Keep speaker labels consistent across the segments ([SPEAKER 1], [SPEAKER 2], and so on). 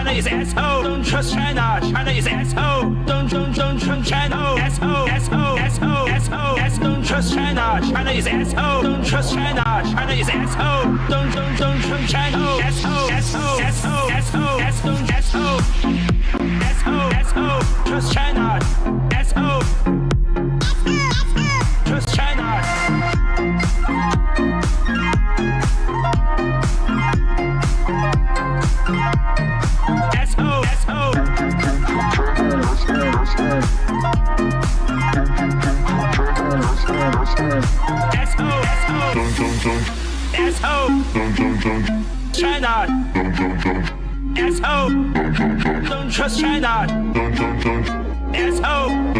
[SPEAKER 1] China is asshole. Don't trust China. China is asshole. Don't trust China. Asshole. Don't trust China. China is asshole. Don't trust China. China is asshole. Don't trust China. Asshole. Trust China. Asshole. Trust China. Asshole. China. Asshole. Don't trust China. Asshole.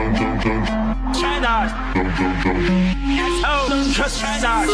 [SPEAKER 1] China. Asshole.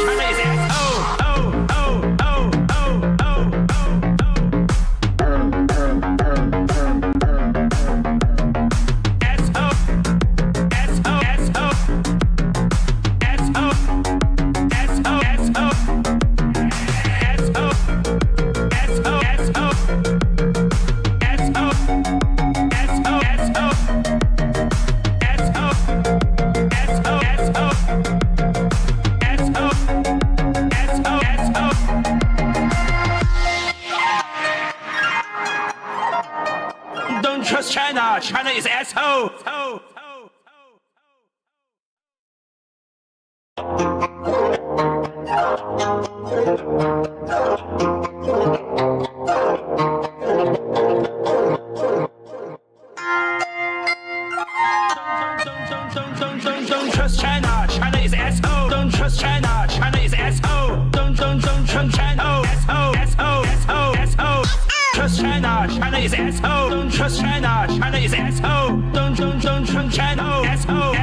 [SPEAKER 1] Don't trust China. China is asshole. Don't trust China. China is asshole. Don't trust China. China is asshole. Don't trust China. China is asshole. Don't trust China. Asshole. Trust China. China is asshole. Don't trust China. China is asshole. Don't trust China. Asshole.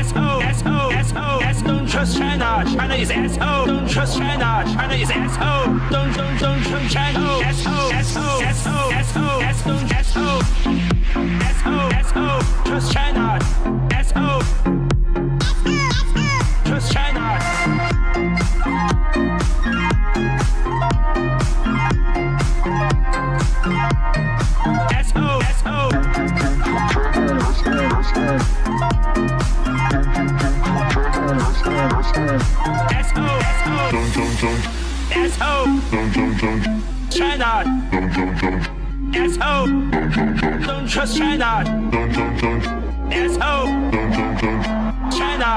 [SPEAKER 1] Don't trust China. China is asshole. Don't trust China. China is asshole. Don't trust China. Asshole. Trust China. Asshole. Trust China. China. Asshole. Don't trust China. Asshole. China.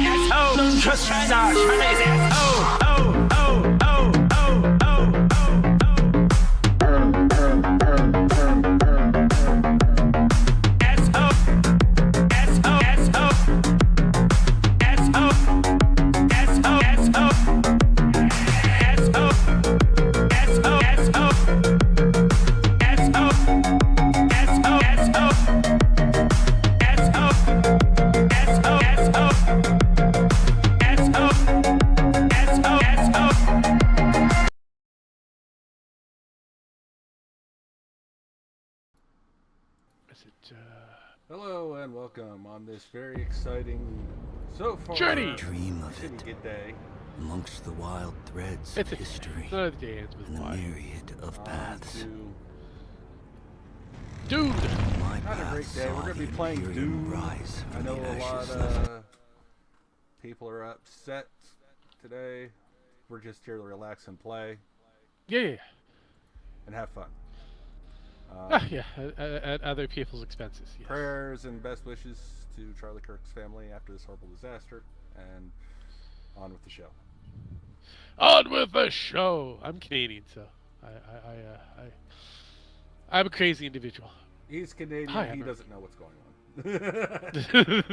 [SPEAKER 1] Asshole. Don't trust China. China is asshole.
[SPEAKER 2] Hello and welcome on this very exciting, so far,
[SPEAKER 3] journey.
[SPEAKER 4] Dream of it.
[SPEAKER 2] Good day.
[SPEAKER 4] Amongst the wild threads
[SPEAKER 3] It's
[SPEAKER 4] of
[SPEAKER 3] a
[SPEAKER 4] history
[SPEAKER 3] day with
[SPEAKER 4] and the
[SPEAKER 3] why.
[SPEAKER 4] myriad of paths.
[SPEAKER 3] Dude!
[SPEAKER 4] My
[SPEAKER 2] Not a
[SPEAKER 4] path
[SPEAKER 2] great day.
[SPEAKER 4] saw
[SPEAKER 2] We're going to be
[SPEAKER 4] the
[SPEAKER 2] playing
[SPEAKER 4] Imperium
[SPEAKER 2] Dune.
[SPEAKER 4] rise
[SPEAKER 2] I
[SPEAKER 4] from
[SPEAKER 2] know
[SPEAKER 4] the
[SPEAKER 2] a lot
[SPEAKER 4] ashes
[SPEAKER 2] of people are upset today. We're just here to relax and play
[SPEAKER 3] Yeah.
[SPEAKER 2] and have fun.
[SPEAKER 3] Yeah, at other people's expenses. Yes.
[SPEAKER 2] Prayers and best wishes to Charlie Kirk's family after this horrible disaster, and on with the show.
[SPEAKER 3] On with the show! I'm Canadian, so I'm a crazy individual.
[SPEAKER 2] He's Canadian.
[SPEAKER 3] Hi,
[SPEAKER 2] he
[SPEAKER 3] I'm
[SPEAKER 2] doesn't know what's going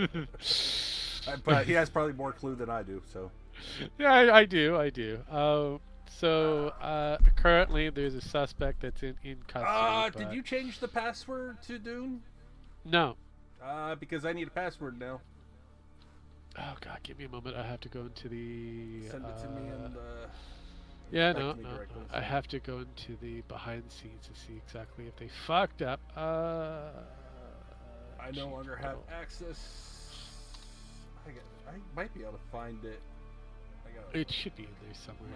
[SPEAKER 2] on. But he has probably more clue than I do, so.
[SPEAKER 3] Yeah, I do. Currently there's a suspect that's in custody.
[SPEAKER 2] Did you change the password to Dune?
[SPEAKER 3] No.
[SPEAKER 2] Because I need a password now.
[SPEAKER 3] Oh God, give me a moment. I have to go into the.
[SPEAKER 2] Send it to me and.
[SPEAKER 3] Yeah,
[SPEAKER 2] back
[SPEAKER 3] no.
[SPEAKER 2] to me directly,
[SPEAKER 3] I
[SPEAKER 2] so.
[SPEAKER 3] have to go into the behind the scenes to see exactly if they fucked up.
[SPEAKER 2] I no longer have access. I might be able to find it.
[SPEAKER 3] It should be in there somewhere.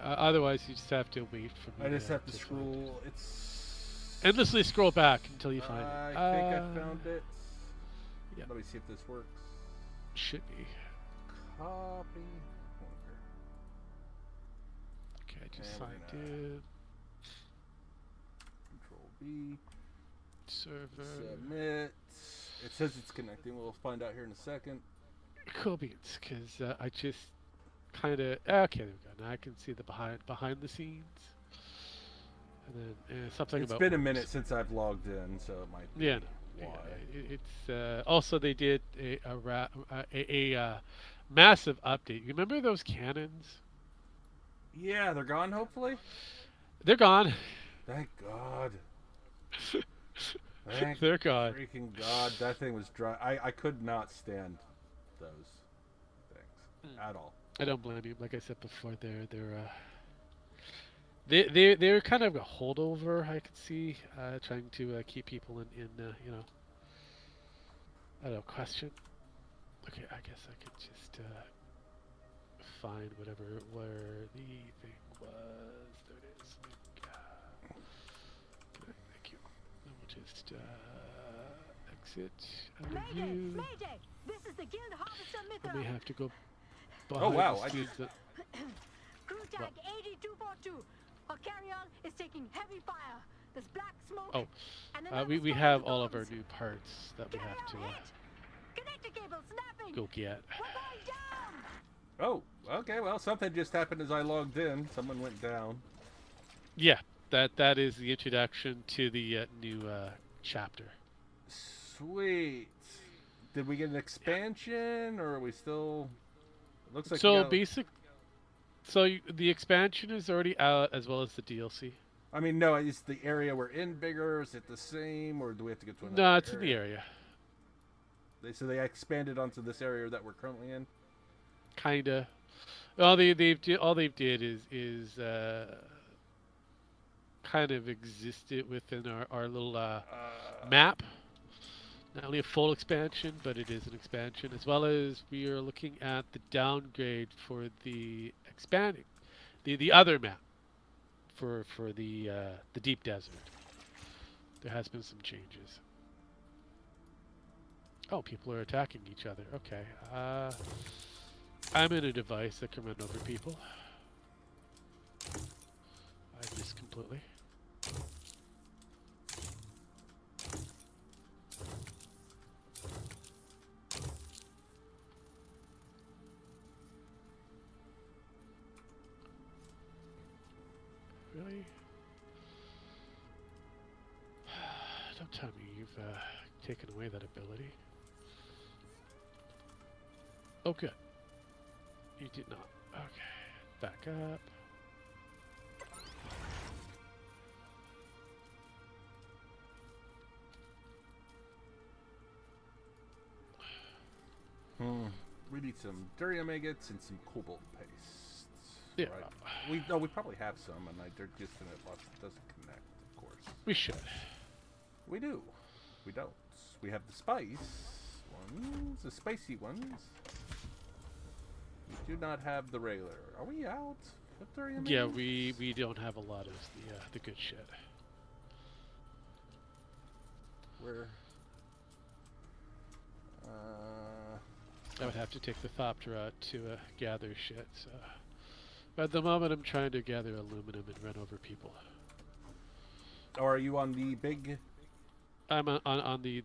[SPEAKER 3] Otherwise, you just have to wait for me.
[SPEAKER 2] I just have to scroll. It's
[SPEAKER 3] endlessly scroll back until you find it.
[SPEAKER 2] I think I found it.
[SPEAKER 3] Yeah.
[SPEAKER 2] Let me see if this works.
[SPEAKER 3] Should be.
[SPEAKER 2] Copy.
[SPEAKER 3] Okay, I just
[SPEAKER 2] And we're
[SPEAKER 3] signed
[SPEAKER 2] gonna-
[SPEAKER 3] in.
[SPEAKER 2] Control B.
[SPEAKER 3] Server.
[SPEAKER 2] Submit. It says it's connecting. We'll find out here in a second.
[SPEAKER 3] Cool beans, because I just kind of okay. There we go. Now I can see the behind the scenes, and then something
[SPEAKER 2] It's
[SPEAKER 3] about
[SPEAKER 2] been a
[SPEAKER 3] works.
[SPEAKER 2] minute since I've logged in, so it might be
[SPEAKER 3] Yeah, no.
[SPEAKER 2] why.
[SPEAKER 3] It's also they did a massive update. You remember those cannons?
[SPEAKER 2] Yeah, they're gone. Hopefully.
[SPEAKER 3] They're gone.
[SPEAKER 2] Thank God. Thank
[SPEAKER 3] They're gone.
[SPEAKER 2] freaking God. That thing was dry. I could not stand those things at all.
[SPEAKER 3] I don't blame you. Like I said before, they're kind of a holdover. I could see trying to keep people in you know, I don't know, question. Okay, I guess I could just find where the thing was. There it is. Thank you. And we'll just exit out of
[SPEAKER 5] Mayday!
[SPEAKER 3] view.
[SPEAKER 5] Mayday! This is the Guild Harvester
[SPEAKER 3] And we
[SPEAKER 5] Mythril.
[SPEAKER 3] have to go
[SPEAKER 2] Oh,
[SPEAKER 3] behind
[SPEAKER 2] wow,
[SPEAKER 3] the
[SPEAKER 2] I
[SPEAKER 3] scenes.
[SPEAKER 5] Crew tag 8242. Our carry-on is taking heavy fire. There's black smoke.
[SPEAKER 3] Oh,
[SPEAKER 5] and another
[SPEAKER 3] we
[SPEAKER 5] storm
[SPEAKER 3] have
[SPEAKER 5] of
[SPEAKER 3] all of our
[SPEAKER 5] bombs.
[SPEAKER 3] new parts that we have to
[SPEAKER 5] Carry-on hit. Connector cable snapping.
[SPEAKER 3] go get.
[SPEAKER 5] We're going down.
[SPEAKER 2] Oh, okay. Well, something just happened as I logged in. Someone went down.
[SPEAKER 3] Yeah, that is the introduction to the new chapter.
[SPEAKER 2] Sweet. Did we get an expansion, or are we still? It looks like
[SPEAKER 3] So
[SPEAKER 2] we got-
[SPEAKER 3] basic. So the expansion is already out as well as the DLC.
[SPEAKER 2] I mean, no. Is the area we're in bigger? Is it the same, or do we have to get to another?
[SPEAKER 3] No, it's in the area.
[SPEAKER 2] So they expanded onto this area that we're currently in.
[SPEAKER 3] Kinda. All they've did is kind of existed within our little map. Not only a full expansion, but it is an expansion, as well as we are looking at the downgrade for the expanding, the other map for the deep desert. There has been some changes. Oh, people are attacking each other. Okay. I'm in a device that can run over people. I missed completely. Really? Don't tell me you've taken away that ability. Oh, good. You did not. Okay. Back up.
[SPEAKER 2] We need some durian agates and some cobalt paste.
[SPEAKER 3] Yeah.
[SPEAKER 2] Right. We probably have some, and they're just in it doesn't connect, of course.
[SPEAKER 3] We should.
[SPEAKER 2] We do. We don't. We have the spice ones, the spicy ones. We do not have the regular. Are we out of durian?
[SPEAKER 3] Yeah,
[SPEAKER 2] agates?
[SPEAKER 3] we don't have a lot of the good shit.
[SPEAKER 2] We're.
[SPEAKER 3] I would have to take the Thopter out to gather shit. So, but at the moment, I'm trying to gather aluminum and run over people.
[SPEAKER 2] Or are you on the big?
[SPEAKER 3] I'm on the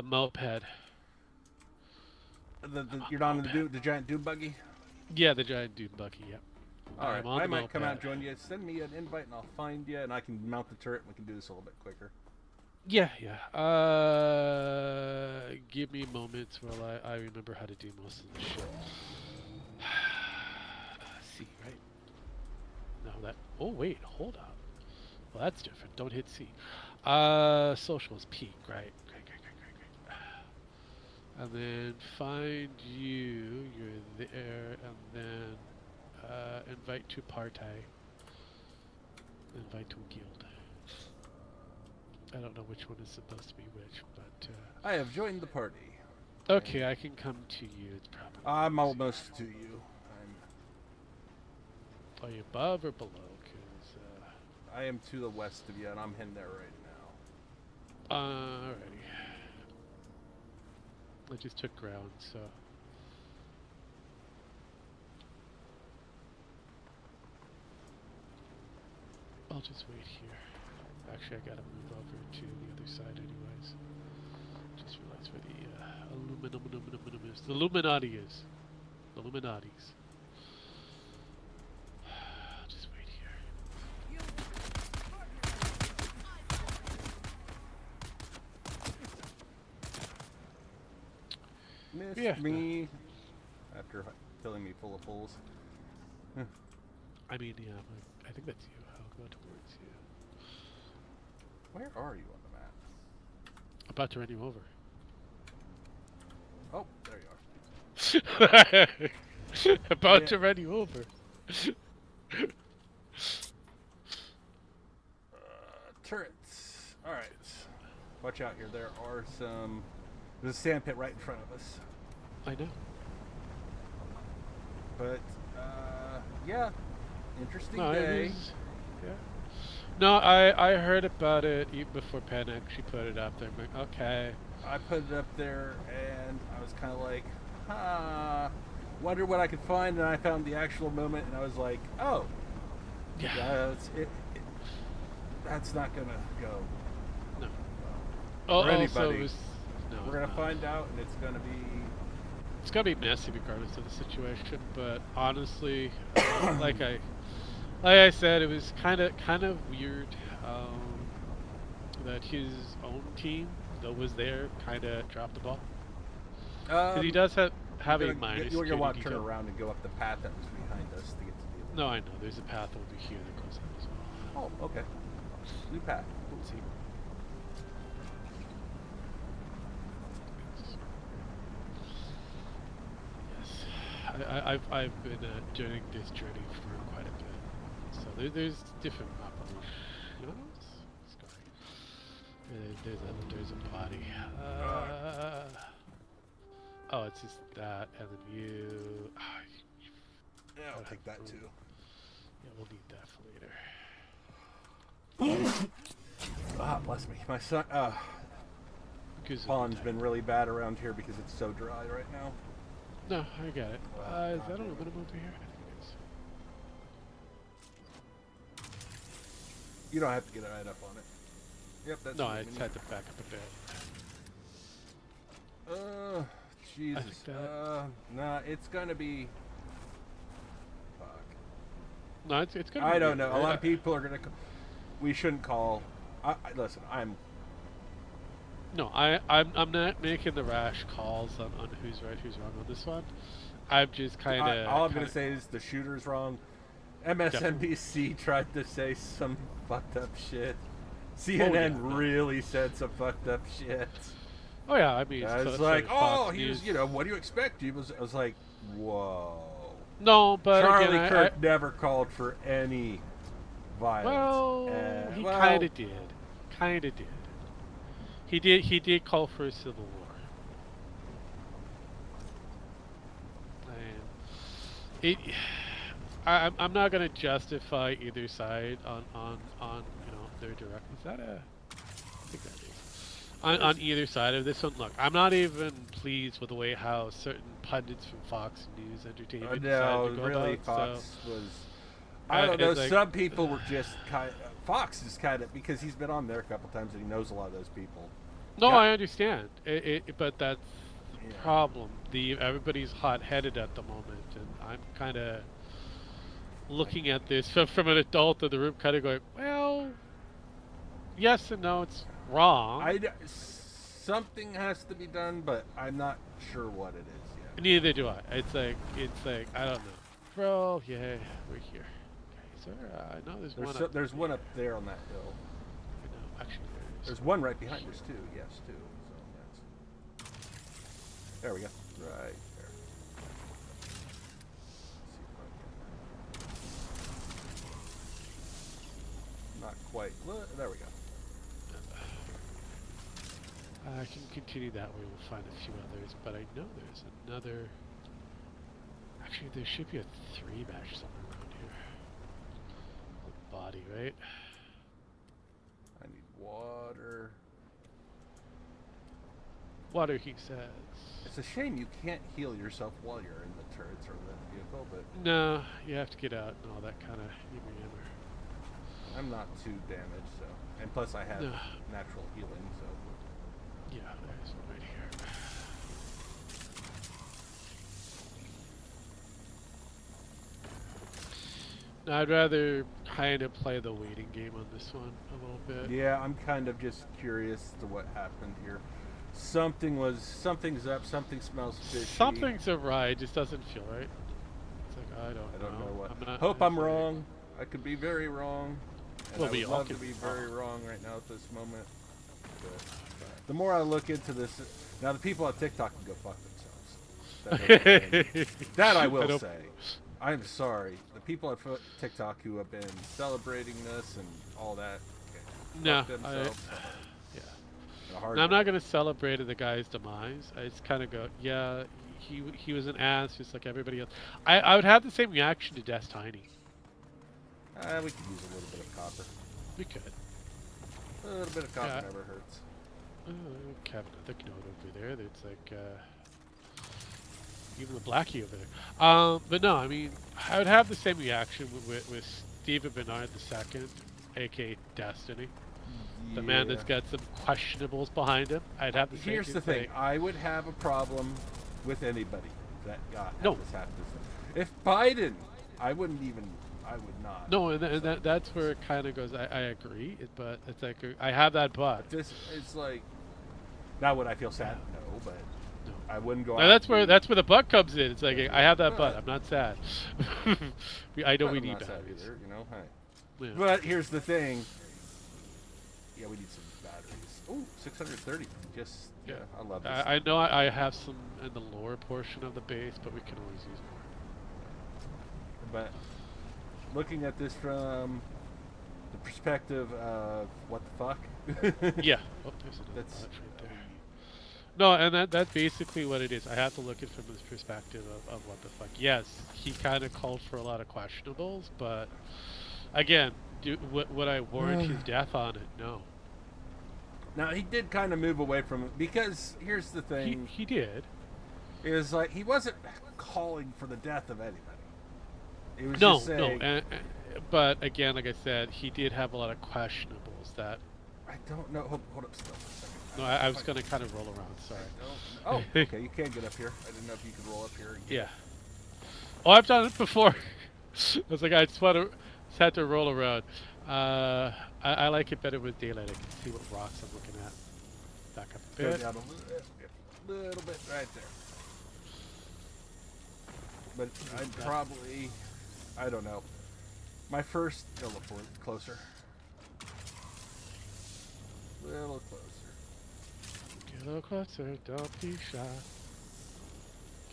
[SPEAKER 3] moped.
[SPEAKER 2] You're not on the giant dune buggy.
[SPEAKER 3] Yeah, the giant dude buggy. Yep.
[SPEAKER 2] All right,
[SPEAKER 3] I'm on
[SPEAKER 2] I
[SPEAKER 3] the
[SPEAKER 2] might come out and
[SPEAKER 3] moped.
[SPEAKER 2] join you. Send me an invite and I'll find you, and I can mount the turret. And we can do this a little bit quicker.
[SPEAKER 3] Yeah. Give me moments while I remember how to do most of the shit. C, right? No, that. Oh wait, hold on. Well, that's different. Don't hit C. Social is P. Right. Great. And then find you. You're there, and then invite to party. Invite to a guild. I don't know which one is supposed to be which, but
[SPEAKER 2] I have joined the party.
[SPEAKER 3] okay, I can come to you. It's probably.
[SPEAKER 2] I'm almost to you.
[SPEAKER 3] Are you above or below? Cause
[SPEAKER 2] I am to the west of you, and I'm heading there right now.
[SPEAKER 3] Alrighty. I just took ground, so. I'll just wait here. Actually, I gotta move over to the other side anyways. Just realized where the Illuminati is. Illuminatis. I'll just wait here.
[SPEAKER 2] Missed me after filling me full of fools.
[SPEAKER 3] I mean, yeah, I think that's you. I'll go towards you.
[SPEAKER 2] Where are you on the map?
[SPEAKER 3] About to run you over.
[SPEAKER 2] Oh, there you are.
[SPEAKER 3] About to run you over.
[SPEAKER 2] Turrets. All right. Watch out here. There are some. There's a sand pit right in front of us.
[SPEAKER 3] I know.
[SPEAKER 2] But yeah, interesting
[SPEAKER 3] No,
[SPEAKER 2] day.
[SPEAKER 3] Yeah. No, I heard about it even before Penn actually put it up there. I'm like, okay.
[SPEAKER 2] I put it up there, and I was kind of like, wonder what I could find, and I found the actual moment, and I was like, oh,
[SPEAKER 3] Yeah.
[SPEAKER 2] That's not gonna go.
[SPEAKER 3] No.
[SPEAKER 2] For
[SPEAKER 3] Also,
[SPEAKER 2] anybody.
[SPEAKER 3] it was, no,
[SPEAKER 2] We're gonna find out, and it's gonna be.
[SPEAKER 3] It's gonna be messy regardless of the situation, but honestly, like I said, it was kind of weird that his own team that was there kind of dropped the ball. Because he does have a minor.
[SPEAKER 2] You're gonna want to turn around and go up the path that was behind us to get to the.
[SPEAKER 3] No, I know. There's a path over here that goes up as well.
[SPEAKER 2] Oh, okay. New path.
[SPEAKER 3] Let's see. I've been doing this journey for quite a bit, so there's different options. There's a body. Oh, it's just that, and then you.
[SPEAKER 2] Yeah, I'll take that too.
[SPEAKER 3] Yeah, we'll need that for later.
[SPEAKER 2] Bless me. My son. Pond's been really bad around here because it's so dry right now.
[SPEAKER 3] No, I got it. Is that a aluminum over here? I think it is.
[SPEAKER 2] You don't have to get right up on it. Yep, that's.
[SPEAKER 3] No, I just had to back up a bit.
[SPEAKER 2] Jesus. Nah, it's gonna be. Fuck.
[SPEAKER 3] No, it's gonna.
[SPEAKER 2] I don't know. A lot of people are gonna. We shouldn't call. Listen, I'm.
[SPEAKER 3] No, I'm not making the rash calls on who's right, who's wrong on this one. I'm just kind of.
[SPEAKER 2] All I'm gonna say is the shooter's wrong. MSNBC tried to say some fucked up shit. CNN really said some fucked up shit.
[SPEAKER 3] Oh yeah, I mean,
[SPEAKER 2] it's like, he was, what do you expect? I was like, whoa.
[SPEAKER 3] No, but
[SPEAKER 2] Charlie
[SPEAKER 3] again,
[SPEAKER 2] Kirk never called for any violence.
[SPEAKER 3] Well, he kind of did. Kind of did. He did call for a civil war. And I'm not gonna justify either side on their direct. Is that a? I think that is. On either side of this one, look, I'm not even pleased with the way how certain pundits from Fox News Entertainment decided to go
[SPEAKER 2] really,
[SPEAKER 3] about.
[SPEAKER 2] Fox was. I don't know.
[SPEAKER 3] Like,
[SPEAKER 2] some people were just kind of. Fox is kind of because he's been on there a couple times and he knows a lot of those people.
[SPEAKER 3] No, I understand. But that's the problem. Everybody's hot-headed at the moment, and I'm kind of looking at this from an adult in the room, kind of going, well, yes and no, it's wrong.
[SPEAKER 2] Something has to be done, but I'm not sure what it is yet.
[SPEAKER 3] Neither do I. It's like I don't know. Bro, yeah, we're here. Okay, sir, I know
[SPEAKER 2] There's one up there on that hill.
[SPEAKER 3] I know, actually.
[SPEAKER 2] There's one right behind us too. Yes, too. So there we go. Right there. Not quite. There we go.
[SPEAKER 3] I can continue that way. We'll find a few others, but I know there's another. Actually, there should be a 3 match somewhere around here. The body, right? water, he says.
[SPEAKER 2] It's a shame you can't heal yourself while you're in the turrets or the vehicle, but
[SPEAKER 3] No, you have to get out and all that kind of yammer.
[SPEAKER 2] I'm not too damaged, so. And plus I have
[SPEAKER 3] No.
[SPEAKER 2] natural healing, so.
[SPEAKER 3] Yeah, there's one right here. No, I'd rather kind of play the waiting game on this one a little bit.
[SPEAKER 2] Yeah, I'm kind of just curious to what happened here. Something's up, something smells fishy.
[SPEAKER 3] Something's awry, it just doesn't feel right. It's like, I don't know.
[SPEAKER 2] know what.
[SPEAKER 3] I'm not,
[SPEAKER 2] Hope I'm
[SPEAKER 3] it's like-
[SPEAKER 2] wrong. I could be very wrong. And
[SPEAKER 3] Well,
[SPEAKER 2] I
[SPEAKER 3] we
[SPEAKER 2] would
[SPEAKER 3] all
[SPEAKER 2] love to
[SPEAKER 3] could
[SPEAKER 2] be
[SPEAKER 3] be
[SPEAKER 2] very
[SPEAKER 3] wrong.
[SPEAKER 2] wrong right now at this moment. But the more I look into this, now the people on TikTok can go fuck themselves. That I will say. I'm sorry. The people on TikTok who have been celebrating this and all that,
[SPEAKER 3] No,
[SPEAKER 2] fuck themselves.
[SPEAKER 3] yeah.
[SPEAKER 2] In a hard
[SPEAKER 3] No, I'm
[SPEAKER 2] way.
[SPEAKER 3] not going to celebrate the guy's demise. I just kind of go, yeah, he was an ass just like everybody else. I would have the same reaction to Destiny.
[SPEAKER 2] We could use a little bit of copper.
[SPEAKER 3] We could.
[SPEAKER 2] A little bit of copper
[SPEAKER 3] Yeah.
[SPEAKER 2] never hurts.
[SPEAKER 3] Have another note over there that's like, even the Blackie over there. But no, I mean, I would have the same reaction with Stephen Bernard II, aka Destiny. The man that's got some questionables behind him. I'd have the same
[SPEAKER 2] Here's the thing. I would have a problem with anybody that got
[SPEAKER 3] No.
[SPEAKER 2] this happen. If Biden, I would not.
[SPEAKER 3] No, and that's where it kind of goes. I agree, but it's like I have that but.
[SPEAKER 2] This is like, now would I feel sad? No, but
[SPEAKER 3] No.
[SPEAKER 2] I wouldn't go
[SPEAKER 3] Now,
[SPEAKER 2] out.
[SPEAKER 3] that's where the butt comes in. It's like
[SPEAKER 2] That's
[SPEAKER 3] I have that
[SPEAKER 2] right.
[SPEAKER 3] butt. I'm not sad. I know we
[SPEAKER 2] I'm
[SPEAKER 3] need
[SPEAKER 2] not sad
[SPEAKER 3] batteries.
[SPEAKER 2] either, you know. Hey.
[SPEAKER 3] Yeah.
[SPEAKER 2] But here's the thing. Yeah, we need some batteries. Ooh, 630. Just yeah, I love this.
[SPEAKER 3] I know I have some in the lower portion of the base, but we can always use more.
[SPEAKER 2] But looking at this from the perspective of what the fuck.
[SPEAKER 3] Yeah. Oh, there's another
[SPEAKER 2] That's
[SPEAKER 3] bot right there. No, and that's basically what it is. I have to look at it from this perspective of what the fuck. Yes, he kind of called for a lot of questionables, but again, would I warrant his death on it? No.
[SPEAKER 2] Now he did kind of move away from it because here's the thing:
[SPEAKER 3] He did.
[SPEAKER 2] is like he wasn't calling for the death of anybody. He was
[SPEAKER 3] No,
[SPEAKER 2] just saying,
[SPEAKER 3] no. But again, like I said, he did have a lot of questionables that.
[SPEAKER 2] I don't know. Hold up still for a second.
[SPEAKER 3] No, I was going to kind of roll around. Sorry.
[SPEAKER 2] Oh, okay. You can get up here. I didn't know if you could roll up here.
[SPEAKER 3] Yeah. Oh, I've done it before. I was like, I just had to roll around. I like it better with daylight. I can see what rocks I'm looking at. Back up a
[SPEAKER 2] Go
[SPEAKER 3] bit.
[SPEAKER 2] down a little bit right there. But I'd probably, I don't know. My first, a little closer. Little closer.
[SPEAKER 3] Get a little closer, don't be shy.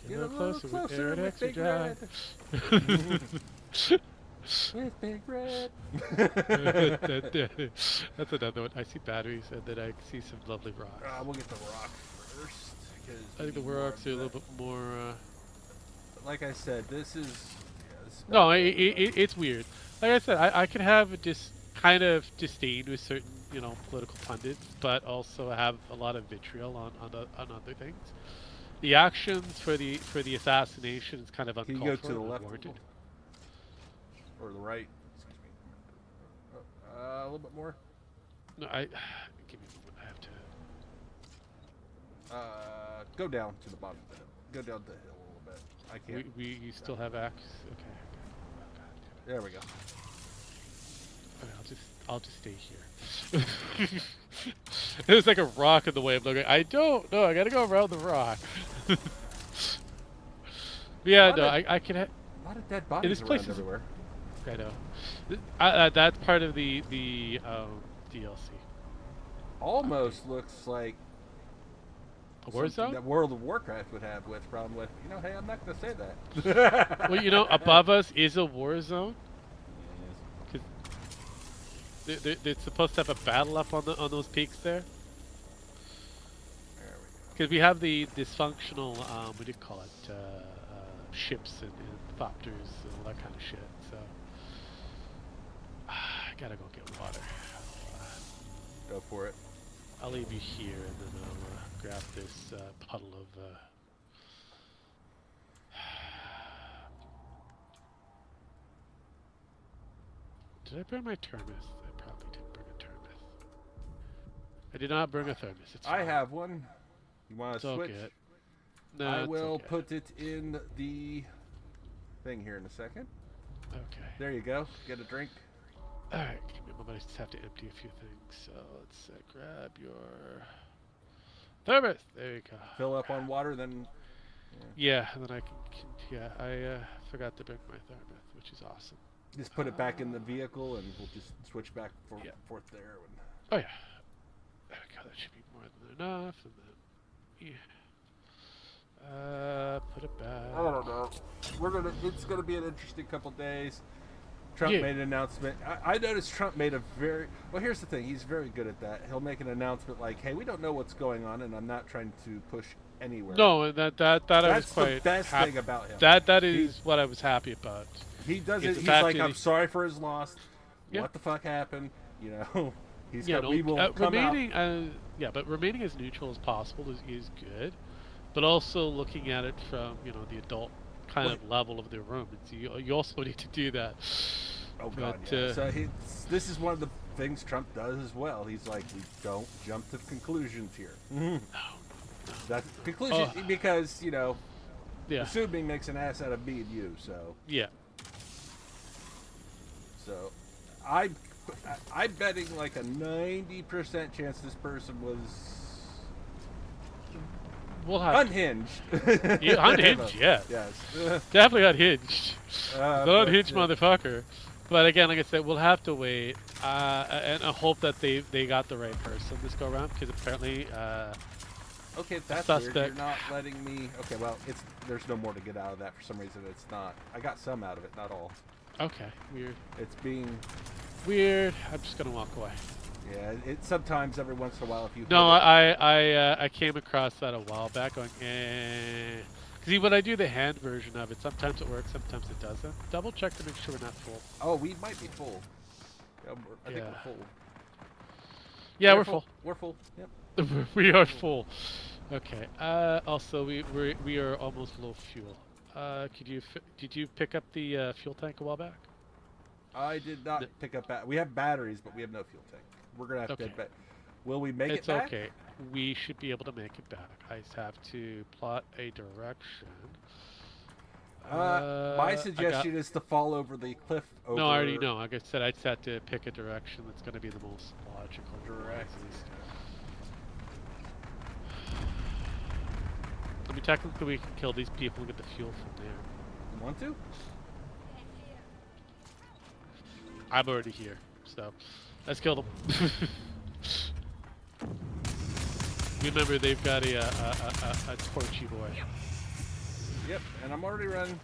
[SPEAKER 3] Get
[SPEAKER 2] Get
[SPEAKER 3] a little closer with Air
[SPEAKER 2] with
[SPEAKER 3] Extra
[SPEAKER 2] Big
[SPEAKER 3] Dry.
[SPEAKER 2] With Big Red.
[SPEAKER 3] That's another one. I see batteries and then I see some lovely rocks.
[SPEAKER 2] We'll get the rock first.
[SPEAKER 3] I think the rocks are a little bit more.
[SPEAKER 2] Like I said, this is. Yeah, this is
[SPEAKER 3] No, it's weird. Like I said, I could have kind of disdain with certain, political pundits, but also have a lot of vitriol on other things. The actions for the assassination is kind of
[SPEAKER 2] Can
[SPEAKER 3] uncalled
[SPEAKER 2] you go
[SPEAKER 3] for
[SPEAKER 2] to the
[SPEAKER 3] and
[SPEAKER 2] left
[SPEAKER 3] unwarranted.
[SPEAKER 2] or the right? Excuse me. A little bit more.
[SPEAKER 3] No, give me a moment. I have to.
[SPEAKER 2] Go down to the bottom of the hill. Go down the hill a little bit. I can't.
[SPEAKER 3] You still have access. Okay.
[SPEAKER 2] There we go.
[SPEAKER 3] Okay, I'll just stay here. There's like a rock in the way. I'm looking. I don't know. I gotta go around the rock. Yeah, no, I can.
[SPEAKER 2] A lot of dead bodies
[SPEAKER 3] this
[SPEAKER 2] around
[SPEAKER 3] place is-
[SPEAKER 2] everywhere.
[SPEAKER 3] I know. That's part of the DLC.
[SPEAKER 2] Almost looks like
[SPEAKER 3] A war
[SPEAKER 2] something
[SPEAKER 3] zone?
[SPEAKER 2] that World of Warcraft would have with problem with. Hey, I'm not gonna say that.
[SPEAKER 3] Well, above us is a war zone. They're supposed to have a battle up on those peaks there.
[SPEAKER 2] There we go.
[SPEAKER 3] Because we have the dysfunctional, what do you call it, ships and copters and all that kind of shit. So I gotta go get water.
[SPEAKER 2] Go for it.
[SPEAKER 3] I'll leave you here, and then I'll grab this puddle of. Did I bring my thermos? I probably didn't bring a thermos. I did not bring a thermos. It's
[SPEAKER 2] I
[SPEAKER 3] fine.
[SPEAKER 2] have one. You want
[SPEAKER 3] It's
[SPEAKER 2] to
[SPEAKER 3] all
[SPEAKER 2] switch?
[SPEAKER 3] good. No,
[SPEAKER 2] I
[SPEAKER 3] it's
[SPEAKER 2] will
[SPEAKER 3] okay.
[SPEAKER 2] put it in the thing here in a second.
[SPEAKER 3] Okay.
[SPEAKER 2] There you go. Get a drink.
[SPEAKER 3] Alright, give me a moment. I just have to empty a few things. So let's grab your thermos. There you go.
[SPEAKER 2] Fill up on water, then.
[SPEAKER 3] Yeah, and then I can yeah, I forgot to bring my thermos, which is awesome.
[SPEAKER 2] Just put it back in the vehicle, and we'll just switch back and forth there.
[SPEAKER 3] Oh yeah. There we go. That should be more than enough. And then, yeah. Put it back.
[SPEAKER 2] I don't know. It's gonna be an interesting couple days. Trump made an announcement. I noticed Trump made a very well. Here's the thing. He's very good at that. He'll make an announcement like, "Hey, we don't know what's going on, and I'm not trying to push anywhere."
[SPEAKER 3] No, that I was
[SPEAKER 2] That's
[SPEAKER 3] quite
[SPEAKER 2] the best thing about him.
[SPEAKER 3] That is what I was happy about.
[SPEAKER 2] He does it.
[SPEAKER 3] the
[SPEAKER 2] He's
[SPEAKER 3] fact
[SPEAKER 2] like,
[SPEAKER 3] that
[SPEAKER 2] "I'm sorry for his loss.
[SPEAKER 3] Yeah.
[SPEAKER 2] What the fuck happened?" You know. He's
[SPEAKER 3] Yeah,
[SPEAKER 2] got.
[SPEAKER 3] no,
[SPEAKER 2] We will come
[SPEAKER 3] remaining,
[SPEAKER 2] out.
[SPEAKER 3] yeah, but remaining as neutral as possible is good, but also looking at it from the adult kind of level of the room. You also need to do that.
[SPEAKER 2] Oh God,
[SPEAKER 3] But,
[SPEAKER 2] yeah. So this is one of the things Trump does as well. He's like, we don't jump to conclusions here.
[SPEAKER 3] No.
[SPEAKER 2] That conclusion because
[SPEAKER 3] Yeah.
[SPEAKER 2] assuming makes an ass out of me and you. So
[SPEAKER 3] Yeah.
[SPEAKER 2] so I'm betting like a 90% chance this person was
[SPEAKER 3] We'll have
[SPEAKER 2] unhinged.
[SPEAKER 3] unhinged, yeah.
[SPEAKER 2] Yes.
[SPEAKER 3] Definitely unhinged. The
[SPEAKER 2] but,
[SPEAKER 3] unhinged motherfucker. But again, like I said, we'll have to wait, and I hope that they got the right person this go around, because apparently,
[SPEAKER 2] Okay, that's
[SPEAKER 3] suspect.
[SPEAKER 2] weird. You're not letting me. Okay, well, there's no more to get out of that for some reason. It's not. I got some out of it, not all.
[SPEAKER 3] okay, weird.
[SPEAKER 2] It's being.
[SPEAKER 3] Weird. I'm just gonna walk away.
[SPEAKER 2] Yeah, it sometimes every once in a while if you.
[SPEAKER 3] No,
[SPEAKER 2] hit it-
[SPEAKER 3] I came across that a while back, going because when I do the hand version of it, sometimes it works, sometimes it doesn't. Double check to make sure we're not full.
[SPEAKER 2] Oh, we might be full. Yeah, I think
[SPEAKER 3] Yeah.
[SPEAKER 2] we're full.
[SPEAKER 3] Yeah, we're full.
[SPEAKER 2] We're full. Yep.
[SPEAKER 3] We are full. Okay. Also, we are almost low fuel. Did you pick up the fuel tank a while back?
[SPEAKER 2] I did not pick up. We have batteries, but we have no fuel tank. We're gonna have to.
[SPEAKER 3] Okay.
[SPEAKER 2] Will we make
[SPEAKER 3] It's
[SPEAKER 2] it back?
[SPEAKER 3] okay. We should be able to make it back. I just have to plot a direction.
[SPEAKER 2] My suggestion is to fall over the cliff. Over
[SPEAKER 3] No, I already know. Like I said, I just had to pick a direction that's going to be the most logical.
[SPEAKER 2] Direct.
[SPEAKER 3] I mean, technically, we can kill these people and get the fuel from there.
[SPEAKER 2] You want to?
[SPEAKER 3] I'm already here, so let's kill them. Remember, they've got a torchy boy.
[SPEAKER 2] Yep. And I'm already running.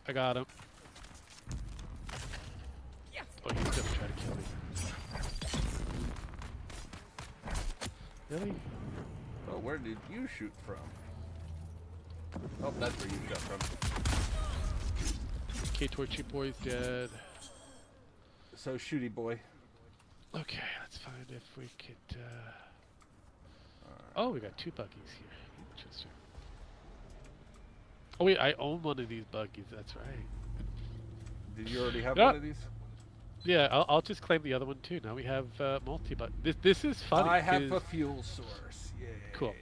[SPEAKER 3] I got him. Oh, he's gonna try to kill me. Really?
[SPEAKER 2] Oh, where did you shoot from? Oh, that's where you shot from.
[SPEAKER 3] Okay, torchy boy's dead.
[SPEAKER 2] So, shooty boy.
[SPEAKER 3] Okay, let's find if we could. Oh, we got 2 buggies here. Interesting. Oh wait, I own one of these buggies. That's right.
[SPEAKER 2] Did you already have
[SPEAKER 3] Yeah.
[SPEAKER 2] one of these?
[SPEAKER 3] Yeah, I'll just claim the other one too. Now we have multi-bug. This is funny.
[SPEAKER 2] I have a fuel source. Yay.
[SPEAKER 3] Cool.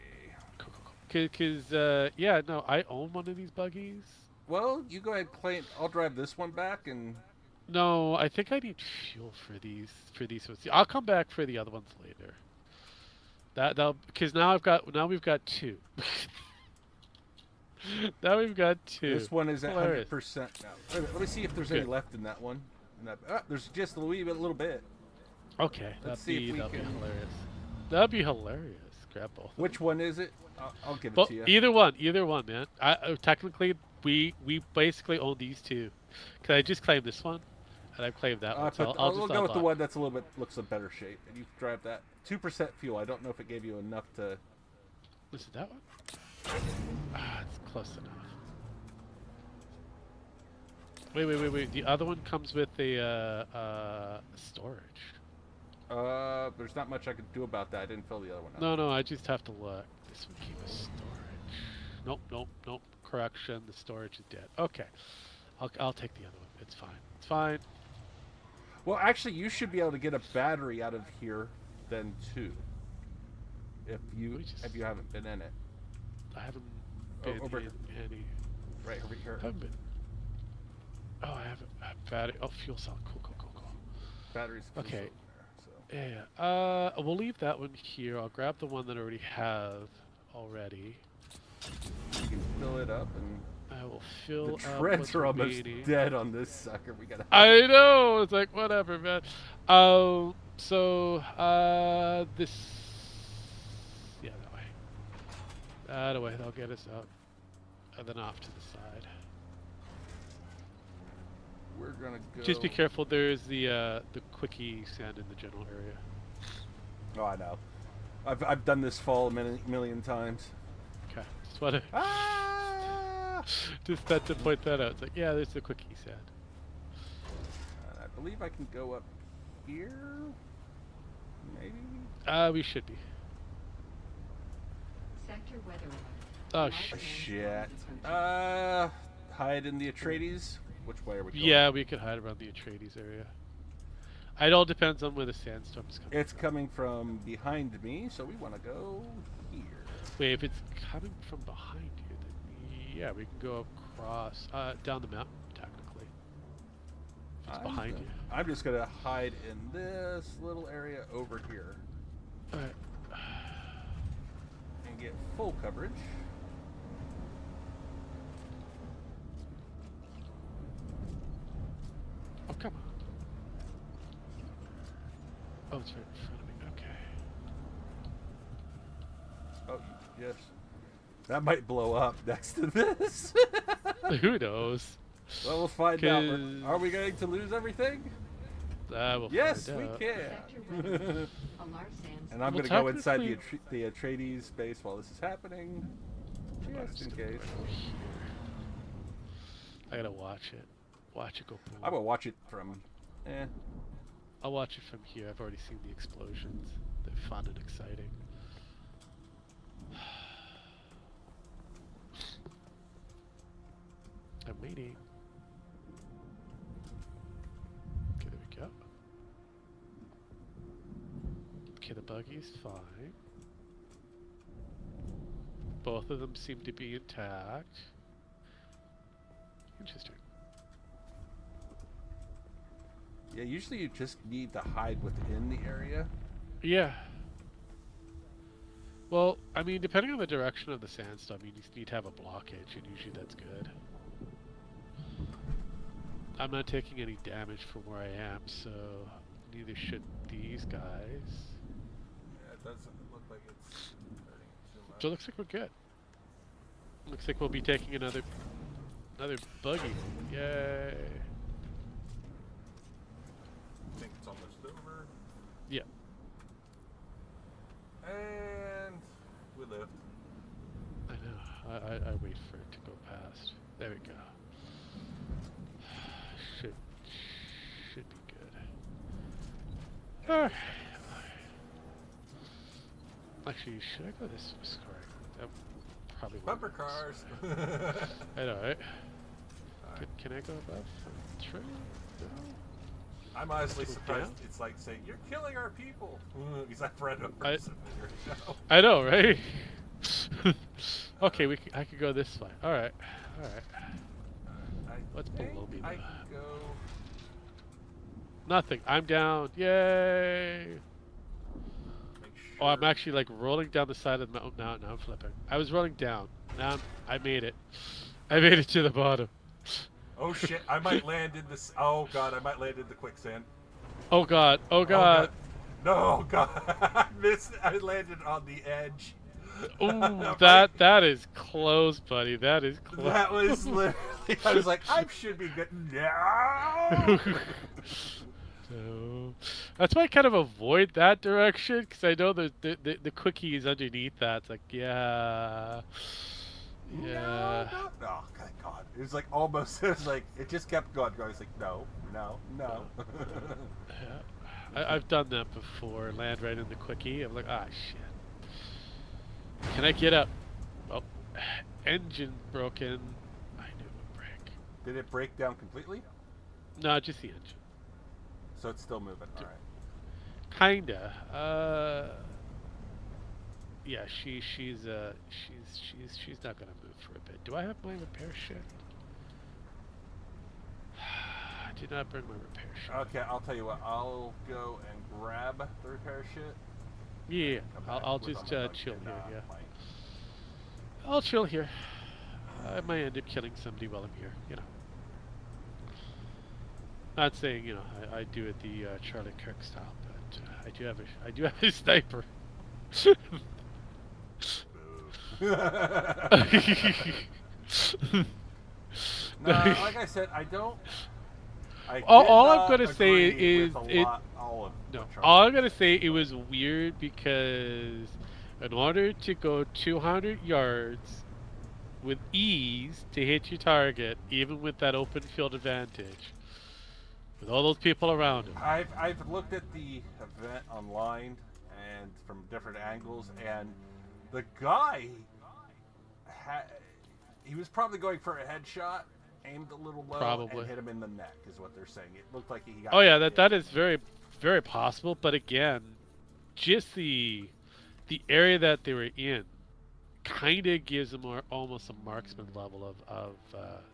[SPEAKER 3] Cool. Because yeah, no, I own one of these buggies.
[SPEAKER 2] Well, you go ahead and claim. I'll drive this one back and.
[SPEAKER 3] No, I think I need fuel for these ones. I'll come back for the other ones later. Because now we've got 2. Now we've got 2.
[SPEAKER 2] This one is at
[SPEAKER 3] Hilarious.
[SPEAKER 2] 100% now. Let me see if there's any left in that one. There's just a little bit.
[SPEAKER 3] Okay,
[SPEAKER 2] Let's see if we
[SPEAKER 3] that'd be
[SPEAKER 2] can-
[SPEAKER 3] hilarious. That'd be hilarious. Grab both.
[SPEAKER 2] Which one is it? I'll give it
[SPEAKER 3] Well,
[SPEAKER 2] to you.
[SPEAKER 3] either one, man. Technically, we basically own these 2. Cause I just claimed this one, and I claimed that one. So
[SPEAKER 2] I'll
[SPEAKER 3] just
[SPEAKER 2] go with the
[SPEAKER 3] unlock.
[SPEAKER 2] one that's a little bit looks in better shape, and you drive that. 2% fuel. I don't know if it gave you enough to.
[SPEAKER 3] Is it that one? It's close enough. Wait. The other one comes with a storage.
[SPEAKER 2] There's not much I could do about that. I didn't fill the other one up.
[SPEAKER 3] No, I just have to look. This would keep us storage. Nope. Correction, the storage is dead. Okay. I'll take the other one. It's fine. It's fine.
[SPEAKER 2] Well, actually, you should be able to get a battery out of here then too. If you haven't been in it.
[SPEAKER 3] I haven't been
[SPEAKER 2] over
[SPEAKER 3] in any.
[SPEAKER 2] Right over here.
[SPEAKER 3] I haven't been. Oh, I haven't. Battery. Oh, fuel cell. Cool.
[SPEAKER 2] Batteries.
[SPEAKER 3] Okay.
[SPEAKER 2] There, so.
[SPEAKER 3] Yeah. We'll leave that one here. I'll grab the one that I already have already.
[SPEAKER 2] You can fill it up and.
[SPEAKER 3] I will fill
[SPEAKER 2] The
[SPEAKER 3] up
[SPEAKER 2] treads
[SPEAKER 3] what's
[SPEAKER 2] are almost
[SPEAKER 3] remaining.
[SPEAKER 2] dead on this sucker. We gotta.
[SPEAKER 3] I know. It's like whatever, man. So this. Yeah, that way. That way. That'll get us up, and then off to the side.
[SPEAKER 2] We're gonna go.
[SPEAKER 3] Just be careful. There's the quickie sand in the general area.
[SPEAKER 2] Oh, I know. I've done this fall a million times.
[SPEAKER 3] Okay. Just want to. Just had to point that out. It's like, yeah, there's the quickie sand.
[SPEAKER 2] I believe I can go up here. Maybe.
[SPEAKER 3] We should be.
[SPEAKER 6] Sector weather
[SPEAKER 3] Oh
[SPEAKER 6] alert.
[SPEAKER 3] shit.
[SPEAKER 2] Hide in the Atreides. Which way are we going?
[SPEAKER 3] Yeah, we could hide around the Atreides area. It all depends on where the sandstorm is coming.
[SPEAKER 2] It's coming from behind me, so we want to go here.
[SPEAKER 3] Wait, if it's coming from behind you, then yeah, we can go across, down the mountain, technically. If it's behind you.
[SPEAKER 2] I'm just gonna hide in this little area over here.
[SPEAKER 3] Alright.
[SPEAKER 2] And get full coverage.
[SPEAKER 3] Oh, come on. Oh, it's right in front of me. Okay.
[SPEAKER 2] Oh, yes. That might blow up next to this.
[SPEAKER 3] Who knows?
[SPEAKER 2] Well, we'll find out. Are we going to lose everything?
[SPEAKER 3] We'll
[SPEAKER 2] Yes,
[SPEAKER 3] find
[SPEAKER 2] we
[SPEAKER 3] out.
[SPEAKER 2] can.
[SPEAKER 6] Sector weather. Alarm sands.
[SPEAKER 2] And I'm
[SPEAKER 3] Well,
[SPEAKER 2] going to go inside
[SPEAKER 3] technically-
[SPEAKER 2] the Atreides base while this is happening. Just in case.
[SPEAKER 3] I gotta watch it. Watch it go boom.
[SPEAKER 2] I'm going to watch it from...
[SPEAKER 3] I'll watch it from here. I've already seen the explosions. They're fun and exciting. I'm waiting. Okay, there we go. Okay, the buggy's fine. Both of them seem to be intact. Interesting.
[SPEAKER 2] Yeah, usually you just need to hide within the area.
[SPEAKER 3] Yeah. Well, I mean, depending on the direction of the sandstorm, you just need to have a blockage, and usually that's good. I'm not taking any damage from where I am, so neither should these guys.
[SPEAKER 2] Yeah, it doesn't look like it's hurting too much.
[SPEAKER 3] So it looks like we're good. Looks like we'll be taking another buggy. Yay!
[SPEAKER 2] I think it's almost over.
[SPEAKER 3] Yeah.
[SPEAKER 2] And we lift.
[SPEAKER 3] I know. I wait for it to go past. There we go. Should be good. Alright. Actually, should I go this way? Sorry. That probably
[SPEAKER 2] Bumper
[SPEAKER 3] won't.
[SPEAKER 2] cars.
[SPEAKER 3] I know, right? Can I go above the train? No?
[SPEAKER 2] I'm honestly
[SPEAKER 3] Go
[SPEAKER 2] surprised.
[SPEAKER 3] down?
[SPEAKER 2] It's like saying you're killing our people because I've read over
[SPEAKER 3] I-
[SPEAKER 2] some of your show.
[SPEAKER 3] I know, right? Okay, I could go this way. Alright. What's below me,
[SPEAKER 2] I
[SPEAKER 3] though?
[SPEAKER 2] can go.
[SPEAKER 3] Nothing. I'm down. Yay!
[SPEAKER 2] Make sure.
[SPEAKER 3] Oh, I'm actually like rolling down the side of the mountain now. Now I'm flipping. I was rolling down. Now I made it. I made it to the bottom.
[SPEAKER 2] Oh shit! I might land in this. Oh god! I might land in the quicksand.
[SPEAKER 3] Oh god. Oh god.
[SPEAKER 2] No god! I missed. I landed on the edge.
[SPEAKER 3] Ooh, that is close, buddy. That is close.
[SPEAKER 2] That was literally. I was like, I should be good. No.
[SPEAKER 3] So, that's why I kind of avoid that direction, because I know the quickie is underneath that. It's like, yeah.
[SPEAKER 2] No, oh, thank God. It was like almost, it was like, it just kept going. I was like, no.
[SPEAKER 3] Yeah. I've done that before. Land right in the quickie. I'm like, ah, shit. Can I get up? Oh, engine broken. I knew it would break.
[SPEAKER 2] Did it break down completely?
[SPEAKER 3] No, just the engine.
[SPEAKER 2] So it's still moving. All right.
[SPEAKER 3] Kinda. Yeah, she's not gonna move for a bit. Do I have my repair shit? I did not bring my repair shit.
[SPEAKER 2] Okay, I'll tell you what. I'll go and grab the repair shit.
[SPEAKER 3] Yeah, I'll just chill here. Yeah, I'll chill here. I might end up killing somebody while I'm here. You know. Not saying I do it the Charlie Kirk style, but I do have a sniper.
[SPEAKER 2] No, like I said, I don't.
[SPEAKER 3] All I'm gonna say is
[SPEAKER 2] all
[SPEAKER 3] I'm gonna say it was weird because in order to go 200 yards with ease to hit your target, even with that open field advantage, with all those people around him.
[SPEAKER 2] I've looked at the event online and from different angles, and the guy he was probably going for a headshot, aimed a little low, and hit him in the neck, is what they're saying. It looked like he got.
[SPEAKER 3] Oh yeah, that is very, very possible. But again, just the area that they were in kind of gives them almost a marksman level of
[SPEAKER 2] oh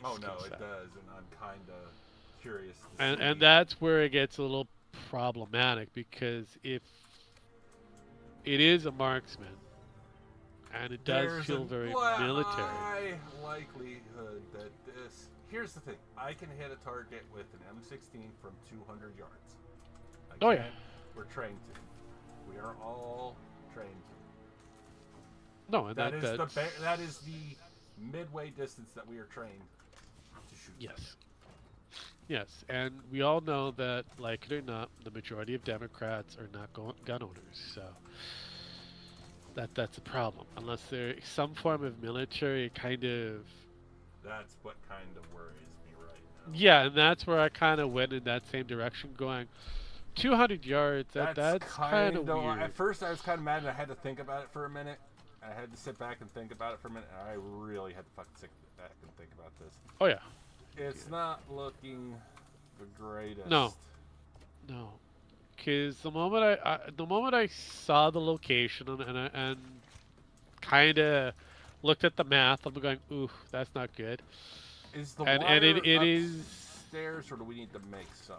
[SPEAKER 2] no,
[SPEAKER 3] set.
[SPEAKER 2] It does, and I'm kind of curious.
[SPEAKER 3] And that's where it gets a little problematic, because if it is a marksman. And it does feel very military.
[SPEAKER 2] High likelihood that this. Here's the thing: I can hit a target with an M16 from 200 yards. Again,
[SPEAKER 3] oh yeah,
[SPEAKER 2] we're trained to. We are all trained to.
[SPEAKER 3] No, and
[SPEAKER 2] that is the midway distance that we are trained to shoot.
[SPEAKER 3] Yes. Yes, and we all know that, like it or not, the majority of Democrats are not gun owners, so. That's a problem. Unless they're some form of military kind of...
[SPEAKER 2] That's what kind of worries me right now.
[SPEAKER 3] Yeah, and that's where I kind of went in that same direction, going 200 yards, that's kind of weird.
[SPEAKER 2] At first I was kind of mad and I had to think about it for a minute. I had to sit back and think about it for a minute, and I really had to fucking sit back and think about this.
[SPEAKER 3] Oh yeah.
[SPEAKER 2] It's not looking the greatest.
[SPEAKER 3] No. Because the moment I saw the location and kind of looked at the math, I'm going, ooh, that's not good.
[SPEAKER 2] Is the
[SPEAKER 3] and
[SPEAKER 2] wire
[SPEAKER 3] it is
[SPEAKER 2] upstairs, or do we need to make some?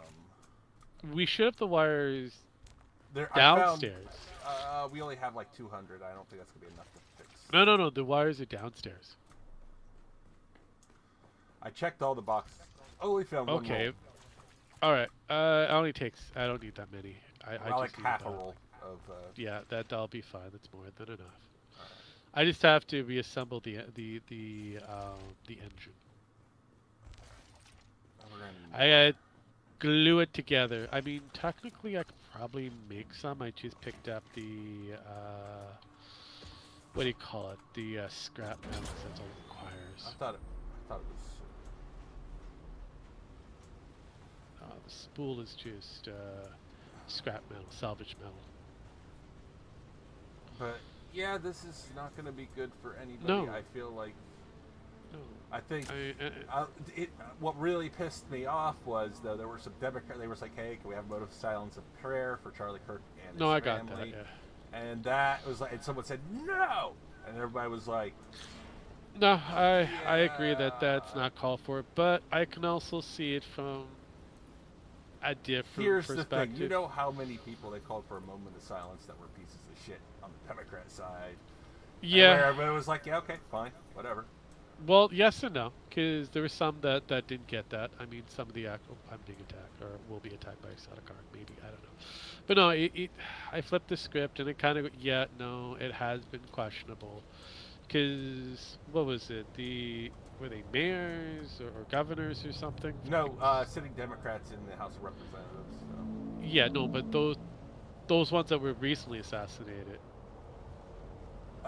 [SPEAKER 3] We should have the wires downstairs.
[SPEAKER 2] We only have like 200. I don't think that's gonna be enough to fix.
[SPEAKER 3] No. The wires are downstairs.
[SPEAKER 2] I checked all the boxes. Only found one roll.
[SPEAKER 3] All right. It only takes. I don't need that many. I
[SPEAKER 2] like
[SPEAKER 3] just
[SPEAKER 2] half a roll of.
[SPEAKER 3] Yeah, that'll be fine. That's more than enough. Right. I just have to reassemble the engine. I glue it together. I mean, technically, I could probably make some. I just picked up the what do you call it? The scrap metal. That's all it requires.
[SPEAKER 2] I thought it was.
[SPEAKER 3] The spool is just scrap metal, salvage metal.
[SPEAKER 2] But yeah, this is not going to be good for anybody.
[SPEAKER 3] No.
[SPEAKER 2] I feel like.
[SPEAKER 3] No.
[SPEAKER 2] I think what really pissed me off was, though, there were some Democrats. They were like, "Hey, can we have a vote of silence of prayer for Charlie Kirk and his family?"
[SPEAKER 3] I got that. Yeah.
[SPEAKER 2] And that was like, and someone said no, and everybody was like,
[SPEAKER 3] "No, I agree that that's not called for, but I can also see it from a different perspective."
[SPEAKER 2] The thing: you know how many people they called for a moment of silence that were pieces of shit on the Democrat side?
[SPEAKER 3] Yeah.
[SPEAKER 2] And everybody was like, "Yeah, okay, fine, whatever."
[SPEAKER 3] Well, yes and no, because there were some that didn't get that. I mean, some of the I'm being attacked or will be attacked by a Sadakar, maybe, I don't know. But no, I flipped the script and it kind of, it has been questionable. Because, what was it? Were they mayors or governors or something?
[SPEAKER 2] No, sitting Democrats in the House of Representatives. So.
[SPEAKER 3] Yeah, no, but those ones that were recently assassinated.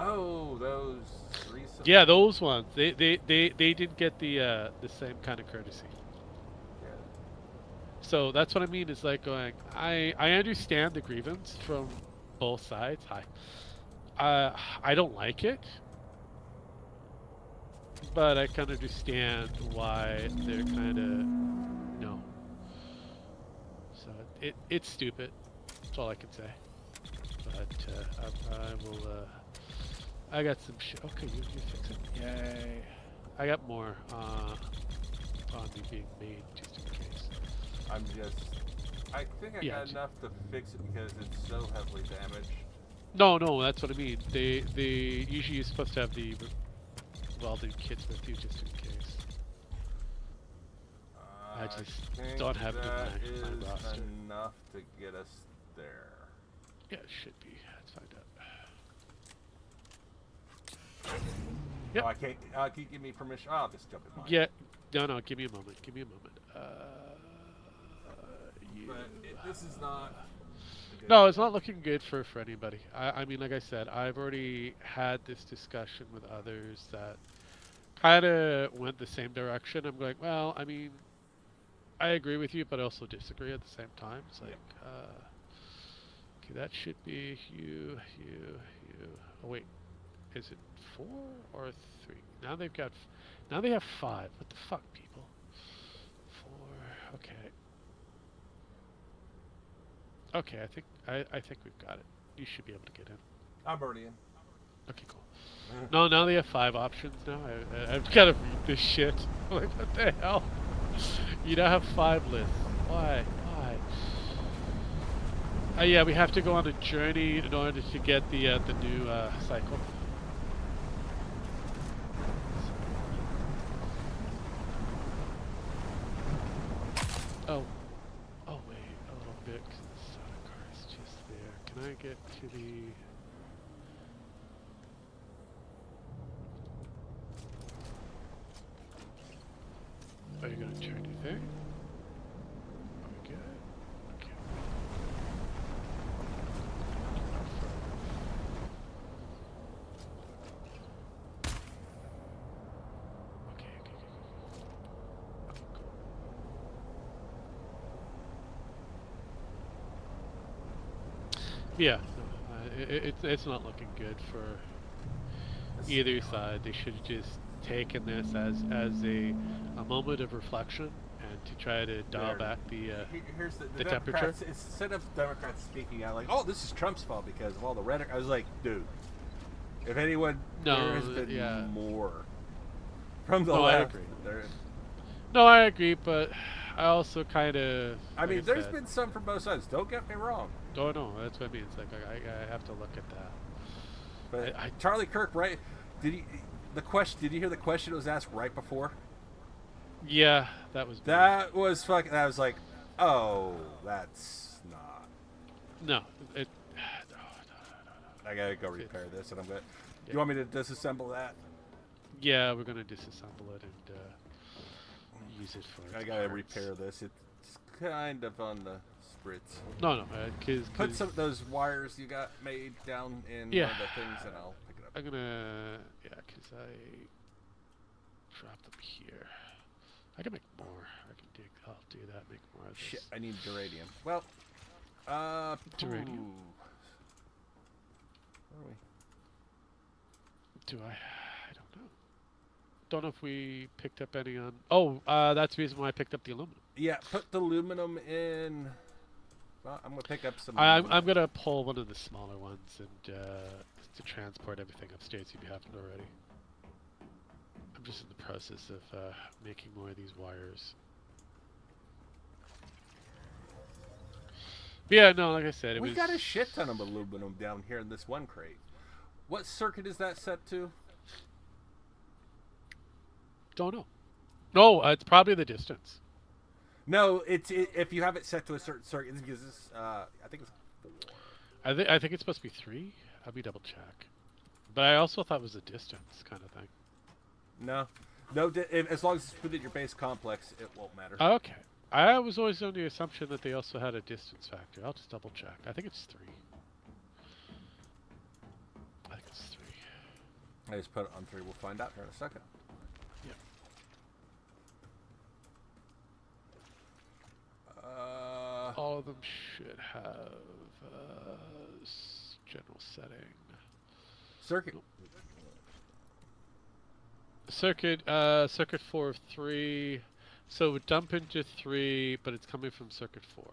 [SPEAKER 2] Oh, those recent.
[SPEAKER 3] Yeah, those ones. They didn't get the same kind of courtesy.
[SPEAKER 2] Yeah.
[SPEAKER 3] So that's what I mean. Is like going. I understand the grievance from both sides. I don't like it, but I can understand why they're kind of no. So it's stupid. That's all I can say. But I will. I got some shit. Okay, you fix it. Yay! I got more on me being made just in case.
[SPEAKER 2] I think I got enough to fix it because it's so heavily damaged.
[SPEAKER 3] No, that's what I mean. They usually you're supposed to have the welding kits with you just in case. I just don't have it in my roster.
[SPEAKER 2] Enough to get us there.
[SPEAKER 3] Yeah, it should be. Let's find out. Yep.
[SPEAKER 2] Oh, I can't. Can you give me permission? Oh, I'll just jump in mine.
[SPEAKER 3] Yeah. No. Give me a moment. Give me a moment.
[SPEAKER 2] This is not.
[SPEAKER 3] No, it's not looking good for anybody. I mean, like I said, I've already had this discussion with others that kind of went the same direction. I'm going, well, I mean, I agree with you, but I also disagree at the same time. It's like, okay, that should be you. Oh wait, is it 4 or 3? Now they have 5. What the fuck, people? 4. Okay. Okay, I think we've got it. You should be able to get in.
[SPEAKER 2] I'm already in.
[SPEAKER 3] Okay, cool. No, now they have 5 options now. I've got to read this shit. Like, what the hell? You now have 5 lists. Why? Yeah, we have to go on a journey in order to get the new cycle. Oh wait, a little bit, because the soda car is just there. Can I get to the... Are you going to turn anything? Are we good? Okay. Okay, cool. Yeah, no, it's not looking good for either side. They should have just taken this as a moment of reflection and to try to dial back the temperature.
[SPEAKER 2] Instead of Democrats speaking out like, "Oh, this is Trump's fault because of all the rhetoric," I was like, "Dude, if anyone, there has been more from the left."
[SPEAKER 3] I agree. No, I agree, but I also kind of.
[SPEAKER 2] I mean, there's been some from both sides. Don't get me wrong.
[SPEAKER 3] Oh no, that's what I mean. It's like I have to look at that.
[SPEAKER 2] But Charlie Kirk, right? Did you hear the question that was asked right before?
[SPEAKER 3] Yeah, that was.
[SPEAKER 2] That was fucking. I was like, oh, that's not.
[SPEAKER 3] No. No.
[SPEAKER 2] I gotta go repair this, and I'm gonna. Do you want me to disassemble that?
[SPEAKER 3] Yeah, we're gonna disassemble it and use it for.
[SPEAKER 2] I gotta repair this. It's kind of on the spritz.
[SPEAKER 3] No, because
[SPEAKER 2] put some of those wires you got made down in one of the things, and I'll pick it up.
[SPEAKER 3] I'm gonna, because I dropped them here. I can make more. I'll do that. Make more of this.
[SPEAKER 2] Shit, I need duradium. Well,
[SPEAKER 3] duradium.
[SPEAKER 2] Where are we?
[SPEAKER 3] Do I don't know. Don't know if we picked up any on. Oh, that's the reason why I picked up the aluminum.
[SPEAKER 2] Yeah, put the aluminum in. Well, I'm gonna pick up some.
[SPEAKER 3] I'm gonna pull one of the smaller ones and to transport everything upstairs if you haven't already. I'm just in the process of making more of these wires. But yeah, no, like I said,
[SPEAKER 2] we got a shit ton of aluminum down here in this one crate. What circuit is that set to?
[SPEAKER 3] Don't know. No, it's probably the distance.
[SPEAKER 2] No, if you have it set to a certain circuit, because this, I think it's 4.
[SPEAKER 3] I think it's supposed to be 3. I'll be double check. But I also thought it was a distance kind of thing.
[SPEAKER 2] No, as long as it's within your base complex, it won't matter.
[SPEAKER 3] Okay. I was always under the assumption that they also had a distance factor. I'll just double check. I think it's 3. I think it's 3.
[SPEAKER 2] I just put it on 3. We'll find out here in a second.
[SPEAKER 3] Yeah. of them should have general setting.
[SPEAKER 2] Circuit.
[SPEAKER 3] Circuit 4 of 3. So it would dump into 3, but it's coming from circuit 4.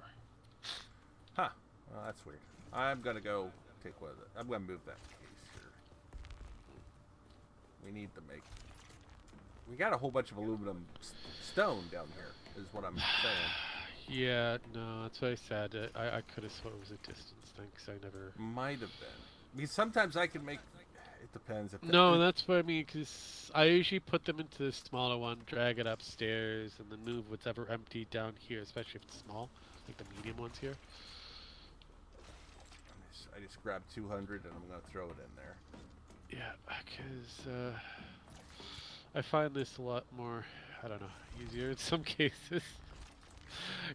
[SPEAKER 2] Huh. Well, that's weird. I'm gonna go take one of the. I'm gonna move that case here. We need to make. We got a whole bunch of aluminum stone down here, is what I'm saying.
[SPEAKER 3] Yeah, no, that's what I said. I could have sworn it was a distance thing, because I never...
[SPEAKER 2] Might have been. Because sometimes I can make... It depends. If
[SPEAKER 3] No, that's what I mean, because I usually put them into the smaller one, drag it upstairs, and then move whatever empty down here, especially if it's small, like the medium ones here.
[SPEAKER 2] I just grabbed 200 and I'm going to throw it in there.
[SPEAKER 3] Yeah, because I find this a lot more, I don't know, easier in some cases.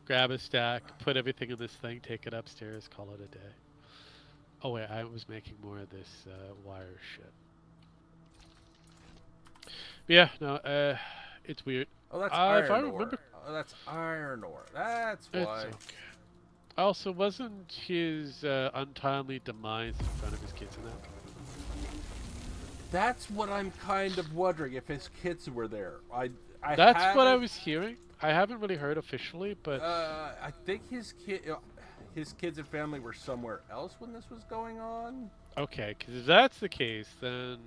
[SPEAKER 3] Grab a stack, put everything in this thing, take it upstairs, call it a day. Oh wait, I was making more of this wire shit. But yeah, no, it's weird.
[SPEAKER 2] Oh, that's
[SPEAKER 3] If
[SPEAKER 2] iron
[SPEAKER 3] I
[SPEAKER 2] ore.
[SPEAKER 3] remember,
[SPEAKER 2] Oh, that's iron ore. That's
[SPEAKER 3] it's
[SPEAKER 2] why.
[SPEAKER 3] okay. Also, wasn't his untimely demise in front of his kids in that?
[SPEAKER 2] That's what I'm kind of wondering, if his kids were there.
[SPEAKER 3] That's what I was hearing. I haven't really heard officially, but
[SPEAKER 2] I think his kids and family were somewhere else when this was going on.
[SPEAKER 3] okay, because if that's the case, then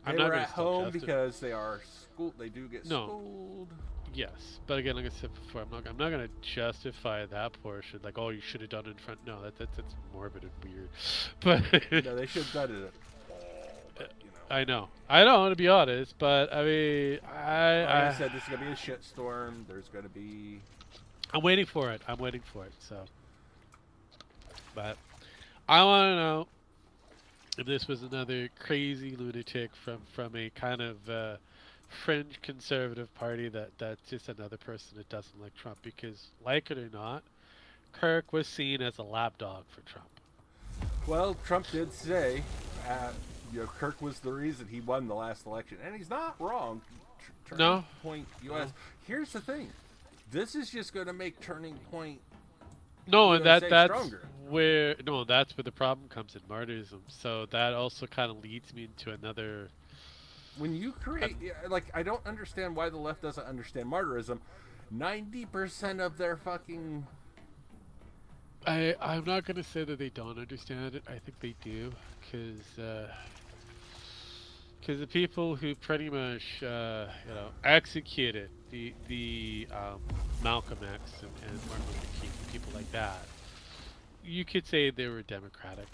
[SPEAKER 3] I'm
[SPEAKER 2] They
[SPEAKER 3] not
[SPEAKER 2] were
[SPEAKER 3] going
[SPEAKER 2] at
[SPEAKER 3] to
[SPEAKER 2] home because they are schooled. They do get
[SPEAKER 3] No.
[SPEAKER 2] schooled.
[SPEAKER 3] Yes, but again, like I said before, I'm not going to justify that portion. Like, oh, you should have done it in front. No, that's morbid and weird. But
[SPEAKER 2] No, they should have done it.
[SPEAKER 3] I know, to be honest. But I mean,
[SPEAKER 2] Like I said, this is gonna be a shitstorm. There's gonna be.
[SPEAKER 3] I'm waiting for it. So, but I want to know if this was another crazy lunatic from a kind of fringe conservative party that's just another person that doesn't like Trump, because like it or not, Kirk was seen as a lapdog for Trump.
[SPEAKER 2] Well, Trump did say, Kirk was the reason he won the last election, and he's not wrong. Turning Point US. Here's the thing: this is just going to make Turning Point.
[SPEAKER 3] No, and that's
[SPEAKER 2] stronger.
[SPEAKER 3] where that's where the problem comes in martyrism. So that also kind of leads me into another.
[SPEAKER 2] When you create, I don't understand why the left doesn't understand martyrism. 90% of their fucking.
[SPEAKER 3] I'm not going to say that they don't understand it. I think they do, because the people who pretty much executed the Malcolm X and Martin Luther King, people like that, you could say they were democratic.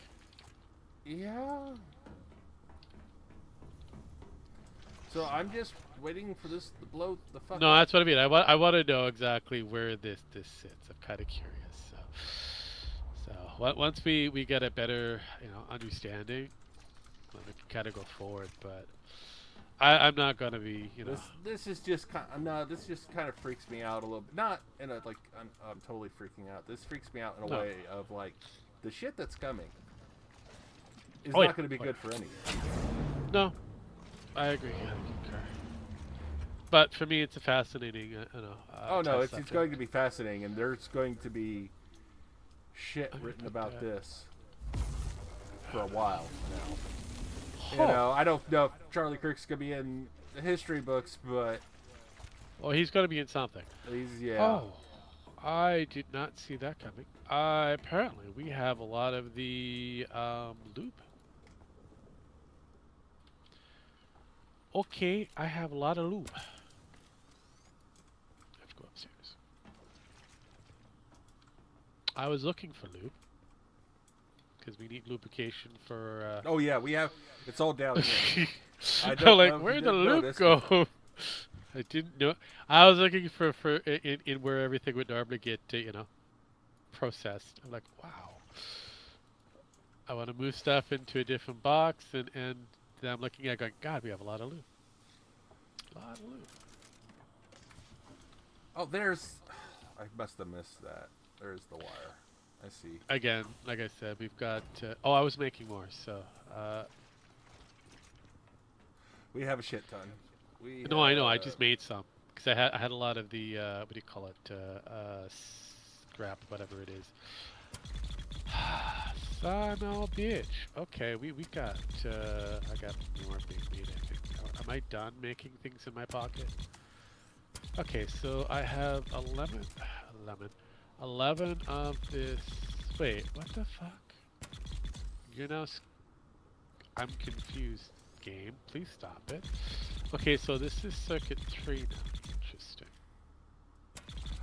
[SPEAKER 2] Yeah. So I'm just waiting for this to blow the fuck.
[SPEAKER 3] No,
[SPEAKER 2] up.
[SPEAKER 3] that's what I mean. I want to know exactly where this sits. I'm kind of curious. So once we get a better understanding, then we can kind of go forward. But I'm not gonna be
[SPEAKER 2] This is just this just kind of freaks me out a little bit. Not in a I'm totally freaking out. This freaks me out in a way of the shit that's coming is not going to be good for anyone.
[SPEAKER 3] No, I agree. I concur. But for me, it's a fascinating.
[SPEAKER 2] Oh no, it's going to be fascinating, and there's going to be shit written about this for a while now. I don't know if Charlie Kirk's gonna be in the history books, but
[SPEAKER 3] he's gonna be in something. Oh, I did not see that coming. Apparently, we have a lot of the loop. Okay, I have a lot of loop. I have to go upstairs. I was looking for lube because we need lubrication for.
[SPEAKER 2] Oh yeah, we have. It's all down here. I
[SPEAKER 3] I'm
[SPEAKER 2] don't
[SPEAKER 3] like,
[SPEAKER 2] know if
[SPEAKER 3] where'd
[SPEAKER 2] you
[SPEAKER 3] the
[SPEAKER 2] didn't
[SPEAKER 3] lube
[SPEAKER 2] notice.
[SPEAKER 3] go? I didn't know. I was looking for in where everything would normally get processed. I'm like, wow. I want to move stuff into a different box, and then I'm looking at going, God, we have a lot of lube. A lot of lube.
[SPEAKER 2] Oh, there's. I must have missed that. There's the wire. I see.
[SPEAKER 3] Again, like I said, we've got. I was making more, so.
[SPEAKER 2] We have a shit ton.
[SPEAKER 3] No, I know. I just made some because I had a lot of the what do you call it? scrap, whatever it is. Son of a bitch. Okay, we got, I got more being made, I think. Am I done making things in my pocket? Okay, so I have 11 of this. Wait, what the fuck? You're now. I'm confused, game. Please stop it. Okay, so this is circuit 3 now. Interesting.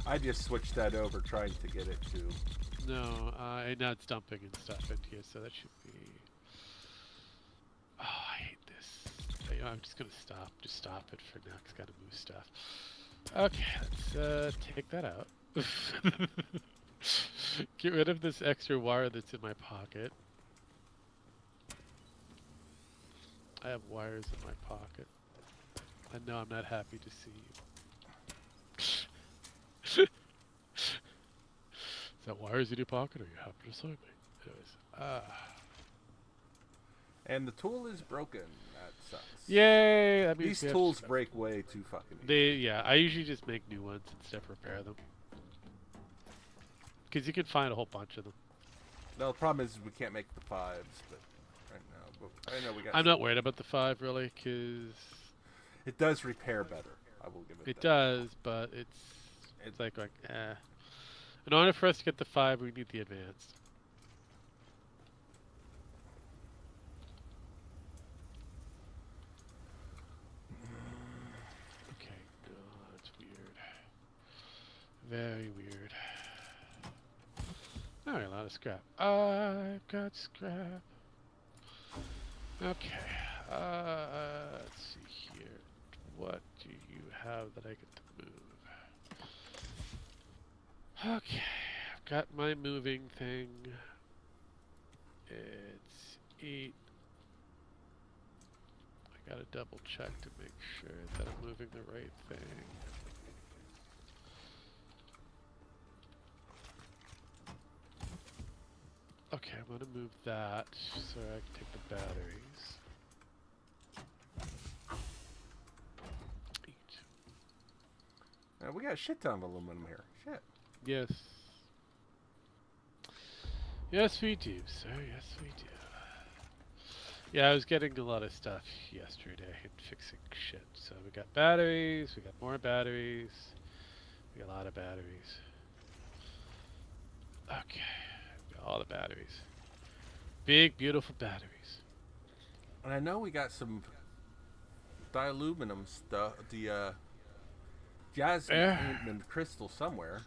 [SPEAKER 2] I just switched that over trying to get it to.
[SPEAKER 3] No, and now it's dumping and stuff into here, so that should be. Oh, I hate this. You know, I'm just gonna stop. Just stop it for now, 'cause gotta move stuff. Okay, let's take that out. Get rid of this extra wire that's in my pocket. I have wires in my pocket. I know I'm not happy to see you. Is that wires in your pocket, or are you happy to see me? Anyways,
[SPEAKER 2] And the tool is broken. That sucks.
[SPEAKER 3] yay! That means
[SPEAKER 2] These tools break way too fucking easy.
[SPEAKER 3] yeah, I usually just make new ones instead of repair them. Because you can find a whole bunch of them.
[SPEAKER 2] No, the problem is we can't make the 5s, but right now. But I know we got.
[SPEAKER 3] I'm not worried about the 5 really, because
[SPEAKER 2] It does repair better. I will give it.
[SPEAKER 3] it
[SPEAKER 2] that.
[SPEAKER 3] does, but it's like eh. In order for us to get the 5, we need the advanced. Okay, no, that's weird. Very weird. Alright, a lot of scrap. I've got scrap. Okay, let's see here. What do you have that I get to move? Okay, I've got my moving thing. It's 8. I gotta double check to make sure that I'm moving the right thing. Okay, I'm gonna move that so I can take the batteries. 8.
[SPEAKER 2] Now, we got a shit ton of aluminum here. Shit.
[SPEAKER 3] Yes. Yes, we do, sir. Yes, we do. Yeah, I was getting a lot of stuff yesterday and fixing shit. So we got batteries, we got more batteries, we got a lot of batteries. Okay, we got all the batteries. Big, beautiful batteries.
[SPEAKER 2] And I know we got some dialuminum stuff. The jasmine and crystal somewhere.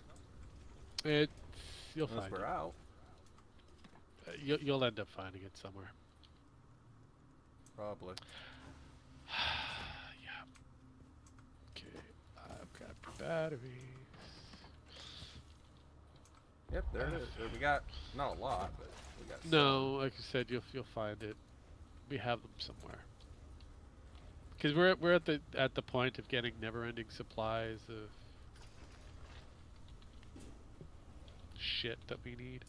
[SPEAKER 3] You'll
[SPEAKER 2] Unless
[SPEAKER 3] find
[SPEAKER 2] we're
[SPEAKER 3] it.
[SPEAKER 2] out.
[SPEAKER 3] You'll end up finding it somewhere.
[SPEAKER 2] Probably.
[SPEAKER 3] Yeah. Okay, I've got the batteries.
[SPEAKER 2] Yep, there it is. So we got not a lot, but we got.
[SPEAKER 3] No, like I said, you'll find it. We have them somewhere. Because we're at the point of getting never-ending supplies of shit that we need.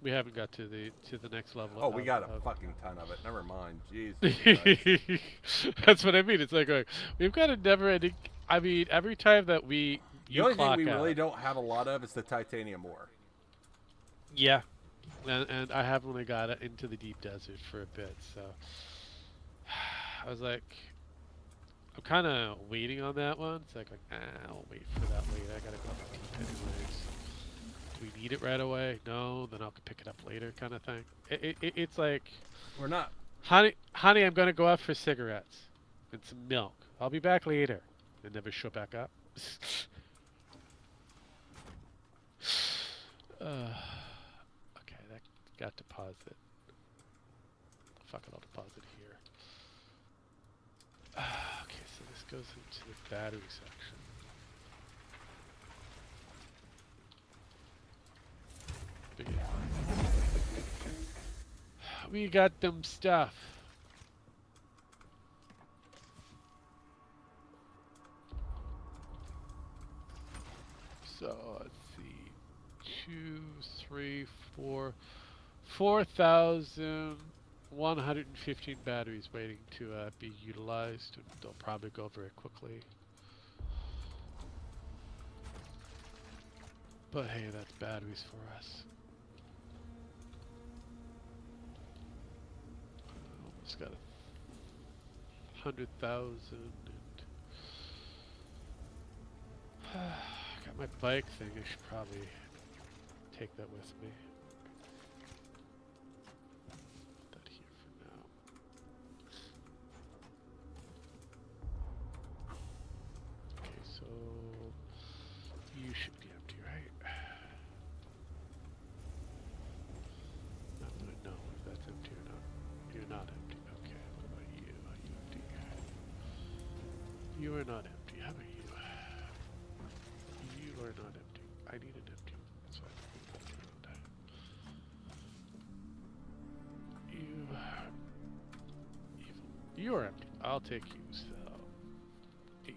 [SPEAKER 3] We haven't got to the next level.
[SPEAKER 2] Oh, we got a fucking ton of it. Never mind. Jeez.
[SPEAKER 3] That's what I mean. It's like we've got a never-ending. I mean, every time that
[SPEAKER 2] The
[SPEAKER 3] you
[SPEAKER 2] only thing
[SPEAKER 3] clock
[SPEAKER 2] we
[SPEAKER 3] out,
[SPEAKER 2] really don't have a lot of is the titanium ore.
[SPEAKER 3] yeah, and I haven't really got it into the deep desert for a bit, so I was like, I'm kind of waiting on that one. It's like I'll wait for that later. I gotta go up deep anyways. Do we need it right away? No, then I'll pick it up later, kind of thing. It's like,
[SPEAKER 2] We're not.
[SPEAKER 3] honey, I'm gonna go out for cigarettes and some milk. I'll be back later. And never show back up. Okay, that got deposit. Fuck it, I'll deposit here. Okay, so this goes into the battery section. Big we got them stuff. So let's see, 2, 3, 4, 4,115 batteries waiting to be utilized. They'll probably go very quickly. But hey, that's batteries for us. Almost got 100,000. Got my bike thing. I should probably take that with me. Put that here for now. Okay, so you should be empty, right? Not that I know if that's empty or not. You're not empty. Okay, what about you? Are you empty? You are not empty. How about you? You are not empty. I need an empty one. That's why I put that around. You are empty. I'll take you. So 8.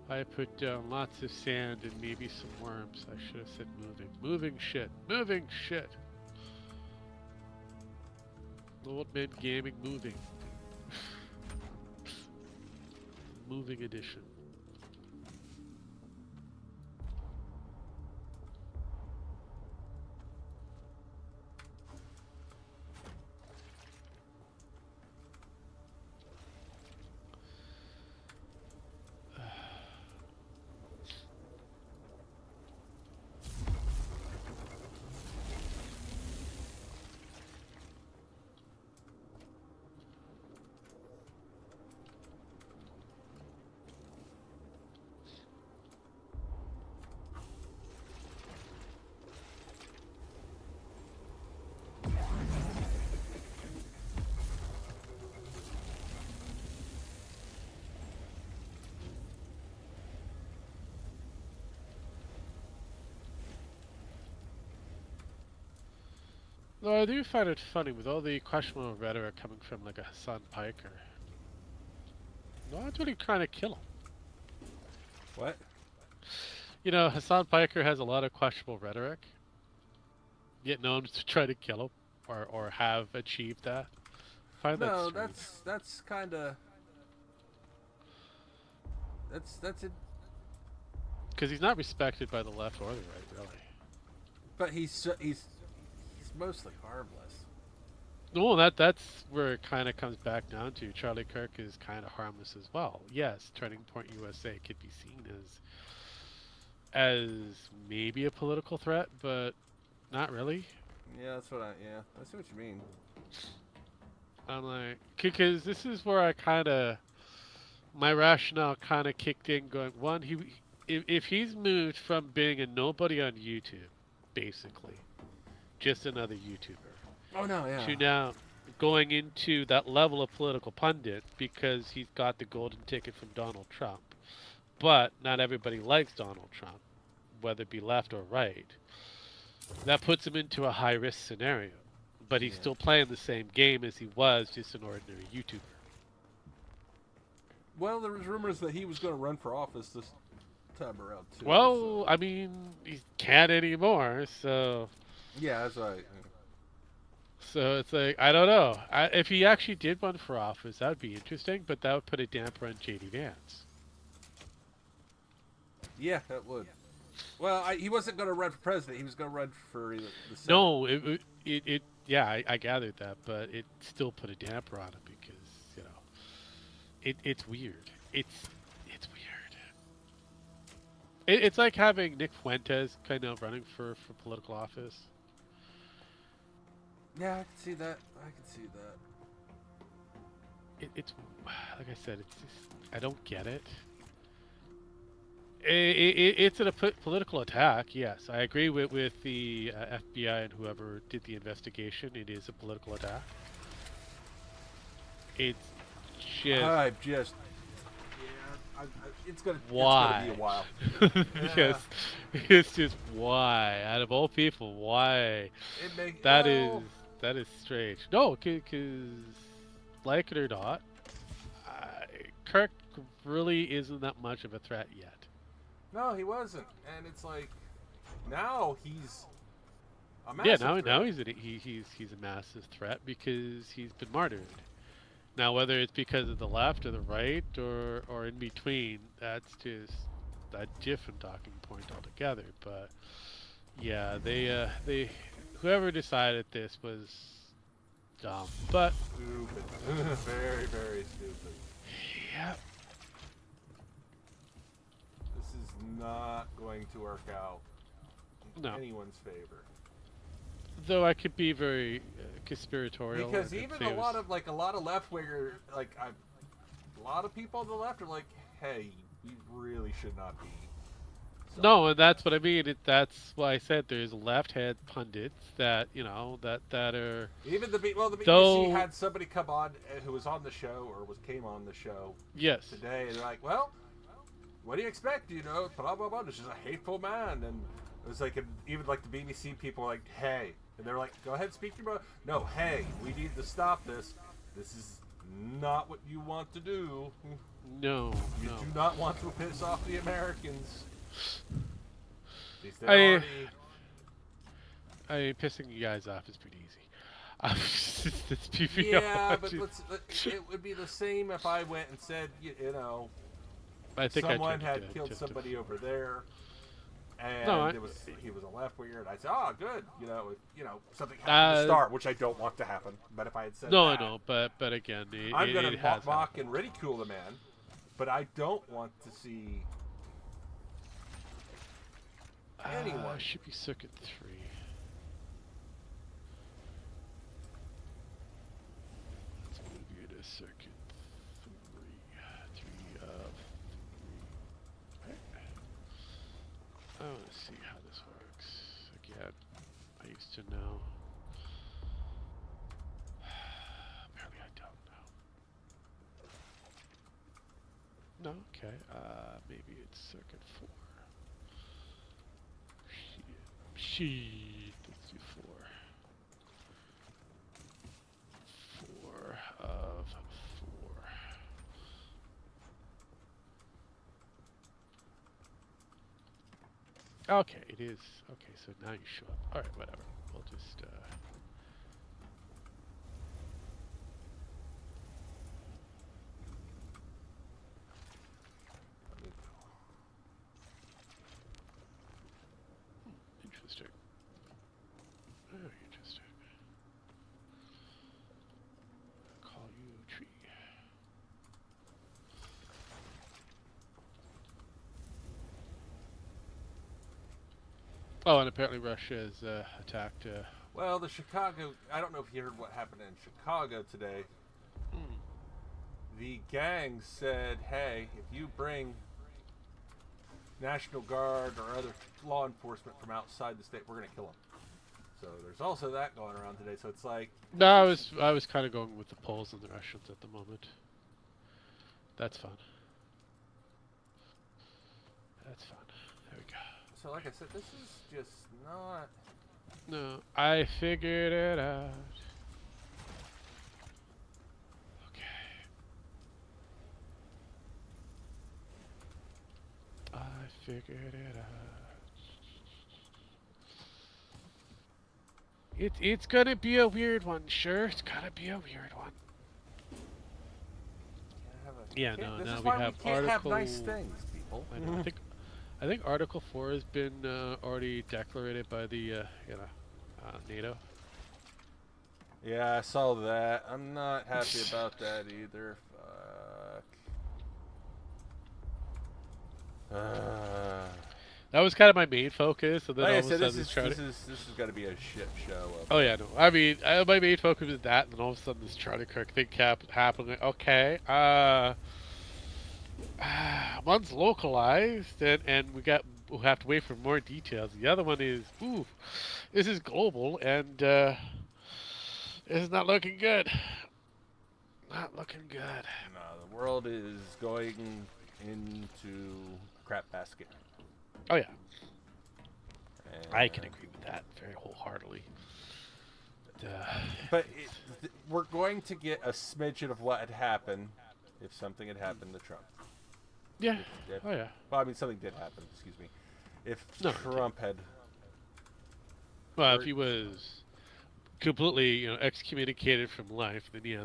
[SPEAKER 3] I put down lots of sand and maybe some worms. I should have said moving. Moving shit. Moving shit. Old Men Gaming moving. Moving edition. Though I do find it funny with all the questionable rhetoric coming from like a Hassan Piker. No one's really trying to kill him.
[SPEAKER 2] What?
[SPEAKER 3] You know, Hassan Piker has a lot of questionable rhetoric. Yet no one's trying to kill him or have achieved that. I find
[SPEAKER 2] No,
[SPEAKER 3] that
[SPEAKER 2] that's kind of that's it.
[SPEAKER 3] because he's not respected by the left or the right, really.
[SPEAKER 2] But he's mostly harmless.
[SPEAKER 3] No, that's where it kind of comes back down to. Charlie Kirk is kind of harmless as well. Yes, Turning Point USA could be seen as maybe a political threat, but not really.
[SPEAKER 2] Yeah, that's what I see what you mean.
[SPEAKER 3] I'm like, because this is where I kind of, my rationale kind of kicked in going, one, if he's moved from being a nobody on YouTube, basically, just another YouTuber,
[SPEAKER 2] Oh no, yeah.
[SPEAKER 3] to now going into that level of political pundit because he's got the golden ticket from Donald Trump. But not everybody likes Donald Trump, whether it be left or right. That puts him into a high-risk scenario. But he's still playing the same game as he was, just an ordinary YouTuber.
[SPEAKER 2] Well, there was rumors that he was going to run for office this time around too.
[SPEAKER 3] Well,
[SPEAKER 2] so.
[SPEAKER 3] I mean, he can't anymore, so...
[SPEAKER 2] Yeah, that's right.
[SPEAKER 3] So it's like, I don't know. If he actually did run for office, that would be interesting, but that would put a damper on J.D. Vance.
[SPEAKER 2] Yeah, that would. Well, he wasn't going to run for president. He was going to run for the Senate.
[SPEAKER 3] No, yeah, I gathered that, but it still put a damper on him because, you know, it's weird. It's weird. It's like having Nick Fuentes kind of running for political office.
[SPEAKER 2] Yeah, I can see that.
[SPEAKER 3] It's like I said, it's just, I don't get it. It's a political attack, yes. I agree with the FBI and whoever did the investigation. It is a political attack. It's just...
[SPEAKER 2] It's gonna be a while.
[SPEAKER 3] Yes, it's just why. Out of all people, why? That is strange. No, because like it or not, Kirk really isn't that much of a threat yet.
[SPEAKER 2] No, he wasn't, and it's like now he's a massive threat.
[SPEAKER 3] Now he's a massive threat because he's been martyred. Now, whether it's because of the left or the right or in between, that's just a different talking point altogether. But yeah, they whoever decided this was dumb. But
[SPEAKER 2] Stupid. Very, very stupid.
[SPEAKER 3] yeah,
[SPEAKER 2] This is not going to work out in
[SPEAKER 3] No.
[SPEAKER 2] anyone's favor.
[SPEAKER 3] though I could be very conspiratorial.
[SPEAKER 2] Because
[SPEAKER 3] and
[SPEAKER 2] even
[SPEAKER 3] say
[SPEAKER 2] a
[SPEAKER 3] it
[SPEAKER 2] lot
[SPEAKER 3] was-
[SPEAKER 2] of left winger, a lot of people on the left are like, hey, you really should not be.
[SPEAKER 3] No, and that's what I mean. That's why I said there's left-hand pundits that that are
[SPEAKER 2] Even the BBC
[SPEAKER 3] Though-
[SPEAKER 2] had somebody come on who was on the show or came on the show
[SPEAKER 3] yes.
[SPEAKER 2] today, and they're like, well, what do you expect? Blah blah blah. This is a hateful man, and it was like even like the BBC people were like, hey, and they're like, go ahead, speak your mind. No, hey, we need to stop this. This is not what you want to do.
[SPEAKER 3] No,
[SPEAKER 2] You
[SPEAKER 3] no.
[SPEAKER 2] do not want to piss off the Americans. At least they
[SPEAKER 3] I
[SPEAKER 2] already.
[SPEAKER 3] pissing you guys off is pretty easy. Let's be real.
[SPEAKER 2] Yeah, but it would be the same if I went and said,
[SPEAKER 3] I think
[SPEAKER 2] someone
[SPEAKER 3] I tried
[SPEAKER 2] had
[SPEAKER 3] to
[SPEAKER 2] killed
[SPEAKER 3] to-
[SPEAKER 2] somebody over there, and
[SPEAKER 3] No,
[SPEAKER 2] he was a left winger, and I said, oh, good, something happened to start, which I don't want to happen. But if I had said
[SPEAKER 3] No,
[SPEAKER 2] that,
[SPEAKER 3] I know, but again,
[SPEAKER 2] I'm going
[SPEAKER 3] it
[SPEAKER 2] to
[SPEAKER 3] has
[SPEAKER 2] mock
[SPEAKER 3] happened.
[SPEAKER 2] and ridicule the man, but I don't want to see anyone.
[SPEAKER 3] Should be circuit 3. Let's move you to circuit 3. 3 of 3. Right. I want to see how this works. Again, I used to know. Apparently I don't know. No, okay. Maybe it's circuit 4. Shit. Let's do 4. 4 of 4. Okay, it is. Okay, so now you show up. Alright, whatever. We'll just, Interesting. Very interesting. Call you tree. Oh, and apparently Russia has attacked.
[SPEAKER 2] Well, the Chicago, I don't know if you heard what happened in Chicago today. The gang said, hey, if you bring National Guard or other law enforcement from outside the state, we're going to kill them. So there's also that going around today. So it's like...
[SPEAKER 3] No, I was kind of going with the Poles and the Russians at the moment. That's fun. That's fun. There we go.
[SPEAKER 2] So like I said, this is just not...
[SPEAKER 3] No, I figured it out. Okay. I figured it out. It's gonna be a weird one, sure. It's gonna be a weird one. Yeah, no.
[SPEAKER 2] This
[SPEAKER 3] Now
[SPEAKER 2] is
[SPEAKER 3] we
[SPEAKER 2] why
[SPEAKER 3] have
[SPEAKER 2] we can't have
[SPEAKER 3] Article.
[SPEAKER 2] nice things, people.
[SPEAKER 3] I know. I think Article 4 has been already declared by the NATO.
[SPEAKER 2] Yeah, I saw that. I'm not happy about that either. Fuck.
[SPEAKER 3] That was kind of my main focus, and then
[SPEAKER 2] Like
[SPEAKER 3] all
[SPEAKER 2] I
[SPEAKER 3] of a
[SPEAKER 2] said,
[SPEAKER 3] sudden
[SPEAKER 2] this
[SPEAKER 3] it's trying to.
[SPEAKER 2] is got to be a shit show.
[SPEAKER 3] Oh yeah, no. I mean, my main focus was that, and then all of a sudden this Charlie Kirk thing kept happening. Okay, one's localized, and we'll have to wait for more details. The other one is, ooh, this is global, and it's not looking good. Not looking good.
[SPEAKER 2] No, the world is going into a crap basket.
[SPEAKER 3] Oh yeah,
[SPEAKER 2] And,
[SPEAKER 3] I can agree with that very wholeheartedly.
[SPEAKER 2] But we're going to get a smidgen of what had happened if something had happened to Trump.
[SPEAKER 3] Yeah.
[SPEAKER 2] If-
[SPEAKER 3] Oh yeah.
[SPEAKER 2] Well, I mean, something did happen. Excuse me. If
[SPEAKER 3] No,
[SPEAKER 2] Trump had,
[SPEAKER 3] Well, if he was completely, you know, excommunicated from life, then yeah,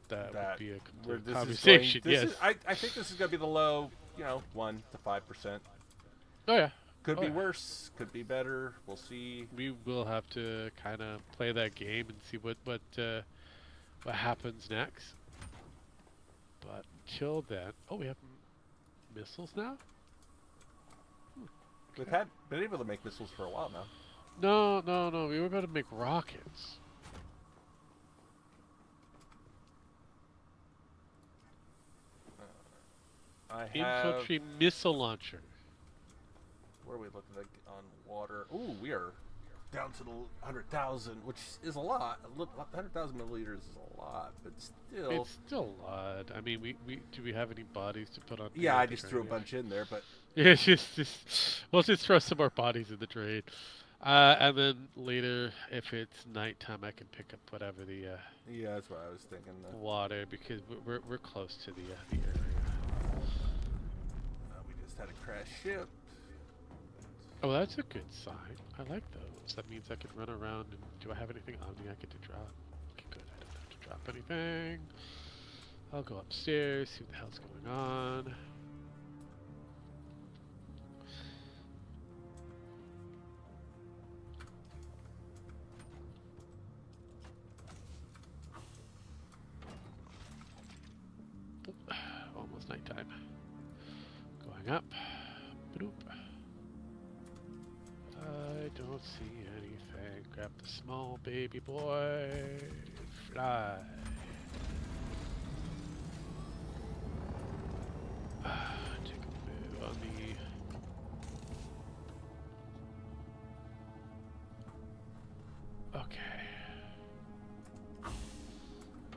[SPEAKER 3] that would be a
[SPEAKER 2] where
[SPEAKER 3] complete
[SPEAKER 2] this
[SPEAKER 3] conversation.
[SPEAKER 2] Is going,
[SPEAKER 3] Yes.
[SPEAKER 2] I think this is going to be the low, 1 to 5%.
[SPEAKER 3] Oh yeah.
[SPEAKER 2] Could
[SPEAKER 3] Oh,
[SPEAKER 2] be
[SPEAKER 3] yeah.
[SPEAKER 2] worse. Could be better. We'll see.
[SPEAKER 3] We will have to kind of play that game and see what happens next. But till then, oh, we have missiles now.
[SPEAKER 2] We've been able to make missiles for a while now.
[SPEAKER 3] No. We were about to make rockets.
[SPEAKER 2] I have.
[SPEAKER 3] Infantry missile launcher.
[SPEAKER 2] Where are we looking at on water? Ooh, we are down to the 100,000, which is a lot. 100,000 milliliters is a lot, but still.
[SPEAKER 3] It's still a lot. I mean, do we have any bodies to put on?
[SPEAKER 2] Yeah, I just threw a bunch in there, but.
[SPEAKER 3] Yeah, we'll just throw some more bodies in the trade. And then later, if it's nighttime, I can pick up whatever the
[SPEAKER 2] Yeah, that's what I was thinking.
[SPEAKER 3] water, because we're close to the area.
[SPEAKER 2] We just had a crash ship.
[SPEAKER 3] Oh, that's a good sign. I like those. That means I can run around and do I have anything on me I get to drop? Okay, good. I don't have to drop anything. I'll go upstairs, see what the hell's going on. Almost nighttime. Going up. Boop. I don't see anything. Grab the small baby boy. Fly. Take a move on me. Okay.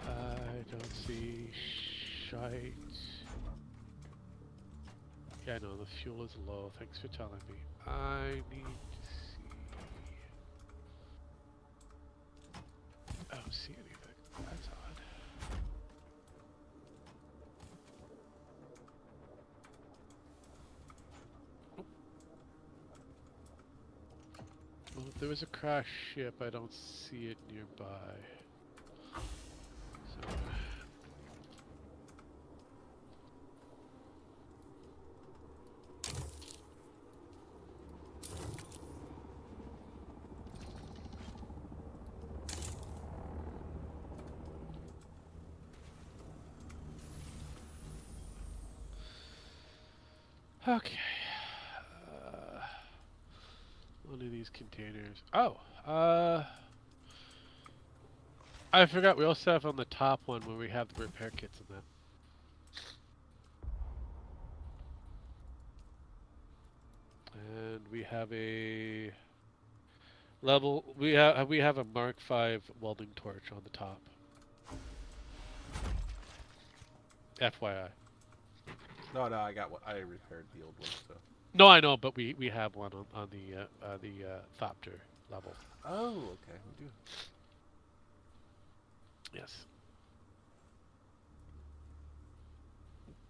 [SPEAKER 3] I don't see shite. Yeah, no, the fuel is low. Thanks for telling me. I need to see. I don't see anything. That's odd. Nope. Well, if there was a crash ship, I don't see it nearby. So. Okay. One of these containers. Oh, I forgot we also have on the top one where we have the repair kits in that. And we have a level. We have a Mark V welding torch on the top. FYI.
[SPEAKER 2] No, I got what I repaired the old one. So.
[SPEAKER 3] No, I know, but we have one on the Thopter level.
[SPEAKER 2] Oh, okay, we do.
[SPEAKER 3] Yes.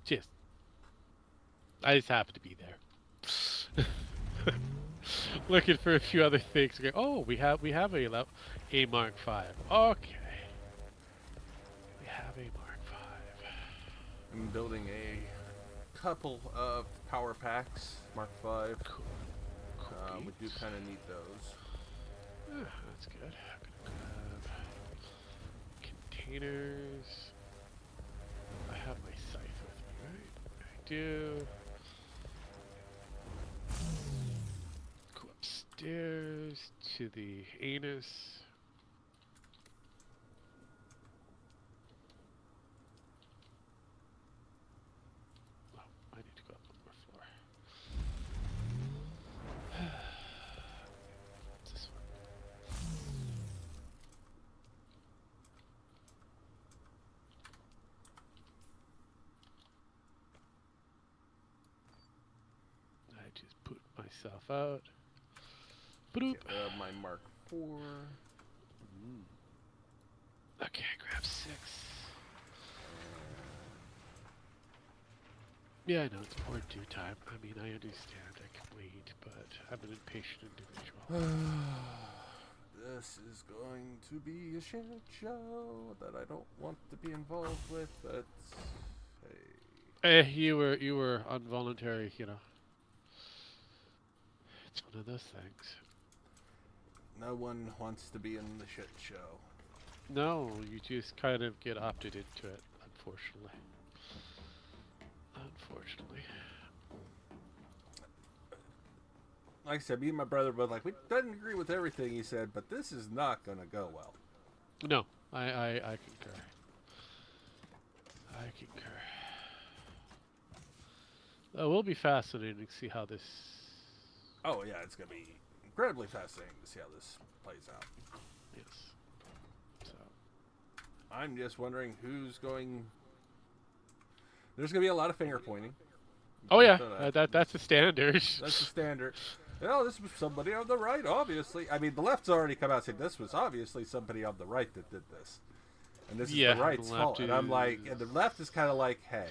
[SPEAKER 3] Just, I just happen to be there. Looking for a few other things. Okay. Oh, we have a Mark V. Okay. We have a Mark V.
[SPEAKER 2] I'm building a couple of power packs, Mark V.
[SPEAKER 3] Cool.
[SPEAKER 2] We do kind of need those.
[SPEAKER 3] That's good. I'm gonna grab containers. I have my scythe with me, right? I do. Go upstairs to the anus. Oh, I need to go up one more floor. This one. I just put myself out. Boop.
[SPEAKER 2] My Mark IV.
[SPEAKER 3] Okay, grab 6. Yeah, I know it's poor due time. I mean, I understand. I can wait, but I'm an impatient individual.
[SPEAKER 2] This is going to be a shit show that I don't want to be involved with, but hey.
[SPEAKER 3] You were involuntary, you know. It's one of those things.
[SPEAKER 2] No one wants to be in the shit show.
[SPEAKER 3] No, you just kind of get opted into it, unfortunately. Unfortunately.
[SPEAKER 2] Like I said, me and my brother both like, we didn't agree with everything he said, but this is not going to go well.
[SPEAKER 3] No, I concur. I concur. It will be fascinating to see how this...
[SPEAKER 2] Oh, yeah, it's going to be incredibly fascinating to see how this plays out.
[SPEAKER 3] Yes. So.
[SPEAKER 2] I'm just wondering who's going... There's going to be a lot of finger pointing.
[SPEAKER 3] Oh, yeah, that's the standard.
[SPEAKER 2] That's the standard. Oh, this was somebody on the right, obviously. I mean, the left's already come out and said this was obviously somebody on the right that did this. And this is the right's fault. And I'm like, and the left is kind of like, hey,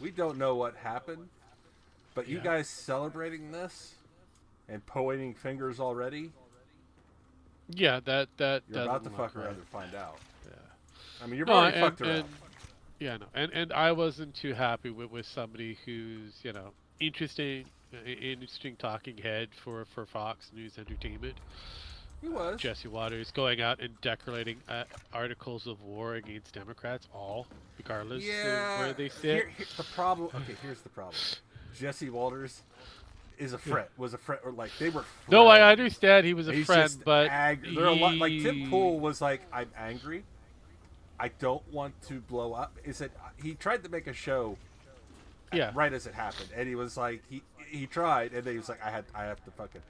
[SPEAKER 2] we don't know what happened, but you guys celebrating this and pointing fingers already?
[SPEAKER 3] Yeah, that
[SPEAKER 2] you're about to fuck around and find out.
[SPEAKER 3] Yeah.
[SPEAKER 2] I mean, you've already fucked around.
[SPEAKER 3] Yeah, no, and I wasn't too happy with somebody who's, you know, interesting talking head for Fox News Entertainment.
[SPEAKER 2] He was.
[SPEAKER 3] Jesse Waters going out and decorating articles of war against Democrats, all, regardless of where they sit.
[SPEAKER 2] The problem, okay, here's the problem. Jesse Waters is a friend, was a friend, or like, they were friends.
[SPEAKER 3] No, I understand he was a
[SPEAKER 2] He's
[SPEAKER 3] friend,
[SPEAKER 2] just
[SPEAKER 3] but...
[SPEAKER 2] angry. There are a lot, like, Tim Pool was like, I'm angry. I don't want to blow up. He tried to make a show right as it happened, and he was like, he tried, and then he was like, I have to fucking...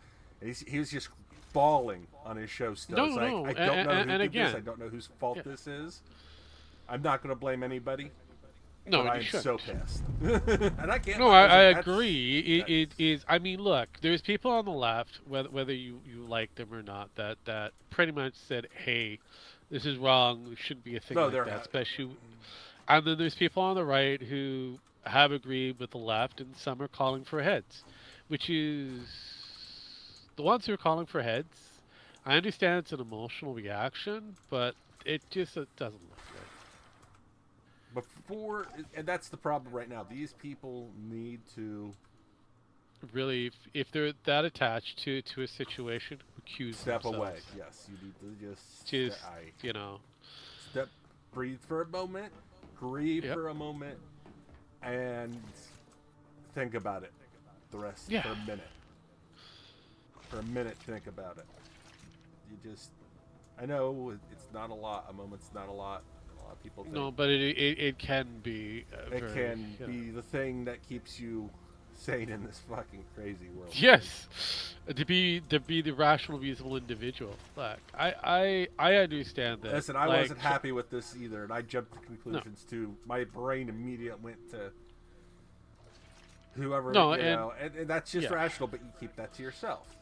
[SPEAKER 2] And he was just bawling on his show still.
[SPEAKER 3] No,
[SPEAKER 2] it's like,
[SPEAKER 3] no.
[SPEAKER 2] I don't know who did
[SPEAKER 3] again,
[SPEAKER 2] this. I don't know whose fault this is. I'm not going to blame anybody.
[SPEAKER 3] No,
[SPEAKER 2] but I'm so pissed. And I can't...
[SPEAKER 3] No, I agree. It is... I mean, look, there's people on the left, whether you like them or not, that pretty much said, hey, this is wrong, it shouldn't be a thing like that, especially... And then there's people on the right who have agreed with the left, and some are calling for heads, which is... The ones who are calling for heads, I understand it's an emotional reaction, but it just doesn't look good.
[SPEAKER 2] And that's the problem right now. These people need to...
[SPEAKER 3] Really, if they're that attached to a situation, recuse
[SPEAKER 2] Step
[SPEAKER 3] themselves.
[SPEAKER 2] away. Yes, you need to just...
[SPEAKER 3] you know...
[SPEAKER 2] Breathe for a moment, grieve for a moment, and think about it. The rest for a minute. For a minute, think about it. You just... I know it's not a lot. A moment's not a lot. A lot of people think...
[SPEAKER 3] No, but it can be...
[SPEAKER 2] it can be the thing that keeps you sane in this fucking crazy world.
[SPEAKER 3] Yes! To be the rational, reasonable individual. Look, I understand that.
[SPEAKER 2] Listen, I wasn't happy with this either, and I jumped to conclusions too. My brain immediately went to whoever, and that's just rational, but you keep that to yourself.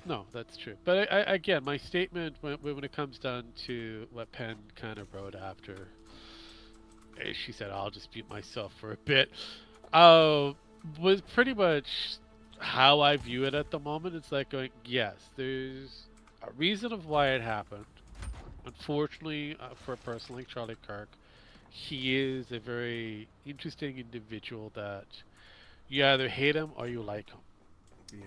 [SPEAKER 3] No, that's true. But again, my statement when it comes down to what Penn kind of wrote after, she said, I'll just mute myself for a bit, was pretty much how I view it at the moment. It's like going, yes, there's a reason of why it happened. Unfortunately, for a person like Charlie Kirk, he is a very interesting individual that you either hate him or you like him.
[SPEAKER 2] Yeah.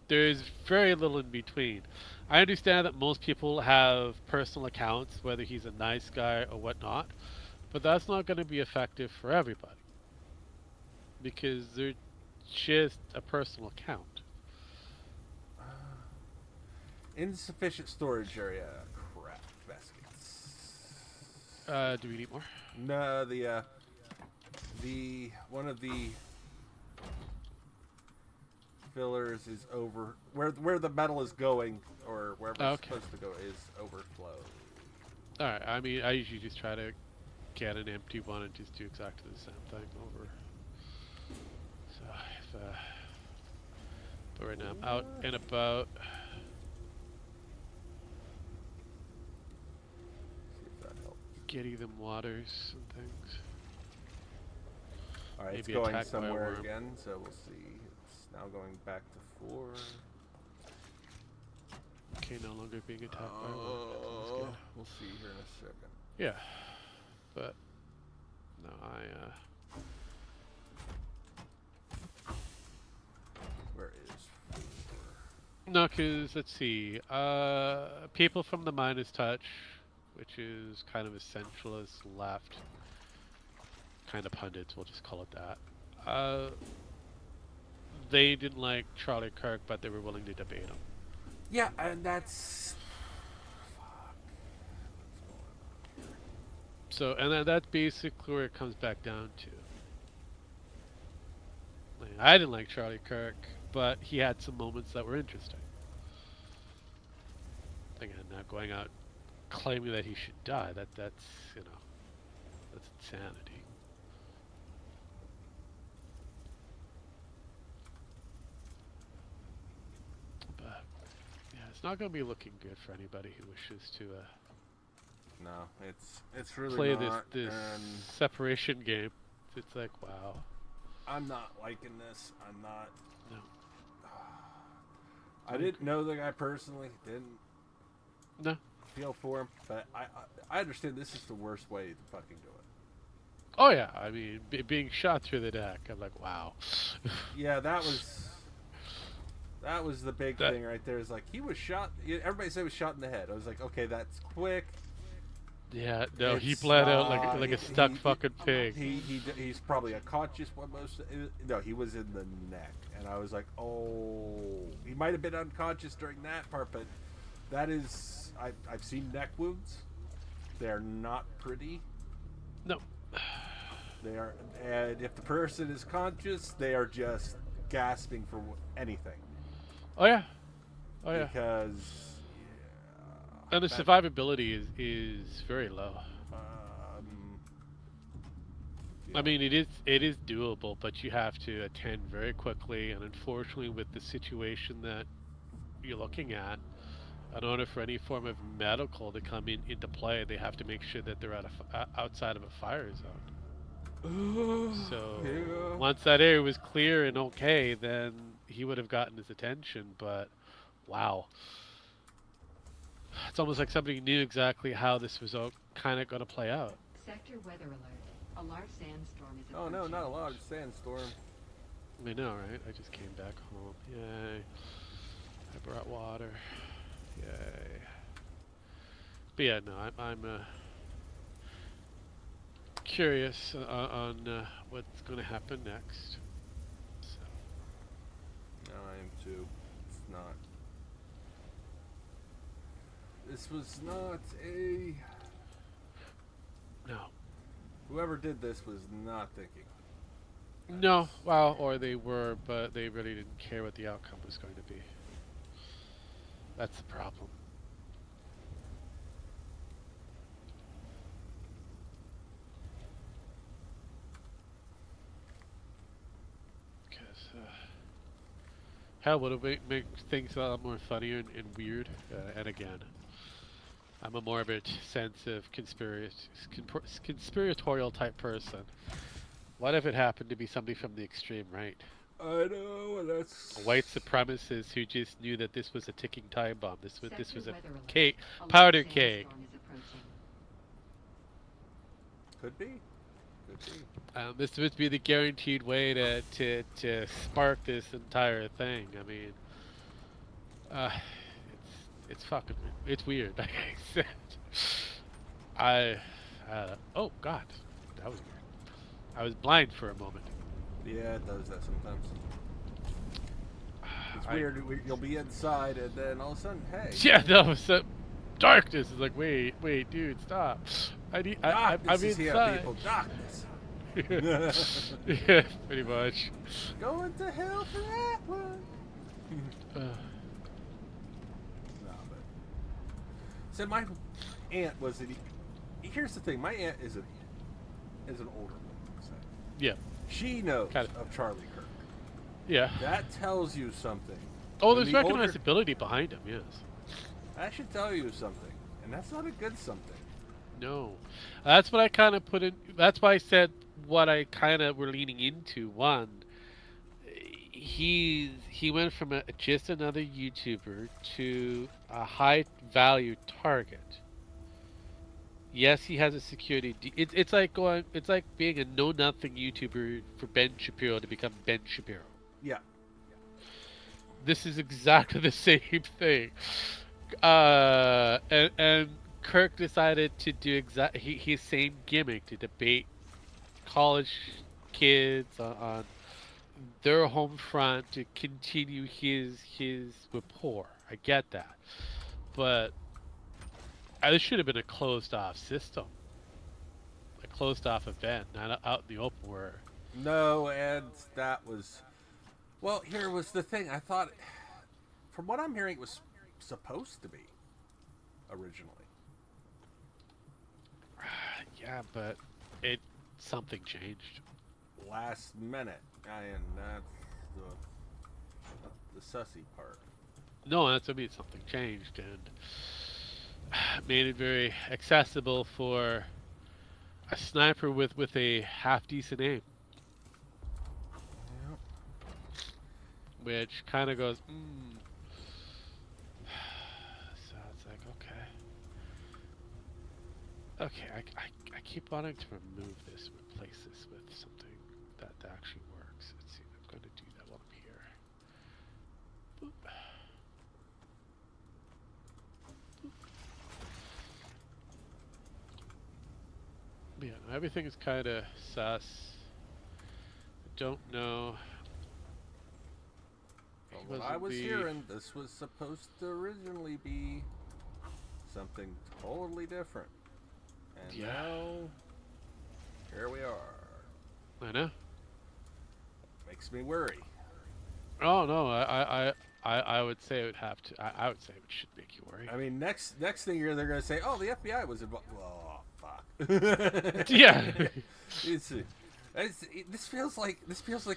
[SPEAKER 3] There's very little in between. I understand that most people have personal accounts, whether he's a nice guy or whatnot, but that's not going to be effective for everybody because they're just a personal account.
[SPEAKER 2] Insufficient storage area. Crap. Baskets.
[SPEAKER 3] Do we need more?
[SPEAKER 2] No, one of the fillers is over where the metal is going, or wherever it's supposed to go, is overflowed.
[SPEAKER 3] All right. I mean, I usually just try to get an empty one and just do exactly the same thing over. So, but right now I'm out and about.
[SPEAKER 2] See if that helps.
[SPEAKER 3] Getting them waters and things.
[SPEAKER 2] All right,
[SPEAKER 3] Maybe
[SPEAKER 2] it's going somewhere again, so we'll see. It's now going back to 4.
[SPEAKER 3] Okay, no longer being attacked by a worm. That's good.
[SPEAKER 2] We'll see here in a second.
[SPEAKER 3] Yeah, but no,
[SPEAKER 2] Where is?
[SPEAKER 3] no, cause let's see, people from the Midas Touch, which is kind of essentialist left, kind of pundits, we'll just call it that. They didn't like Charlie Kirk, but they were willing to debate him.
[SPEAKER 2] Yeah, and that's.
[SPEAKER 3] So, and that's basically where it comes back down to. Like, I didn't like Charlie Kirk, but he had some moments that were interesting. Again, not going out claiming that he should die. That's you know, that's insanity. But yeah, it's not going to be looking good for anybody who wishes to
[SPEAKER 2] No, it's really
[SPEAKER 3] play
[SPEAKER 2] not.
[SPEAKER 3] this
[SPEAKER 2] And
[SPEAKER 3] separation game. It's like, wow.
[SPEAKER 2] I'm not liking this. I'm not.
[SPEAKER 3] No.
[SPEAKER 2] I didn't know the guy personally. Didn't
[SPEAKER 3] No.
[SPEAKER 2] feel for him, but I understand this is the worst way to fucking do it.
[SPEAKER 3] Oh yeah, I mean, being shot through the deck, I'm like, wow.
[SPEAKER 2] Yeah, that was the big thing right there. Is like he was shot. Everybody said he was shot in the head. I was like, okay, that's quick.
[SPEAKER 3] Yeah, no, he
[SPEAKER 2] It's
[SPEAKER 3] bled out
[SPEAKER 2] not-
[SPEAKER 3] like a stuck fucking pig.
[SPEAKER 2] He's probably unconscious. No, he was in the neck, and I was like, oh, he might have been unconscious during that part, but that is I've seen neck wounds. They're not pretty.
[SPEAKER 3] No.
[SPEAKER 2] They are, and if the person is conscious, they are just gasping for anything.
[SPEAKER 3] Oh yeah. Oh yeah.
[SPEAKER 2] Because.
[SPEAKER 3] And the survivability is very low. I mean, it is doable, but you have to attend very quickly. And unfortunately, with the situation that you're looking at, in order for any form of medical to come into play, they have to make sure that they're outside of a fire zone. So
[SPEAKER 2] Yeah.
[SPEAKER 3] once that area was clear and okay, then he would have gotten his attention. But wow. It's almost like somebody knew exactly how this was all kind of going to play out.
[SPEAKER 6] Sector weather alert. A large sandstorm is
[SPEAKER 2] Oh
[SPEAKER 6] approaching.
[SPEAKER 2] no, not a large sandstorm.
[SPEAKER 3] I know, right? I just came back home. Yay. I brought water. Yay. But yeah, no, I'm curious on what's going to happen next. So.
[SPEAKER 2] No, I am too. It's not. This was not a.
[SPEAKER 3] No.
[SPEAKER 2] Whoever did this was not thinking.
[SPEAKER 3] No, well, or they were, but they really didn't care what the outcome was going to be. That's the problem. Because, hell, would it make things a lot more funnier and weird? And again, I'm a morbid sense of conspiratorial type person. What if it happened to be somebody from the extreme right?
[SPEAKER 2] I know, and that's.
[SPEAKER 3] White supremacists who just knew that this was a ticking time bomb. This was a
[SPEAKER 6] Sector weather alert.
[SPEAKER 3] cake,
[SPEAKER 6] A large
[SPEAKER 3] powder cake.
[SPEAKER 6] sandstorm is approaching.
[SPEAKER 2] Could be. Could be.
[SPEAKER 3] This would be the guaranteed way to spark this entire thing. I mean, it's fucking, it's weird. Like I said, oh God, that was weird. I was blind for a moment.
[SPEAKER 2] Yeah, it does that sometimes. It's weird. You'll be inside, and then all of a sudden, hey.
[SPEAKER 3] Yeah, no, so darkness is like, wait, dude, stop. I'm
[SPEAKER 2] Darkness is here,
[SPEAKER 3] inside.
[SPEAKER 2] people. Darkness.
[SPEAKER 3] Yeah, pretty much.
[SPEAKER 2] Going to hell for that one. No, but. So my aunt was an. Here's the thing. My aunt is an older woman. So
[SPEAKER 3] Yeah.
[SPEAKER 2] she knows
[SPEAKER 3] Kinda.
[SPEAKER 2] of Charlie Kirk.
[SPEAKER 3] Yeah.
[SPEAKER 2] That tells you something.
[SPEAKER 3] Oh,
[SPEAKER 2] When
[SPEAKER 3] there's
[SPEAKER 2] the older-
[SPEAKER 3] recognizability behind him, yes.
[SPEAKER 2] That should tell you something, and that's not a good something.
[SPEAKER 3] No. That's what I kind of put in. That's why I said what I kind of were leaning into. One, he went from just another YouTuber to a high value target. Yes, he has a security. It's like going. It's like being a know nothing YouTuber for Ben Shapiro to become Ben Shapiro.
[SPEAKER 2] Yeah.
[SPEAKER 3] This is exactly the same thing. And Kirk decided to do his same gimmick to debate college kids on their home front to continue his rapport. I get that, but this should have been a closed off system, a closed off event, not out in the open where.
[SPEAKER 2] No, and that was. Well, here was the thing. I thought, from what I'm hearing, it was supposed to be originally.
[SPEAKER 3] Yeah, but something changed.
[SPEAKER 2] Last minute, and that's the sussy part.
[SPEAKER 3] No, that's what I mean. Something changed and made it very accessible for a sniper with a half decent aim.
[SPEAKER 2] Yep.
[SPEAKER 3] Which kind of goes, So it's like, okay, I keep wanting to remove this, replace this with something that actually works. Let's see, I'm going to do that while I'm here. Boop. Boop. Yeah, everything is kind of sus. I don't know.
[SPEAKER 2] From what I was hearing, this was supposed to originally be something totally different. And now, here we are.
[SPEAKER 3] I know.
[SPEAKER 2] Makes me worry.
[SPEAKER 3] Oh no, I would say it would have to. I would say it should make you worry.
[SPEAKER 2] I mean, next thing they're going to say, oh, the FBI was involved. Oh, fuck.
[SPEAKER 3] Yeah.
[SPEAKER 2] This feels like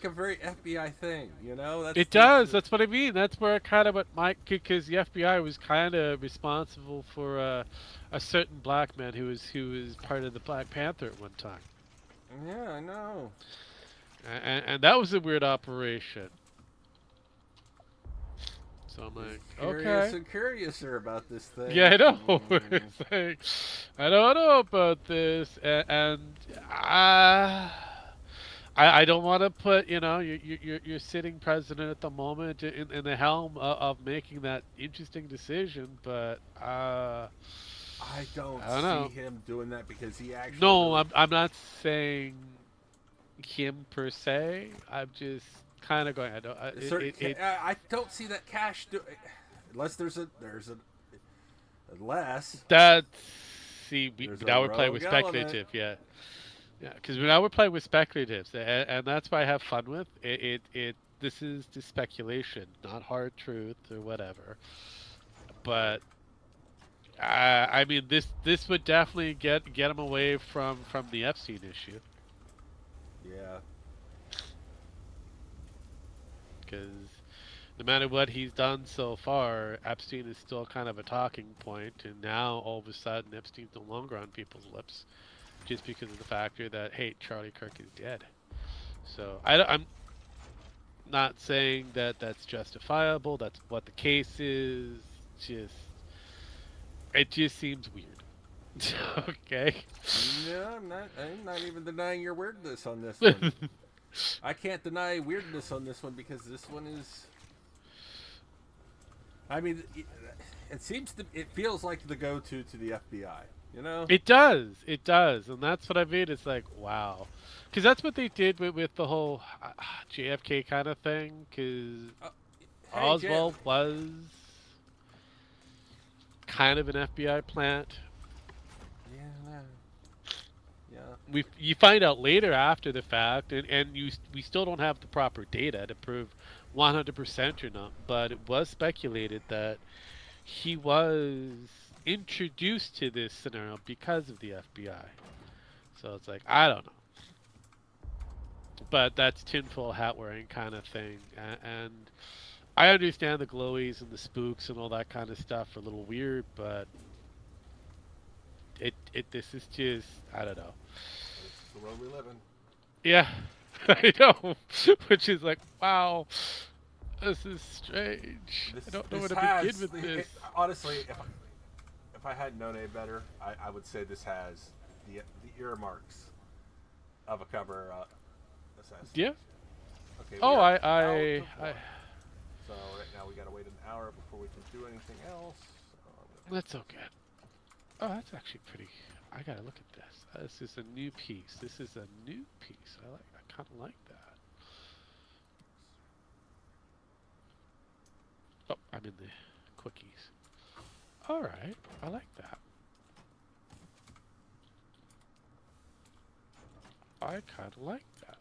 [SPEAKER 2] a very FBI thing, you know?
[SPEAKER 3] It does. That's what I mean. That's where kind of what because the FBI was kind of responsible for a certain black man who was part of the Black Panther at one time.
[SPEAKER 2] Yeah, I know.
[SPEAKER 3] And that was a weird operation. So I'm like,
[SPEAKER 2] Curious and curiouser about this thing.
[SPEAKER 3] Yeah, I know. It's like, I don't know about this, and I don't want to put, you're sitting president at the moment in the helm of making that interesting decision, but
[SPEAKER 2] I don't
[SPEAKER 3] know.
[SPEAKER 2] see him doing that because he actually.
[SPEAKER 3] No, I'm not saying him per se. I'm just kind of going. I
[SPEAKER 2] don't see that cash unless there's
[SPEAKER 3] now we're playing with speculative, yeah. Yeah, because now we're playing with speculatives, and that's what I have fun with. This is the speculation, not hard truth or whatever. But I mean, this would definitely get him away from the Epstein issue.
[SPEAKER 2] Yeah.
[SPEAKER 3] Because no matter what he's done so far, Epstein is still kind of a talking point, and now all of a sudden Epstein's no longer on people's lips. Just because of the factor that, hey, Charlie Kirk is dead. So I'm not saying that that's justifiable. That's what the case is. It just seems weird. Okay.
[SPEAKER 2] No, I'm not even denying your weirdness on this one. I can't deny weirdness on this one because this one is. I mean, it feels like the go-to to the FBI. You know?
[SPEAKER 3] It does, and that's what I mean. It's like, wow, because that's what they did with the whole JFK kind of thing. Because Oswald was kind of an FBI plant.
[SPEAKER 2] Yeah.
[SPEAKER 3] You find out later after the fact, and we still don't have the proper data to prove 100% or not. But it was speculated that he was introduced to this scenario because of the FBI. So it's like, I don't know. But that's tinfoil hat wearing kind of thing. And I understand the glowies and the spooks and all that kind of stuff are a little weird, but this is just, I don't know.
[SPEAKER 2] It's the world we live in.
[SPEAKER 3] Yeah, I know. Which is like, wow. This is strange.
[SPEAKER 2] This,
[SPEAKER 3] I don't know
[SPEAKER 2] this
[SPEAKER 3] where to
[SPEAKER 2] has,
[SPEAKER 3] begin with this.
[SPEAKER 2] honestly, if I had known any better, I would say this has the earmarks of a cover assassin.
[SPEAKER 3] Yeah.
[SPEAKER 2] Okay.
[SPEAKER 3] Oh,
[SPEAKER 2] we are
[SPEAKER 3] I.
[SPEAKER 2] So right now we gotta wait an hour before we can do anything else.
[SPEAKER 3] That's okay. Oh, that's actually pretty. I gotta look at this. This is a new piece. This is a new piece. I kind of like that. Oh, I'm in the quickies. All right, I like that. I kind of like that.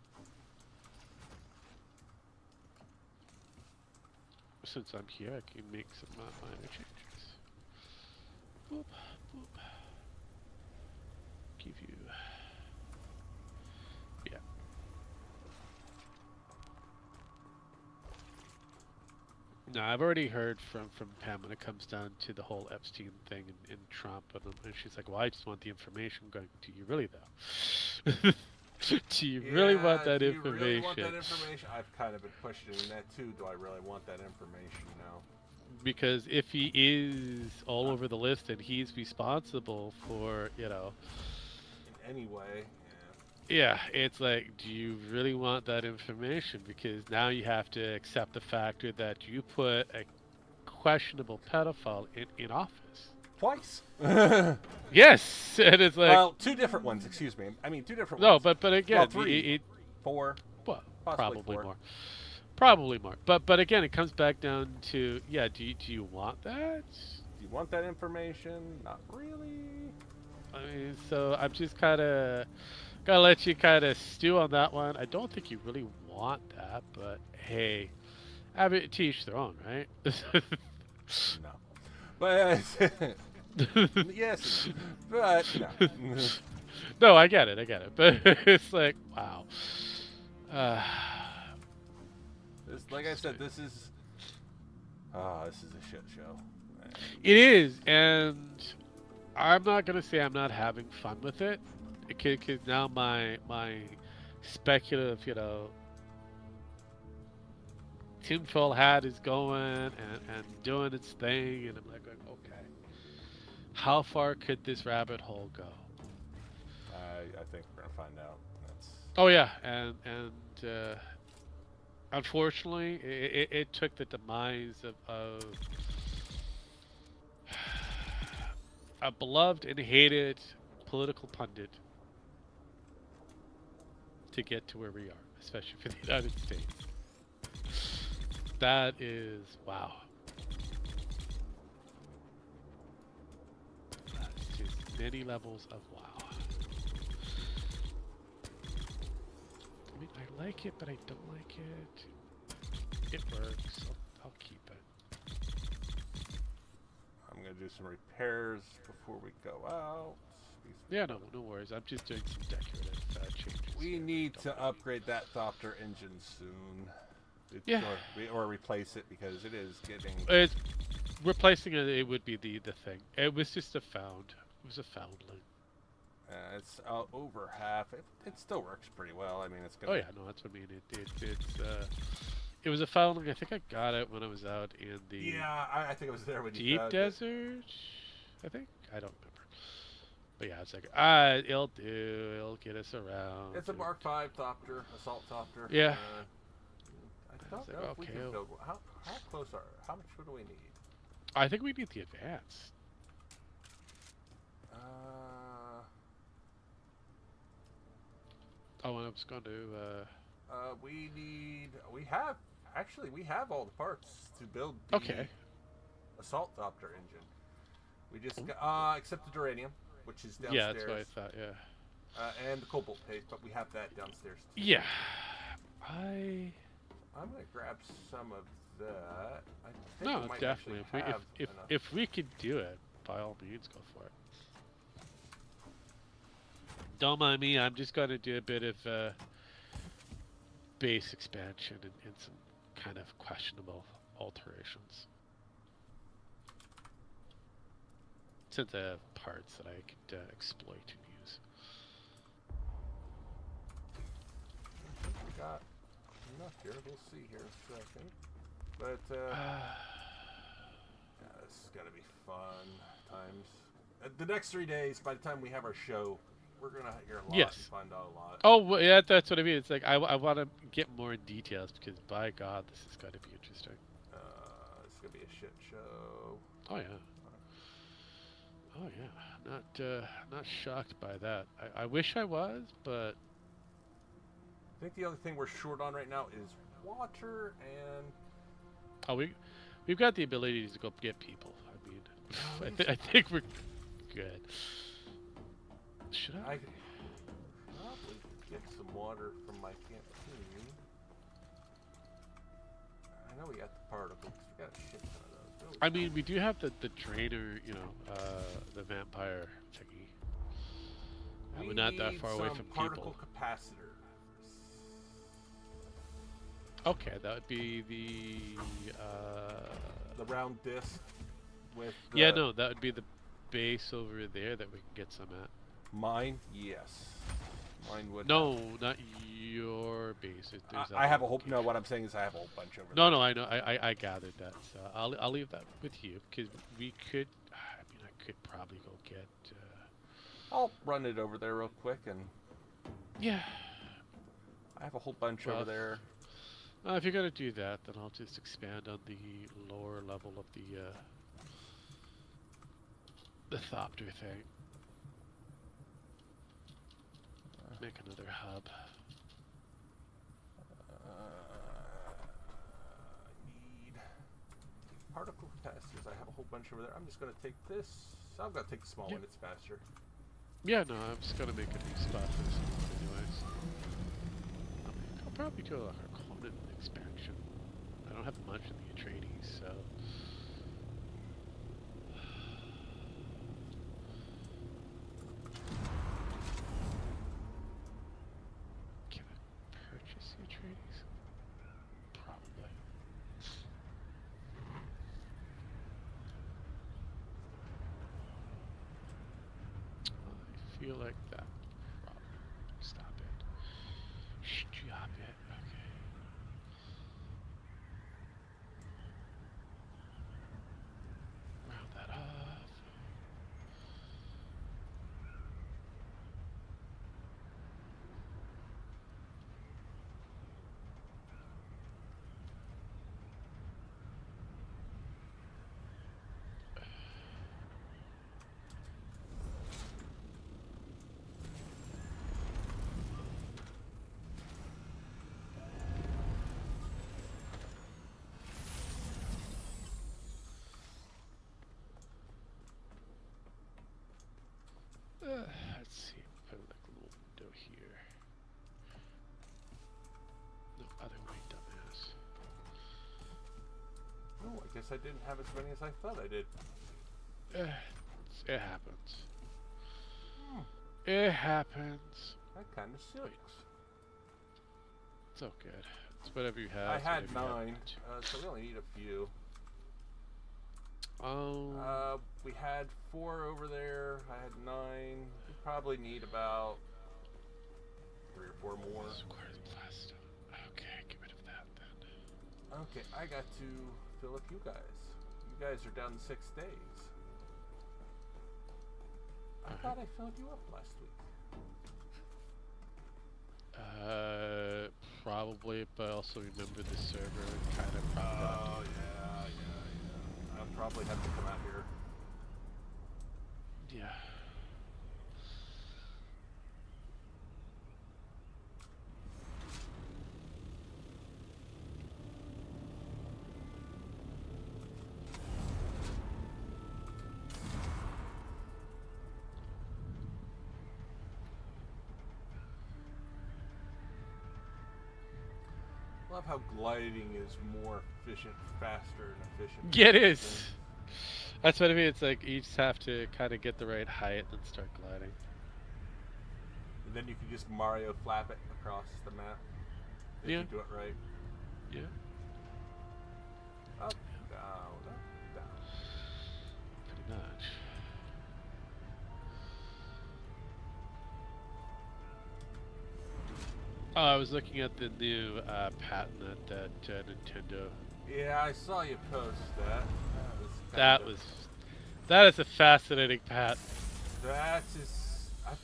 [SPEAKER 3] Since I'm here, I can make some minor changes. Boop, boop. Give you. Yeah. No, I've already heard from Pam when it comes down to the whole Epstein thing and Trump, and she's like, "Well, I just want the information." I'm going, do you really though? Do you really want that
[SPEAKER 2] do
[SPEAKER 3] information?
[SPEAKER 2] You really want that information? I've kind of been questioning that too. Do I really want that information now?
[SPEAKER 3] Because if he is all over the list and he's responsible for,
[SPEAKER 2] In any way,
[SPEAKER 3] yeah, it's like, do you really want that information? Because now you have to accept the factor that you put a questionable pedophile in office.
[SPEAKER 2] Twice.
[SPEAKER 3] Yes, and it's like,
[SPEAKER 2] Well, two different ones. Excuse me. I mean, two different
[SPEAKER 3] no,
[SPEAKER 2] ones.
[SPEAKER 3] but again,
[SPEAKER 2] Well, three. 4.
[SPEAKER 3] Well,
[SPEAKER 2] Possibly
[SPEAKER 3] probably
[SPEAKER 2] 4.
[SPEAKER 3] more. Probably more. But again, it comes back down to, yeah, do you want that?
[SPEAKER 2] Do you want that information? Not really.
[SPEAKER 3] I mean, so I'm just kind of gotta let you kind of stew on that one. I don't think you really want that, but hey, have it to each their own, right?
[SPEAKER 2] No. But yes, but no.
[SPEAKER 3] No, I get it. But it's like, wow.
[SPEAKER 2] Like I said, this is a shit show.
[SPEAKER 3] It is, and I'm not gonna say I'm not having fun with it, because now my speculative, tinfoil hat is going and doing its thing, and I'm like, going, okay, how far could this rabbit hole go?
[SPEAKER 2] I think we're gonna find out.
[SPEAKER 3] Oh yeah, and unfortunately, it took the demise of a beloved and hated political pundit to get to where we are, especially for the United States. That is, wow. That's just many levels of wow. I mean, I like it, but I don't like it. It works. I'll keep it.
[SPEAKER 2] I'm gonna do some repairs before we go out.
[SPEAKER 3] Yeah, no worries. I'm just doing some decorative changes.
[SPEAKER 2] We need to upgrade that Thopter engine soon.
[SPEAKER 3] Yeah.
[SPEAKER 2] Or replace it, because it is getting...
[SPEAKER 3] It's replacing it. It would be the thing. It was just a found. It was a foundling.
[SPEAKER 2] It's over half. It still works pretty well. I mean, it's gonna...
[SPEAKER 3] Oh yeah, no, that's what I mean. It was a foundling. I think I got it when I was out in the
[SPEAKER 2] Yeah, I think it was there when you
[SPEAKER 3] deep
[SPEAKER 2] found
[SPEAKER 3] desert. I think, I don't remember. But yeah, it's like, it'll do. It'll get us around.
[SPEAKER 2] It's a Mark V Thopter, assault Thopter.
[SPEAKER 3] Yeah.
[SPEAKER 2] I don't know if we can build one. How close are? How much do we need?
[SPEAKER 3] I think we need the advance. Oh, and I was going to.
[SPEAKER 2] We have all the parts to build the assault Thopter engine. We just got, except the duranium, which is downstairs.
[SPEAKER 3] Yeah, that's what I thought. Yeah.
[SPEAKER 2] And the cobalt paste, but we have that downstairs too.
[SPEAKER 3] Yeah.
[SPEAKER 2] I'm gonna grab some of that. I think
[SPEAKER 3] No,
[SPEAKER 2] we might
[SPEAKER 3] definitely. If we could do it, by all means, go for it. Don't mind me. I'm just going to do a bit of base expansion and some kind of questionable alterations. Since I have parts that I could exploit and use.
[SPEAKER 2] We got enough here. We'll see here in a second. But yeah, this is gonna be fun times. The next 3 days, by the time we have our show, we're gonna hear a lot and find out a lot.
[SPEAKER 3] Oh, well, yeah, that's what I mean. It's like I want to get more in details because, by God, this is going to be interesting.
[SPEAKER 2] It's gonna be a shit show.
[SPEAKER 3] Oh yeah. Oh yeah. Not shocked by that. I wish I was, but
[SPEAKER 2] I think the other thing we're short on right now is water and.
[SPEAKER 3] oh, we've got the ability to go get people. I mean, I think we're good. Should I?
[SPEAKER 2] Could probably get some water from my canteen. I know we got the particles. We got a shit ton of those.
[SPEAKER 3] I mean, we do have the drainer, you know, the vampire thingy. We're not that far away from
[SPEAKER 2] particle
[SPEAKER 3] people.
[SPEAKER 2] Capacitor.
[SPEAKER 3] Okay, that would be
[SPEAKER 2] the round disc with.
[SPEAKER 3] Yeah, no, that would be the base over there that we can get some at.
[SPEAKER 2] Mine, yes. Mine would.
[SPEAKER 3] No, not your base.
[SPEAKER 2] I have a whole. No, what I'm saying is I have a whole bunch over there.
[SPEAKER 3] No, I know. I gathered that. So I'll leave that with you because we could. I mean, I could probably go get.
[SPEAKER 2] I'll run it over there real quick and.
[SPEAKER 3] Yeah.
[SPEAKER 2] I have a whole bunch over there.
[SPEAKER 3] If you're gonna do that, then I'll just expand on the lower level of the Thopter thing. Make another hub.
[SPEAKER 2] Need particle capacitors. I have a whole bunch over there. I'm just gonna take this. I'm gonna take the small one. It's faster.
[SPEAKER 3] Yeah, no, I'm just gonna make a new spot for this one anyways. I'll probably do a Harkonnen expansion. I don't have much in the Atreides, so. Can I purchase the Atreides? Probably. I feel like that. Probably. Stop it. Stop it. Okay. Round that off. Let's see, put like a little window here. No, other way, dumbass.
[SPEAKER 2] Oh, I guess I didn't have as many as I thought I did.
[SPEAKER 3] It happens. It happens.
[SPEAKER 2] That kind of sucks.
[SPEAKER 3] It's all good. It's whatever you have.
[SPEAKER 2] I had
[SPEAKER 3] whatever you
[SPEAKER 2] 9, so we only need a few.
[SPEAKER 3] Oh.
[SPEAKER 2] We had 4 over there. I had 9. We probably need about 3 or 4 more.
[SPEAKER 3] Okay, get rid of that then.
[SPEAKER 2] Okay, I got to fill up you guys. You guys are down to 6 days. I thought I filled you up last week.
[SPEAKER 3] Probably, but also remember the server kind of propped up.
[SPEAKER 2] Oh, yeah. I'll probably have to come out here.
[SPEAKER 3] Yeah.
[SPEAKER 2] I love how gliding is more efficient, faster, and efficient.
[SPEAKER 3] Yeah, it is. That's what I mean. It's like you just have to kind of get the right height and start gliding.
[SPEAKER 2] And then you can just Mario flap it across the map. If you do it right.
[SPEAKER 3] Yeah.
[SPEAKER 2] Up, down, up, down.
[SPEAKER 3] Pretty much. Oh, I was looking at the new patent that Nintendo.
[SPEAKER 2] Yeah, I saw you post that.
[SPEAKER 3] That is a fascinating patent.
[SPEAKER 2] That is. I'm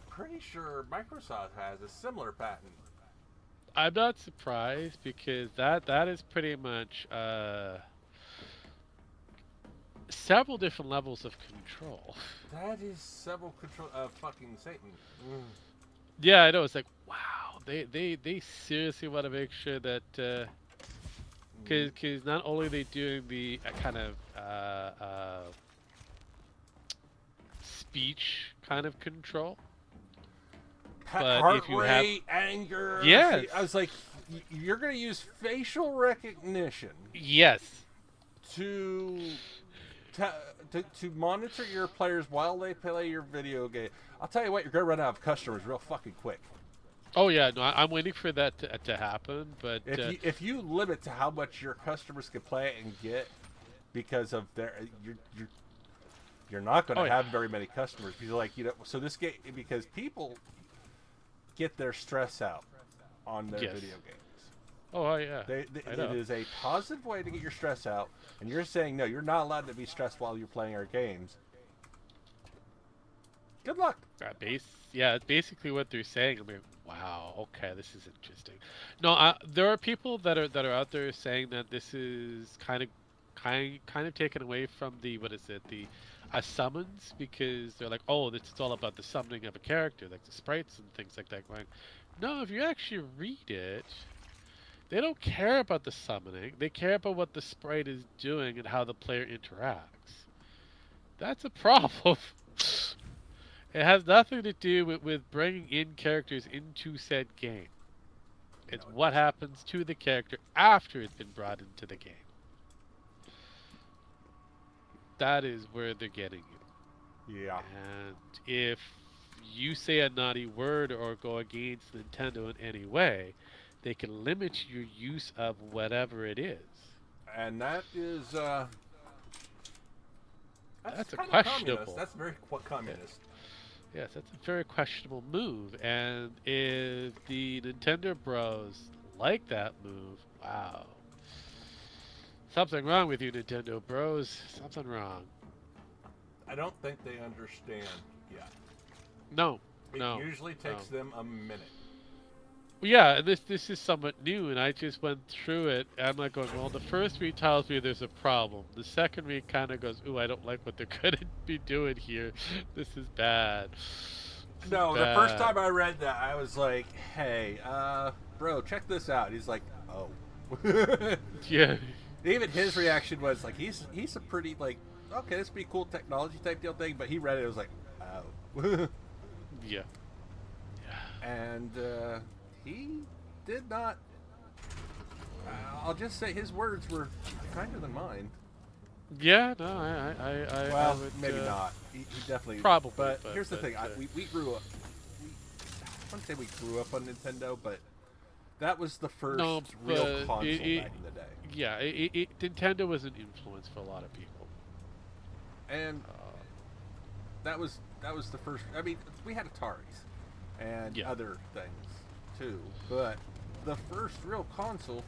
[SPEAKER 2] pretty sure Microsoft has a similar patent.
[SPEAKER 3] I'm not surprised because that is pretty much several different levels of control.
[SPEAKER 2] That is several control of fucking Satan. Mm.
[SPEAKER 3] Yeah, I know. It's like, wow, they seriously want to make sure that because not only are they doing the kind of speech kind of control, but
[SPEAKER 2] Heart
[SPEAKER 3] if you
[SPEAKER 2] rate, anger.
[SPEAKER 3] Yes.
[SPEAKER 2] I was like, you're going to use facial recognition.
[SPEAKER 3] Yes.
[SPEAKER 2] To monitor your players while they play your video game. I'll tell you what, you're going to run out of customers real fucking quick.
[SPEAKER 3] Oh yeah, no, I'm waiting for that to happen. But
[SPEAKER 2] if you limit to how much your customers can play and get, because of their you're not going to have very many customers because so this game, because people get their stress out on their video games.
[SPEAKER 3] Oh yeah.
[SPEAKER 2] It is a positive way to get your stress out, and you're saying no, you're not allowed to be stressed while you're playing our games. Good luck.
[SPEAKER 3] Yeah, it's basically what they're saying. I mean, wow, okay, this is interesting. No, there are people that are out there saying that this is kind of taken away from the summons, because they're like, oh, it's all about the summoning of a character, like the sprites and things like that. Going, no, if you actually read it, they don't care about the summoning. They care about what the sprite is doing and how the player interacts. That's a problem. It has nothing to do with bringing in characters into said game. It's what happens to the character after it's been brought into the game. That is where they're getting you.
[SPEAKER 2] Yeah.
[SPEAKER 3] And if you say a naughty word or go against Nintendo in any way, they can limit your use of whatever it is.
[SPEAKER 2] And that is
[SPEAKER 3] that's a questionable.
[SPEAKER 2] Communist. That's very communist.
[SPEAKER 3] Yes, that's a very questionable move. And if the Nintendo bros like that move, wow. Something wrong with you, Nintendo bros. Something wrong.
[SPEAKER 2] I don't think they understand yet.
[SPEAKER 3] No.
[SPEAKER 2] It usually takes them a minute.
[SPEAKER 3] Yeah, this is somewhat new, and I just went through it. And I'm like going, well, the first read tells me there's a problem. The second read kind of goes, ooh, I don't like what they're going to be doing here. This is bad.
[SPEAKER 2] The first time I read that, I was like, hey, bro, check this out. He's like, oh.
[SPEAKER 3] Yeah.
[SPEAKER 2] Even his reaction was like, he's a pretty, like, okay, this would be cool technology type deal thing, but he read it, it was like, oh.
[SPEAKER 3] Yeah.
[SPEAKER 2] And he did not. I'll just say his words were kinder than mine.
[SPEAKER 3] Yeah, no, I
[SPEAKER 2] well,
[SPEAKER 3] would,
[SPEAKER 2] maybe not. He definitely
[SPEAKER 3] probably.
[SPEAKER 2] But here's the thing: we grew up. I wouldn't say we grew up on Nintendo, but that was the first real console back in the day.
[SPEAKER 3] Yeah, Nintendo was an influence for a lot of people,
[SPEAKER 2] and that was the first. I mean, we had Ataris and other things too, but the first real console,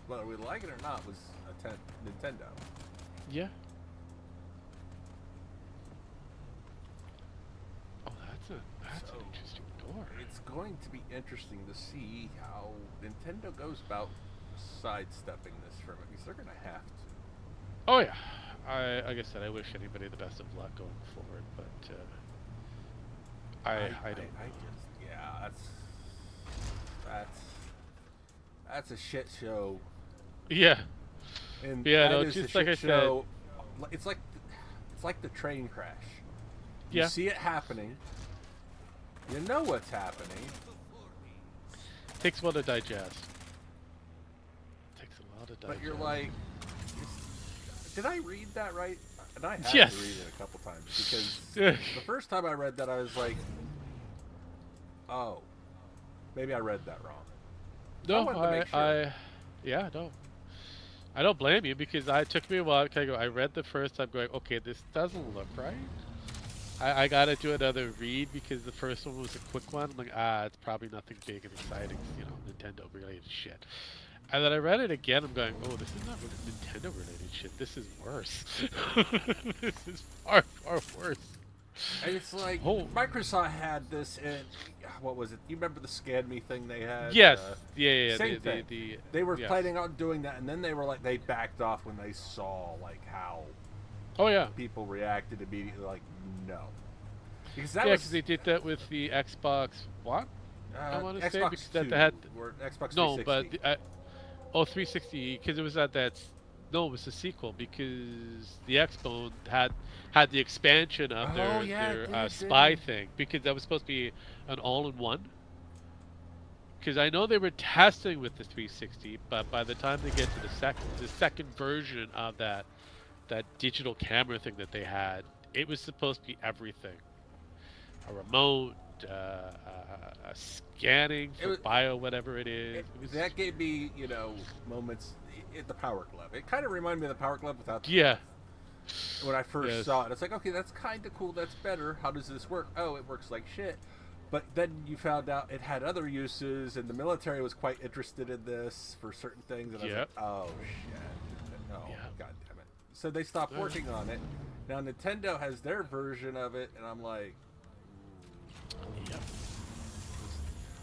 [SPEAKER 2] whether we like it or not, was Nintendo.
[SPEAKER 3] Yeah. Oh, that's an interesting door.
[SPEAKER 2] It's going to be interesting to see how Nintendo goes about sidestepping this from it, because they're going to have to.
[SPEAKER 3] Oh yeah. Like I said, I wish anybody the best of luck going forward, but I don't.
[SPEAKER 2] That's a shit show.
[SPEAKER 3] Yeah.
[SPEAKER 2] And
[SPEAKER 3] yeah, no, just like I said,
[SPEAKER 2] it's like the train crash.
[SPEAKER 3] Yeah.
[SPEAKER 2] You see it happening. You know what's happening.
[SPEAKER 3] Takes a while to digest.
[SPEAKER 2] But you're like, did I read that right? And I had to read it a couple times, because the first time I read that, I was like, oh, maybe I read that wrong.
[SPEAKER 3] No, I don't blame you, because it took me a while to kind of go. I read the first time, going, okay, this doesn't look right. I gotta do another read because the first one was a quick one. I'm like, it's probably nothing big and exciting, you know, Nintendo related shit. And then I read it again. I'm going, oh, this is not really Nintendo related shit. This is worse. This is far, far worse.
[SPEAKER 2] And it's like Microsoft had this in what was it? You remember the Scan Me thing they had?
[SPEAKER 3] Yes. Yeah.
[SPEAKER 2] Same thing. They were
[SPEAKER 3] yes.
[SPEAKER 2] planning on doing that, and then they were like, they backed off when they saw like how.
[SPEAKER 3] Oh yeah.
[SPEAKER 2] People reacted immediately, like no. Because that
[SPEAKER 3] because they did that with the Xbox One. I want to say because that they had
[SPEAKER 2] or Xbox 360.
[SPEAKER 3] no, but 360 because it was at that. No, it was a sequel because the Xbone had the expansion of their spy thing because that was supposed to be an all-in-one. Because I know they were testing with the 360, but by the time they get to the second version of that digital camera thing that they had, it was supposed to be everything: a remote, scanning for bio, whatever it is.
[SPEAKER 2] That gave me, moments. The Power Glove. It kind of reminded me of the Power Glove without. When I first saw it, it's like, okay, that's kind of cool. That's better. How does this work? Oh, it works like shit. But then you found out it had other uses, and the military was quite interested in this for certain things. And I was like, oh shit, god damn it. So they stopped working on it. Now Nintendo has their version of it, and I'm like,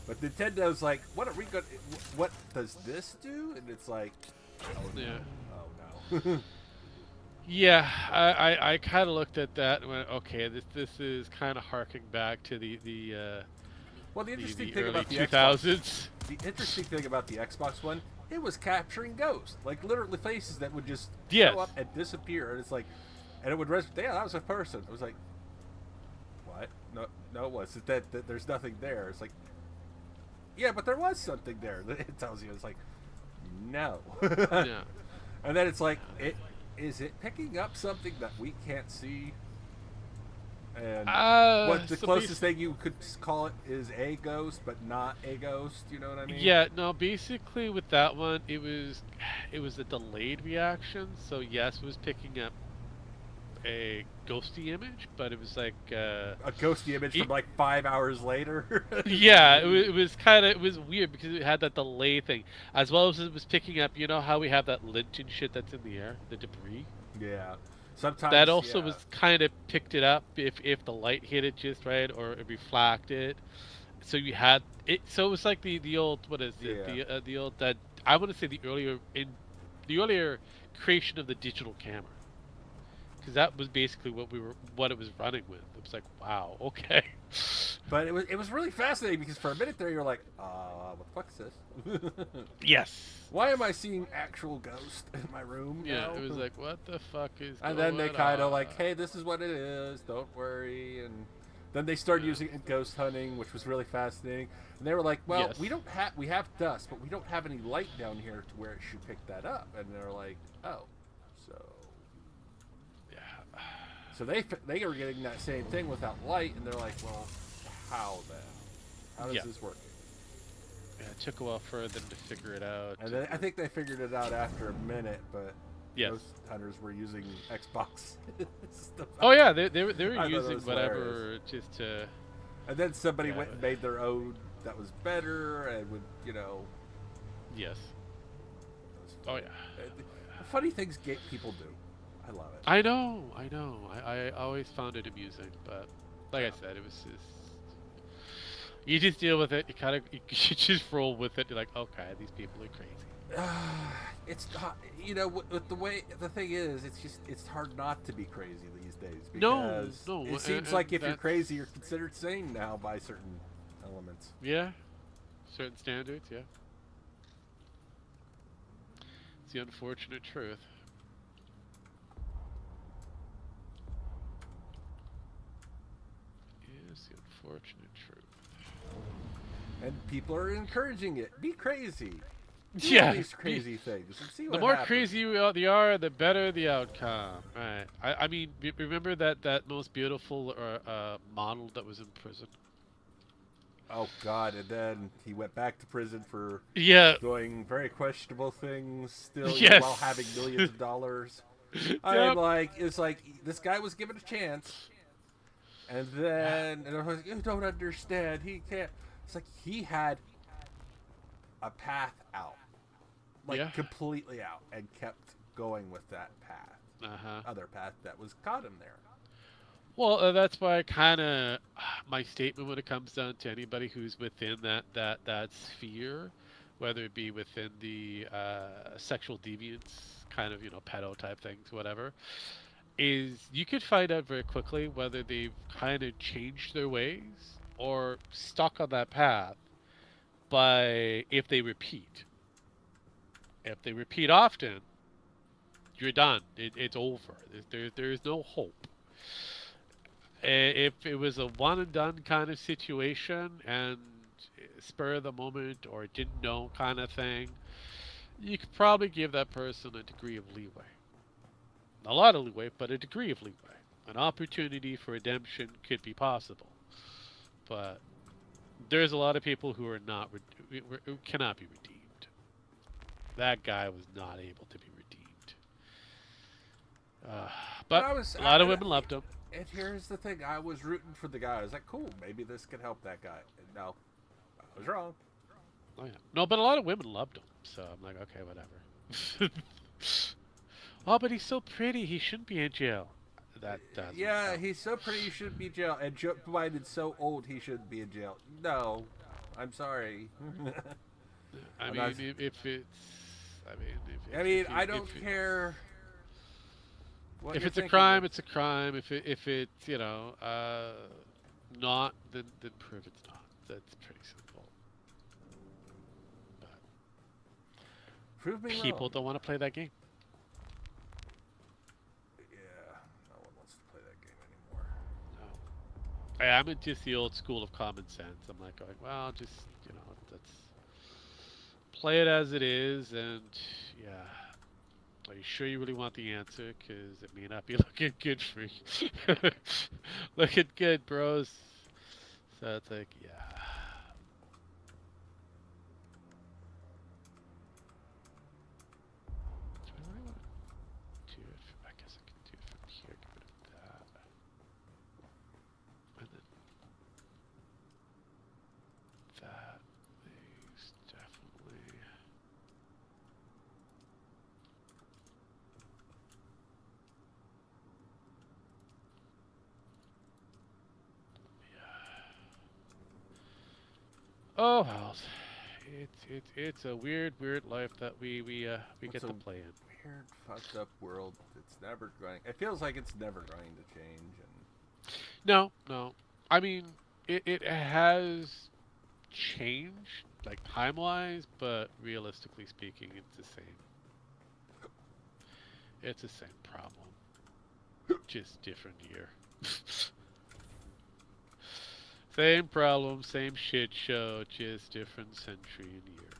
[SPEAKER 2] But Nintendo's like, what are we going? What does this do? And it's like, oh no.
[SPEAKER 3] Yeah, I kind of looked at that and went, okay, this is kind of harking back to the
[SPEAKER 2] interesting thing
[SPEAKER 3] early
[SPEAKER 2] about the
[SPEAKER 3] 2000s.
[SPEAKER 2] The interesting thing about the Xbox One, it was capturing ghosts, like literally faces that would just show up and disappear, and it's like, and it would yeah, that was a person. It was like, what? No, it wasn't. That there's nothing there. It's like, yeah, but there was something there. It tells you. It's like, no.
[SPEAKER 3] Yeah.
[SPEAKER 2] And then it's like, is it picking up something that we can't see? And what the closest thing you could call it is a ghost, but not a ghost. You know what I mean?
[SPEAKER 3] Yeah. No. Basically, with that one, it was a delayed reaction. So yes, it was picking up a ghosty image, but it was like
[SPEAKER 2] a ghosty image from like 5 hours later.
[SPEAKER 3] Yeah, it was weird because it had that delay thing, as well as it was picking up. You know how we have that lint and shit that's in the air, the debris.
[SPEAKER 2] Yeah, sometimes
[SPEAKER 3] that also was kind of picked it up if the light hit it just right or it reflected. So you had it. So it was like the old the old that I want to say the earlier creation of the digital camera. Because that was basically what it was running with. It was like, wow, okay.
[SPEAKER 2] But it was really fascinating because for a minute there you're like, what the fuck is this?
[SPEAKER 3] Yes.
[SPEAKER 2] Why am I seeing actual ghosts in my room?
[SPEAKER 3] Yeah,
[SPEAKER 2] now?
[SPEAKER 3] It was like, what the fuck is?
[SPEAKER 2] And then they kind of like, hey, this is what it is. Don't worry. And then they started using it in ghost hunting, which was really fascinating. And they were like, well, we have dust, but we don't have any light down here to where it should pick that up. And they're like, oh, so. So they were getting that same thing without light, and they're like, well, how then? How does this work?
[SPEAKER 3] Yeah, it took a while for them to figure it out.
[SPEAKER 2] And then I think they figured it out after a minute, but most hunters were using Xbox stuff.
[SPEAKER 3] Oh yeah, they were using whatever just to.
[SPEAKER 2] And then somebody went and made their own that was better and would,
[SPEAKER 3] Yes. Oh yeah.
[SPEAKER 2] Funny things people do. I love it.
[SPEAKER 3] I know. I always found it amusing, but like I said, it was just you just deal with it. You just roll with it. You're like, okay, these people are crazy.
[SPEAKER 2] It's not, with the way the thing is, it's hard not to be crazy these days because
[SPEAKER 3] no,
[SPEAKER 2] it seems like if you're crazy, you're considered sane now by certain elements.
[SPEAKER 3] Yeah, certain standards. Yeah, it's the unfortunate truth. Unfortunate truth.
[SPEAKER 2] And people are encouraging it. Be crazy. Do these crazy things. And see what
[SPEAKER 3] the more
[SPEAKER 2] happens.
[SPEAKER 3] crazy you are, the better the outcome. Right. I mean, remember that most beautiful model that was in prison?
[SPEAKER 2] Oh God! And then he went back to prison for doing very questionable things still while having millions of dollars. I'm like, it's like this guy was given a chance. And then and I was like, you don't understand. He can't. It's like he had a path out, like completely out, and kept going with that path. Other path that was caught him there.
[SPEAKER 3] Well, that's why kind of my statement when it comes down to anybody who's within that sphere, whether it be within the sexual deviance kind of pedo type things, whatever, is you could find out very quickly whether they've kind of changed their ways or stuck on that path by if they repeat. If they repeat often, you're done. It's over. There's no hope. If it was a one and done kind of situation and spur of the moment or didn't know kind of thing, you could probably give that person a degree of leeway. A lot of leeway, but a degree of leeway. An opportunity for redemption could be possible. But there's a lot of people who are not who cannot be redeemed. That guy was not able to be redeemed. But a lot of women loved him.
[SPEAKER 2] And here's the thing, I was rooting for the guy. I was like, cool, maybe this could help that guy. And no, I was wrong.
[SPEAKER 3] Oh, yeah. No, but a lot of women loved him. So I'm like, okay, whatever. Oh, but he's so pretty. He shouldn't be in jail. That doesn't help.
[SPEAKER 2] He's so pretty he shouldn't be in jail. And Joe Biden's so old he shouldn't be in jail. No, I'm sorry.
[SPEAKER 3] I mean, if it's...
[SPEAKER 2] I don't care...
[SPEAKER 3] If it's a crime, it's a crime. If it's not, then prove it's not. That's pretty simple. But
[SPEAKER 2] prove me
[SPEAKER 3] people
[SPEAKER 2] wrong.
[SPEAKER 3] don't want to play that game.
[SPEAKER 2] Yeah, no one wants to play that game anymore.
[SPEAKER 3] No, I'm in just the old school of common sense. I'm like going, well, just let's play it as it is, and yeah. Are you sure you really want the answer? Because it may not be looking good for you. Looking good, bros. So it's like, yeah. So what do I want to do it from? I guess I can do it from here. Get rid of that. And then that is definitely... Oh well, it's a weird life that we get to play in.
[SPEAKER 2] Weird, fucked up world. It's never going. It feels like it's never going to change. And
[SPEAKER 3] No. I mean, it has changed, like time-wise, but realistically speaking, it's the same. It's the same problem, just different year. Same problem, same shit show, just different century and year.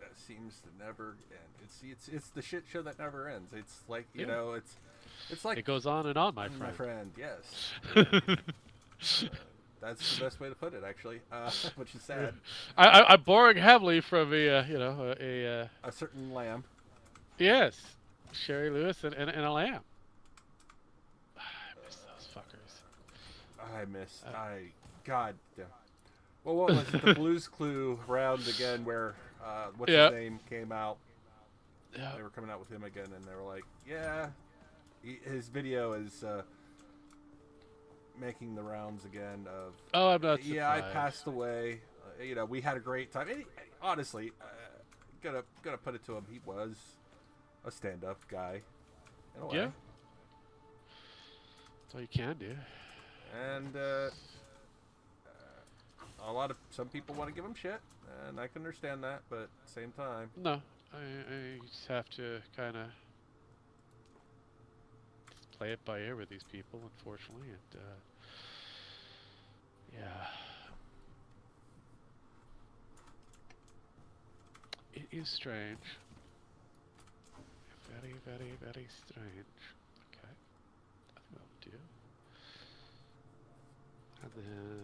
[SPEAKER 2] That seems to never end. It's the shit show that never ends. It's like it's like
[SPEAKER 3] it goes on and on, my friend.
[SPEAKER 2] My friend, yes. That's the best way to put it, actually. Which is sad.
[SPEAKER 3] I'm borrowing heavily from a
[SPEAKER 2] certain lamb.
[SPEAKER 3] Yes, Sherry Lewis and a lamb.
[SPEAKER 2] God. Well, what was it? The Blue's Clue round again, where what's his name came out. Yeah. They were coming out with him again, and they were like, "Yeah, his video is making the rounds again." Of
[SPEAKER 3] I'm not surprised.
[SPEAKER 2] Yeah, I passed away. We had a great time. And honestly, gonna put it to him. He was a stand-up guy. In a way.
[SPEAKER 3] Yeah. That's all you can do.
[SPEAKER 2] And some people want to give him shit, and I can understand that, but at the same time,
[SPEAKER 3] no, I just have to kind of play it by ear with these people, unfortunately, and yeah, it is strange, very, very, very strange. Okay, I think that'll do. And then...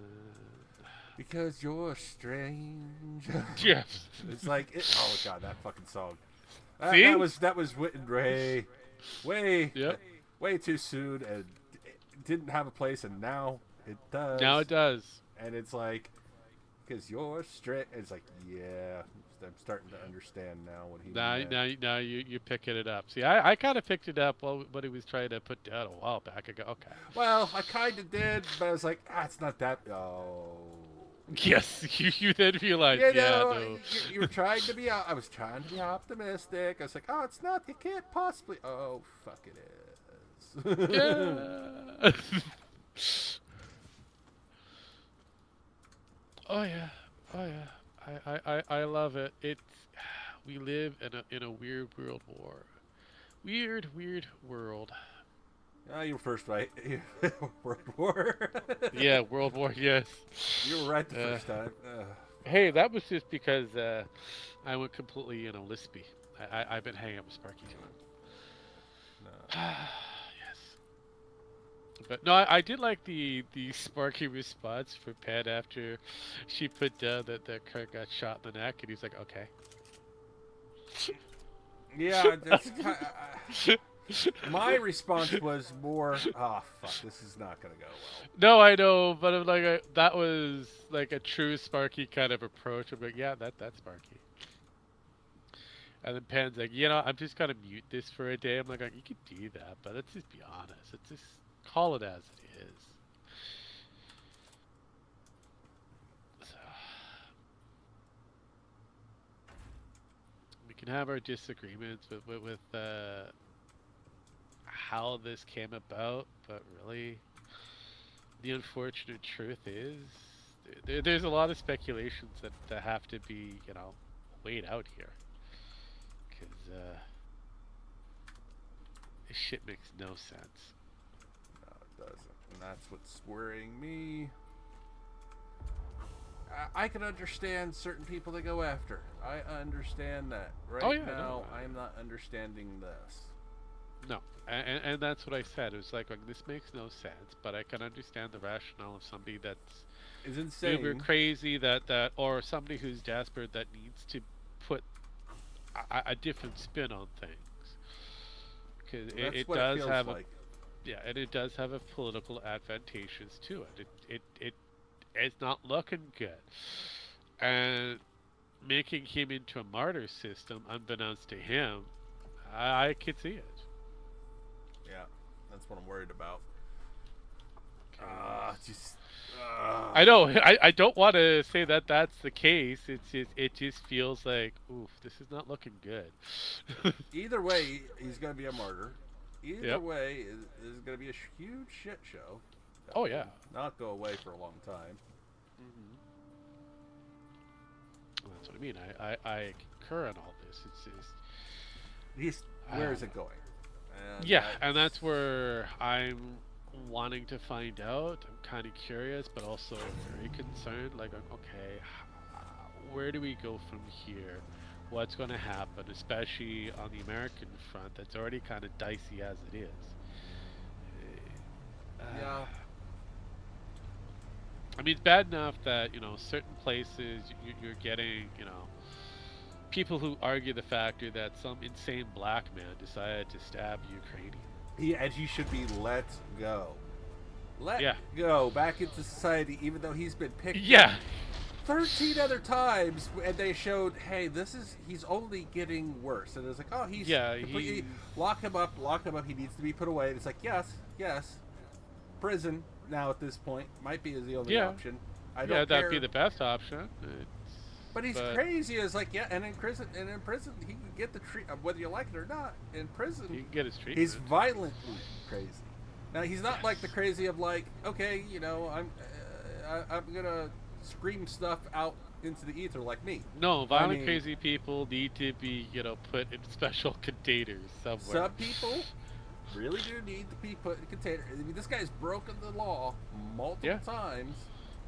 [SPEAKER 2] Because you're strange.
[SPEAKER 3] Yes.
[SPEAKER 2] It's like, oh god, that fucking song.
[SPEAKER 3] See?
[SPEAKER 2] That was written way
[SPEAKER 3] Yep.
[SPEAKER 2] way too soon, and didn't have a place, and now it does.
[SPEAKER 3] Now it does.
[SPEAKER 2] And it's like, because you're strict. It's like, yeah, I'm starting to understand now what he meant.
[SPEAKER 3] Now you're picking it up. See, I kind of picked it up what he was trying to put down a while back. I go, okay.
[SPEAKER 2] Well, I kind of did, but I was like, it's not that. Oh.
[SPEAKER 3] Yes, you then realized, no.
[SPEAKER 2] You were trying to be. I was trying to be optimistic. I was like, it's not. It can't possibly. Oh, fuck, it is.
[SPEAKER 3] Yeah. Oh yeah. I love it. We live in a weird world war. Weird world.
[SPEAKER 2] You were first, right? World War.
[SPEAKER 3] Yeah, World War. Yes.
[SPEAKER 2] You were right the first time.
[SPEAKER 3] Hey, that was just because I went completely, lispy. I've been hanging out with Sparky too long.
[SPEAKER 2] No.
[SPEAKER 3] Yes. But no, I did like the Sparky response for Pat after she put down that Kurt got shot in the neck, and he's like, okay.
[SPEAKER 2] Yeah, that's my response was more, fuck, this is not gonna go well.
[SPEAKER 3] No, I know, but I'm like, that was like a true Sparky kind of approach. I'm like, yeah, that's Sparky. And then Pan's like, I'm just gonna mute this for a day. I'm like, you could do that, but let's just be honest. Let's just call it as it is. So, we can have our disagreements with how this came about, but really, the unfortunate truth is, there's a lot of speculations that have to be, weighed out here. Because this shit makes no sense.
[SPEAKER 2] No, it doesn't. And that's what's worrying me. I can understand certain people that go after. I understand that. Right now, I'm not understanding this.
[SPEAKER 3] No, and that's what I said. It was like, this makes no sense, but I can understand the rationale of somebody that's
[SPEAKER 2] insane,
[SPEAKER 3] uber crazy, or somebody who's desperate that needs to put a different spin on things. Because it does have like. And it does have a political advantageous to it. It's not looking good, and making him into a martyr system, unbeknownst to him, I could see it.
[SPEAKER 2] Yeah, that's what I'm worried about.
[SPEAKER 3] I know. I don't want to say that that's the case. It just feels like, oof, this is not looking good.
[SPEAKER 2] Either way, he's going to be a martyr. Either way, is going to be a huge shit show.
[SPEAKER 3] Oh yeah.
[SPEAKER 2] Not go away for a long time.
[SPEAKER 3] Mm-hmm. Well, that's what I mean. I concur on all this.
[SPEAKER 2] Where is it going?
[SPEAKER 3] And that's where I'm wanting to find out. I'm kind of curious, but also very concerned. Like, okay, where do we go from here? What's going to happen, especially on the American front that's already kind of dicey as it is.
[SPEAKER 2] Yeah.
[SPEAKER 3] I mean, it's bad enough that, certain places you're getting, people who argue the factor that some insane black man decided to stab Ukrainian.
[SPEAKER 2] And he should be let go. Let go back into society, even though he's been picked up 13 other times, and they showed, hey, he's only getting worse. And it's like, he's completely, lock him up, he needs to be put away. And it's like, yes, prison now at this point might be the only option. I don't care.
[SPEAKER 3] That'd be the best option.
[SPEAKER 2] But he's crazy. It's like, and in prison he can get the treatment, whether you like it or not. In prison,
[SPEAKER 3] he can get his treatment.
[SPEAKER 2] He's violently crazy. Now he's not like the crazy of like, okay, I'm gonna scream stuff out into the ether like me.
[SPEAKER 3] No, violent crazy people need to be, put in special containers somewhere.
[SPEAKER 2] Some people really do need to be put in containers. I mean, this guy's broken the law multiple times.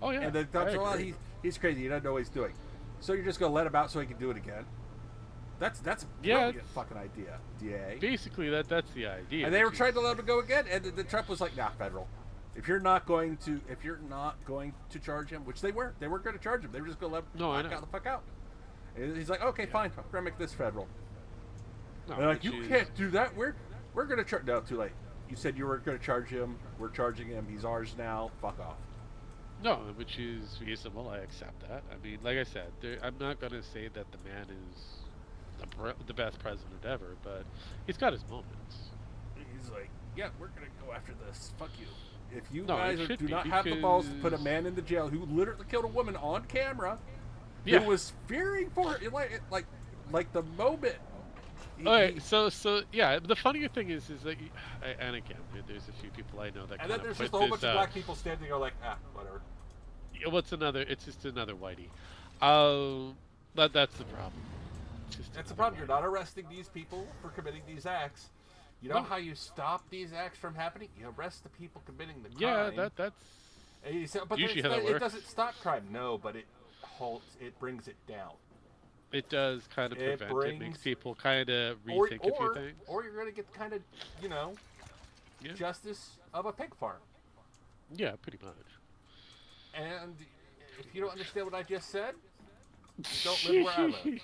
[SPEAKER 3] Oh yeah.
[SPEAKER 2] And that's a lot. He's crazy. He doesn't know what he's doing. So you're just gonna let him out so he can do it again? That's a brilliant fucking idea, DA.
[SPEAKER 3] Basically, that's the idea.
[SPEAKER 2] And they were trying to let him go again, and the Trump was like, "Nah, federal. If you're not going to charge him, which they weren't going to charge him. They were just going to let him the fuck out. And he's like, okay, fine, I'm going to make this federal. No, they're like, you can't do that. We're going to charge. No, too late. You said you were going to charge him. We're charging him. He's ours now. Fuck off.
[SPEAKER 3] No, which is reasonable. I accept that. I mean, like I said, I'm not going to say that the man is the best president ever, but he's got his moments.
[SPEAKER 2] He's like, yeah, we're going to go after this. Fuck you. If you
[SPEAKER 3] No,
[SPEAKER 2] guys
[SPEAKER 3] it should
[SPEAKER 2] do
[SPEAKER 3] be,
[SPEAKER 2] not have the balls to put a
[SPEAKER 3] because-
[SPEAKER 2] man into jail who literally killed a woman on camera,
[SPEAKER 3] Yeah.
[SPEAKER 2] who was fearing for her, like the moment.
[SPEAKER 3] Okay, so yeah, the funnier thing is that, and again, there's a few people I know that
[SPEAKER 7] And
[SPEAKER 3] kind
[SPEAKER 7] then
[SPEAKER 3] of
[SPEAKER 7] there's
[SPEAKER 3] put
[SPEAKER 7] just a whole
[SPEAKER 3] this,
[SPEAKER 7] bunch of black people standing there like, whatever.
[SPEAKER 3] What's another? It's just another whitey. That's the problem. It's just
[SPEAKER 7] That's the
[SPEAKER 3] another
[SPEAKER 7] problem. You're
[SPEAKER 3] whitey.
[SPEAKER 7] not arresting these people for committing these acts. You know
[SPEAKER 3] No.
[SPEAKER 7] how you stop these acts from happening? You arrest the people committing the
[SPEAKER 3] Yeah,
[SPEAKER 7] crime.
[SPEAKER 3] that's
[SPEAKER 7] And you say, but
[SPEAKER 3] usually
[SPEAKER 7] then
[SPEAKER 3] how that
[SPEAKER 7] it
[SPEAKER 3] works.
[SPEAKER 7] doesn't stop crime. No, but it halts. It brings it down.
[SPEAKER 3] it does kind of
[SPEAKER 7] It
[SPEAKER 3] prevent. It makes
[SPEAKER 7] brings-
[SPEAKER 3] people kind of rethink a few things.
[SPEAKER 7] Or you're going to get kind of,
[SPEAKER 3] Yeah.
[SPEAKER 7] justice of a pig farm.
[SPEAKER 3] Yeah, pretty much.
[SPEAKER 7] And if you don't understand what I just said, you don't live where I live.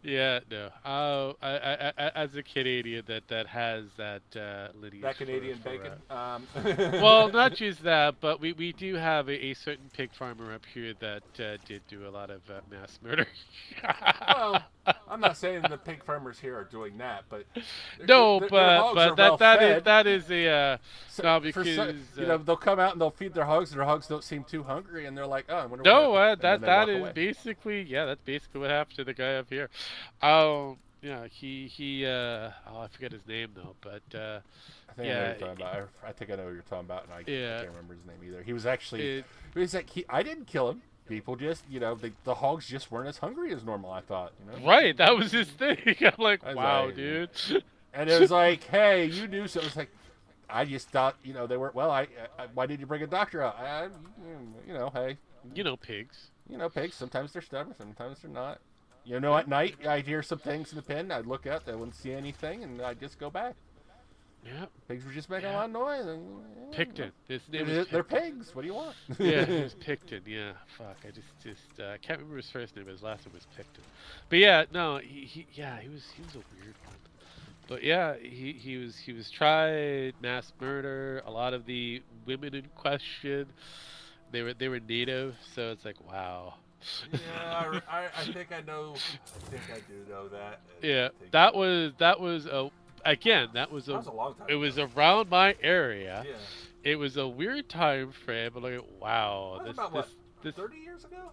[SPEAKER 3] Yeah, no. I as a Canadian that has that lineage.
[SPEAKER 7] That Canadian
[SPEAKER 3] for,
[SPEAKER 7] bacon.
[SPEAKER 3] well, not just that, but we do have a certain pig farmer up here that did do a lot of mass murder.
[SPEAKER 7] Well, I'm not saying the pig farmers here are doing that, but
[SPEAKER 3] No,
[SPEAKER 7] their
[SPEAKER 3] but
[SPEAKER 7] hogs are well
[SPEAKER 3] that
[SPEAKER 7] fed.
[SPEAKER 3] is a no,
[SPEAKER 2] For
[SPEAKER 3] because
[SPEAKER 2] some, they'll come out and they'll feed their hogs, and their hogs don't seem too hungry, and they're like, oh, I wonder
[SPEAKER 3] no,
[SPEAKER 2] what happened. And then
[SPEAKER 3] that
[SPEAKER 2] they
[SPEAKER 3] is
[SPEAKER 2] walk away.
[SPEAKER 3] basically that's basically what happened to the guy up here. Yeah, he I forget his name though, but
[SPEAKER 2] I think I know what you're talking about. I think I know what you're talking about, and I
[SPEAKER 3] Yeah.
[SPEAKER 2] can't remember his name either. He was actually,
[SPEAKER 3] It-
[SPEAKER 2] he's like, I didn't kill him. People just, the hogs just weren't as hungry as normal. I thought,
[SPEAKER 3] right, that was his thing. I'm like,
[SPEAKER 2] I was
[SPEAKER 3] wow,
[SPEAKER 2] like,
[SPEAKER 3] dude.
[SPEAKER 2] And it was like, hey, you knew so. It was like, I just thought, they weren't. Well, why did you bring a doctor out? Hey,
[SPEAKER 3] Pigs.
[SPEAKER 2] pigs. Sometimes they're stubborn, sometimes they're not. At night I'd hear some things in the pen. I'd look out, I wouldn't see anything, and I'd just go back.
[SPEAKER 3] Yeah,
[SPEAKER 2] Pigs were just making a lot of noise. And,
[SPEAKER 3] Picton. His name was
[SPEAKER 2] They're
[SPEAKER 3] Picton.
[SPEAKER 2] pigs. What do you want?
[SPEAKER 3] Yeah, it was Picton. Yeah, fuck. I just can't remember his first name. But his last name was Picton. But yeah, no, he was a weird one. But yeah, he was tried, mass murder. A lot of the women in question, they were native, so it's like, wow.
[SPEAKER 7] Yeah, I think I know. I think I do know that.
[SPEAKER 3] Yeah,
[SPEAKER 7] I think-
[SPEAKER 3] that was a again that was
[SPEAKER 7] That was a long time
[SPEAKER 3] it was
[SPEAKER 7] ago.
[SPEAKER 3] around my area.
[SPEAKER 7] Yeah.
[SPEAKER 3] It was a weird time frame, but like, wow,
[SPEAKER 7] That was
[SPEAKER 3] this
[SPEAKER 7] about what?
[SPEAKER 3] this
[SPEAKER 7] 30 years ago?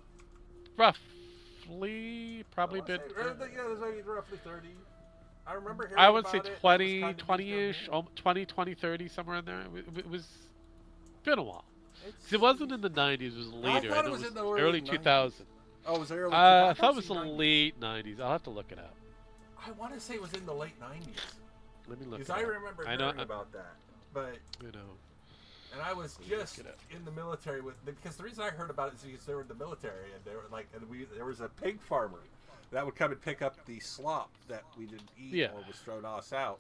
[SPEAKER 3] roughly probably been.
[SPEAKER 7] Yeah, it was like roughly 30. I remember hearing
[SPEAKER 3] I would say
[SPEAKER 7] about it.
[SPEAKER 3] 20,
[SPEAKER 7] It was kind of
[SPEAKER 3] 20-ish, 20, 30, somewhere in there. It was been a while.
[SPEAKER 7] It's-
[SPEAKER 3] 'Cause it wasn't in the 90s, it was later.
[SPEAKER 7] thought
[SPEAKER 3] I
[SPEAKER 7] it
[SPEAKER 3] know
[SPEAKER 7] was in the
[SPEAKER 3] early
[SPEAKER 7] early
[SPEAKER 3] 2000.
[SPEAKER 7] Oh, it was early.
[SPEAKER 3] I thought it was the
[SPEAKER 7] 90s.
[SPEAKER 3] late 90s. I'll have to look it up.
[SPEAKER 7] I want to say it was in the late 90s.
[SPEAKER 3] Let me look it
[SPEAKER 7] Because I
[SPEAKER 3] up.
[SPEAKER 7] remember
[SPEAKER 3] I know,
[SPEAKER 7] hearing about that. But,
[SPEAKER 3] you know.
[SPEAKER 7] and I was
[SPEAKER 3] Let me
[SPEAKER 7] just
[SPEAKER 3] look it up.
[SPEAKER 7] in the military because the reason I heard about it is because they were in the military and they were like, there was a pig farmer that would come and pick up the slop that we didn't eat
[SPEAKER 3] Yeah.
[SPEAKER 7] or was thrown us out.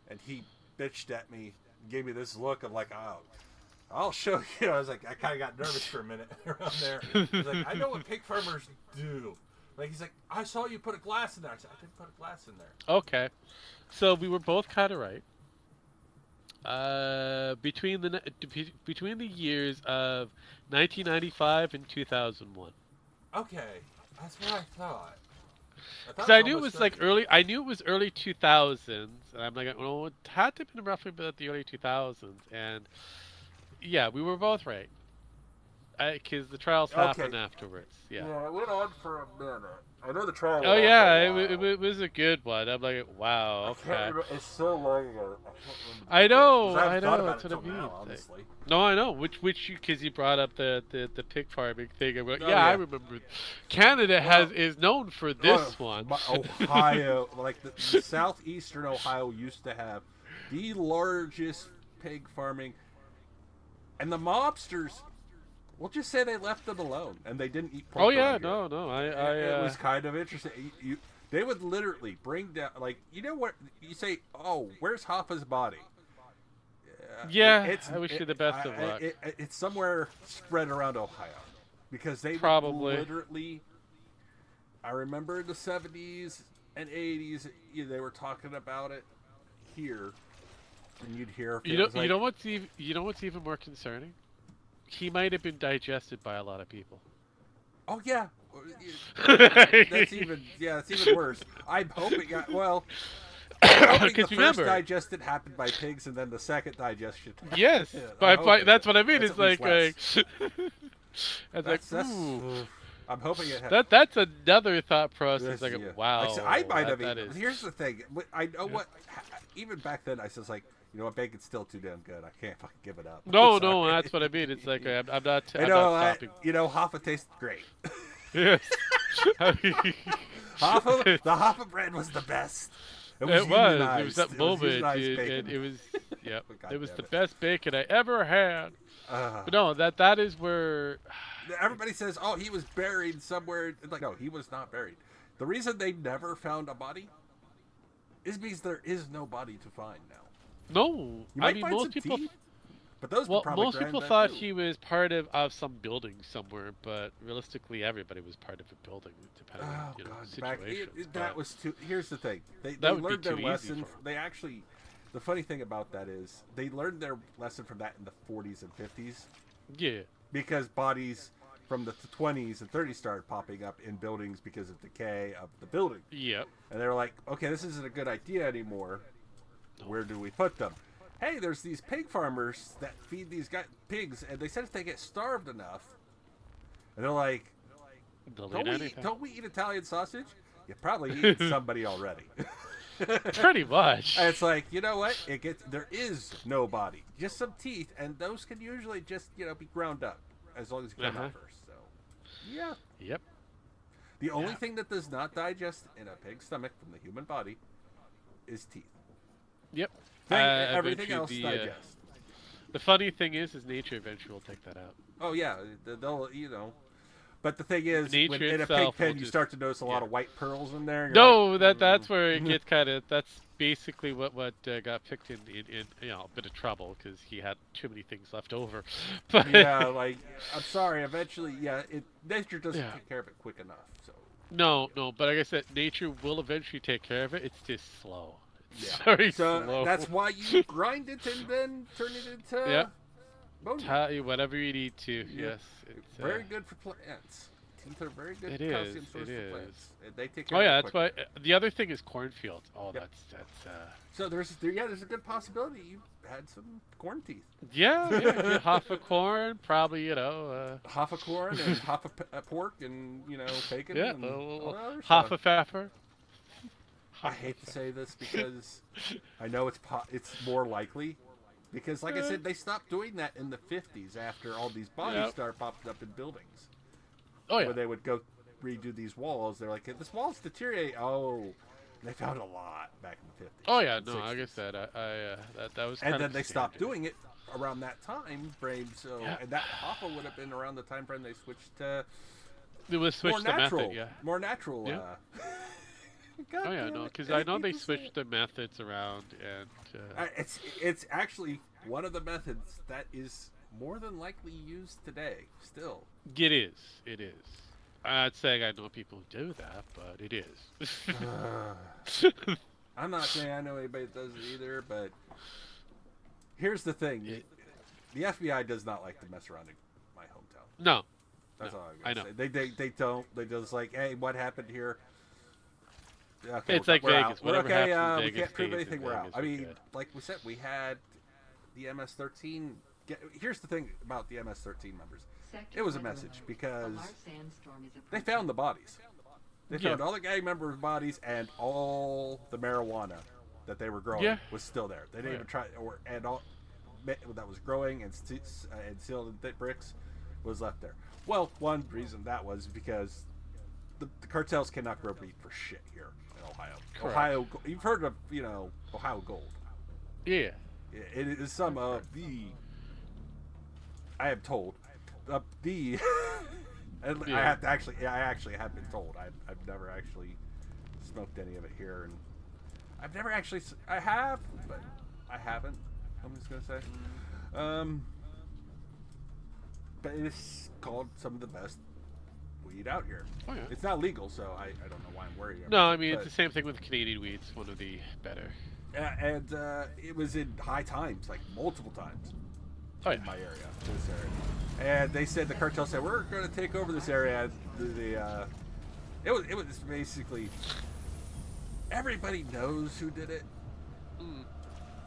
[SPEAKER 7] And he bitched at me, gave me this look of like, oh, I'll show you. I was like, I kind of got nervous for a minute around there. He's like, I know what pig farmers do. Like, he's like, I saw you put a glass in there. I said, I didn't put a glass in there.
[SPEAKER 3] Okay. So we were both kind of right. Between the years of 1995 and 2001.
[SPEAKER 7] Okay, that's what I thought.
[SPEAKER 3] Because I knew it was like early. I knew it was early 2000s, and I'm like, well, it had to have been roughly about the early 2000s, and yeah, we were both right. Because the trials happened afterwards. Yeah.
[SPEAKER 7] it went on for a minute. I know the trial.
[SPEAKER 3] Oh yeah, it was a good one. I'm like, wow, okay.
[SPEAKER 7] It's so long ago.
[SPEAKER 3] I know,
[SPEAKER 7] I haven't thought about
[SPEAKER 3] that's
[SPEAKER 7] it
[SPEAKER 3] what I
[SPEAKER 7] till
[SPEAKER 3] mean.
[SPEAKER 7] now, honestly.
[SPEAKER 3] No, I know. Which because you brought up the pig farming thing. I'm like,
[SPEAKER 7] Oh,
[SPEAKER 3] yeah, I
[SPEAKER 7] yeah.
[SPEAKER 3] remember. Canada is known for this one.
[SPEAKER 2] Ohio, like the southeastern Ohio, used to have the largest pig farming, and the mobsters. We'll just say they left it alone, and they didn't eat pork.
[SPEAKER 3] Oh yeah,
[SPEAKER 2] around here.
[SPEAKER 3] no,
[SPEAKER 2] It was kind of interesting. They would literally bring down, like, what you say. Oh, where's Hoffa's body?
[SPEAKER 3] Yeah, I wish you the best of luck.
[SPEAKER 2] It's somewhere spread around Ohio, because they
[SPEAKER 3] Probably.
[SPEAKER 2] would literally. I remember in the 70s and 80s, they were talking about it here, and you'd hear.
[SPEAKER 3] You know, you know what's even more concerning? He might have been digested by a lot of people.
[SPEAKER 2] Oh yeah, that's even worse. I'm hoping. Well, I'm hoping the first digestion happened by pigs, and then the second digestion.
[SPEAKER 3] Yes, that's what I mean. It's like,
[SPEAKER 2] I'm hoping it.
[SPEAKER 3] That's another thought process. Like,
[SPEAKER 2] yeah.
[SPEAKER 3] wow.
[SPEAKER 2] Like, I might have. Here's the thing. I know what. Even back then, I was like, you know what, bacon's still too damn good. I can't fucking give it up.
[SPEAKER 3] No, that's what I mean. It's like I'm not. I'm not stopping.
[SPEAKER 2] Hoffa tasted great.
[SPEAKER 3] Yes.
[SPEAKER 2] The Hoffa bread was the best. It was. It
[SPEAKER 3] was that moment. It was. Yeah. It was the best bacon I ever had. But no, that is where.
[SPEAKER 2] Everybody says, "Oh, he was buried somewhere." It's like, no, he was not buried. The reason they never found a body is because there is no body to find now.
[SPEAKER 3] No, I mean most people.
[SPEAKER 2] Teeth, but those
[SPEAKER 3] most people thought he was part of some building somewhere, but realistically, everybody was part of a building, depending on situation.
[SPEAKER 2] That was too. Here's the thing: they learned their lesson. They actually, the funny thing about that is they learned their lesson from that in the 40s and 50s.
[SPEAKER 3] Yeah.
[SPEAKER 2] Because bodies from the 20s and 30s started popping up in buildings because of decay of the building.
[SPEAKER 3] Yep.
[SPEAKER 2] And they were like, okay, this isn't a good idea anymore. Where do we put them? Hey, there's these pig farmers that feed these pigs, and they said if they get starved enough, and they're like, don't we eat Italian sausage? You probably eat somebody already.
[SPEAKER 3] Pretty much.
[SPEAKER 2] And it's like, you know what? There is no body, just some teeth, and those can usually just be ground up as long as you come out first. So, yeah.
[SPEAKER 3] Yep.
[SPEAKER 2] The only thing that does not digest in a pig's stomach from the human body is teeth.
[SPEAKER 3] Yep.
[SPEAKER 2] Everything else digests.
[SPEAKER 3] The funny thing is nature eventually will take that out.
[SPEAKER 2] Oh yeah, they'll But the thing is, when in a pig pen, you start to notice a lot of white pearls in there.
[SPEAKER 3] That's where it gets kind of. That's basically what got picked in a bit of trouble because he had too many things left over. But
[SPEAKER 2] yeah, I'm sorry. Eventually, nature doesn't take care of it quick enough. So
[SPEAKER 3] no. But like I said, nature will eventually take care of it. It's just slow.
[SPEAKER 2] It's
[SPEAKER 3] very slow.
[SPEAKER 2] That's why you grind it and then turn it into.
[SPEAKER 3] Whatever you need to. Yes, it's
[SPEAKER 2] very good for plants. Teeth are very good calcium source for plants. They take care
[SPEAKER 3] of it.
[SPEAKER 2] That's
[SPEAKER 3] why. The other thing is cornfields. Oh, that's.
[SPEAKER 2] So there's a good possibility you had some corn teeth.
[SPEAKER 3] Yeah, half a corn, probably
[SPEAKER 2] half a corn and half a pork and bacon.
[SPEAKER 3] Yeah,
[SPEAKER 2] and
[SPEAKER 3] half a pfeffer.
[SPEAKER 2] I hate to say this because I know it's more likely. Because, like I said, they stopped doing that in the 50s after all these bodies started popping up in buildings.
[SPEAKER 3] Oh, yeah.
[SPEAKER 2] Where they would go redo these walls. They're like, hey, this wall's deteriorating. Oh, they found a lot back in the 50s.
[SPEAKER 3] Oh, yeah. No, like I said, that was
[SPEAKER 2] And then they stopped doing it around that time frame. So, and that Hoffa would have been around the time frame they switched to
[SPEAKER 3] more natural.
[SPEAKER 2] More natural.
[SPEAKER 3] Yeah. Oh yeah, no, because I know they switched the methods around, and
[SPEAKER 2] it's actually one of the methods that is more than likely used today. Still,
[SPEAKER 3] it is. I'm not saying I know people who do that, but it is.
[SPEAKER 2] I'm not saying I know anybody that does it either, but here's the thing: the FBI does not like to mess around in my hometown.
[SPEAKER 3] No,
[SPEAKER 2] that's all I'm gonna say. They don't. They just like, hey, what happened here? Okay,
[SPEAKER 3] it's like Vegas.
[SPEAKER 2] Whatever
[SPEAKER 3] happens in
[SPEAKER 2] we
[SPEAKER 3] Vegas
[SPEAKER 2] can't prove anything. We're out.
[SPEAKER 3] Vegas,
[SPEAKER 2] I mean, like we said, we had the MS-13. Here's the thing about the MS-13 members. It was a message because they found the bodies. They found all the gang members' bodies and all the marijuana that were growing was still there. They didn't even try, and all that was growing and sealed in thick bricks was left there. Well, one reason that was because the cartels cannot grow weed for shit here. Ohio.
[SPEAKER 3] Correct.
[SPEAKER 2] Ohio. You've heard of Ohio Gold.
[SPEAKER 3] Yeah.
[SPEAKER 2] It is some of the. I am told, the. And I have to actually. I actually have been told. I've never actually smoked any of it here, and I've never actually. I have, but I haven't. I'm just gonna say. But it's called some of the best weed out here.
[SPEAKER 3] Oh, yeah.
[SPEAKER 2] It's not legal, so I don't know why I'm worried about
[SPEAKER 3] No, I
[SPEAKER 2] it,
[SPEAKER 3] mean,
[SPEAKER 2] but-
[SPEAKER 3] it's the same thing with Canadian weed. It's one of the better.
[SPEAKER 2] and it was in high times, like multiple times
[SPEAKER 3] Oh,
[SPEAKER 2] in
[SPEAKER 3] yeah.
[SPEAKER 2] my area, this area. And they said, the cartel said, we're going to take over this area. It was basically, everybody knows who did it,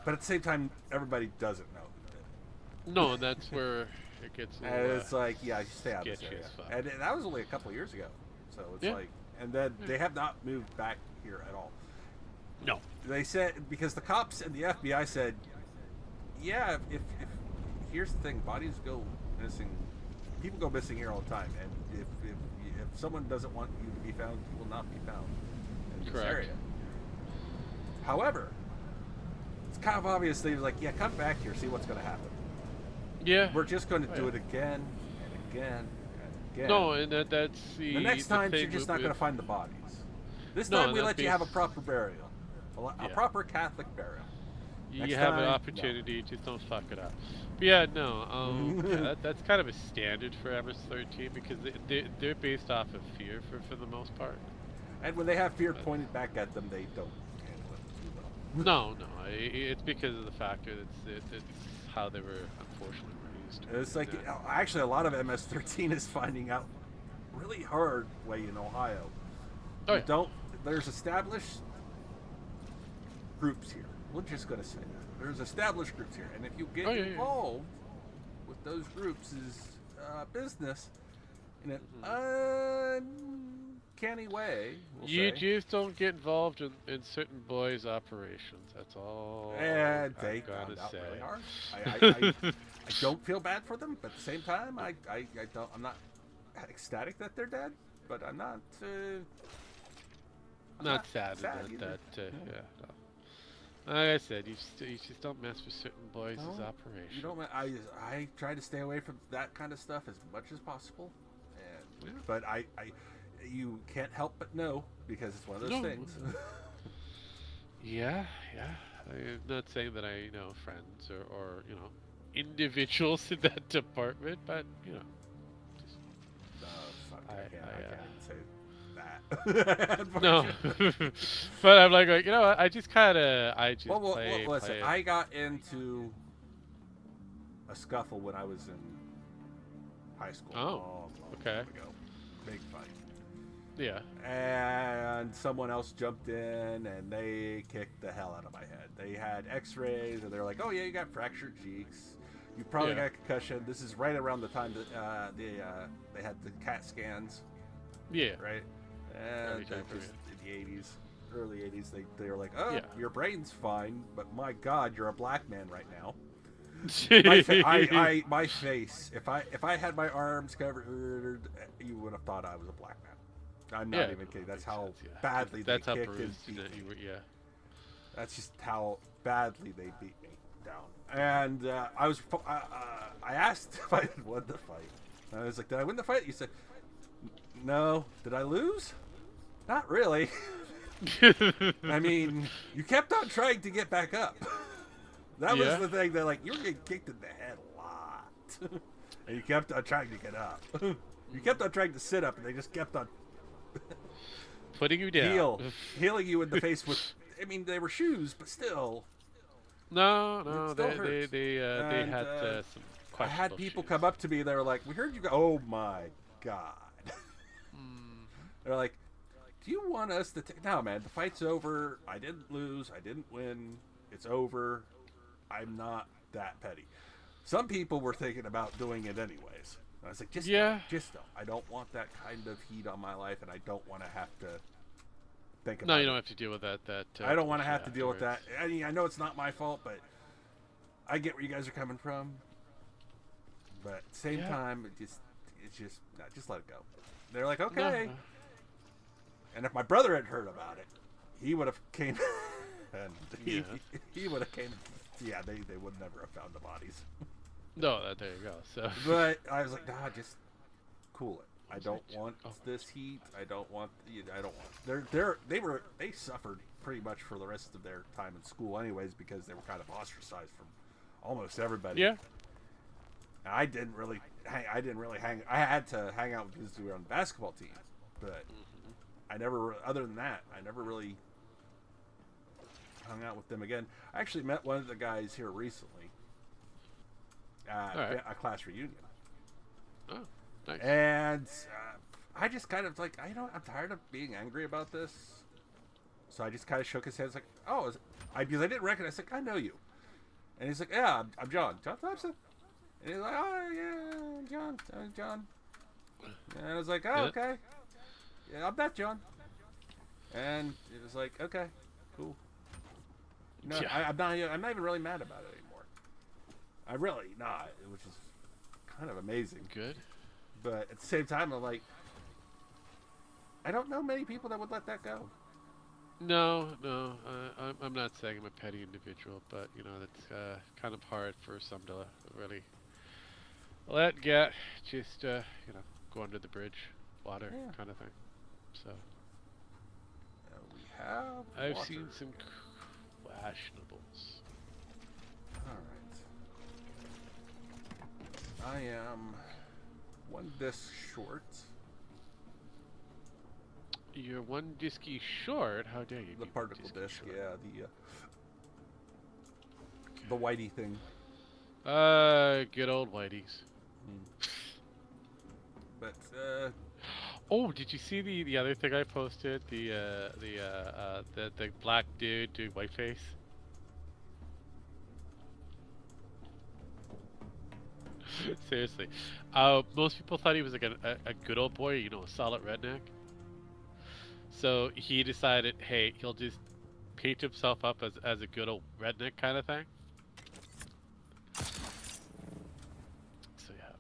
[SPEAKER 2] but at the same time, everybody doesn't know who did it.
[SPEAKER 3] No, and that's where it gets a
[SPEAKER 2] And
[SPEAKER 3] little,
[SPEAKER 2] it's like, yeah, you stay out of this
[SPEAKER 3] sketchy
[SPEAKER 2] area.
[SPEAKER 3] as fuck.
[SPEAKER 2] And that was only a couple of years ago. So it's
[SPEAKER 3] Yeah.
[SPEAKER 2] like, and then they have not moved back here at all.
[SPEAKER 3] no.
[SPEAKER 2] They said, because the cops and the FBI said, yeah, if here's the thing, bodies go missing, people go missing here all the time, and if someone doesn't want you to be found, you will not be found in this
[SPEAKER 3] Correct.
[SPEAKER 2] area. However, it's kind of obvious they was like, yeah, come back here, see what's going to happen.
[SPEAKER 3] Yeah.
[SPEAKER 2] We're just going to
[SPEAKER 3] Oh,
[SPEAKER 2] do
[SPEAKER 3] yeah.
[SPEAKER 2] it again and again and again.
[SPEAKER 3] No, and that's
[SPEAKER 2] the next time
[SPEAKER 3] thing
[SPEAKER 2] you're just
[SPEAKER 3] with-
[SPEAKER 2] not going to
[SPEAKER 3] with-
[SPEAKER 2] find the bodies. This
[SPEAKER 3] No,
[SPEAKER 2] time we
[SPEAKER 3] that's
[SPEAKER 2] let you have a
[SPEAKER 3] bas-
[SPEAKER 2] proper burial, a
[SPEAKER 3] Yeah.
[SPEAKER 2] proper Catholic burial.
[SPEAKER 3] You
[SPEAKER 2] Next
[SPEAKER 3] have an
[SPEAKER 2] time, no.
[SPEAKER 3] opportunity, just don't fuck it up. But yeah, no, yeah, that's kind of a standard for MS-13 because they're based off of fear for the most part.
[SPEAKER 2] And when they have fear pointed back at them, they don't handle it too well.
[SPEAKER 3] No, it's because of the factor it's how they were unfortunately raised.
[SPEAKER 2] It's like,
[SPEAKER 3] Yeah.
[SPEAKER 2] actually, a lot of MS-13 is finding out really hard way in Ohio.
[SPEAKER 3] Oh,
[SPEAKER 2] You
[SPEAKER 3] yeah.
[SPEAKER 2] don't. There's established groups here. We're just gonna say that there's established groups here, and if you get
[SPEAKER 3] Oh, yeah, yeah.
[SPEAKER 2] involved with those groups' business in an uncanny way, we'll
[SPEAKER 3] You
[SPEAKER 2] say,
[SPEAKER 3] just don't get involved in certain boys' operations. That's all.
[SPEAKER 2] and
[SPEAKER 3] I'm
[SPEAKER 2] they
[SPEAKER 3] gonna
[SPEAKER 2] found out
[SPEAKER 3] say.
[SPEAKER 2] really hard. I don't feel bad for them, but at the same time, I don't. I'm not ecstatic that they're dead, but I'm not. I'm
[SPEAKER 3] Not sad
[SPEAKER 2] either.
[SPEAKER 3] yeah. No. Like I said, you just don't mess with certain boys'
[SPEAKER 2] No,
[SPEAKER 3] operations.
[SPEAKER 2] You don't. I try to stay away from that kind of stuff as much as possible, and
[SPEAKER 3] Yeah.
[SPEAKER 2] but you can't help but know because it's one of those
[SPEAKER 3] No.
[SPEAKER 2] things.
[SPEAKER 3] Yeah. I'm not saying that I know friends or individuals in that department, but just,
[SPEAKER 2] Fuck,
[SPEAKER 3] I-
[SPEAKER 2] I can't even say that.
[SPEAKER 3] no. But I'm like, you know what? I just
[SPEAKER 2] Well,
[SPEAKER 3] play.
[SPEAKER 2] listen,
[SPEAKER 3] play it.
[SPEAKER 2] I got into a scuffle when I was in high school.
[SPEAKER 3] Oh,
[SPEAKER 2] long
[SPEAKER 3] okay.
[SPEAKER 2] time ago. Big fight.
[SPEAKER 3] Yeah.
[SPEAKER 2] And someone else jumped in and they kicked the hell out of my head. They had x-rays and they're like, oh yeah, you got fractured cheeks. You probably
[SPEAKER 3] Yeah.
[SPEAKER 2] got concussion. This is right around the time that they had the CAT scans,
[SPEAKER 3] Yeah.
[SPEAKER 2] right?
[SPEAKER 3] Early
[SPEAKER 2] And
[SPEAKER 3] time
[SPEAKER 2] just
[SPEAKER 3] period.
[SPEAKER 2] in the 80s, early 80s, they were like, oh,
[SPEAKER 3] Yeah.
[SPEAKER 2] your brain's fine, but my God, you're a black man right now. My face. If I had my arms covered, you would have thought I was a black man. I'm not
[SPEAKER 3] Yeah,
[SPEAKER 2] even kidding. That's
[SPEAKER 3] makes
[SPEAKER 2] how
[SPEAKER 3] sense, yeah.
[SPEAKER 2] badly
[SPEAKER 3] That's
[SPEAKER 2] they
[SPEAKER 3] how
[SPEAKER 2] kicked and
[SPEAKER 3] bruised
[SPEAKER 2] beat
[SPEAKER 3] that
[SPEAKER 2] me.
[SPEAKER 3] you were. Yeah.
[SPEAKER 2] That's just how badly they beat me down. And I asked if I had won the fight. I was like, did I win the fight? You said, no. Did I lose? Not really. I mean, you kept on trying to get back up. That was
[SPEAKER 3] Yeah.
[SPEAKER 2] the thing. That like you were getting kicked in the head a lot, and you kept on trying to get up. You kept on trying to sit up, and they just kept on
[SPEAKER 3] Putting you down.
[SPEAKER 2] healing you in the face with. I mean, they were shoes, but still.
[SPEAKER 3] No,
[SPEAKER 2] It still hurts.
[SPEAKER 3] they
[SPEAKER 2] And,
[SPEAKER 3] had some
[SPEAKER 2] I
[SPEAKER 3] questionable
[SPEAKER 2] had people
[SPEAKER 3] shoes.
[SPEAKER 2] come up to me. They were like, "We heard you go." Oh my god! They're like, "Do you want us to?" No, man. The fight's over. I didn't lose. I didn't win. It's over. I'm not that petty. Some people were thinking about doing it anyways. I was like, just
[SPEAKER 3] Yeah.
[SPEAKER 2] just don't. I don't want that kind of heat on my life, and I don't want to have to think about
[SPEAKER 3] No,
[SPEAKER 2] it.
[SPEAKER 3] you don't have to deal with that.
[SPEAKER 2] I don't want to
[SPEAKER 3] bullshit
[SPEAKER 2] have to deal with that.
[SPEAKER 3] afterwards.
[SPEAKER 2] I mean, I know it's not my fault, but I get where you guys are coming from. But at the same
[SPEAKER 3] Yeah.
[SPEAKER 2] time, it's just no, just let it go. They're like, okay.
[SPEAKER 3] No.
[SPEAKER 2] And if my brother had heard about it, he would have came. And
[SPEAKER 3] Yeah.
[SPEAKER 2] he would have came. Yeah, they would never have found the bodies.
[SPEAKER 3] No, there you go. So.
[SPEAKER 2] But I was like, nah, just cool it. I don't want
[SPEAKER 3] Oh.
[SPEAKER 2] this heat. I don't want. I don't want. They suffered pretty much for the rest of their time in school, anyways, because they were kind of ostracized from almost everybody.
[SPEAKER 3] Yeah.
[SPEAKER 2] I didn't really hang. I had to hang out because we were on the basketball team, but I never. Other than that, I never really hung out with them again. I actually met one of the guys here recently at a class reunion.
[SPEAKER 3] Oh, nice.
[SPEAKER 2] And I just kind of like, I'm tired of being angry about this. So I just kind of shook his head, like, oh, because I didn't recognize, like, I know you. And he's like, yeah, I'm John Thompson. And he's like, oh, yeah, John. And I was like, oh, okay. Yeah, I'm that John. And it was like, okay, cool. No,
[SPEAKER 3] Yeah.
[SPEAKER 2] I'm not even really mad about it anymore. I'm really not, which is kind of amazing.
[SPEAKER 3] Good.
[SPEAKER 2] But at the same time, I'm like, I don't know many people that would let that go.
[SPEAKER 3] No, I'm not saying I'm a petty individual, but that's kind of hard for some to really let get. Just go under the bridge, water kind of thing. So
[SPEAKER 2] We have.
[SPEAKER 3] I've
[SPEAKER 2] water.
[SPEAKER 3] seen some questionables.
[SPEAKER 2] All right. I am one disc short.
[SPEAKER 3] You're one disky short. How dare you?
[SPEAKER 2] The
[SPEAKER 3] be
[SPEAKER 2] particle
[SPEAKER 3] disky
[SPEAKER 2] disc,
[SPEAKER 3] short?
[SPEAKER 2] yeah, the whitey thing.
[SPEAKER 3] Good old whiteys.
[SPEAKER 2] But
[SPEAKER 3] Oh, did you see the other thing I posted? The black dude doing whiteface. Seriously, most people thought he was like a good old boy, a solid redneck. So he decided, hey, he'll just paint himself up as a good old redneck kind of thing. So yeah,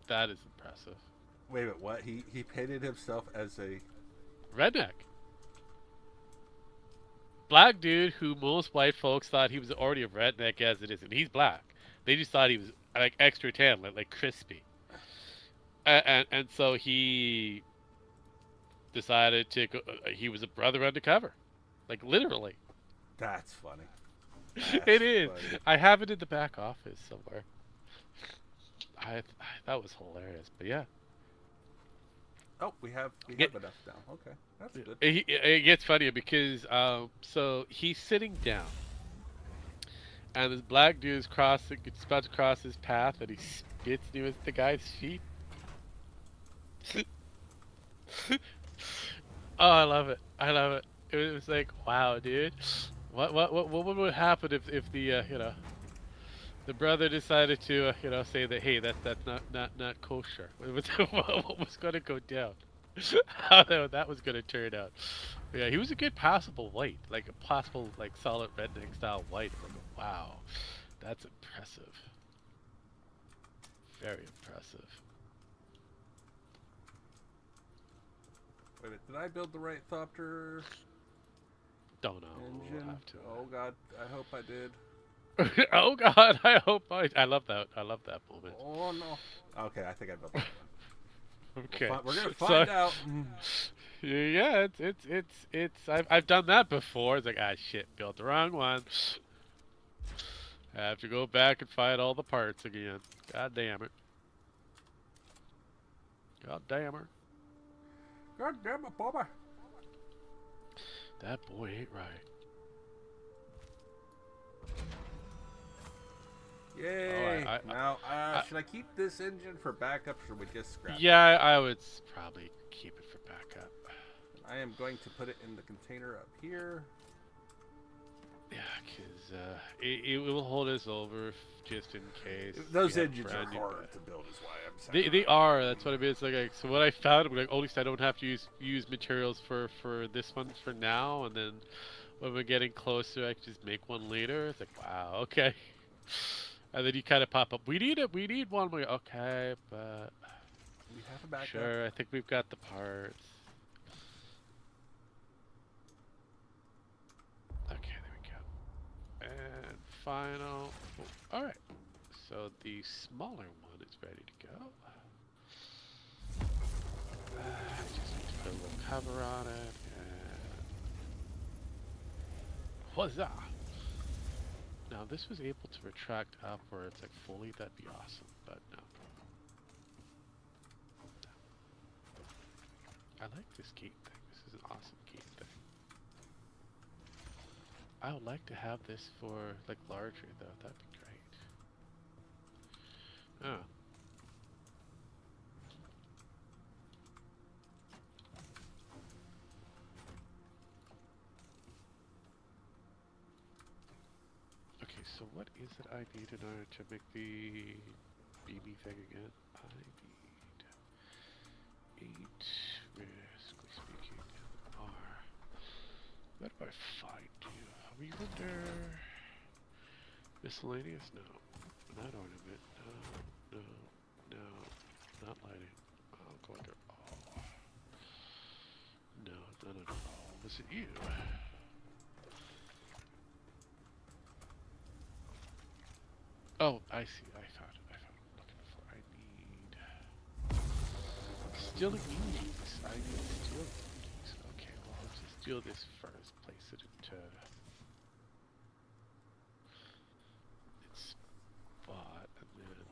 [SPEAKER 3] that is impressive.
[SPEAKER 2] wait a minute, what? He painted himself as a
[SPEAKER 3] Redneck. Black dude who most white folks thought he was already a redneck as it is, and he's black. They just thought he was like extra tan, like crispy. And so he decided to go, he was a brother undercover, like literally.
[SPEAKER 2] That's funny.
[SPEAKER 3] It is.
[SPEAKER 2] Funny.
[SPEAKER 3] I have it in the back office somewhere. That was hilarious, but yeah.
[SPEAKER 2] Oh, we have enough now. Okay, that's good.
[SPEAKER 3] It gets funnier because so he's sitting down, and this black dude is about to cross his path, and he spits near the guy's feet. Oh, I love it. It was like, wow, dude. What would happen if the the brother decided to say that, hey, that's not kosher? What was going to go down? How that was going to turn out? Yeah, he was a good passable white, like a possible like solid redneck style white. I'm like, wow, that's impressive. Very impressive.
[SPEAKER 2] Wait a minute, did I build the right Thopter
[SPEAKER 3] Don't know.
[SPEAKER 2] engine?
[SPEAKER 3] We'll have to.
[SPEAKER 2] Oh God, I hope I did.
[SPEAKER 3] Oh God, I hope I love that moment.
[SPEAKER 2] Oh no. Okay, I think I built that one.
[SPEAKER 3] Okay.
[SPEAKER 2] We're gonna find out.
[SPEAKER 3] Yeah, it's I've done that before. It's like, shit, built the wrong one. I have to go back and find all the parts again. God damn it. God damn her.
[SPEAKER 2] God damn it, Bobby.
[SPEAKER 3] That boy ain't right.
[SPEAKER 2] Yay!
[SPEAKER 3] Oh,
[SPEAKER 2] Now, should I keep this engine for backup, or should we just scrap it?
[SPEAKER 3] Yeah, I would probably keep it for backup.
[SPEAKER 2] I am going to put it in the container up here.
[SPEAKER 3] Yeah, because it will hold us over just in case.
[SPEAKER 2] Those
[SPEAKER 3] we have
[SPEAKER 2] engines are
[SPEAKER 3] brand new
[SPEAKER 2] hard to build, is why I'm saying.
[SPEAKER 3] They are. That's what I mean. It's like so. What I found, like, at least I don't have to use materials for this one for now, and then when we're getting closer, I can just make one later. It's like, wow, okay. And then you kind of pop up. We need it. We need one. We're okay, but
[SPEAKER 2] We have a backup.
[SPEAKER 3] sure. I think we've got the parts. Okay, there we go. And final. Oh, all right. So the smaller one is ready to go. Just need to put a little cover on it. And... Huzzah! Now, if this was able to retract upwards like fully, that'd be awesome, but no. I like this gate thing. This is an awesome gate thing. I would like to have this for like larger though. That'd be great. Oh. Okay, so what is it I need in order to make the BB thing again? I need 8, realistically speaking, R. Where do I find you? Are we under miscellaneous? No. Not ornament. No. No. No. Not lighting. I'll go under all. No, not under all. Was it you? Oh, I see. I found it. I'm looking for. I need steel ingots. I need steel ingots. Okay, well, let's just do this first. Place it into its spot, and then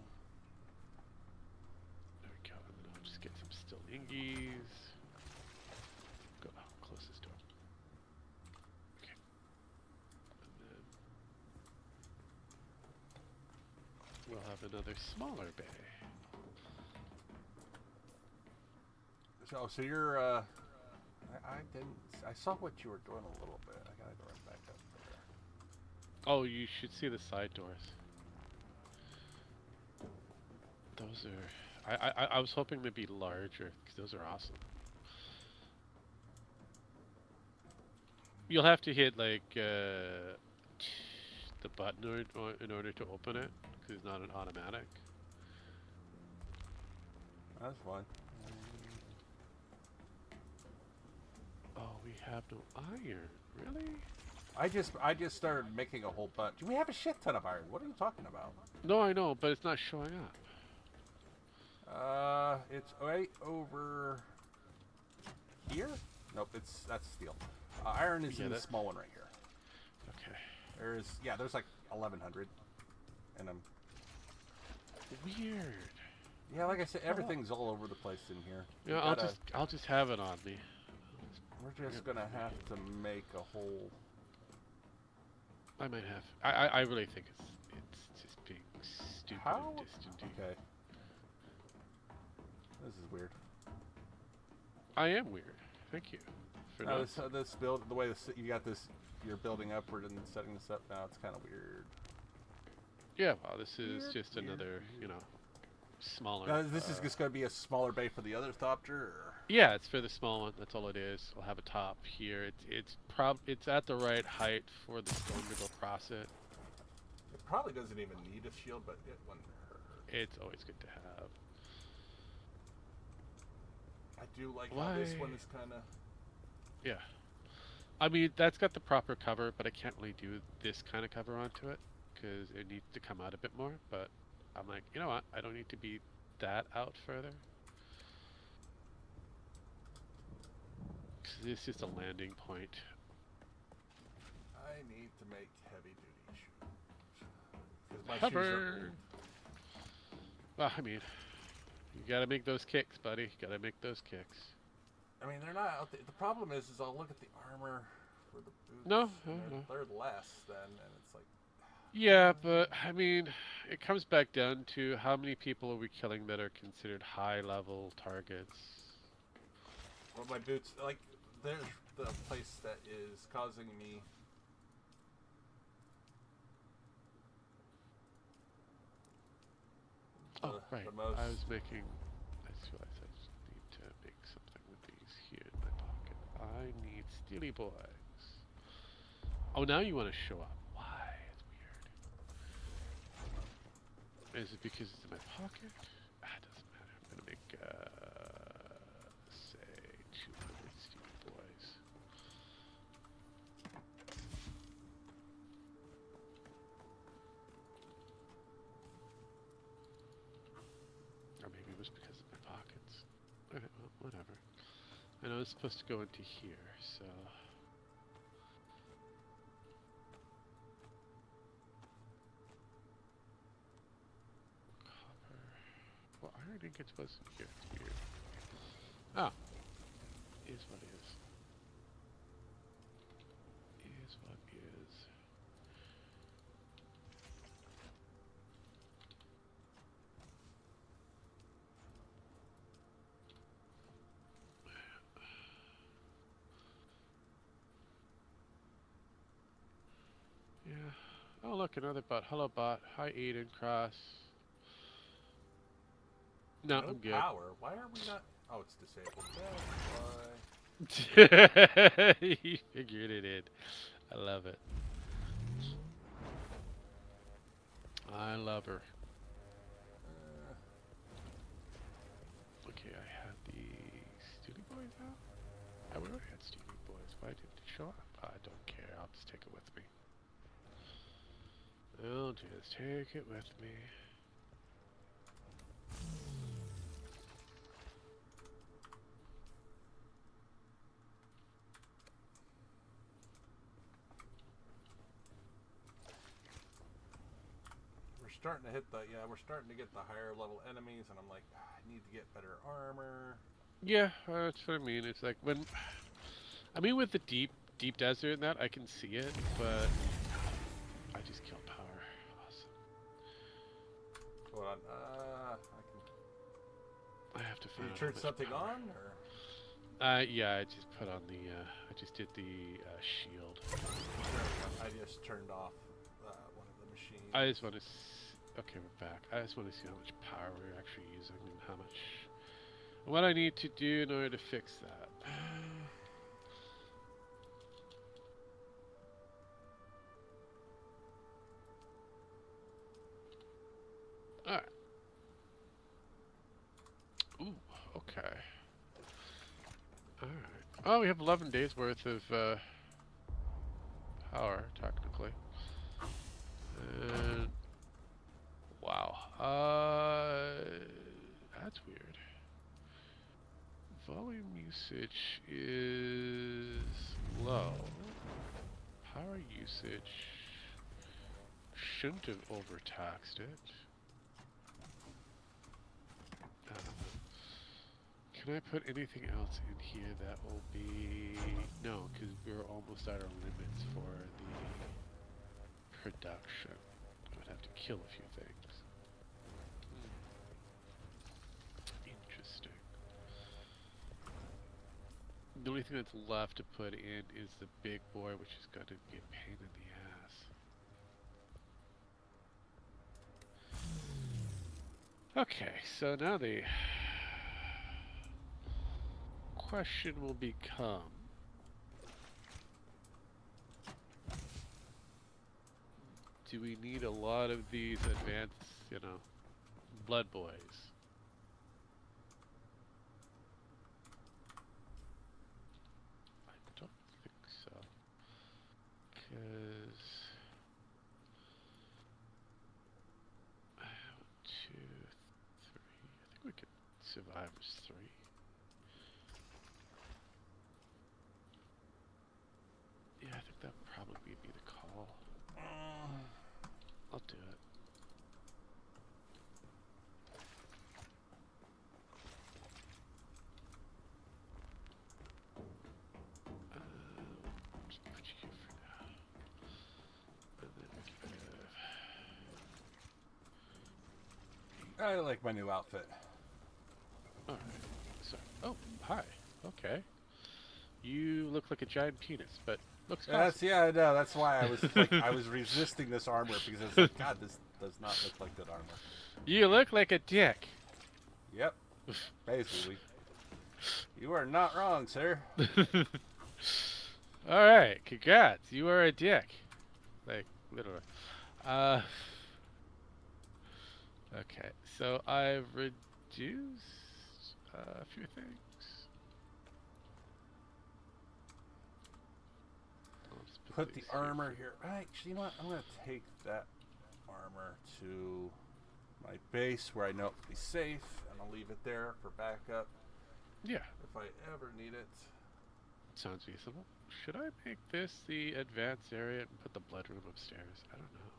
[SPEAKER 3] there we go. And then I'll just get some steel ingies. Go. Oh, close this door. Okay. And then we'll have another smaller bay.
[SPEAKER 2] So you're, I didn't, I saw what you were doing a little bit. I gotta go right back up there.
[SPEAKER 3] Oh, you should see the side doors. Those are, I was hoping they'd be larger, because those are awesome. You'll have to hit, like, the button in order to open it, because it's not an automatic.
[SPEAKER 2] That's fine.
[SPEAKER 3] Oh, we have no iron. Really?
[SPEAKER 2] I just started making a whole bunch. We have a shit ton of iron. What are you talking about?
[SPEAKER 3] No, I know, but it's not showing up.
[SPEAKER 2] It's right over here. Nope, that's steel. Iron is in the small one right here.
[SPEAKER 3] Okay.
[SPEAKER 2] There's like 1,100, and I'm
[SPEAKER 3] weird.
[SPEAKER 2] Yeah, like I said, everything's all over the place in here.
[SPEAKER 3] Yeah, I'll just have it on me.
[SPEAKER 2] We're just gonna have to make a whole.
[SPEAKER 3] I might have. I really think it's just being stupid and distant.
[SPEAKER 2] Okay. This is weird.
[SPEAKER 3] I am weird. Thank you. For
[SPEAKER 2] this build, the way you got this, you're building upward and setting this up now. It's kind of weird.
[SPEAKER 3] Yeah, well, this is just another, smaller.
[SPEAKER 2] This is just going to be a smaller bay for the other Thopter? Or?
[SPEAKER 3] Yeah, it's for the small one. That's all it is. I'll have a top here. It's at the right height for the stone to go across it.
[SPEAKER 2] It probably doesn't even need a shield, but it wouldn't hurt.
[SPEAKER 3] It's always good to have.
[SPEAKER 2] I do like how this one is kind of.
[SPEAKER 3] Yeah. I mean, that's got the proper cover, but I can't really do this kind of cover onto it because it needs to come out a bit more. But I'm like, you know what? I don't need to be that out further. Because it's just a landing point.
[SPEAKER 2] I need to make heavy duty shoes. Because my
[SPEAKER 3] Cover.
[SPEAKER 2] shoes are old.
[SPEAKER 3] Well, I mean, you gotta make those kicks, buddy. You gotta make those kicks.
[SPEAKER 2] I mean, they're not out there. The problem is I'll look at the armor for the boots.
[SPEAKER 3] No.
[SPEAKER 2] They're less then, and it's like.
[SPEAKER 3] Yeah, but I mean, it comes back down to how many people are we killing that are considered high-level targets.
[SPEAKER 2] Well, my boots, like, there's the place that is causing me.
[SPEAKER 3] Oh, right. I was making. I just realized I just need to make something with these here in my pocket. I need Steely Boys. Oh, now you want to show up. Why? It's weird. Is it because it's in my pocket? Ah, it doesn't matter. I'm gonna make, say, 200 Steely Boys. Or maybe it was because of my pockets. Okay, well, whatever. I know it's supposed to go into here, so. think it's supposed to be here. It's weird. Oh. Is what is. Is what is. Yeah. Oh, look, another bot. Hello, bot. Hi, Aiden Cross. No, I'm good.
[SPEAKER 7] Power. Why are we not? Oh, it's disabled. That's why.
[SPEAKER 3] You figured it in. I love it. I love her. Okay, I have the Stoonie Boys out. I would have had Stoonie Boys. Why didn't it show up? I don't care. I'll just take it with me. I'll just take it with me.
[SPEAKER 7] Starting to hit the we're starting to get the higher level enemies, and I'm like, I need to get better armor.
[SPEAKER 3] Yeah, that's what I mean. It's like when, I mean, with the deep desert and that, I can see it, but I just kill power. Awesome.
[SPEAKER 7] Hold on,
[SPEAKER 3] I have to
[SPEAKER 7] Did
[SPEAKER 3] find.
[SPEAKER 7] you turn something on, or?
[SPEAKER 3] Yeah, I just put on the. I just did the shield.
[SPEAKER 7] I just turned off one of the machines.
[SPEAKER 3] I just want to. Okay, we're back. I just want to see how much power we're actually using and how much. What I need to do in order to fix that. Alright. Ooh, okay. Alright. Oh, we have 11 days worth of power, technically. And wow. That's weird. Volume usage is low. Power usage shouldn't have overtaxed it. Can I put anything else in here that will be... No, because we're almost at our limits for the production. I would have to kill a few things. Interesting. The only thing that's left to put in is the big boy, which is going to be a pain in the ass. Okay, so now the question will become, do we need a lot of these advanced, blood boys? I don't think so. Because... 1, 2, 3... I think we could survive as 3. Yeah, I think that would probably be the call. I'll do it. Just put you here for now. And then we can
[SPEAKER 2] I like my new outfit.
[SPEAKER 3] Alright. So, oh, hi. Okay. You look like a giant penis, but looks awesome.
[SPEAKER 2] Yeah, I know. That's why I was like, I was resisting this armor because I was like, God, this does not look like good armor.
[SPEAKER 3] You look like a dick.
[SPEAKER 2] Yep. Basically. You are not wrong, sir.
[SPEAKER 3] Alright, congrats. You are a dick. Like, literally. Okay, so I've reduced a few things.
[SPEAKER 2] Put the armor here. Actually, you know what? I'm going to take that armor to my base where I know it will be safe, and I'll leave it there for backup.
[SPEAKER 3] Yeah.
[SPEAKER 2] If I ever need it.
[SPEAKER 3] Sounds reasonable. Should I make this the advanced area and put the blood room upstairs? I don't know.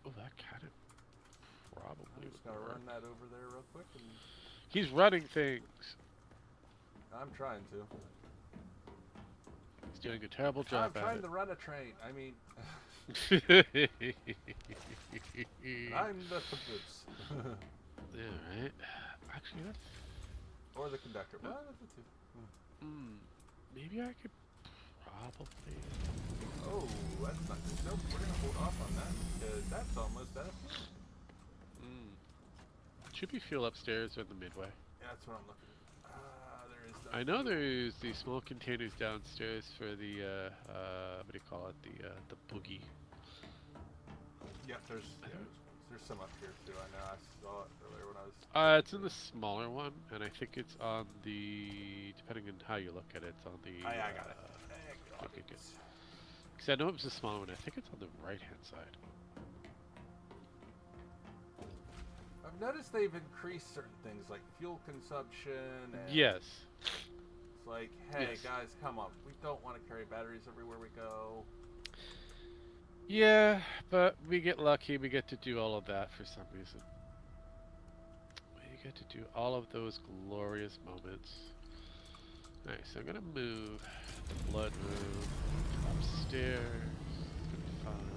[SPEAKER 3] Oh, that kind of probably
[SPEAKER 2] I'm just
[SPEAKER 3] would
[SPEAKER 2] gonna
[SPEAKER 3] work.
[SPEAKER 2] run that over there real quick, and
[SPEAKER 3] He's running things.
[SPEAKER 2] I'm trying to.
[SPEAKER 3] He's doing a terrible
[SPEAKER 2] I'm
[SPEAKER 3] job
[SPEAKER 2] trying
[SPEAKER 3] at
[SPEAKER 2] to run a train. I mean,
[SPEAKER 3] it.
[SPEAKER 2] I'm the caboose.
[SPEAKER 3] Yeah, right. Actually, that's.
[SPEAKER 2] Or the conductor. Well, that's the two.
[SPEAKER 3] Maybe I could probably.
[SPEAKER 2] Oh, that's not good. Nope, we're gonna hold off on that because that's almost out of fuel.
[SPEAKER 3] Should be fuel upstairs or in the midway.
[SPEAKER 2] Yeah, that's what I'm looking at. There is no
[SPEAKER 3] I know
[SPEAKER 2] fuel.
[SPEAKER 3] there's the small containers downstairs for the what do you call it? The boogie.
[SPEAKER 2] Yeah, there's some up here too. I know. I saw it earlier when I was.
[SPEAKER 3] It's in the smaller one, and I think it's on the, depending on how you look at it, it's on the.
[SPEAKER 2] Oh, yeah, I got it.
[SPEAKER 3] Okay, good. Because I know it was a smaller one. I think it's on the right-hand side.
[SPEAKER 2] I've noticed they've increased certain things like fuel consumption. And
[SPEAKER 3] Yes.
[SPEAKER 2] It's like, hey
[SPEAKER 3] Yes.
[SPEAKER 2] guys, come on. We don't want to carry batteries everywhere we go.
[SPEAKER 3] Yeah, but we get lucky. We get to do all of that for some reason. We get to do all of those glorious moments. Alright, so I'm gonna move the blood room upstairs. It's gonna be fun.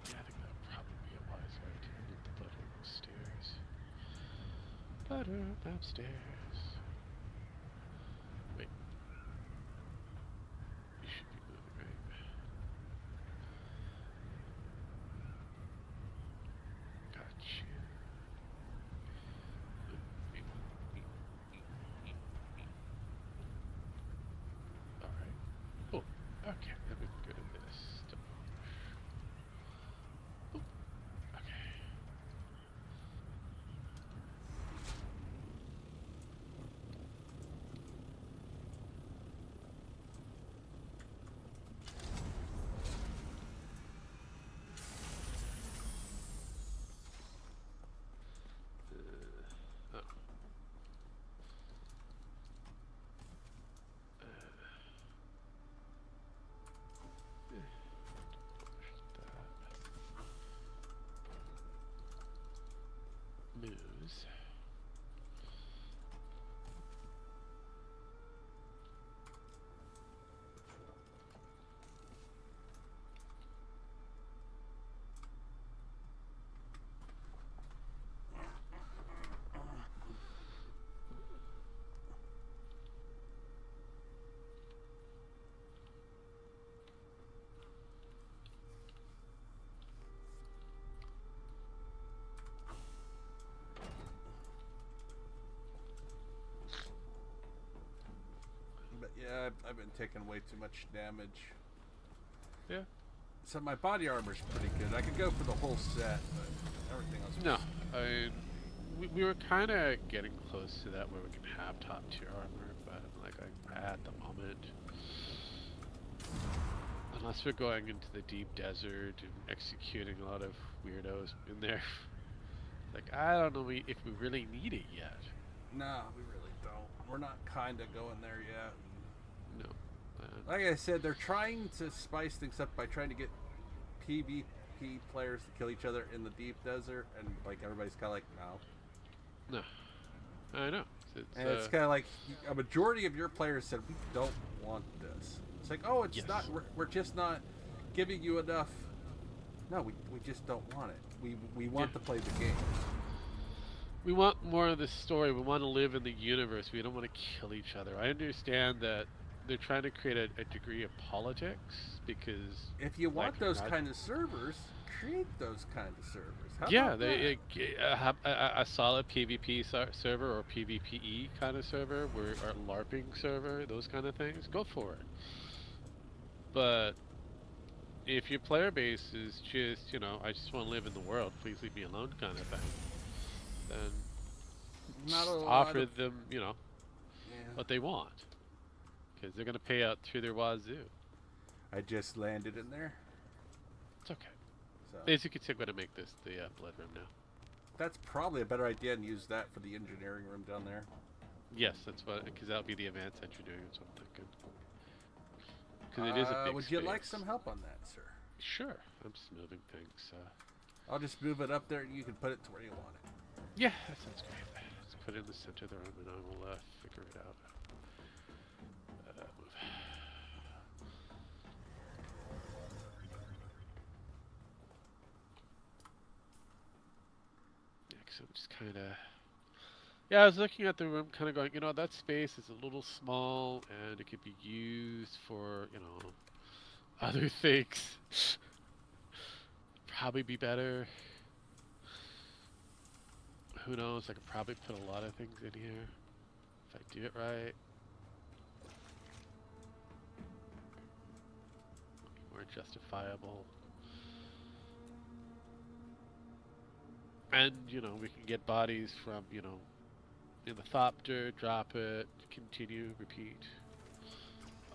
[SPEAKER 3] Yeah, I think that would probably be a wise idea. Move the blood room upstairs. Blood room upstairs. Wait. You should be moving, right? Gotcha. Alright. Oh, okay. Then we can go to this. Oh, okay. Oh. Moves.
[SPEAKER 2] But yeah, I've been taking way too much damage.
[SPEAKER 3] Yeah.
[SPEAKER 2] So my body armor's pretty good. I could go for the whole set, but everything else.
[SPEAKER 3] No, I mean, we were kind of getting close to that where we can have top tier armor, but like at the moment, unless we're going into the deep desert and executing a lot of weirdos in there, like I don't know if we really need it yet.
[SPEAKER 2] No, we really don't. We're not kind of going there yet.
[SPEAKER 3] No.
[SPEAKER 2] Like I said, they're trying to spice things up by trying to get PvP players to kill each other in the deep desert, and like everybody's kind of like, no.
[SPEAKER 3] No. I know.
[SPEAKER 2] And it's kind of like a majority of your players said, we don't want this. It's like, oh, it's
[SPEAKER 3] Yes.
[SPEAKER 2] not. We're just not giving you enough. No, we just don't want it. We want to play the game.
[SPEAKER 3] We want more of the story. We want to live in the universe. We don't want to kill each other. I understand that they're trying to create a degree of politics because
[SPEAKER 2] If you want
[SPEAKER 3] like,
[SPEAKER 2] those
[SPEAKER 3] not-
[SPEAKER 2] kind of servers, create those kind of servers. How
[SPEAKER 3] yeah,
[SPEAKER 2] about
[SPEAKER 3] they
[SPEAKER 2] that?
[SPEAKER 3] have a solid PvP server or PvPe kind of server, or LARPing server, those kind of things. Go for it. But if your player base is just, you know, I just want to live in the world, please leave me alone kind of thing, then
[SPEAKER 2] Not
[SPEAKER 3] just
[SPEAKER 2] a lot
[SPEAKER 3] offer
[SPEAKER 2] of-
[SPEAKER 3] them, you know,
[SPEAKER 2] Yeah.
[SPEAKER 3] what they want. Because they're going to pay out through their wazoo.
[SPEAKER 2] I just landed in there.
[SPEAKER 3] It's okay.
[SPEAKER 2] So
[SPEAKER 3] As you can see, I'm going to make this the blood room now.
[SPEAKER 2] that's probably a better idea and use that for the engineering room down there.
[SPEAKER 3] Yes, that's what, because that'll be the advanced engineering. That's what I'm thinking. Because it is a big
[SPEAKER 2] Would you
[SPEAKER 3] space.
[SPEAKER 2] like some help on that, sir?
[SPEAKER 3] Sure. I'm just moving things.
[SPEAKER 2] I'll just move it up there and you can put it to where you want it.
[SPEAKER 3] Yeah, that sounds great. Let's put it in the center of the room and I will figure it out. Move. Yeah, 'cause I'm just kind of... Yeah, I was looking at the room kind of going, you know, that space is a little small and it could be used for, you know, other things. Probably be better. Who knows? I could probably put a lot of things in here if I do it right. More justifiable. And, you know, we can get bodies from, you know, in the thopter, drop it, continue, repeat.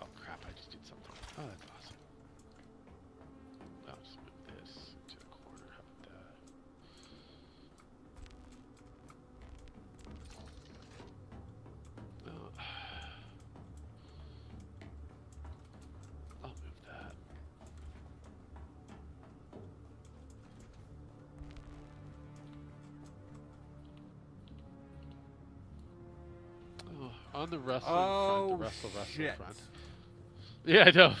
[SPEAKER 3] Oh crap, I just did something. Oh, that's awesome. I'll just move this to the corner. How about that? Oh. I'll move that. Oh, on the wrestling front, the wrestle
[SPEAKER 2] shit.
[SPEAKER 3] front. Yeah, I know.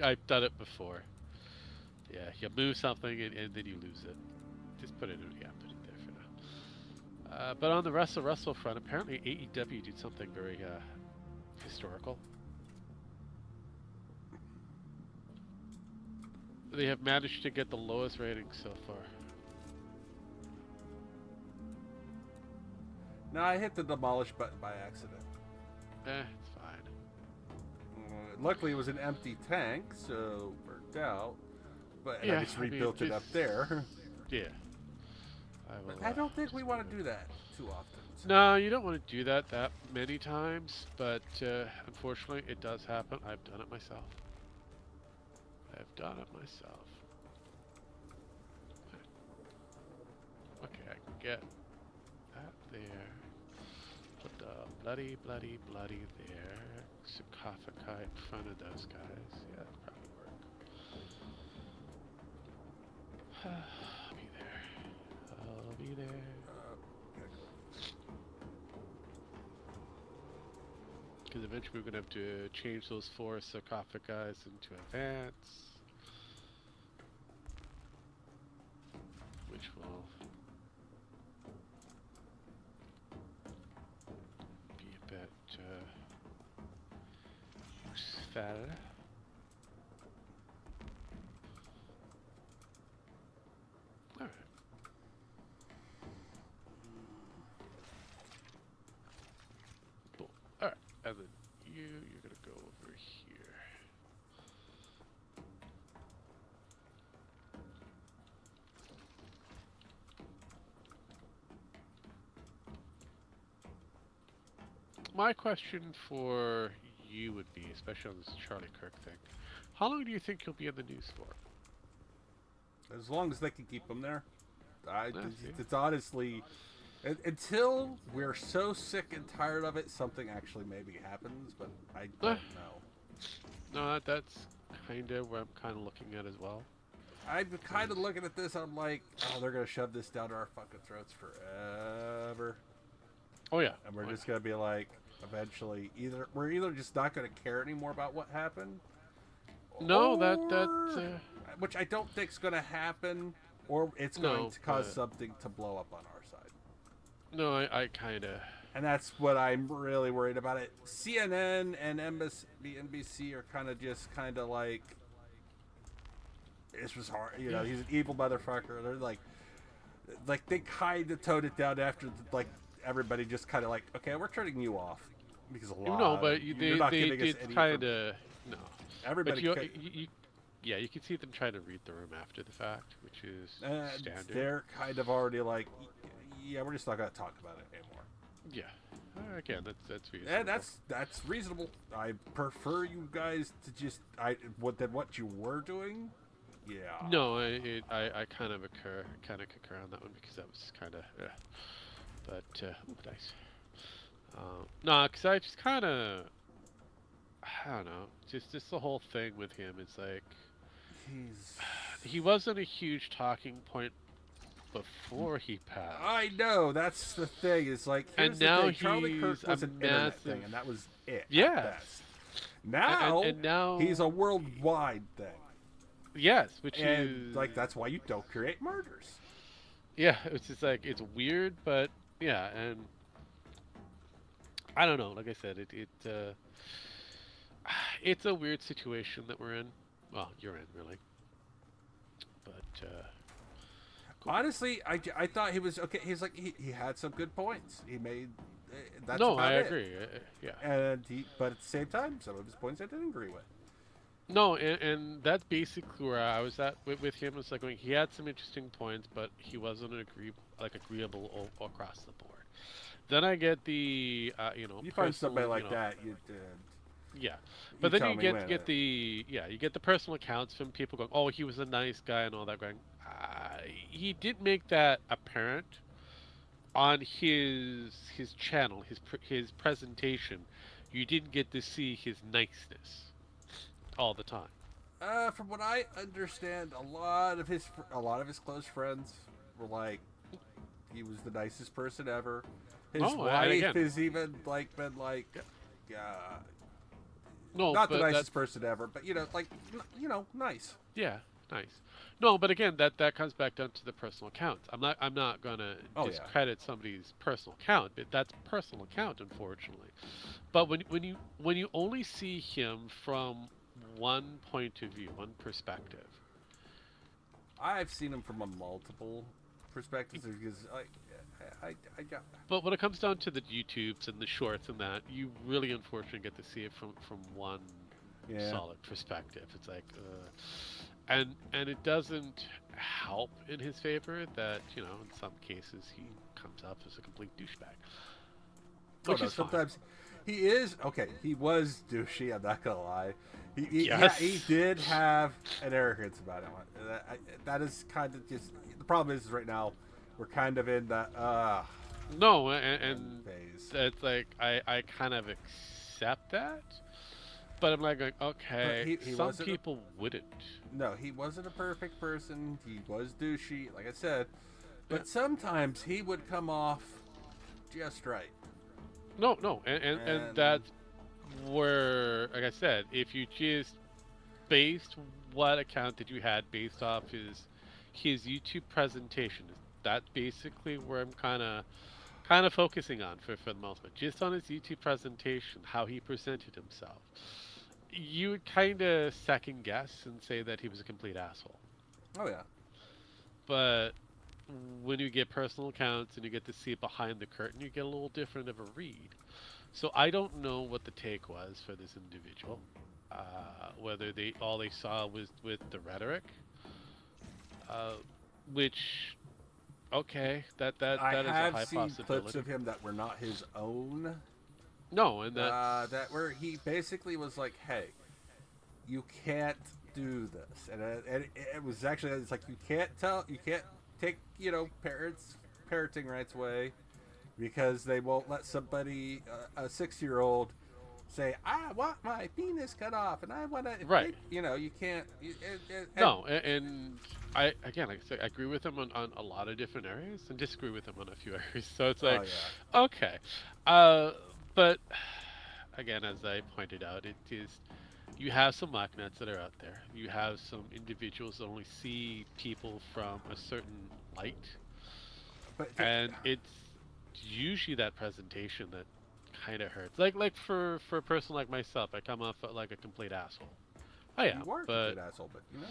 [SPEAKER 3] I've done it before. Yeah, you move something and then you lose it. Just put it in. Yeah, put it there for now. But on the wrestle front, apparently AEW did something very historical. They have managed to get the lowest rating so far.
[SPEAKER 2] No, I hit the demolish button by accident.
[SPEAKER 3] It's fine.
[SPEAKER 2] Luckily, it was an empty tank, so it worked out. But
[SPEAKER 3] Yeah,
[SPEAKER 2] I just
[SPEAKER 3] I mean,
[SPEAKER 2] rebuilt it up there.
[SPEAKER 3] Yeah.
[SPEAKER 2] But I don't think we want to do that too often. So.
[SPEAKER 3] No, you don't want to do that many times, but unfortunately, it does happen. I've done it myself. Okay, I can get that there. Put the bloody there. Sarcophagi in front of those guys. Yeah, that'll probably work. I'll be there. Because eventually we're going to have to change those 4 sarcophagi into advance. Which will be a bit useful. Alright. Cool. Alright. And then you're going to go over here. My question for you would be, especially on this Charlie Kirk thing, how long do you think you'll be in the news for?
[SPEAKER 2] As long as they can keep them there.
[SPEAKER 3] See.
[SPEAKER 2] It's honestly... Until we're so sick and tired of it, something actually maybe happens, but I don't know.
[SPEAKER 3] No, that's kind of where I'm kind of looking at as well.
[SPEAKER 2] I'm kind of looking at this, I'm like, oh, they're going to shove this down our fucking throats forever.
[SPEAKER 3] Oh, yeah.
[SPEAKER 2] And we're just going to be like, eventually, we're either just not going to care anymore about what happened.
[SPEAKER 3] No,
[SPEAKER 2] or, which I don't think is going to happen, or it's going to cause something to blow up on our side.
[SPEAKER 3] No, I kind of...
[SPEAKER 2] And that's what I'm really worried about it. CNN and NBC are kind of like, this was hard. You know, he's an evil motherfucker. They're like they kind of toned it down after, like, everybody just kind of like, okay, we're turning you off. Because a lot.
[SPEAKER 3] No, but
[SPEAKER 2] you're not
[SPEAKER 3] they
[SPEAKER 2] giving us any
[SPEAKER 3] kind of... No.
[SPEAKER 2] Everybody...
[SPEAKER 3] Yeah, you can see them trying to read the room after the fact, which is standard.
[SPEAKER 2] They're kind of already like, yeah, we're just not going to talk about it anymore.
[SPEAKER 3] Yeah. Again, that's reasonable.
[SPEAKER 2] And that's reasonable. I prefer you guys to just... what you were doing. Yeah.
[SPEAKER 3] No, I kind of concur on that one because that was kind of, but ooh, nice. No, because I just kind of, I don't know, just the whole thing with him is like,
[SPEAKER 2] He's.
[SPEAKER 3] he wasn't a huge talking point before he passed.
[SPEAKER 2] I know, that's the thing. Is like, here's
[SPEAKER 3] And
[SPEAKER 2] the
[SPEAKER 3] now
[SPEAKER 2] thing. Charlie Kirk
[SPEAKER 3] he's
[SPEAKER 2] was
[SPEAKER 3] a
[SPEAKER 2] an internet thing,
[SPEAKER 3] massive-
[SPEAKER 2] and that was it.
[SPEAKER 3] Yeah.
[SPEAKER 2] At best. Now,
[SPEAKER 3] And now
[SPEAKER 2] he's a worldwide thing,
[SPEAKER 3] yes, which
[SPEAKER 2] and
[SPEAKER 3] is
[SPEAKER 2] like that's why you don't create murders.
[SPEAKER 3] yeah, it's just like it's weird, but yeah, and I don't know. Like I said, it's a weird situation that we're in. Well, you're in really, but
[SPEAKER 2] Honestly, I thought he was okay. He's like he had some good points. He made. That's
[SPEAKER 3] no,
[SPEAKER 2] about
[SPEAKER 3] I
[SPEAKER 2] it.
[SPEAKER 3] agree. Yeah.
[SPEAKER 2] And but at the same time, some of his points I didn't agree with.
[SPEAKER 3] No, and that's basically where I was at with him. It's like going, he had some interesting points, but he wasn't agreeable across the board. Then I get the
[SPEAKER 2] You find somebody
[SPEAKER 3] personal,
[SPEAKER 2] like that, you
[SPEAKER 3] yeah, but then
[SPEAKER 2] tell
[SPEAKER 3] you
[SPEAKER 2] me
[SPEAKER 3] get
[SPEAKER 2] when.
[SPEAKER 3] you get the personal accounts from people going, oh, he was a nice guy and all that. Going, he did make that apparent on his channel, his presentation. You didn't get to see his niceness all the time.
[SPEAKER 2] From what I understand, a lot of his close friends were like, he was the nicest person ever. His
[SPEAKER 3] Oh, and
[SPEAKER 2] wife
[SPEAKER 3] again-
[SPEAKER 2] has even like been like,
[SPEAKER 3] No,
[SPEAKER 2] not the
[SPEAKER 3] but
[SPEAKER 2] nicest person ever, but nice.
[SPEAKER 3] yeah, nice. No, but again, that comes back down to the personal accounts. I'm not gonna
[SPEAKER 2] Oh, yeah.
[SPEAKER 3] discredit somebody's personal account, but that's personal account, unfortunately. But when you only see him from one point of view, one perspective.
[SPEAKER 2] I've seen him from a multiple perspectives because I got.
[SPEAKER 3] But when it comes down to the YouTubes and the shorts and that, you really unfortunately get to see it from one
[SPEAKER 2] Yeah.
[SPEAKER 3] solid perspective. It's like, and it doesn't help in his favor that in some cases he comes up as a complete douchebag.
[SPEAKER 2] Oh,
[SPEAKER 3] Which
[SPEAKER 2] no,
[SPEAKER 3] is fine.
[SPEAKER 2] sometimes he is okay. He was douchey. I'm not gonna lie.
[SPEAKER 3] Yes.
[SPEAKER 2] He did have an arrogance about him. That is kind of just the problem. Is right now we're kind of in that
[SPEAKER 3] No, and
[SPEAKER 2] phase.
[SPEAKER 3] it's like I kind of accept that, but I'm like going, okay,
[SPEAKER 2] But he
[SPEAKER 3] some
[SPEAKER 2] wasn't a-
[SPEAKER 3] people wouldn't.
[SPEAKER 2] No, he wasn't a perfect person. He was douchey, like I said. But sometimes he would come off just right.
[SPEAKER 3] No, and that's where, like I said, if you just based what account that you had based off his YouTube presentation, that's basically where I'm kind of focusing on for the most part. Just on his YouTube presentation, how he presented himself, you would kind of second guess and say that he was a complete asshole.
[SPEAKER 2] Oh yeah.
[SPEAKER 3] But when you get personal accounts and you get to see behind the curtain, you get a little different of a read. So I don't know what the take was for this individual. Whether all they saw was with the rhetoric, which, okay, that is a high
[SPEAKER 2] I have seen
[SPEAKER 3] possibility.
[SPEAKER 2] clips of him that were not his own.
[SPEAKER 3] No, and that's
[SPEAKER 2] That where he basically was like, "Hey, you can't do this," and it was actually it's like you can't take parenting rights away because they won't let somebody a 6-year-old say, "I want my penis cut off," and I want to.
[SPEAKER 3] Right.
[SPEAKER 2] You can't.
[SPEAKER 3] no, and I again, like I said, I agree with him on a lot of different areas and disagree with him on a few areas. So it's like, okay, but again, as I pointed out, it is. You have some whacknuts that are out there. You have some individuals that only see people from a certain light, and it's usually that presentation that kind of hurts. Like for a person like myself, I come off like a complete asshole. I am,
[SPEAKER 2] You are a
[SPEAKER 3] but
[SPEAKER 2] complete asshole, but you know.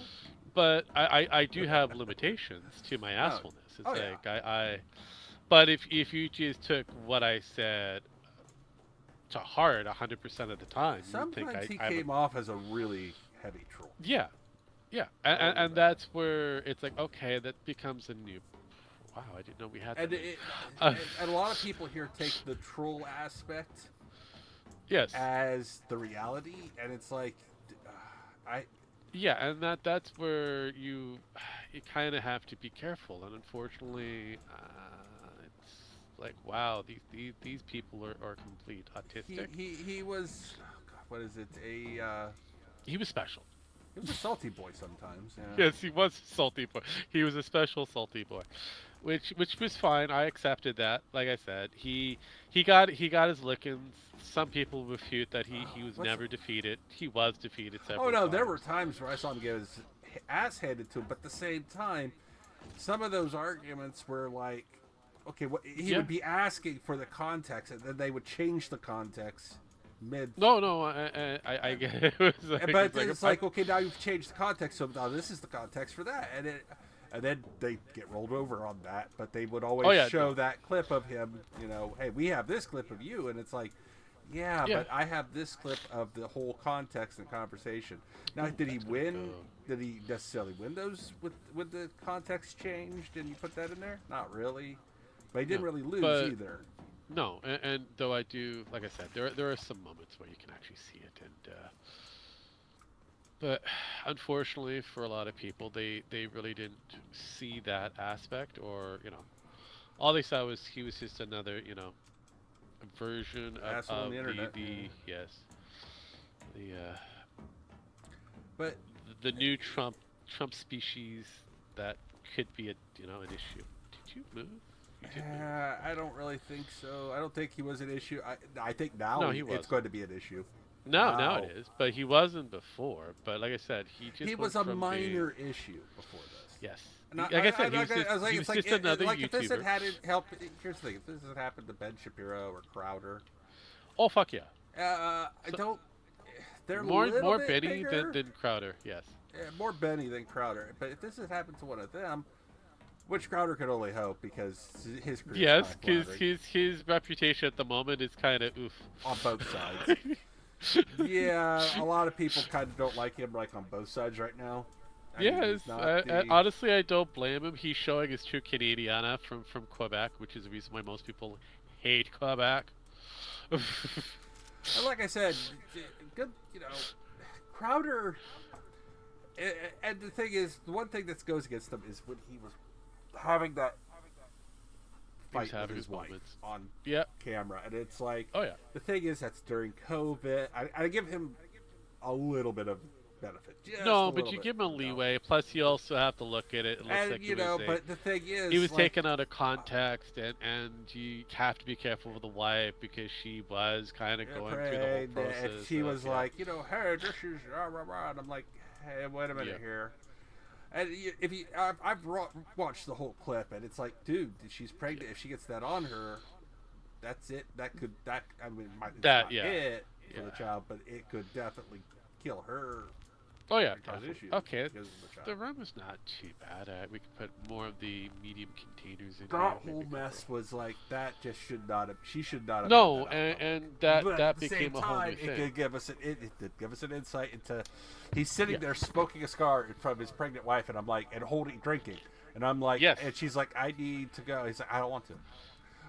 [SPEAKER 3] but I do have limitations to my assholeness. It's
[SPEAKER 2] Oh, yeah.
[SPEAKER 3] like I but if you just took what I said to heart 100% of the time, you would think
[SPEAKER 2] Sometimes he
[SPEAKER 3] I'm
[SPEAKER 2] came off as a really heavy troll.
[SPEAKER 3] yeah, and that's where it's like, okay, that becomes a new. Wow, I didn't know we had
[SPEAKER 2] And,
[SPEAKER 3] that.
[SPEAKER 2] and a lot of people here take the troll aspect
[SPEAKER 3] Yes.
[SPEAKER 2] as the reality, and it's like,
[SPEAKER 3] Yeah, and that's where you kind of have to be careful, and unfortunately, it's like wow, these people are complete autistic.
[SPEAKER 2] He was, oh God, what is it?
[SPEAKER 3] He was special.
[SPEAKER 2] He was a salty boy sometimes. Yeah.
[SPEAKER 3] Yes, he was a salty boy. He was a special salty boy, which was fine. I accepted that. Like I said, he got his lickings. Some people refute that he was
[SPEAKER 2] What's-
[SPEAKER 3] never defeated. He was defeated several
[SPEAKER 2] Oh no,
[SPEAKER 3] times.
[SPEAKER 2] there were times where I saw him get his ass handed to him, but at the same time, some of those arguments were like, okay, what he
[SPEAKER 3] Yeah.
[SPEAKER 2] would be asking for the context, and then they would change the context mid.
[SPEAKER 3] No, I get it. It was like,
[SPEAKER 2] But it's like, okay, now you've changed the context, so now this is the context for that, and then they get rolled over on that. But they would always
[SPEAKER 3] Oh, yeah,
[SPEAKER 2] show
[SPEAKER 3] no.
[SPEAKER 2] that clip of him. You know, hey, we have this clip of you, and it's like, yeah,
[SPEAKER 3] Yeah.
[SPEAKER 2] but I have this clip of the whole context and conversation. Now, did he win? Did he necessarily win those with the context changed and you put that in there? Not really, but he didn't
[SPEAKER 3] No,
[SPEAKER 2] really lose
[SPEAKER 3] but-
[SPEAKER 2] either.
[SPEAKER 3] No, and though I do, like I said, there are some moments where you can actually see it, and but unfortunately for a lot of people, they really didn't see that aspect, or all they saw was he was just another version
[SPEAKER 2] Asshole on
[SPEAKER 3] of
[SPEAKER 2] the internet, yeah.
[SPEAKER 3] yes the
[SPEAKER 2] But
[SPEAKER 3] the new Trump species that could be an issue. Did you move? You did move.
[SPEAKER 2] I don't really think so. I don't think he was an issue. I think now
[SPEAKER 3] No, he
[SPEAKER 2] it's
[SPEAKER 3] was.
[SPEAKER 2] going to be an issue.
[SPEAKER 3] Now
[SPEAKER 2] Wow.
[SPEAKER 3] it is, but he wasn't before. But like I said,
[SPEAKER 2] He was a minor issue before this.
[SPEAKER 3] Yes.
[SPEAKER 2] And
[SPEAKER 3] Like I said, he was just another
[SPEAKER 2] if this had
[SPEAKER 3] YouTuber.
[SPEAKER 2] had help, here's the thing: if this had happened to Ben Shapiro or Crowder,
[SPEAKER 3] Oh fuck yeah!
[SPEAKER 2] I don't. They're
[SPEAKER 3] More
[SPEAKER 2] a little bit
[SPEAKER 3] Benny
[SPEAKER 2] bigger.
[SPEAKER 3] than Crowder. Yes.
[SPEAKER 2] More Benny than Crowder. But if this had happened to one of them, which Crowder could only hope because his career
[SPEAKER 3] Yes, because his reputation at the moment is kind of oof.
[SPEAKER 2] on both sides. Yeah, a lot of people kind of don't like him, like on both sides right now. I mean,
[SPEAKER 3] Yes,
[SPEAKER 2] he's not the-
[SPEAKER 3] honestly, I don't blame him. He's showing his true Canadiana from Quebec, which is the reason why most people hate Quebec.
[SPEAKER 2] And like I said, good. Crowder. And the thing is, the one thing that goes against him is when he was having that
[SPEAKER 3] He was
[SPEAKER 2] fight with
[SPEAKER 3] having
[SPEAKER 2] his
[SPEAKER 3] his
[SPEAKER 2] wife
[SPEAKER 3] moments.
[SPEAKER 2] on
[SPEAKER 3] Yep.
[SPEAKER 2] camera, and it's like,
[SPEAKER 3] Oh yeah.
[SPEAKER 2] the thing is, that's during COVID. I give him a little bit of benefit. Just a
[SPEAKER 3] No, but
[SPEAKER 2] little
[SPEAKER 3] you
[SPEAKER 2] bit,
[SPEAKER 3] give him a
[SPEAKER 2] you know.
[SPEAKER 3] leeway. Plus, you also have to look at it. It looks
[SPEAKER 2] And
[SPEAKER 3] like it
[SPEAKER 2] but the thing is,
[SPEAKER 3] he was
[SPEAKER 2] like,
[SPEAKER 3] taken out of context, and you have to be careful with the wife because she was kind of going through the whole
[SPEAKER 2] afraid that
[SPEAKER 3] process.
[SPEAKER 2] she
[SPEAKER 3] of,
[SPEAKER 2] was
[SPEAKER 3] yeah.
[SPEAKER 2] like, hey, this is rah, rah, rah. And I'm like, hey, wait a minute
[SPEAKER 3] Yeah.
[SPEAKER 2] here. And I've watched the whole clip, and it's like, dude, she's pregnant. If she gets that on her, that's it. It's
[SPEAKER 3] That-
[SPEAKER 2] not
[SPEAKER 3] yeah.
[SPEAKER 2] it for the
[SPEAKER 3] Yeah.
[SPEAKER 2] child, but it could definitely kill her.
[SPEAKER 3] Oh yeah,
[SPEAKER 2] Cause
[SPEAKER 3] definitely.
[SPEAKER 2] issues
[SPEAKER 3] Okay,
[SPEAKER 2] because of the child.
[SPEAKER 3] the room is not too bad. We could put more of the medium containers in.
[SPEAKER 2] That
[SPEAKER 3] here,
[SPEAKER 2] whole
[SPEAKER 3] maybe
[SPEAKER 2] mess was like that. Just should not have. She should not have.
[SPEAKER 3] No,
[SPEAKER 2] had that
[SPEAKER 3] and
[SPEAKER 2] But
[SPEAKER 3] that
[SPEAKER 2] at the
[SPEAKER 3] became
[SPEAKER 2] same
[SPEAKER 3] a whole new
[SPEAKER 2] time,
[SPEAKER 3] thing.
[SPEAKER 2] it did give us an insight into. He's sitting
[SPEAKER 3] Yeah.
[SPEAKER 2] there smoking a cigar in front of his pregnant wife, and I'm like, and drinking, and I'm like,
[SPEAKER 3] Yes.
[SPEAKER 2] and she's like, I need to go. He's like, I don't want to.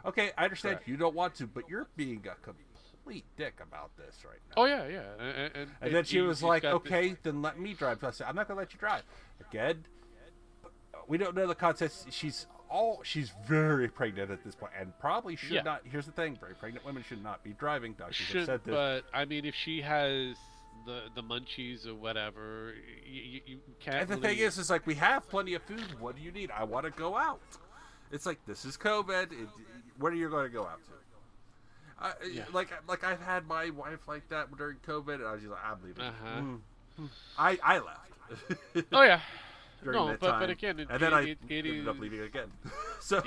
[SPEAKER 2] Okay, I understand
[SPEAKER 3] Correct.
[SPEAKER 2] you don't want to, but you're being a complete dick about this right now.
[SPEAKER 3] Oh yeah, yeah,
[SPEAKER 2] And then she
[SPEAKER 3] you-
[SPEAKER 2] was
[SPEAKER 3] you've
[SPEAKER 2] like,
[SPEAKER 3] got this-
[SPEAKER 2] okay, then let me drive. So I said, I'm not going to let you drive. Again, we don't know the context. She's very pregnant at this point and probably should
[SPEAKER 3] Yeah.
[SPEAKER 2] not. Here's the thing, very pregnant women should not be driving. Doctors have
[SPEAKER 3] should,
[SPEAKER 2] said this.
[SPEAKER 3] but I mean, if she has the munchies or whatever, you can't.
[SPEAKER 2] And the
[SPEAKER 3] really...
[SPEAKER 2] thing is like, we have plenty of food. What do you need? I want to go out. It's like, this is COVID. Where are you going to go out to?
[SPEAKER 3] Yeah.
[SPEAKER 2] Like I've had my wife like that during COVID, and I was just like, I'm leaving.
[SPEAKER 3] Uh-huh.
[SPEAKER 2] I left.
[SPEAKER 3] Oh yeah.
[SPEAKER 2] During
[SPEAKER 3] No,
[SPEAKER 2] that
[SPEAKER 3] but
[SPEAKER 2] time.
[SPEAKER 3] again,
[SPEAKER 2] and then I
[SPEAKER 3] it
[SPEAKER 2] ended up
[SPEAKER 3] is-
[SPEAKER 2] leaving again. So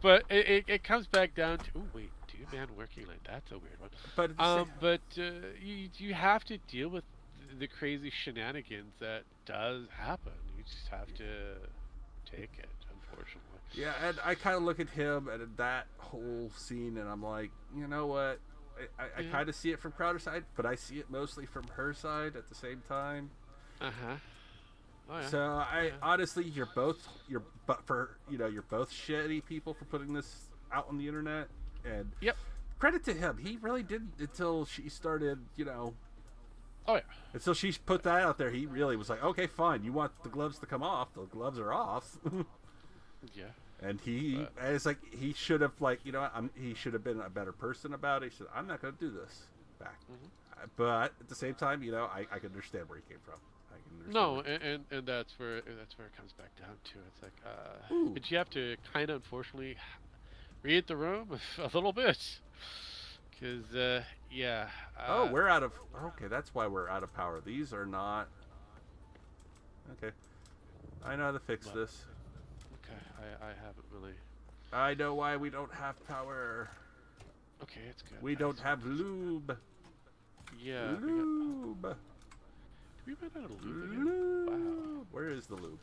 [SPEAKER 3] but it comes back down to wait, two-man working like that's a weird one.
[SPEAKER 2] but at the same-
[SPEAKER 3] But you have to deal with the crazy shenanigans that does happen. You just have to take it, unfortunately.
[SPEAKER 2] yeah, and I kind of look at him and at that whole scene, and I'm like, you know what? I
[SPEAKER 3] Yeah.
[SPEAKER 2] kind of see it from Crowder's side, but I see it mostly from her side at the same time.
[SPEAKER 3] Uh huh. Oh yeah.
[SPEAKER 2] So
[SPEAKER 3] yeah.
[SPEAKER 2] honestly, you're both shitty people for putting this out on the internet, and
[SPEAKER 3] Yep.
[SPEAKER 2] credit to him. He really didn't until she started,
[SPEAKER 3] Oh yeah.
[SPEAKER 2] And so she put that out there. He really was like, okay, fine. You want the gloves to come off? The gloves are off.
[SPEAKER 3] Yeah.
[SPEAKER 2] And it's like he should have, like, you know, he should have been a better person about it. He said, I'm not going to do this back. But at the same time, you know, I can understand where he came from. I can understand.
[SPEAKER 3] No, and that's where it comes back down to. It's like, but you have to kind of unfortunately read the room a little bit, because yeah.
[SPEAKER 2] Oh, we're out of. Okay, that's why we're out of power. These are not. Okay, I know how to fix this.
[SPEAKER 3] Okay, I haven't really.
[SPEAKER 2] I know why we don't have power.
[SPEAKER 3] Okay, it's good.
[SPEAKER 2] We don't have lube.
[SPEAKER 3] Yeah.
[SPEAKER 2] Lube.
[SPEAKER 3] Did we run out of lube again? Wow.
[SPEAKER 2] Where is the lube?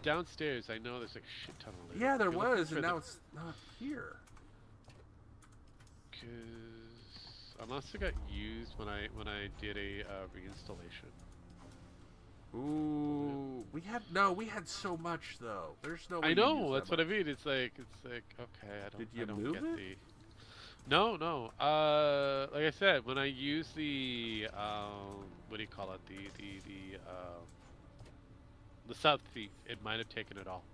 [SPEAKER 3] Downstairs. I know there's like a shit ton of lube.
[SPEAKER 2] Yeah, there
[SPEAKER 3] If you're looking
[SPEAKER 2] was,
[SPEAKER 3] for
[SPEAKER 2] and
[SPEAKER 3] the-
[SPEAKER 2] now it's not here.
[SPEAKER 3] Unless it got used when I did a reinstallation.
[SPEAKER 2] Ooh, we had so much though. There's no way
[SPEAKER 3] I
[SPEAKER 2] you
[SPEAKER 3] know,
[SPEAKER 2] use
[SPEAKER 3] that's
[SPEAKER 2] that
[SPEAKER 3] what I
[SPEAKER 2] much.
[SPEAKER 3] mean. It's like okay, I don't.
[SPEAKER 2] Did you
[SPEAKER 3] I don't
[SPEAKER 2] move
[SPEAKER 3] get
[SPEAKER 2] it?
[SPEAKER 3] the. No. Like I said, when I use the what do you call it? The South Thief, it might have taken it all.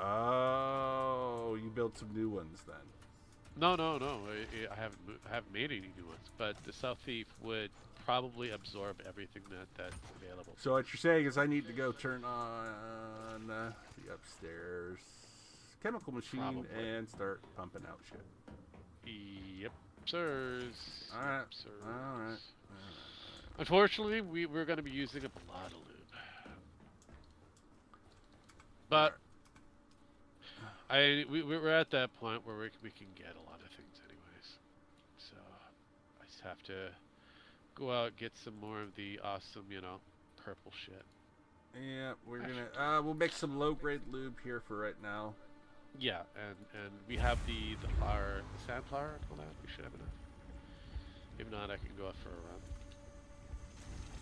[SPEAKER 2] Oh, you built some new ones then.
[SPEAKER 3] No. I haven't made any new ones, but the South Thief would probably absorb everything that's available.
[SPEAKER 2] So what you're saying is I need to go turn on the upstairs chemical machine
[SPEAKER 3] Probably.
[SPEAKER 2] and start pumping out shit.
[SPEAKER 3] Yep, sirs.
[SPEAKER 2] All right.
[SPEAKER 3] Yep, sirs.
[SPEAKER 2] All right.
[SPEAKER 3] Unfortunately, we're going to be using up a lot of lube. But we're at that point where we can get a lot of things anyways. So I just have to go out, get some more of the awesome, you know, purple shit.
[SPEAKER 2] Yeah, we're gonna we'll make some low grade lube here for right now.
[SPEAKER 3] Yeah, and we have the flower, the sand flower and all that. We should have enough. If not, I can go out for a run.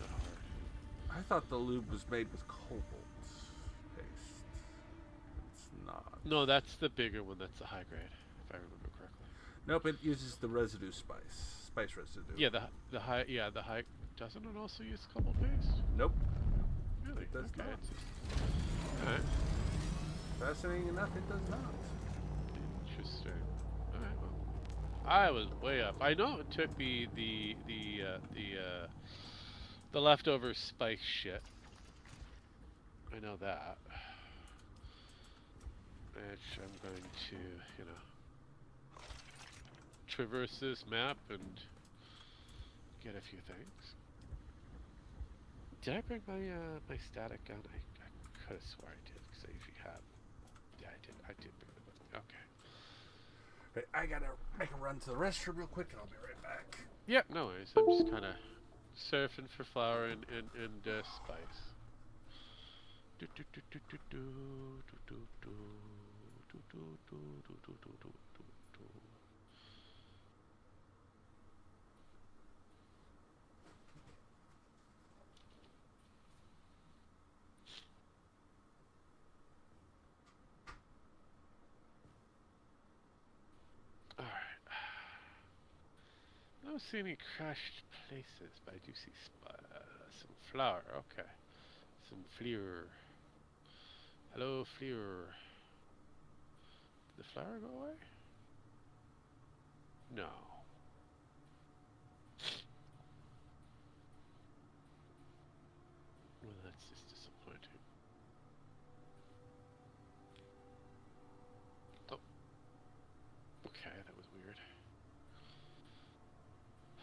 [SPEAKER 3] Not hard.
[SPEAKER 2] I thought the lube was made with cobalt paste. It's not.
[SPEAKER 3] No, that's the bigger one. That's the high grade, if I remember correctly.
[SPEAKER 2] Nope, it uses the residue spice residue.
[SPEAKER 3] Yeah, the high. Doesn't it also use cobalt paste?
[SPEAKER 2] Nope.
[SPEAKER 3] Really?
[SPEAKER 2] It does
[SPEAKER 3] Okay.
[SPEAKER 2] not.
[SPEAKER 3] Alright.
[SPEAKER 2] Fascinating enough, it does not.
[SPEAKER 3] Interesting. Alright, well. I was way up. I know it took the leftover spice shit. I know that. Which I'm going to, you know, traverse this map and get a few things. Did I bring my my static gun? I could have swore I did because I usually have. Yeah, I did bring it with me. Okay.
[SPEAKER 2] Hey, I gotta make a run to the restroom real quick, and I'll be right back.
[SPEAKER 3] Yeah, no worries. I'm just kind of surfing for flour and spice. Do do do do do do do do do do do do do do do do. All right. I don't see any crashed places, but I do see some flour. Okay. Some fleur. Hello, fleur. Did the flour go away? No. Well, that's just disappointing. Oh. Okay, that was weird.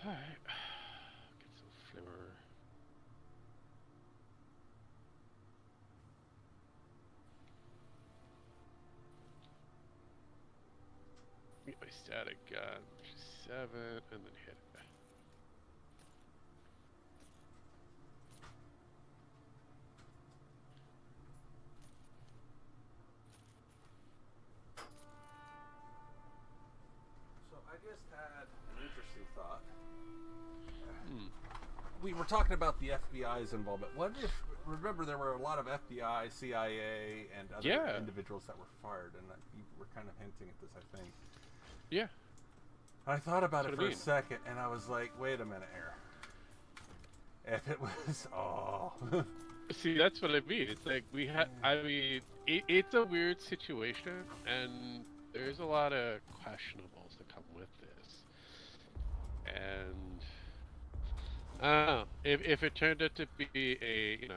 [SPEAKER 3] Alright. Get some fleur. Get my static gun, which is 7, and then hit it.
[SPEAKER 2] So I just had an interesting thought.
[SPEAKER 3] Hmm.
[SPEAKER 2] We were talking about the FBI's involvement. What if, remember, there were a lot of FBI, CIA, and other individuals that were fired, and you were kind of hinting at this, I think.
[SPEAKER 3] Yeah.
[SPEAKER 7] I thought about
[SPEAKER 3] That's
[SPEAKER 7] it
[SPEAKER 3] what I
[SPEAKER 7] for a
[SPEAKER 3] mean.
[SPEAKER 7] second, and I was like, wait a minute here. If it was, oh.
[SPEAKER 3] See, that's what I mean. It's like I mean, it's a weird situation, and there's a lot of questionables that come with this. And I don't know if it turned out to be an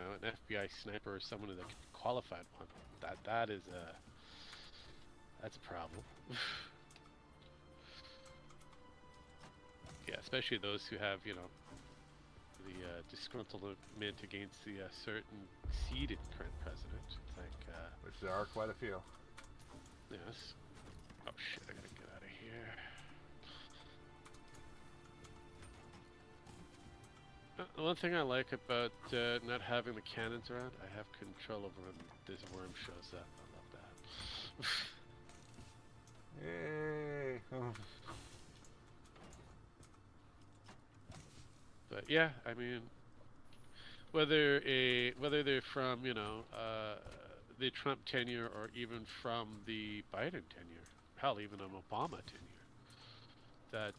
[SPEAKER 3] FBI sniper or someone that could be qualified one, that's a problem. Yeah, especially those who have the disgruntlement against the certain seated current president. It's like
[SPEAKER 7] Which there are quite a few.
[SPEAKER 3] yes. Oh shit! I gotta get out of here. The one thing I like about not having the cannons around, I have control over when this worm shows up. I love that.
[SPEAKER 7] Yay!
[SPEAKER 3] But yeah, I mean, whether they're from the Trump tenure or even from the Biden tenure, hell, even an Obama tenure, that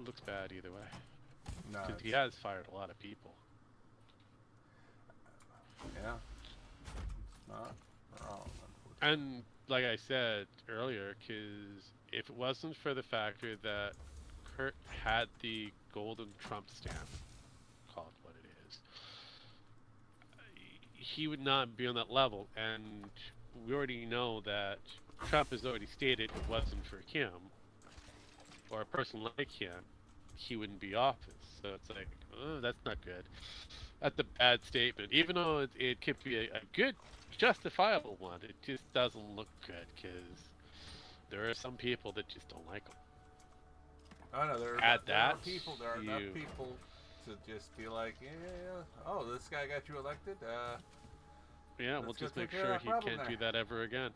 [SPEAKER 3] looks bad either way.
[SPEAKER 7] No.
[SPEAKER 3] Because he has fired a lot of people.
[SPEAKER 7] Yeah. It's not wrong.
[SPEAKER 3] And like I said earlier, because if it wasn't for the factor that Kurt had the golden Trump stamp, call it what it is, he would not be on that level. And we already know that Trump has already stated if it wasn't for him, or a person like him, he wouldn't be office. So it's like, oh, that's not good. That's a bad statement. Even though it could be a good, justifiable one, it just doesn't look good because there are some people that just don't like him.
[SPEAKER 7] Oh no, there are
[SPEAKER 3] Add
[SPEAKER 7] enough
[SPEAKER 3] that,
[SPEAKER 7] people to just be like, yeah, oh, this guy got you elected.
[SPEAKER 3] Yeah,
[SPEAKER 7] let's
[SPEAKER 3] we'll
[SPEAKER 7] go
[SPEAKER 3] just make
[SPEAKER 7] take care
[SPEAKER 3] sure
[SPEAKER 7] of that
[SPEAKER 3] he
[SPEAKER 7] problem
[SPEAKER 3] can't do
[SPEAKER 7] there.
[SPEAKER 3] that ever again.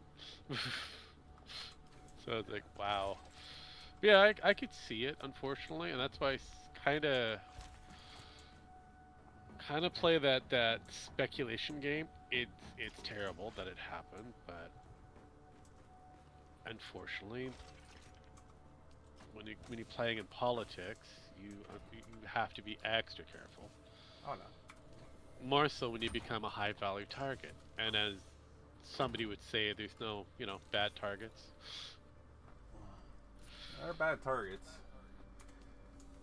[SPEAKER 3] So it's like, wow. Yeah, I could see it, unfortunately, and that's why I kind of play that speculation game. It's terrible that it happened, but unfortunately, when you're playing in politics, you have to be extra careful.
[SPEAKER 7] Oh no.
[SPEAKER 3] More so when you become a high value target, and as somebody would say, there's no bad targets.
[SPEAKER 7] They're bad targets.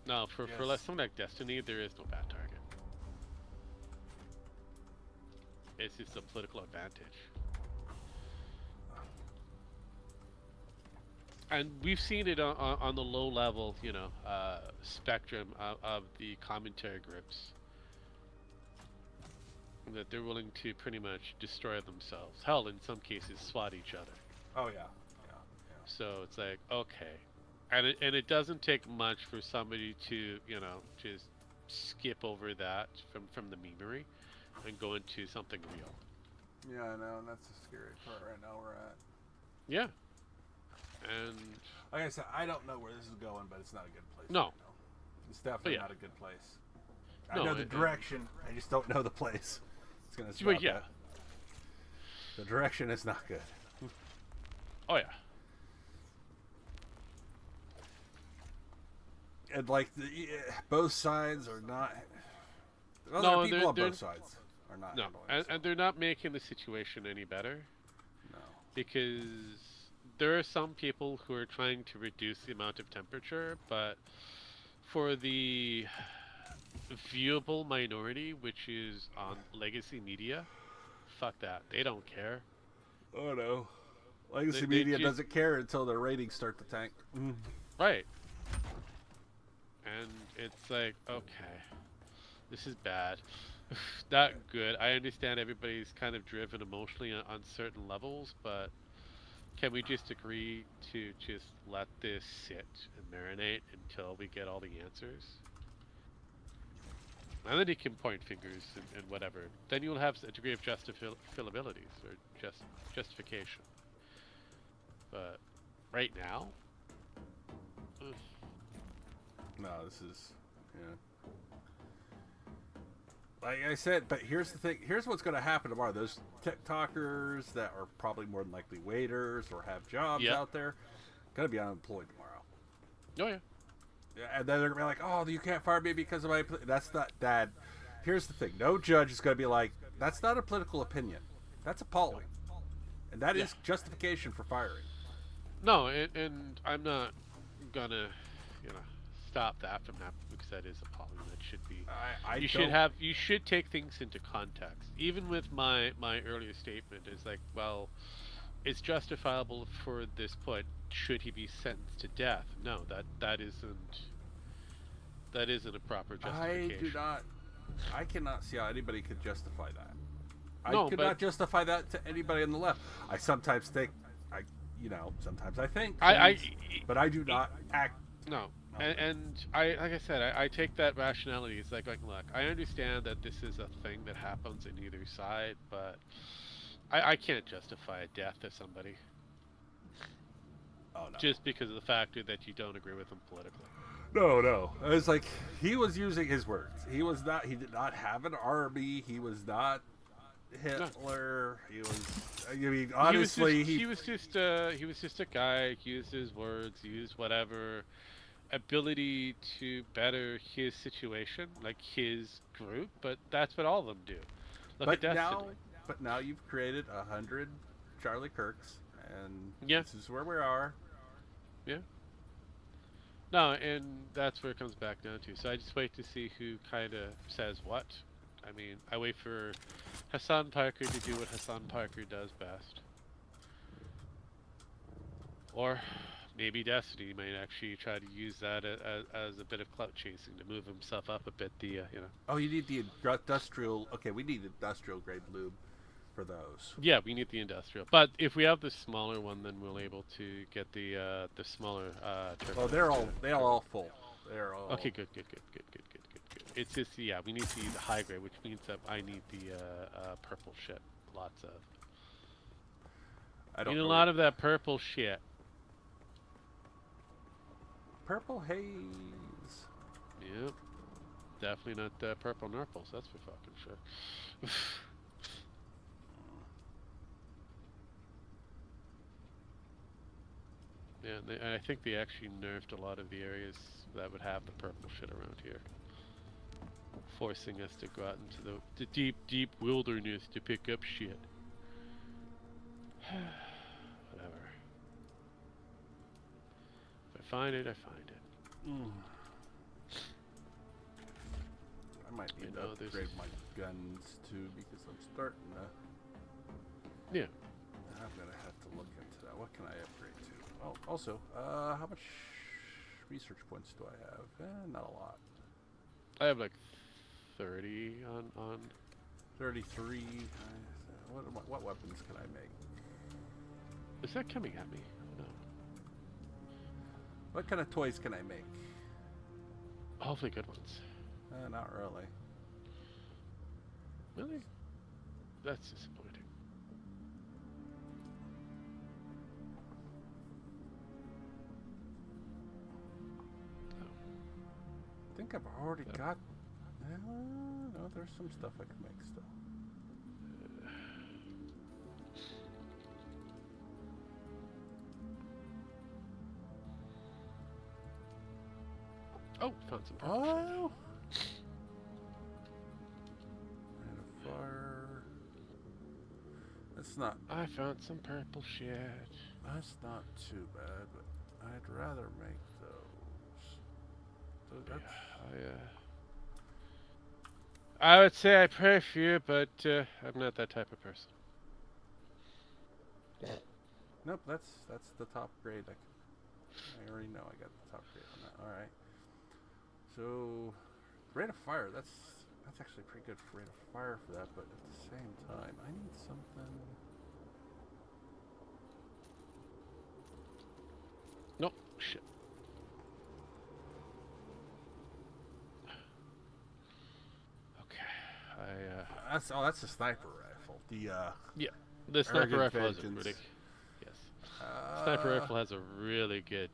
[SPEAKER 3] No, for
[SPEAKER 7] Yes.
[SPEAKER 3] something like Destiny, there is no bad target. It's just a political advantage. And we've seen it on the low level, spectrum of the commentary groups. That they're willing to pretty much destroy themselves. Hell, in some cases, swat each other.
[SPEAKER 7] Oh yeah. Yeah.
[SPEAKER 3] So it's like, okay. And it doesn't take much for somebody to, just skip over that from the memery and go into something real.
[SPEAKER 7] Yeah, I know, and that's the scary part right now we're at.
[SPEAKER 3] Yeah. And
[SPEAKER 7] Like I said, I don't know where this is going, but it's not a good place.
[SPEAKER 3] No.
[SPEAKER 7] Right now. It's definitely
[SPEAKER 3] yeah.
[SPEAKER 7] not a good place.
[SPEAKER 3] No,
[SPEAKER 7] I know the direction, I just don't know the place. It's gonna stop
[SPEAKER 3] Well, yeah.
[SPEAKER 7] that. The direction is not good.
[SPEAKER 3] Oh yeah.
[SPEAKER 7] And like both sides are not. Well,
[SPEAKER 3] No,
[SPEAKER 7] there are people on
[SPEAKER 3] they're-
[SPEAKER 7] both sides are not.
[SPEAKER 3] No,
[SPEAKER 7] handling
[SPEAKER 3] and
[SPEAKER 7] this.
[SPEAKER 3] they're not making the situation any better.
[SPEAKER 7] No.
[SPEAKER 3] Because there are some people who are trying to reduce the amount of temperature, but for the viewable minority, which is on legacy media, fuck that. They don't care.
[SPEAKER 7] Oh no. Legacy
[SPEAKER 3] They
[SPEAKER 7] media
[SPEAKER 3] just-
[SPEAKER 7] doesn't care until their ratings start to tank.
[SPEAKER 3] Right. And it's like, okay, this is bad. Not good. I understand everybody's kind of driven emotionally on certain levels, but can we just agree to just let this sit and marinate until we get all the answers? And then you can point fingers and whatever. Then you'll have a degree of justifiabilities or justification. But right now, ugh.
[SPEAKER 7] No, this is, like I said, but here's the thing. Here's what's going to happen tomorrow. Those TikTokers that are probably more than likely waiters or have jobs
[SPEAKER 3] Yep.
[SPEAKER 7] out there, going to be unemployed tomorrow.
[SPEAKER 3] Oh yeah.
[SPEAKER 2] And then they're gonna be like, "Oh, you can't fire me because of my." That's not, Dad. Here's the thing: no judge is gonna be like, "That's not a political opinion. That's appalling," and that is justification for firing.
[SPEAKER 3] No, and I'm not gonna, stop that from happening because that is appalling. That should be. You should take things into context. Even with my earlier statement is like, well, it's justifiable for this point. Should he be sentenced to death? No, that isn't a proper justification.
[SPEAKER 2] I cannot see how anybody could justify that.
[SPEAKER 3] No,
[SPEAKER 2] I could not justify that to anybody on the left. I sometimes think, sometimes I think, but I do not act.
[SPEAKER 3] No, and I like I said, I take that rationality. It's like, look, I understand that this is a thing that happens in either side, but I can't justify a death to somebody.
[SPEAKER 2] Oh, no.
[SPEAKER 3] Just because of the factor that you don't agree with them politically.
[SPEAKER 2] No. It's like he was using his words. He did not have an army. He was not Hitler. No. He was. I mean, honestly,
[SPEAKER 3] he was just a guy. He used his words. Used whatever ability to better his situation, like his group. But that's what all of them do. Look at Destiny.
[SPEAKER 2] But now you've created 100 Charlie Kirks, and
[SPEAKER 3] yeah.
[SPEAKER 2] This is where we are.
[SPEAKER 3] Yeah. No, and that's where it comes back down to. So I just wait to see who kind of says what. I mean, I wait for Hassan Parker to do what Hassan Parker does best. Or maybe Destiny might actually try to use that as a bit of clout chasing to move himself up a bit.
[SPEAKER 2] Oh, you need the industrial. Okay, we need industrial grade lube for those.
[SPEAKER 3] Yeah, we need the industrial. But if we have the smaller one, then we'll able to get the smaller.
[SPEAKER 2] Oh, they're all full. They're all.
[SPEAKER 3] Okay, good. It's just we need the high grade, which means that I need the purple shit. Lots of.
[SPEAKER 2] I don't
[SPEAKER 3] need
[SPEAKER 2] know
[SPEAKER 3] a lot of that purple shit.
[SPEAKER 2] Purple haze.
[SPEAKER 3] Yep. Definitely not purple nurples. That's for fucking sure. Yeah, and I think they actually nerfed a lot of the areas that would have the purple shit around here. Forcing us to go out into the deep, deep wilderness to pick up shit. Whatever. If I find it, I find it.
[SPEAKER 2] I might need to upgrade my guns too because I'm starting to.
[SPEAKER 3] Yeah.
[SPEAKER 2] I'm gonna have to look into that. What can I upgrade to? Oh, also, how much research points do I have? Not a lot.
[SPEAKER 3] I have like 30 on
[SPEAKER 2] 33. What weapons can I make?
[SPEAKER 3] Is that coming at me? No.
[SPEAKER 2] What kind of toys can I make?
[SPEAKER 3] Hopefully good ones.
[SPEAKER 2] Not really.
[SPEAKER 3] Really? That's disappointing.
[SPEAKER 2] I think I've already got. No, there's some stuff I can make still.
[SPEAKER 3] Oh, found some purple shit.
[SPEAKER 2] Oh. And a fire. That's not.
[SPEAKER 3] I found some purple shit.
[SPEAKER 2] That's not too bad, but I'd rather make those. So that's.
[SPEAKER 3] I would say I pray for you, but I'm not that type of person.
[SPEAKER 2] Nope, that's the top grade. I already know I got the top grade on that. All right. So, rate of fire. That's actually pretty good for rate of fire for that. But at the same time, I need something.
[SPEAKER 3] Nope. Shit.
[SPEAKER 2] That's a sniper rifle.
[SPEAKER 3] The sniper
[SPEAKER 2] Arrogant
[SPEAKER 3] rifle has a
[SPEAKER 2] Vengeance.
[SPEAKER 3] really sniper rifle has a really good.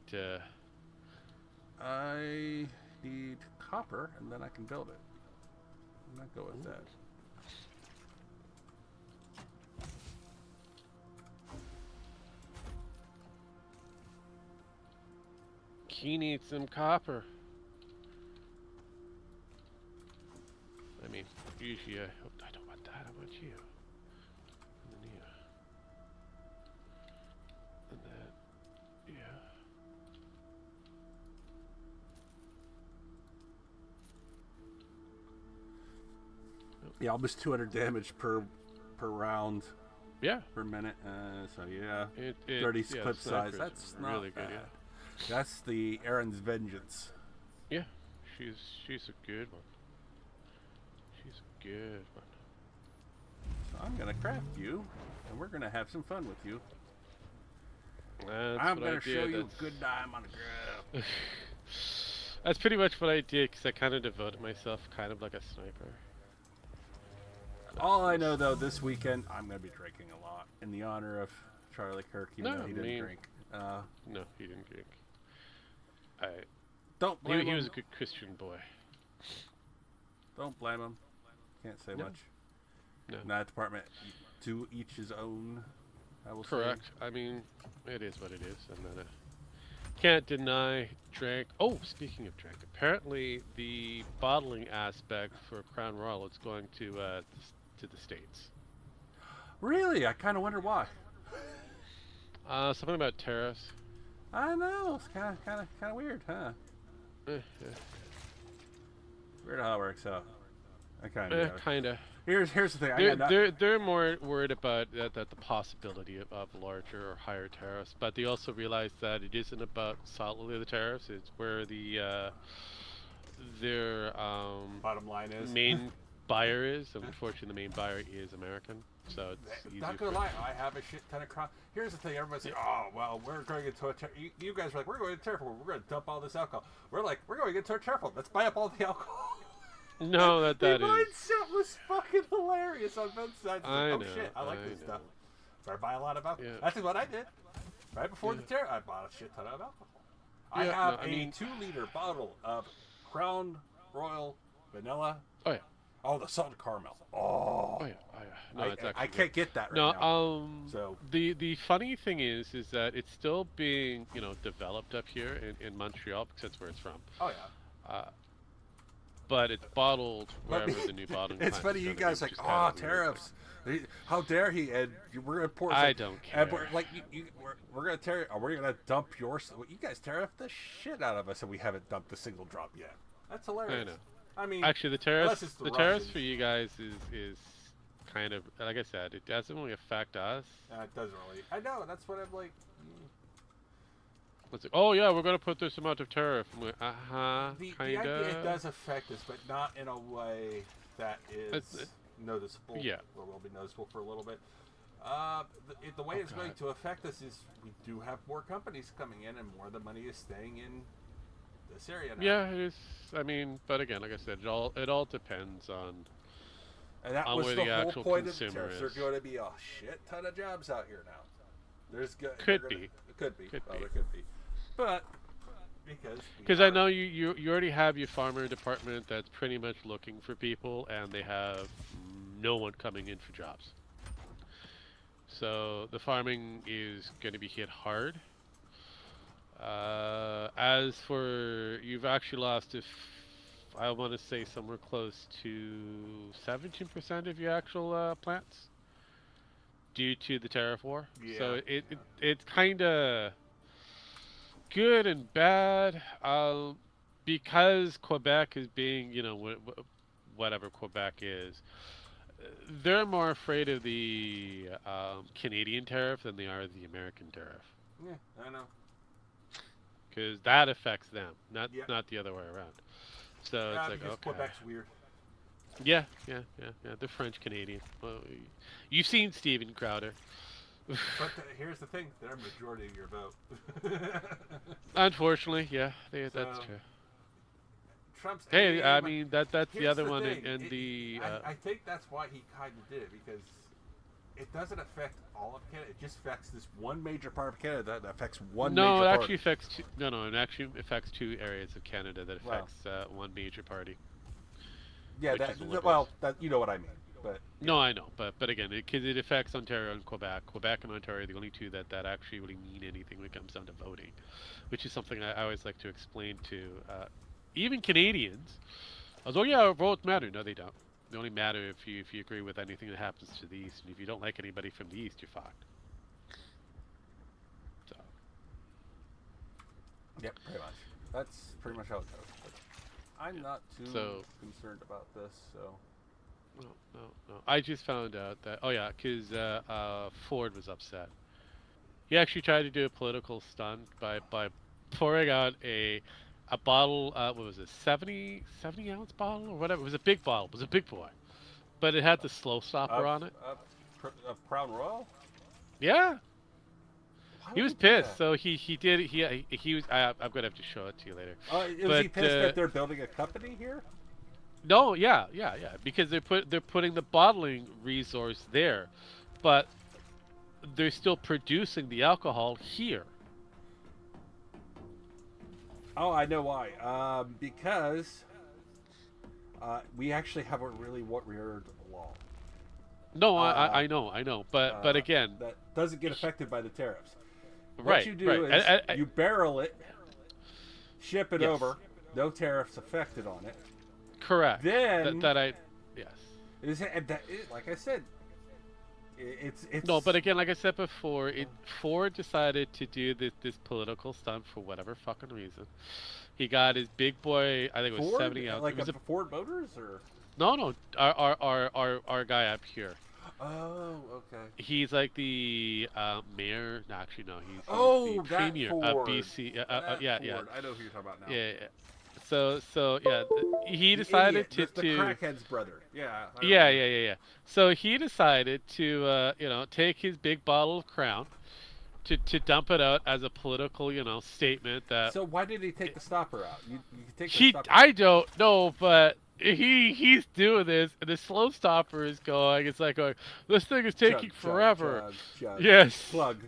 [SPEAKER 2] I need copper, and then I can build it. I'm not go with that.
[SPEAKER 3] He needs some copper. I mean, usually I don't want that. I want you. And then you. And then, yeah.
[SPEAKER 2] Yeah, almost 200 damage per round.
[SPEAKER 3] Yeah.
[SPEAKER 2] Per minute. So yeah,
[SPEAKER 3] It
[SPEAKER 2] 30
[SPEAKER 3] yeah,
[SPEAKER 2] clip size.
[SPEAKER 3] snipers
[SPEAKER 2] That's
[SPEAKER 3] are
[SPEAKER 2] not
[SPEAKER 3] really
[SPEAKER 2] bad.
[SPEAKER 3] good. Yeah.
[SPEAKER 2] That's the Aaron's Vengeance.
[SPEAKER 3] Yeah. She's a good one. She's a good one.
[SPEAKER 2] So I'm gonna craft you, and we're gonna have some fun with you.
[SPEAKER 3] That's
[SPEAKER 2] I'm
[SPEAKER 3] what I
[SPEAKER 2] gonna show
[SPEAKER 3] did.
[SPEAKER 2] you a
[SPEAKER 3] That's-
[SPEAKER 2] good time on the ground.
[SPEAKER 3] That's pretty much what I did, because I kind of devoted myself kind of like a sniper.
[SPEAKER 2] All I know though, this weekend I'm gonna be drinking a lot in the honor of Charlie Kirk, even
[SPEAKER 3] No,
[SPEAKER 2] though he
[SPEAKER 3] I
[SPEAKER 2] didn't
[SPEAKER 3] mean-
[SPEAKER 2] drink.
[SPEAKER 3] No, he didn't drink.
[SPEAKER 2] Don't blame
[SPEAKER 3] He
[SPEAKER 2] him.
[SPEAKER 3] was a good Christian boy.
[SPEAKER 2] Don't blame him. Can't say
[SPEAKER 3] No.
[SPEAKER 2] much.
[SPEAKER 3] No.
[SPEAKER 2] In that department, to each his own. I will
[SPEAKER 3] Correct.
[SPEAKER 2] say.
[SPEAKER 3] I mean, it is what it is. And then, can't deny drank. Oh, speaking of drink, apparently the bottling aspect for Crown Royal is going to the States.
[SPEAKER 2] Really, I kind of wonder why.
[SPEAKER 3] Something about tariffs.
[SPEAKER 2] I know it's kind of weird, huh?
[SPEAKER 3] Yeah.
[SPEAKER 2] Weird how it works out. I kind of.
[SPEAKER 3] Kinda.
[SPEAKER 2] Here's the thing.
[SPEAKER 3] They're more worried about that the possibility of larger or higher tariffs, but they also realize that it isn't about solely the tariffs. It's where their
[SPEAKER 7] Bottom line is,
[SPEAKER 3] main buyer is. And unfortunately, the main buyer is American, so it's easier.
[SPEAKER 7] not gonna lie, I have a shit ton of crop. Here's the thing: everybody's like, "Oh, well, we're going into a you guys are like, we're going to tariff. We're going to dump all this alcohol." We're like, we're going into a tariff. Let's buy up all the alcohol.
[SPEAKER 3] No, that
[SPEAKER 7] The
[SPEAKER 3] is.
[SPEAKER 7] mindset was fucking hilarious on both sides. It's
[SPEAKER 3] I
[SPEAKER 7] like, oh
[SPEAKER 3] know,
[SPEAKER 7] shit, I like
[SPEAKER 3] I
[SPEAKER 7] this
[SPEAKER 3] know.
[SPEAKER 7] stuff. So I buy a lot of alcohol.
[SPEAKER 3] Yeah.
[SPEAKER 7] That's what I did. Right before the
[SPEAKER 3] Yeah.
[SPEAKER 7] tariff, I bought a shit ton of alcohol. I
[SPEAKER 3] Yeah,
[SPEAKER 7] have
[SPEAKER 3] no, I
[SPEAKER 7] a
[SPEAKER 3] mean-
[SPEAKER 7] 2-liter bottle of Crown Royal Vanilla.
[SPEAKER 3] Oh yeah.
[SPEAKER 7] Oh, the salted caramel. Oh,
[SPEAKER 3] Oh yeah. Oh yeah. No, it's actually.
[SPEAKER 7] I
[SPEAKER 3] good.
[SPEAKER 7] can't get that right
[SPEAKER 3] No,
[SPEAKER 7] now. So
[SPEAKER 3] the funny thing is that it's still being developed up here in Montreal because that's where it's from.
[SPEAKER 7] oh yeah.
[SPEAKER 3] But it's bottled wherever the new bottling.
[SPEAKER 2] It's
[SPEAKER 3] plant
[SPEAKER 2] funny,
[SPEAKER 3] is
[SPEAKER 2] you
[SPEAKER 3] gonna
[SPEAKER 2] guys
[SPEAKER 3] be,
[SPEAKER 2] like,
[SPEAKER 3] which is kind
[SPEAKER 2] oh,
[SPEAKER 3] of weird.
[SPEAKER 2] tariffs. How dare he? And we're gonna pour.
[SPEAKER 3] I don't
[SPEAKER 2] And
[SPEAKER 3] care.
[SPEAKER 2] we're like, we're gonna tear. Are we gonna dump your? You guys tariff the shit out of us, and we haven't dumped a single drop yet.
[SPEAKER 7] That's hilarious.
[SPEAKER 3] I know.
[SPEAKER 7] I mean,
[SPEAKER 3] Actually, the
[SPEAKER 7] unless
[SPEAKER 3] tariffs
[SPEAKER 7] it's
[SPEAKER 3] the tariffs
[SPEAKER 7] Russians.
[SPEAKER 3] for you guys is kind of like I said, it doesn't really affect us.
[SPEAKER 7] it doesn't really. I know. That's what I'm like.
[SPEAKER 3] It's like, oh yeah, we're gonna put this amount of tariff. I'm like,
[SPEAKER 7] The
[SPEAKER 3] kinda.
[SPEAKER 7] idea it does affect us, but not in a way that is
[SPEAKER 3] It's-
[SPEAKER 7] noticeable.
[SPEAKER 3] yeah.
[SPEAKER 7] Or will be noticeable for a little bit. The way it's going
[SPEAKER 3] God.
[SPEAKER 7] to affect us is we do have more companies coming in, and more of the money is staying in this area now.
[SPEAKER 3] Yeah, it is. I mean, but again, like I said, it all depends on.
[SPEAKER 2] And that
[SPEAKER 3] On
[SPEAKER 2] was
[SPEAKER 3] where
[SPEAKER 2] the
[SPEAKER 3] the
[SPEAKER 2] whole
[SPEAKER 3] actual
[SPEAKER 2] point of the
[SPEAKER 3] consumer
[SPEAKER 2] tariffs.
[SPEAKER 3] is.
[SPEAKER 2] There's going to be a shit ton of jobs out here now. There's
[SPEAKER 3] Could be.
[SPEAKER 2] It could be.
[SPEAKER 3] Could
[SPEAKER 2] Well,
[SPEAKER 3] be.
[SPEAKER 2] there could be. But
[SPEAKER 7] Because
[SPEAKER 3] Because I know you already have your farmer department that's pretty much looking for people, and they have no one coming in for jobs. So the farming is going to be hit hard. As for you've actually lost, I want to say somewhere close to 17% of your actual plants due to the tariff war. So it's kind of good and bad. Because Quebec is being, whatever Quebec is, they're more afraid of the Canadian tariff than they are the American tariff.
[SPEAKER 7] Yeah, I know.
[SPEAKER 3] Because that affects them, not
[SPEAKER 7] Yeah.
[SPEAKER 3] not the other way around. So it's like,
[SPEAKER 7] because
[SPEAKER 3] okay.
[SPEAKER 7] Quebec's weird.
[SPEAKER 3] Yeah. They're French Canadian. Well, you've seen Steven Crowder.
[SPEAKER 7] But here's the thing: they're a majority of your vote.
[SPEAKER 3] Unfortunately, yeah, that's
[SPEAKER 7] So,
[SPEAKER 3] true.
[SPEAKER 7] Trump's.
[SPEAKER 3] Hey, I
[SPEAKER 7] aim-
[SPEAKER 3] mean that's the
[SPEAKER 7] here's
[SPEAKER 3] other
[SPEAKER 7] the
[SPEAKER 3] one,
[SPEAKER 7] thing,
[SPEAKER 3] and
[SPEAKER 7] it-
[SPEAKER 3] the
[SPEAKER 7] I think that's why he kind of did it, because it doesn't affect all of Canada. It just affects this one major part of Canada that affects one
[SPEAKER 3] no,
[SPEAKER 7] major
[SPEAKER 3] it
[SPEAKER 7] part.
[SPEAKER 3] actually affects two, no, it actually affects two areas of Canada that
[SPEAKER 7] Wow.
[SPEAKER 3] affects one major party.
[SPEAKER 2] yeah,
[SPEAKER 3] which is the
[SPEAKER 2] well,
[SPEAKER 3] Liberals.
[SPEAKER 2] you know what I mean. but
[SPEAKER 3] No, I know, but again, because it affects Ontario and Quebec. Quebec and Ontario are the only two that actually really mean anything when it comes down to voting, which is something I always like to explain to even Canadians. I was, oh yeah, our votes matter. No, they don't. They only matter if you agree with anything that happens to the East, and if you don't like anybody from the East, you're fucked. So.
[SPEAKER 2] Yep, pretty much. That's pretty much how it goes. But I'm not too concerned about this, so.
[SPEAKER 3] No. I just found out that, oh yeah, because Ford was upset. He actually tried to do a political stunt by pouring out a bottle, what was it, 70 ounce bottle or whatever. It was a big bottle. It was a big boy. But it had the slow stopper on it.
[SPEAKER 2] Crown Royal?
[SPEAKER 3] Yeah.
[SPEAKER 2] Why
[SPEAKER 3] He
[SPEAKER 2] would
[SPEAKER 3] was
[SPEAKER 2] do
[SPEAKER 3] pissed,
[SPEAKER 2] that?
[SPEAKER 3] so he was. I'm gonna have to show it to you later.
[SPEAKER 2] Was he pissed that they're building a company here?
[SPEAKER 3] No, yeah, because they're putting the bottling resource there, but they're still producing the alcohol here.
[SPEAKER 2] Oh, I know why. Because we actually have a really weird law.
[SPEAKER 3] No, I know, but again,
[SPEAKER 2] that doesn't get affected by the tariffs.
[SPEAKER 3] Right.
[SPEAKER 2] What you do is you barrel it, ship it
[SPEAKER 3] Yes.
[SPEAKER 2] over, no tariffs affected on it.
[SPEAKER 3] Correct.
[SPEAKER 2] Then
[SPEAKER 3] yes.
[SPEAKER 2] Like I said, it's
[SPEAKER 3] No, but again, like I said before, Ford decided to do this political stunt for whatever fucking reason. He got his big boy, I think it was
[SPEAKER 2] Ford?
[SPEAKER 3] 70 ounce.
[SPEAKER 2] Like
[SPEAKER 3] it was
[SPEAKER 2] a Ford Motors or?
[SPEAKER 3] No, our guy up here.
[SPEAKER 2] Oh, okay.
[SPEAKER 3] He's like the mayor. No, actually, no. He's the
[SPEAKER 2] that
[SPEAKER 3] premier of
[SPEAKER 2] Ford.
[SPEAKER 3] BC.
[SPEAKER 2] That
[SPEAKER 3] Yeah.
[SPEAKER 2] Ford. I know who you're talking about now.
[SPEAKER 3] Yeah. So yeah, he decided
[SPEAKER 2] the crackhead's brother. Yeah.
[SPEAKER 3] Yeah. So he decided to take his big bottle of Crown to dump it out as a political statement that.
[SPEAKER 2] So why did he take the stopper out? You could take the
[SPEAKER 3] He
[SPEAKER 2] stopper.
[SPEAKER 3] I don't know, but he's doing this, and the slow stopper is going. It's like going, this thing is taking forever.
[SPEAKER 2] Chug.
[SPEAKER 3] Yes.
[SPEAKER 2] Plug.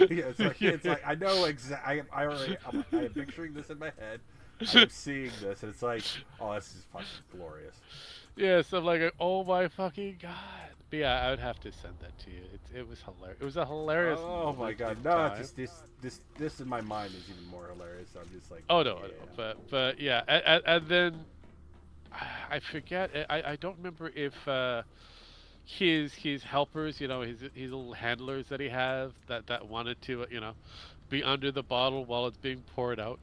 [SPEAKER 2] Yeah, it's like I know exactly. I am picturing this in my head. I'm seeing this, and it's like, oh, this is fucking glorious.
[SPEAKER 3] Yes, I'm like, oh my fucking god. But yeah, I would have to send that to you. It was hilarious. It was a hilarious.
[SPEAKER 2] Oh my god, no! Just this in my mind is even more hilarious. I'm just like,
[SPEAKER 3] oh no, but yeah, and then I forget. I don't remember if his helpers, his little handlers that he have that wanted to be under the bottle while it's being poured out.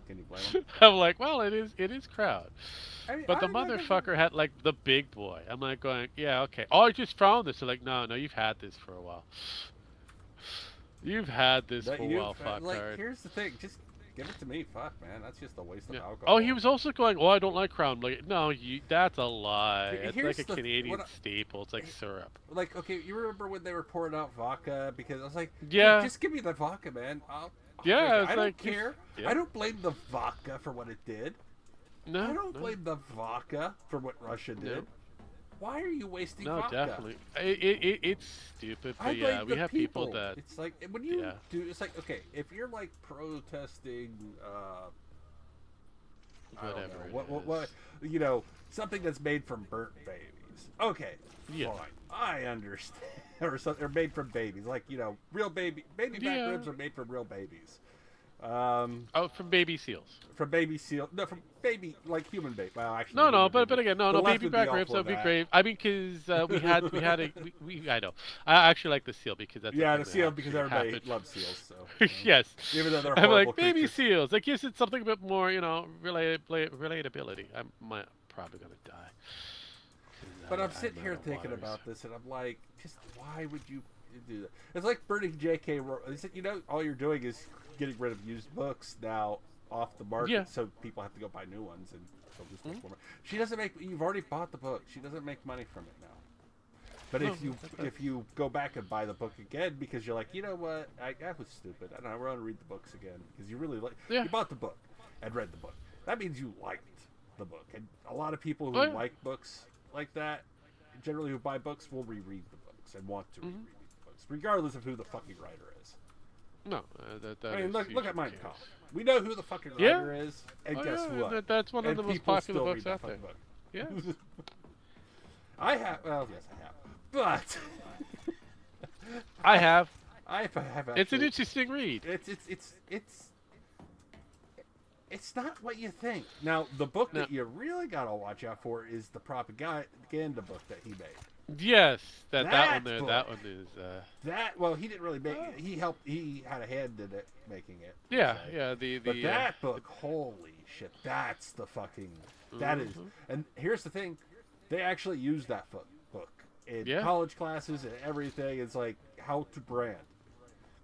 [SPEAKER 2] Can you blame him?
[SPEAKER 3] I'm like, well, it is Crown. But the
[SPEAKER 2] I
[SPEAKER 3] motherfucker had like the big boy. I'm like going, yeah, okay. Oh, I just found this. They're like, no, you've had this for a while. You've had this for a while, fucktard.
[SPEAKER 2] Like, here's the thing, just give it to me. Fuck, man, that's just a waste of alcohol.
[SPEAKER 3] Oh, he was also going, oh, I don't like Crown. Like, no, that's a lie. It's
[SPEAKER 2] Here's
[SPEAKER 3] like a Canadian staple. It's like syrup.
[SPEAKER 2] Like, okay, you remember when they were pouring out vodka? Because I was like,
[SPEAKER 3] yeah,
[SPEAKER 2] just give me the vodka, man.
[SPEAKER 3] Yeah,
[SPEAKER 2] I don't care. Yeah. I don't blame the vodka for what it did.
[SPEAKER 3] No,
[SPEAKER 2] I don't blame the vodka for what Russia did.
[SPEAKER 3] No.
[SPEAKER 2] Why are you wasting
[SPEAKER 3] no,
[SPEAKER 2] vodka?
[SPEAKER 3] No, definitely. It's stupid, but yeah, we have people that...
[SPEAKER 2] It's like, when you do... It's like, okay, if you're, like, protesting...
[SPEAKER 3] whatever
[SPEAKER 2] what, something that's made from burnt babies. Okay, fine. I understand. or made from babies. Like, real baby back ribs are made from real babies.
[SPEAKER 3] From baby seals.
[SPEAKER 2] From baby seal. No, from baby, like human baby. Well, actually.
[SPEAKER 3] No, but again, no, baby back ribs would be great. I mean, because we had I know. I actually like the seal because that's
[SPEAKER 2] the seal because everybody loves seals. So
[SPEAKER 3] yes.
[SPEAKER 2] Even though they're
[SPEAKER 3] I'm
[SPEAKER 2] horrible
[SPEAKER 3] like baby
[SPEAKER 2] creatures.
[SPEAKER 3] seals. It gives it something a bit more, relatability. I'm probably gonna die.
[SPEAKER 2] But I'm sitting here thinking about this, and I'm like, just why would you do that? It's like burning J.K. Rowling. All you're doing is getting rid of used books now off the market, so people have to go buy new ones, and they'll just make more money. She doesn't make. You've already bought the book. She doesn't make money from it now. But if you go back and buy the book again because you're like, you know what, I was stupid. I don't want to read the books again because you really you bought the book and read the book. That means you liked the book, and a lot of people who like books like that, generally who buy books, will reread the books and want to reread the books, regardless of who the fucking writer is.
[SPEAKER 3] No,
[SPEAKER 2] I mean, look at Mein Kampf. We know who the fucking writer is, and guess what?
[SPEAKER 3] That's one of the most popular books out there. Yeah.
[SPEAKER 2] I have. Well, yes, I have. But
[SPEAKER 3] I have.
[SPEAKER 2] I have actually.
[SPEAKER 3] It's an interesting read.
[SPEAKER 2] It's not what you think. Now, the book
[SPEAKER 3] No.
[SPEAKER 2] that you really gotta watch out for is the propaganda book that he made.
[SPEAKER 3] Yes, that one there.
[SPEAKER 2] book.
[SPEAKER 3] That one is.
[SPEAKER 2] Well, he didn't really make it. He helped. He had a hand in it, making it.
[SPEAKER 3] Yeah,
[SPEAKER 2] so.
[SPEAKER 3] yeah. The
[SPEAKER 2] But that book, holy shit, that's the fucking. That is. And here's the thing, they actually use that book in college classes and everything. It's like how to brand.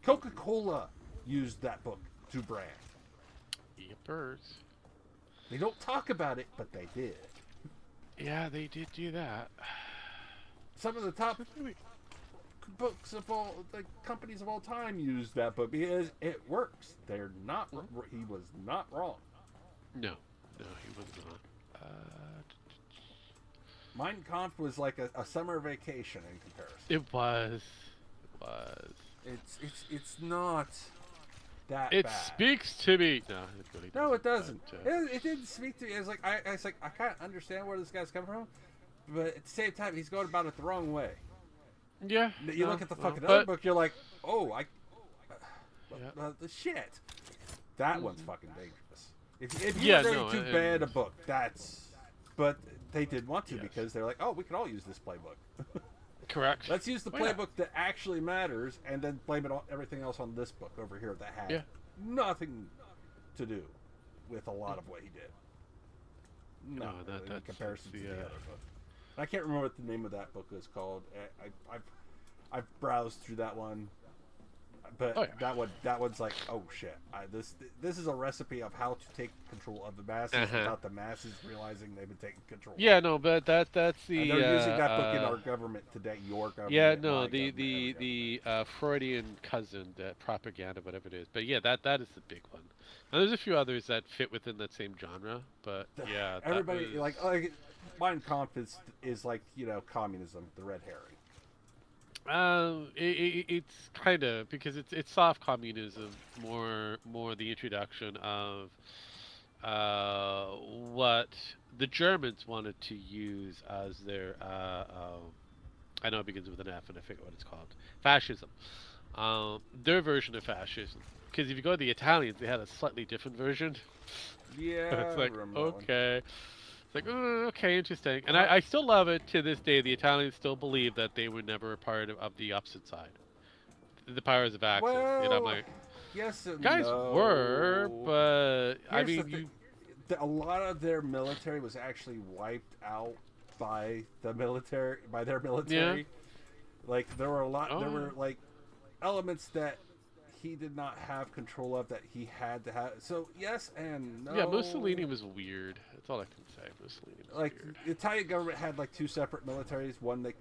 [SPEAKER 2] Coca-Cola used that book to brand.
[SPEAKER 3] Yippers.
[SPEAKER 2] They don't talk about it, but they did.
[SPEAKER 3] Yeah, they did do that.
[SPEAKER 2] Some of the top books of all, like companies of all time, use that book because it works. They're not. He was not wrong.
[SPEAKER 3] No, he was not.
[SPEAKER 2] Mein Kampf was like a summer vacation in comparison.
[SPEAKER 3] It was.
[SPEAKER 2] It's not that
[SPEAKER 3] It
[SPEAKER 2] bad.
[SPEAKER 3] speaks to me. No, it really doesn't.
[SPEAKER 2] No, it doesn't.
[SPEAKER 3] But,
[SPEAKER 2] It didn't speak to me. It's like I kind of understand where this guy's coming from, but at the same time, he's going about it the wrong way.
[SPEAKER 3] yeah.
[SPEAKER 2] You look at the fucking
[SPEAKER 3] but-
[SPEAKER 2] other book, you're like, oh,
[SPEAKER 3] Yeah.
[SPEAKER 2] the shit. That one's fucking dangerous. If
[SPEAKER 3] Yeah,
[SPEAKER 2] you're
[SPEAKER 3] no,
[SPEAKER 2] going to ban a book, that's. But they did want to because they're like, oh, we can all use this playbook.
[SPEAKER 3] Correct.
[SPEAKER 2] Let's use the
[SPEAKER 3] Well, yeah.
[SPEAKER 2] playbook that actually matters, and then blame it on everything else on this book over here that had
[SPEAKER 3] Yeah.
[SPEAKER 2] nothing to do with a lot of what he did. No, in
[SPEAKER 3] that's
[SPEAKER 2] comparison to
[SPEAKER 3] the,
[SPEAKER 2] the other book. I can't remember what the name of that book is called. I've browsed through that one, but that one's like, oh shit! This is a recipe of how to take control of the masses without the masses realizing they've been taking control.
[SPEAKER 3] Yeah, no, but that's the.
[SPEAKER 2] And they're using that book in our government today. Your government.
[SPEAKER 3] Yeah, no,
[SPEAKER 2] my
[SPEAKER 3] the
[SPEAKER 2] government,
[SPEAKER 3] the Freudian cousin, propaganda, whatever it is. But yeah, that is the big one. And there's a few others that fit within that same genre. But yeah,
[SPEAKER 2] everybody
[SPEAKER 3] that was...
[SPEAKER 2] like Mein Kampf is like communism, the red herring.
[SPEAKER 3] It's kind of because it's soft communism, more the introduction of what the Germans wanted to use as their I know it begins with an F and I forget what it's called, fascism, their version of fascism. Because if you go to the Italians, they had a slightly different version.
[SPEAKER 2] Yeah,
[SPEAKER 3] it's like
[SPEAKER 2] I remember that one.
[SPEAKER 3] okay. It's like, okay, interesting. And I still love it to this day. The Italians still believe that they were never a part of the opposite side. The powers of Axis.
[SPEAKER 2] Well,
[SPEAKER 3] and I'm like,
[SPEAKER 2] yes and
[SPEAKER 3] guys
[SPEAKER 2] no.
[SPEAKER 3] were, but I
[SPEAKER 2] Here's
[SPEAKER 3] mean,
[SPEAKER 2] the thing. A lot of their military was actually wiped out by their military.
[SPEAKER 3] Yeah.
[SPEAKER 2] Like there were there were like elements that he did not have control of that he had to have. So yes and no.
[SPEAKER 3] Yeah, Mussolini was weird. That's all I can say. Mussolini was
[SPEAKER 2] Like
[SPEAKER 3] weird.
[SPEAKER 2] the Italian government had like two separate militaries. One that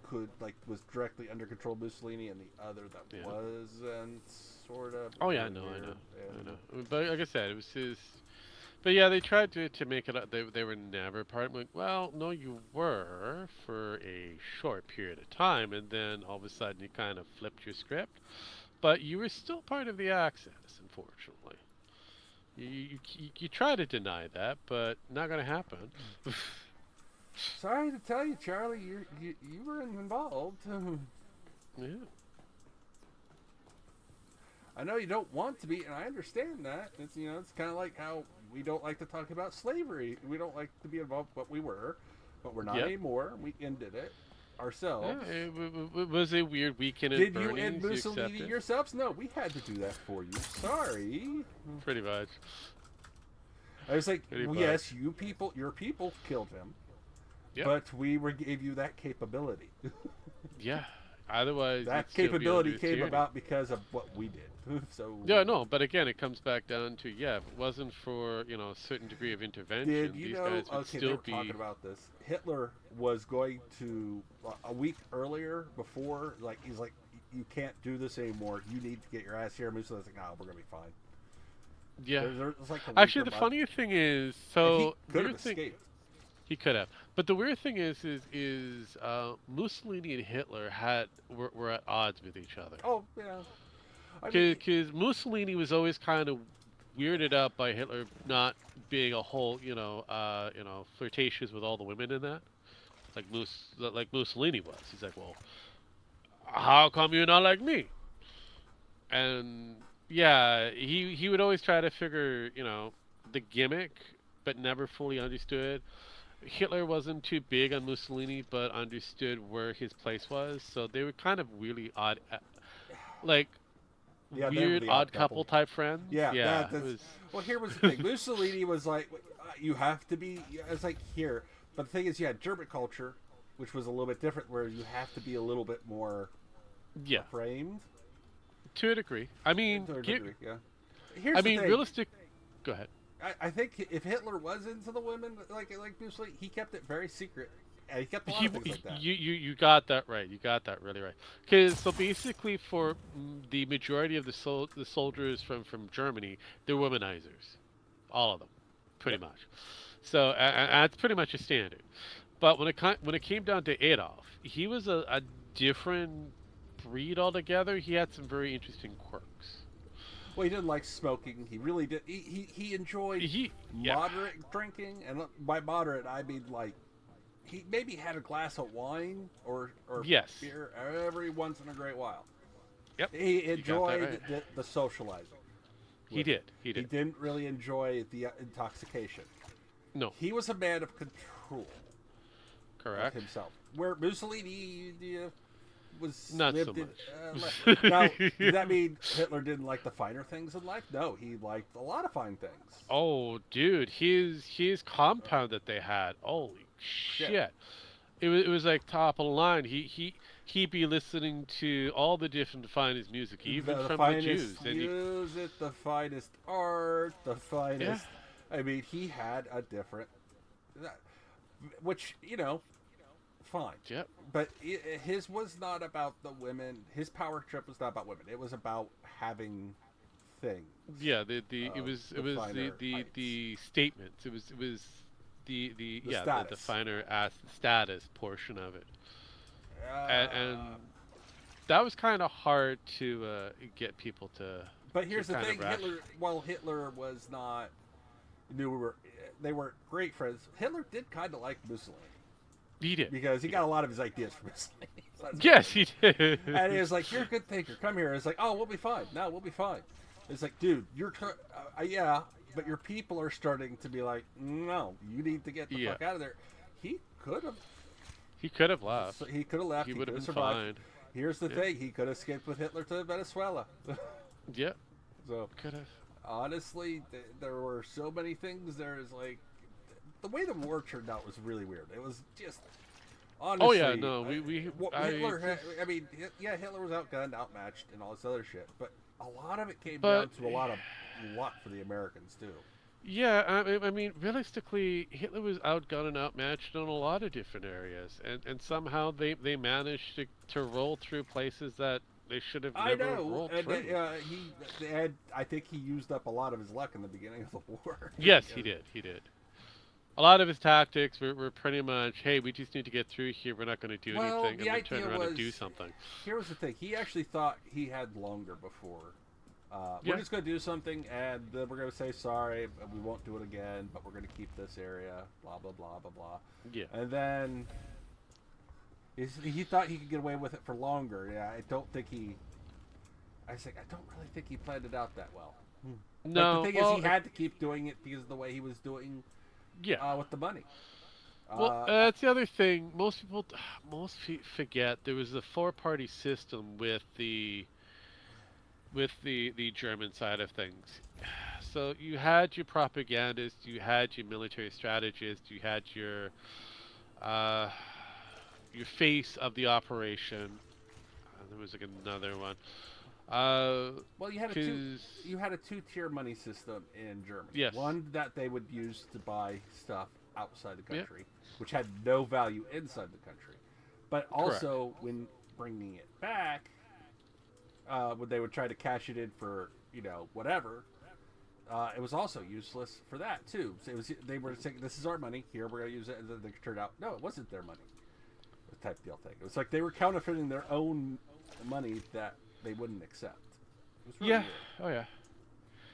[SPEAKER 2] was directly under control of Mussolini, and the other that wasn't, sort of.
[SPEAKER 3] Oh yeah, I know. But like I said, it was his. But yeah, they tried to make it up. They were never part. I'm like, well, no, you were for a short period of time, and then all of a sudden you kind of flipped your script. But you were still part of the Axis, unfortunately. You try to deny that, but not going to happen.
[SPEAKER 2] Sorry to tell you, Charlie, you were involved.
[SPEAKER 3] Yeah.
[SPEAKER 2] I know you don't want to be, and I understand that. It's it's kind of like how we don't like to talk about slavery. We don't like to be involved, but we were, but we're not anymore. We ended it ourselves.
[SPEAKER 3] Yeah, it was a weird weekend in
[SPEAKER 2] Did
[SPEAKER 3] Bernings.
[SPEAKER 2] you end Mussolini
[SPEAKER 3] accept it?
[SPEAKER 2] yourselves? No, we had to do that for you. Sorry.
[SPEAKER 3] Pretty much.
[SPEAKER 2] I was like,
[SPEAKER 3] Pretty
[SPEAKER 2] yes, your people killed him, but we gave you that capability.
[SPEAKER 3] Yeah. Otherwise,
[SPEAKER 2] that
[SPEAKER 3] you'd still be
[SPEAKER 2] capability
[SPEAKER 3] under
[SPEAKER 2] came
[SPEAKER 3] tyranny.
[SPEAKER 2] about because of what we did. So
[SPEAKER 3] yeah, no, but again, it comes back down to if it wasn't for a certain degree of intervention,
[SPEAKER 2] did you
[SPEAKER 3] these
[SPEAKER 2] know?
[SPEAKER 3] guys would
[SPEAKER 2] Okay, they
[SPEAKER 3] still
[SPEAKER 2] were
[SPEAKER 3] be.
[SPEAKER 2] talking about this. Hitler was going to a week earlier before, like he's like, you can't do this anymore. You need to get your ass here. Mussolini's like, no, we're gonna be fine.
[SPEAKER 3] Yeah.
[SPEAKER 2] There's like a
[SPEAKER 3] Actually,
[SPEAKER 2] week
[SPEAKER 3] the
[SPEAKER 2] or
[SPEAKER 3] funny thing is,
[SPEAKER 2] month.
[SPEAKER 3] so
[SPEAKER 2] And he could
[SPEAKER 3] weird
[SPEAKER 2] have
[SPEAKER 3] thing-
[SPEAKER 2] escaped.
[SPEAKER 3] He could have, but the weird thing is Mussolini and Hitler were at odds with each other.
[SPEAKER 2] Oh yeah. I mean,
[SPEAKER 3] Because Mussolini was always kind of weirded out by Hitler not being a whole, flirtatious with all the women in that. like Mussolini was. He's like, well, how come you're not like me? And yeah, he would always try to figure, the gimmick, but never fully understood. Hitler wasn't too big on Mussolini, but understood where his place was. So they were kind of really odd, like
[SPEAKER 2] Yeah, they were
[SPEAKER 3] weird
[SPEAKER 2] the
[SPEAKER 3] odd couple type friends.
[SPEAKER 2] Yeah,
[SPEAKER 3] yeah.
[SPEAKER 2] Well, here was the thing. Mussolini was like, you have to be. It's like here, but the thing is, you had German culture, which was a little bit different, where you have to be a little bit more framed.
[SPEAKER 3] To a degree. I mean,
[SPEAKER 2] To a degree, yeah. Here's the thing.
[SPEAKER 3] realistic. Go ahead.
[SPEAKER 2] I think if Hitler was into the women like Mussolini, he kept it very secret. And he kept a lot of things like that.
[SPEAKER 3] You got that right. You got that really right. Because so basically, for the majority of the soldiers from Germany, they're womanizers, all of them, pretty much. So and that's pretty much a standard. But when it came down to Adolf, he was a different breed altogether. He had some very interesting quirks.
[SPEAKER 2] Well, he didn't like smoking. He really did. He enjoyed moderate drinking, and by moderate I mean like he maybe had a glass of wine or beer every once in a great while.
[SPEAKER 3] Yep.
[SPEAKER 2] He enjoyed the socializing.
[SPEAKER 3] He did.
[SPEAKER 2] He didn't really enjoy the intoxication.
[SPEAKER 3] No.
[SPEAKER 2] He was a man of control.
[SPEAKER 3] Correct.
[SPEAKER 2] Of himself. Where Mussolini was
[SPEAKER 3] not
[SPEAKER 2] lived
[SPEAKER 3] so much.
[SPEAKER 2] Now, does that mean Hitler didn't like the finer things in life? No, he liked a lot of fine things.
[SPEAKER 3] Oh, dude, his compound that they had. Holy shit! It was like top of the line. He'd be listening to all the different finest music, even from the Jews.
[SPEAKER 2] Music, the finest art, the finest. I mean, he had a different, which fine.
[SPEAKER 3] Yep.
[SPEAKER 2] But his was not about the women. His power trip was not about women. It was about having things.
[SPEAKER 3] Yeah, it was the statements. It was the finer status portion of it. And that was kind of hard to get people to.
[SPEAKER 2] But here's the thing: Hitler was not. They were great friends. Hitler did kind of like Mussolini.
[SPEAKER 3] He did.
[SPEAKER 2] Because he got a lot of his ideas from Mussolini. So
[SPEAKER 3] yes, he did.
[SPEAKER 2] And he was like, "You're a good thinker. Come here." It's like, "Oh, we'll be fine. No, we'll be fine." It's like, "Dude, yeah, but your people are starting to be like, no, you need to get the fuck out of there." He could have.
[SPEAKER 3] He could have left.
[SPEAKER 2] He could have left.
[SPEAKER 3] He would have been
[SPEAKER 2] survived.
[SPEAKER 3] fine.
[SPEAKER 2] Here's the thing: he could have escaped with Hitler to Venezuela.
[SPEAKER 3] Yeah.
[SPEAKER 2] So
[SPEAKER 3] could have.
[SPEAKER 2] Honestly, there were so many things. There's like the way the war turned out was really weird. It was just honestly.
[SPEAKER 3] Oh yeah, no,
[SPEAKER 2] Hitler. Hitler was outgunned, outmatched, and all this other shit. But a lot of it came down to a lot of luck for the Americans too.
[SPEAKER 3] Yeah, I mean, realistically, Hitler was outgunned and outmatched in a lot of different areas, and somehow they managed to roll through places that they should have never rolled through.
[SPEAKER 2] I think he used up a lot of his luck in the beginning of the war.
[SPEAKER 3] Yes, he did. A lot of his tactics were pretty much, hey, we just need to get through here. We're not going to do anything, and then turn around and do something.
[SPEAKER 2] Here was the thing. He actually thought he had longer before. We're just going to do something, and then we're going to say sorry, we won't do it again, but we're going to keep this area, blah, blah, blah, blah, blah.
[SPEAKER 3] Yeah.
[SPEAKER 2] And then he thought he could get away with it for longer. Yeah, I don't really think he planned it out that well.
[SPEAKER 3] No.
[SPEAKER 2] But the thing is, he had to keep doing it because of the way he was doing with the money.
[SPEAKER 3] Well, that's the other thing. Most people forget there was a four-party system with the German side of things. So you had your propagandists, you had your military strategists, you had your face of the operation. There was like another one.
[SPEAKER 2] Well, you had a two-tier money system in Germany.
[SPEAKER 3] Yes.
[SPEAKER 2] One that they would use to buy stuff outside the country, which had no value inside the country, but also when bringing it back, when they would try to cash it in for whatever, it was also useless for that too. So they were saying, "This is our money. Here, we're going to use it," and then it turned out no, it wasn't their money. Type deal thing. It was like they were counterfeiting their own money that they wouldn't accept. It was really weird.
[SPEAKER 3] Oh yeah.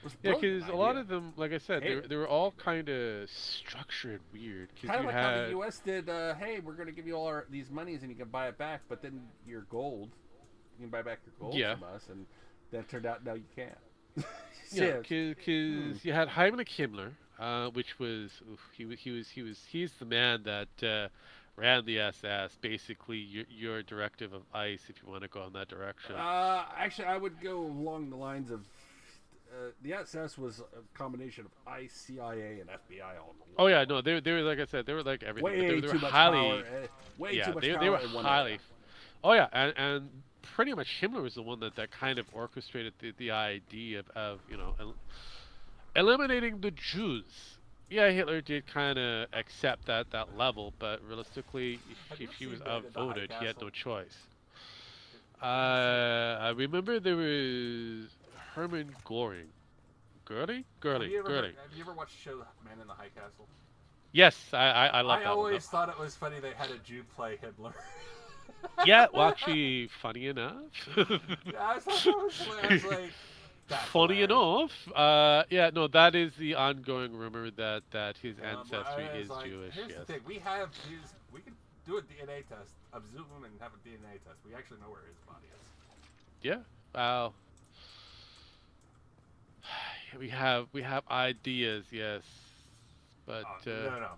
[SPEAKER 2] was
[SPEAKER 3] Yeah,
[SPEAKER 2] brilliant
[SPEAKER 3] because a lot
[SPEAKER 2] idea.
[SPEAKER 3] of them, like I said,
[SPEAKER 2] Hate
[SPEAKER 3] they were all kind of structured weird. Because
[SPEAKER 2] Kind of
[SPEAKER 3] you
[SPEAKER 2] like how
[SPEAKER 3] had,
[SPEAKER 2] the U.S. did. Hey, we're going to give you all these monies and you can buy it back, but then your gold, you can buy back your gold
[SPEAKER 3] Yeah.
[SPEAKER 2] from us, and then it turned out no, you can't.
[SPEAKER 3] yeah, because you had Heinrich Himmler, which was he's the man that ran the SS. Basically, your directive of ICE, if you want to go in that direction.
[SPEAKER 2] Actually, I would go along the lines of the SS was a combination of ICE, CIA, and FBI all in one.
[SPEAKER 3] Oh yeah, no, they were like I said, they were like everything.
[SPEAKER 2] Way
[SPEAKER 3] they
[SPEAKER 2] too
[SPEAKER 3] were
[SPEAKER 2] much
[SPEAKER 3] highly,
[SPEAKER 2] power. Way
[SPEAKER 3] yeah,
[SPEAKER 2] too much
[SPEAKER 3] they
[SPEAKER 2] power
[SPEAKER 3] were
[SPEAKER 2] in one
[SPEAKER 3] highly.
[SPEAKER 2] area.
[SPEAKER 3] Oh yeah, and pretty much Himmler was the one that kind of orchestrated the idea of eliminating the Jews. Yeah, Hitler did kind of accept that level, but realistically, if he was outvoted, he had no choice. I remember there was Hermann Göring. Göring?
[SPEAKER 7] Have you
[SPEAKER 3] Göring.
[SPEAKER 7] ever watched the show Man in the High Castle?
[SPEAKER 3] Yes, I love
[SPEAKER 7] I
[SPEAKER 3] that
[SPEAKER 7] always
[SPEAKER 3] one.
[SPEAKER 7] thought it was funny they had a Jew play Hitler.
[SPEAKER 3] Yeah, well, actually, funny enough.
[SPEAKER 7] Yeah, I thought that was hilarious. I was like, that's
[SPEAKER 3] Funny
[SPEAKER 7] hilarious.
[SPEAKER 3] enough, yeah, no, that is the ongoing rumor that his
[SPEAKER 7] But
[SPEAKER 3] ancestry
[SPEAKER 7] I was
[SPEAKER 3] is
[SPEAKER 7] like,
[SPEAKER 3] Jewish.
[SPEAKER 7] Here's
[SPEAKER 3] Yes.
[SPEAKER 7] the thing: we can do a DNA test of Zoom and have a DNA test. We actually know where his body is.
[SPEAKER 3] Yeah. Wow. We have ideas, yes, but
[SPEAKER 7] No.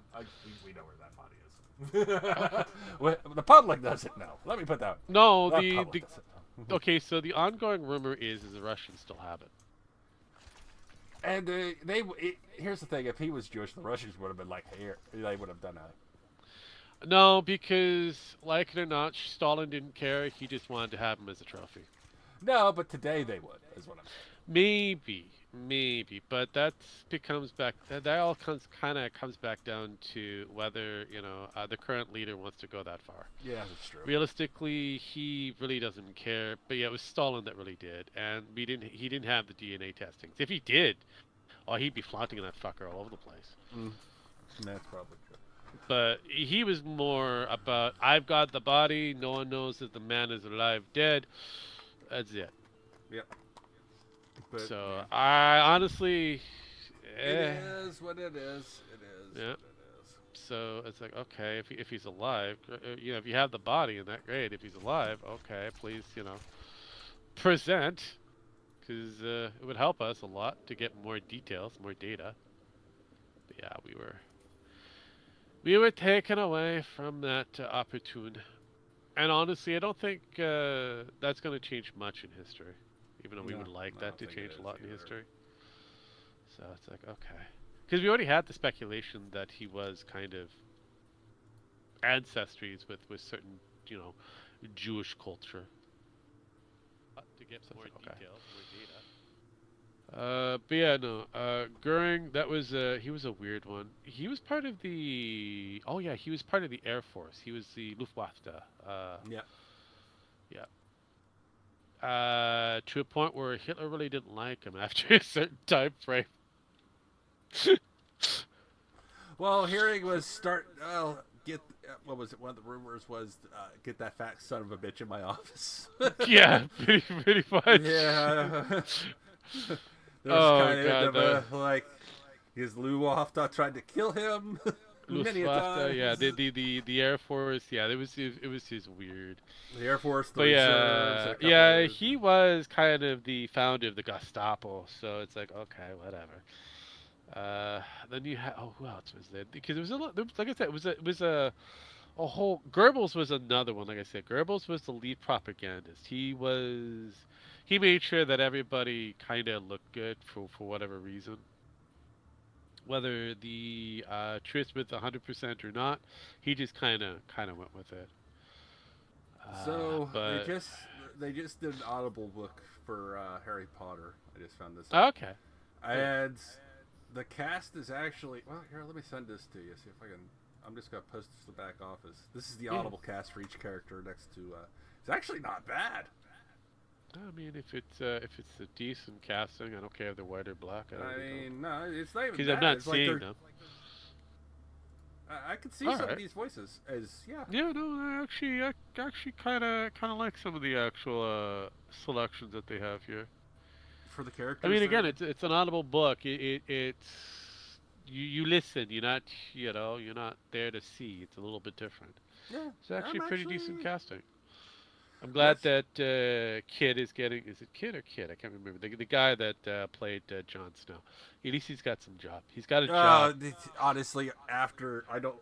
[SPEAKER 7] We know where that body is.
[SPEAKER 2] Well, the public doesn't know. Let me put that.
[SPEAKER 3] no,
[SPEAKER 2] The
[SPEAKER 3] the
[SPEAKER 2] public doesn't know.
[SPEAKER 3] okay. So the ongoing rumor is the Russians still have it.
[SPEAKER 2] And here's the thing: if he was Jewish, the Russians would have been like, here, they would have done that.
[SPEAKER 3] No, because like it or not, Stalin didn't care. He just wanted to have him as a trophy.
[SPEAKER 2] No, but today they would, is what I'm saying.
[SPEAKER 3] Maybe, but that becomes back. That all comes back down to whether the current leader wants to go that far.
[SPEAKER 2] Yeah, that's true.
[SPEAKER 3] Realistically, he really doesn't care. But yeah, it was Stalin that really did, and he didn't have the DNA testings. If he did, he'd be flaunting that fucker all over the place.
[SPEAKER 2] That's probably true.
[SPEAKER 3] But he was more about, I've got the body. No one knows that the man is alive, dead. That's it.
[SPEAKER 2] Yep. But,
[SPEAKER 3] So I honestly,
[SPEAKER 2] it is what it is. It is.
[SPEAKER 3] Yeah.
[SPEAKER 2] What it is.
[SPEAKER 3] So it's like, okay, if he's alive, if you have the body, and that great. If he's alive, okay, please, present, because it would help us a lot to get more details, more data. But yeah, we were taken away from that opportune, and honestly, I don't think that's going to change much in history, even though we would like that to change a lot in history. So it's like, okay. Because we already had the speculation that he was kind of ancestries with certain, Jewish culture. To get more details, more data. But yeah, no. Goering, he was a weird one. He was part of the. Oh yeah, he was part of the Air Force. He was the Luftwaffe.
[SPEAKER 2] Yeah.
[SPEAKER 3] To a point where Hitler really didn't like him after a certain time frame.
[SPEAKER 2] Well, hearing was what was it? One of the rumors was get that fat son of a bitch in my office.
[SPEAKER 3] Yeah, pretty much.
[SPEAKER 2] Yeah. There's
[SPEAKER 3] Oh, God,
[SPEAKER 2] like his Luftwaffe tried to kill him many a
[SPEAKER 3] Luftwaffe,
[SPEAKER 2] times.
[SPEAKER 3] yeah, the Air Force, yeah, it was just weird.
[SPEAKER 2] The Air Force, the
[SPEAKER 3] But
[SPEAKER 2] reserves,
[SPEAKER 3] yeah, he was kind of the founder of the Gestapo, so it's like, okay, whatever. Then you had, who else was there? Because it was a lot. Like I said, it was a whole. Goebbels was another one. Like I said, Goebbels was the lead propagandist. He made sure that everybody kind of looked good for whatever reason. Whether the truth was 100% or not, he just kind of went with it.
[SPEAKER 2] So
[SPEAKER 3] but,
[SPEAKER 2] they just did an Audible book for Harry Potter. I just found this
[SPEAKER 3] out.
[SPEAKER 2] out.
[SPEAKER 3] Okay.
[SPEAKER 2] And the cast is actually, well, here, let me send this to you. See if I can. I'm just gonna post this to the back office. This is the Audible cast for each character next to. It's actually not bad.
[SPEAKER 3] I mean, if it's a decent casting, I don't care if they're white or black.
[SPEAKER 2] I mean, no, it's not even
[SPEAKER 3] because
[SPEAKER 2] bad.
[SPEAKER 3] I'm not
[SPEAKER 2] It's like
[SPEAKER 3] seeing them.
[SPEAKER 2] I could see some of these voices as
[SPEAKER 3] Yeah, no, I actually kind of like some of the actual selections that they have here.
[SPEAKER 2] for the characters.
[SPEAKER 3] I mean, again, it's an audible book. It's you listen. You're not there to see. It's a little bit different.
[SPEAKER 2] yeah,
[SPEAKER 3] It's actually
[SPEAKER 2] I'm
[SPEAKER 3] pretty decent casting. I'm glad that Kid is getting. Is it Kid or Kid? I can't remember. The guy that played Jon Snow. At least he's got some job. He's got a job.
[SPEAKER 2] Honestly, after I don't.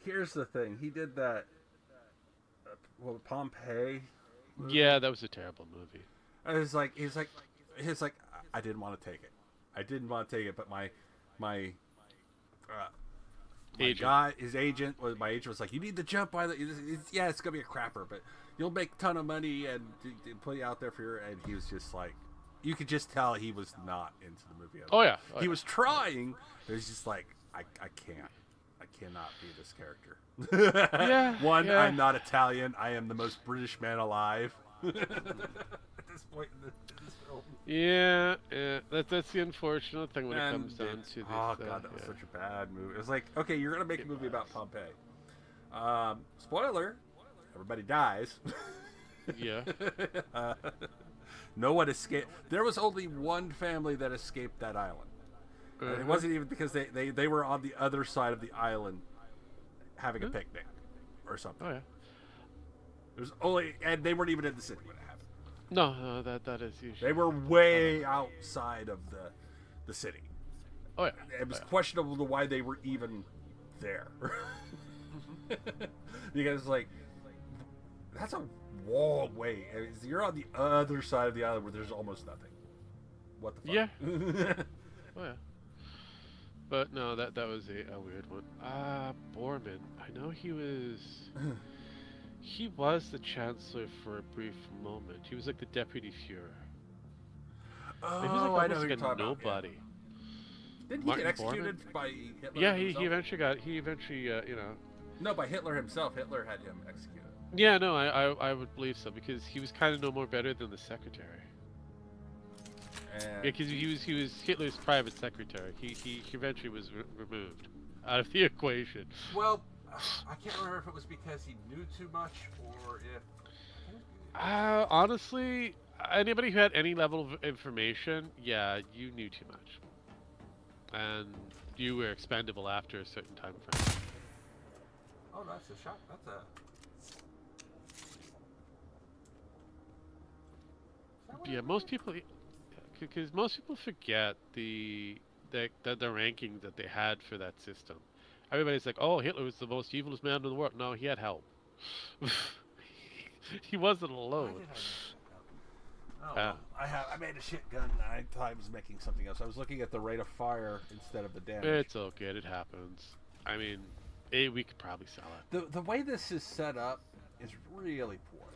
[SPEAKER 2] Here's the thing. He did that. Pompeii.
[SPEAKER 3] Yeah, that was a terrible movie.
[SPEAKER 2] I was like, he's like, I didn't want to take it. I didn't want to take it, but my
[SPEAKER 3] Agent.
[SPEAKER 2] guy, his agent, my agent was like, you need to jump by it's gonna be a crapper, but you'll make a ton of money and put you out there for your. And he was just like, you could just tell he was not into the movie at all.
[SPEAKER 3] Oh yeah,
[SPEAKER 2] he was trying, but he's just like, I cannot be this character.
[SPEAKER 3] Yeah.
[SPEAKER 2] I'm not Italian. I am the most British man alive. At this point in this film.
[SPEAKER 3] Yeah. That's the unfortunate thing when it comes down to this.
[SPEAKER 2] Oh god, that was such a bad movie. It was like, okay, you're gonna make a movie about Pompeii. Spoiler: everybody dies.
[SPEAKER 3] Yeah.
[SPEAKER 2] No one escaped. There was only one family that escaped that island. And it wasn't even because they were on the other side of the island having a picnic or something.
[SPEAKER 3] Oh yeah.
[SPEAKER 2] There's only, and they weren't even in the city when it happened.
[SPEAKER 3] No, that is usually.
[SPEAKER 2] They were way outside of the city.
[SPEAKER 3] Oh yeah.
[SPEAKER 2] It was questionable to why they were even there. Because like, that's a long way. You're on the other side of the island where there's almost nothing. What the fuck?
[SPEAKER 3] Yeah. Oh yeah. But no, that was a weird one. Borman. I know he was the Chancellor for a brief moment. He was like the Deputy Führer.
[SPEAKER 2] Oh,
[SPEAKER 3] he was like
[SPEAKER 2] I know who you're
[SPEAKER 3] a
[SPEAKER 2] talking
[SPEAKER 3] nobody.
[SPEAKER 2] about. Yeah. Didn't he
[SPEAKER 3] Martin
[SPEAKER 2] get executed
[SPEAKER 3] Bormann?
[SPEAKER 2] by Hitler?
[SPEAKER 3] Yeah,
[SPEAKER 2] himself?
[SPEAKER 3] he eventually
[SPEAKER 2] No, by Hitler himself. Hitler had him executed.
[SPEAKER 3] Yeah, no, I would believe so because he was kind of no more better than the secretary.
[SPEAKER 2] And
[SPEAKER 3] Yeah, because he was Hitler's private secretary. He eventually was removed out of the equation.
[SPEAKER 2] well, I can't remember if it was because he knew too much or if.
[SPEAKER 3] Honestly, anybody who had any level of information, yeah, you knew too much, and you were expendable after a certain time frame.
[SPEAKER 2] Oh, that's a shot. That's a.
[SPEAKER 3] Yeah, most people, because most people forget the rankings that they had for that system. Everybody's like, "Oh, Hitler was the most evilest man in the world." No, he had help. He wasn't alone.
[SPEAKER 2] I made a shit gun. I thought I was making something else. I was looking at the rate of fire instead of the damage.
[SPEAKER 3] It's okay. It happens. I mean, we could probably sell it.
[SPEAKER 2] The way this is set up is really poor.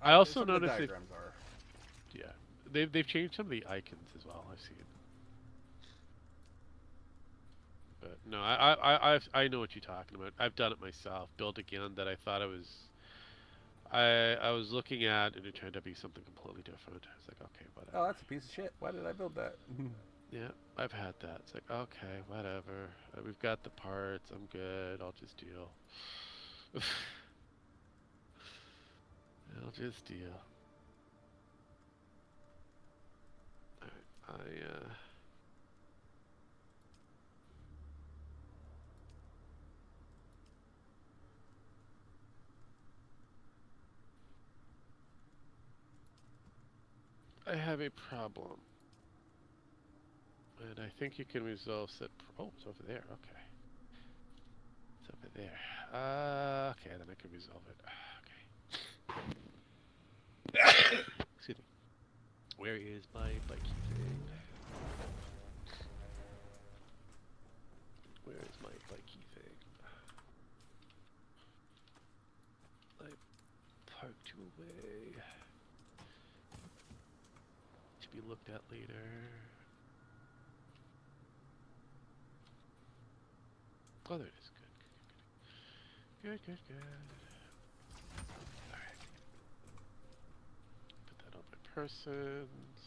[SPEAKER 3] I also
[SPEAKER 2] some of the
[SPEAKER 3] noticed
[SPEAKER 2] diagrams are.
[SPEAKER 3] Yeah, they've changed some of the icons as well. I've seen. But no, I know what you're talking about. I've done it myself. Built a gun that I thought I was looking at, and it turned out to be something completely different. I was like, okay, whatever.
[SPEAKER 2] Oh, that's a piece of shit. Why did I build that?
[SPEAKER 3] Yeah, I've had that. It's like, okay, whatever. We've got the parts. I'm good. I'll just deal. I'll just deal. Alright, I have a problem. And I think you can resolve set. Oh, it's over there. Okay. It's over there. Okay, then I can resolve it. Okay. Excuse me. Where is my bikey thing? Where is my bikey thing? I parked you away. To be looked at later. Oh, there it is. Good. Good. Alright. Put that on my persons.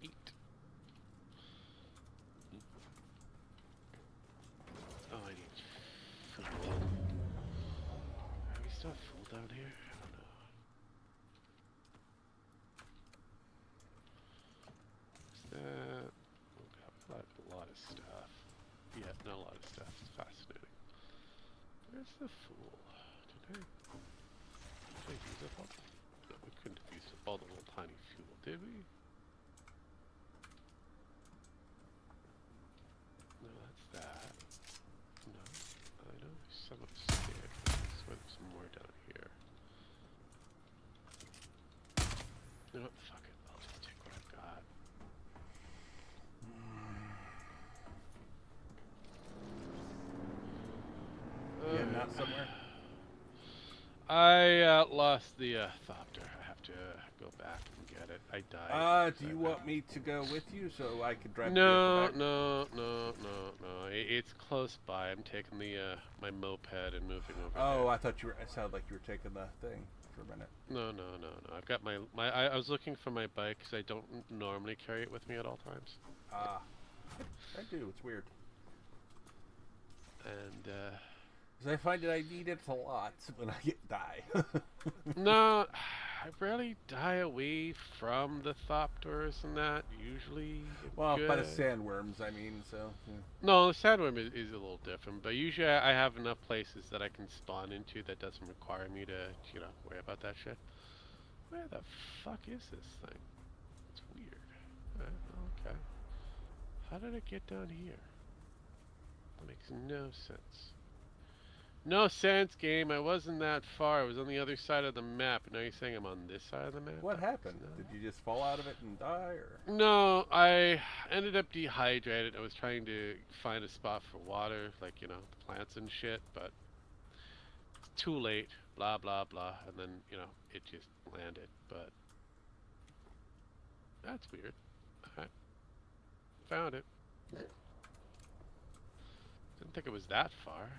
[SPEAKER 3] Eat. Oh, I need food. Are we still full down here? I don't know. Where's the fool? Did I use up all? No, we couldn't have used up all the little tiny fuel, did we? No, that's that. No, I know there's some upstairs. I swear there's some more down here. You know what? Fuck it. I'll just take what I've got.
[SPEAKER 2] Yeah, not somewhere.
[SPEAKER 3] I lost the thopter. I have to go back and get it. I died.
[SPEAKER 2] Do you want me to go with you so I could drive?
[SPEAKER 3] No,
[SPEAKER 2] the back?
[SPEAKER 3] no. It's close by. I'm taking the my moped and moving over.
[SPEAKER 2] Oh,
[SPEAKER 3] there.
[SPEAKER 2] I thought you were. It sounded like you were taking the thing for a minute.
[SPEAKER 3] No. I've got my I was looking for my bike because I don't normally carry it with me at all times.
[SPEAKER 2] Ah, I do. It's weird.
[SPEAKER 3] And
[SPEAKER 2] 'Cause I find that I need it a lot when I die.
[SPEAKER 3] no, I rarely die away from the thopters and that. Usually,
[SPEAKER 2] Well,
[SPEAKER 3] good.
[SPEAKER 2] by the sandworms, I mean. So. Yeah.
[SPEAKER 3] No, the sandworm is a little different, but usually I have enough places that I can spawn into that doesn't require me to, worry about that shit. Where the fuck is this thing? It's weird. Okay. How did it get down here? That makes no sense. No sense, game. I wasn't that far. I was on the other side of the map. Now you're saying I'm on this side of the map?
[SPEAKER 2] What happened?
[SPEAKER 3] No.
[SPEAKER 2] Did you just fall out of it and die, or?
[SPEAKER 3] No, I ended up dehydrated. I was trying to find a spot for water, like, the plants and shit, but it's too late, blah, blah, blah, and then, it just landed, but that's weird. I found it. Didn't think it was that far.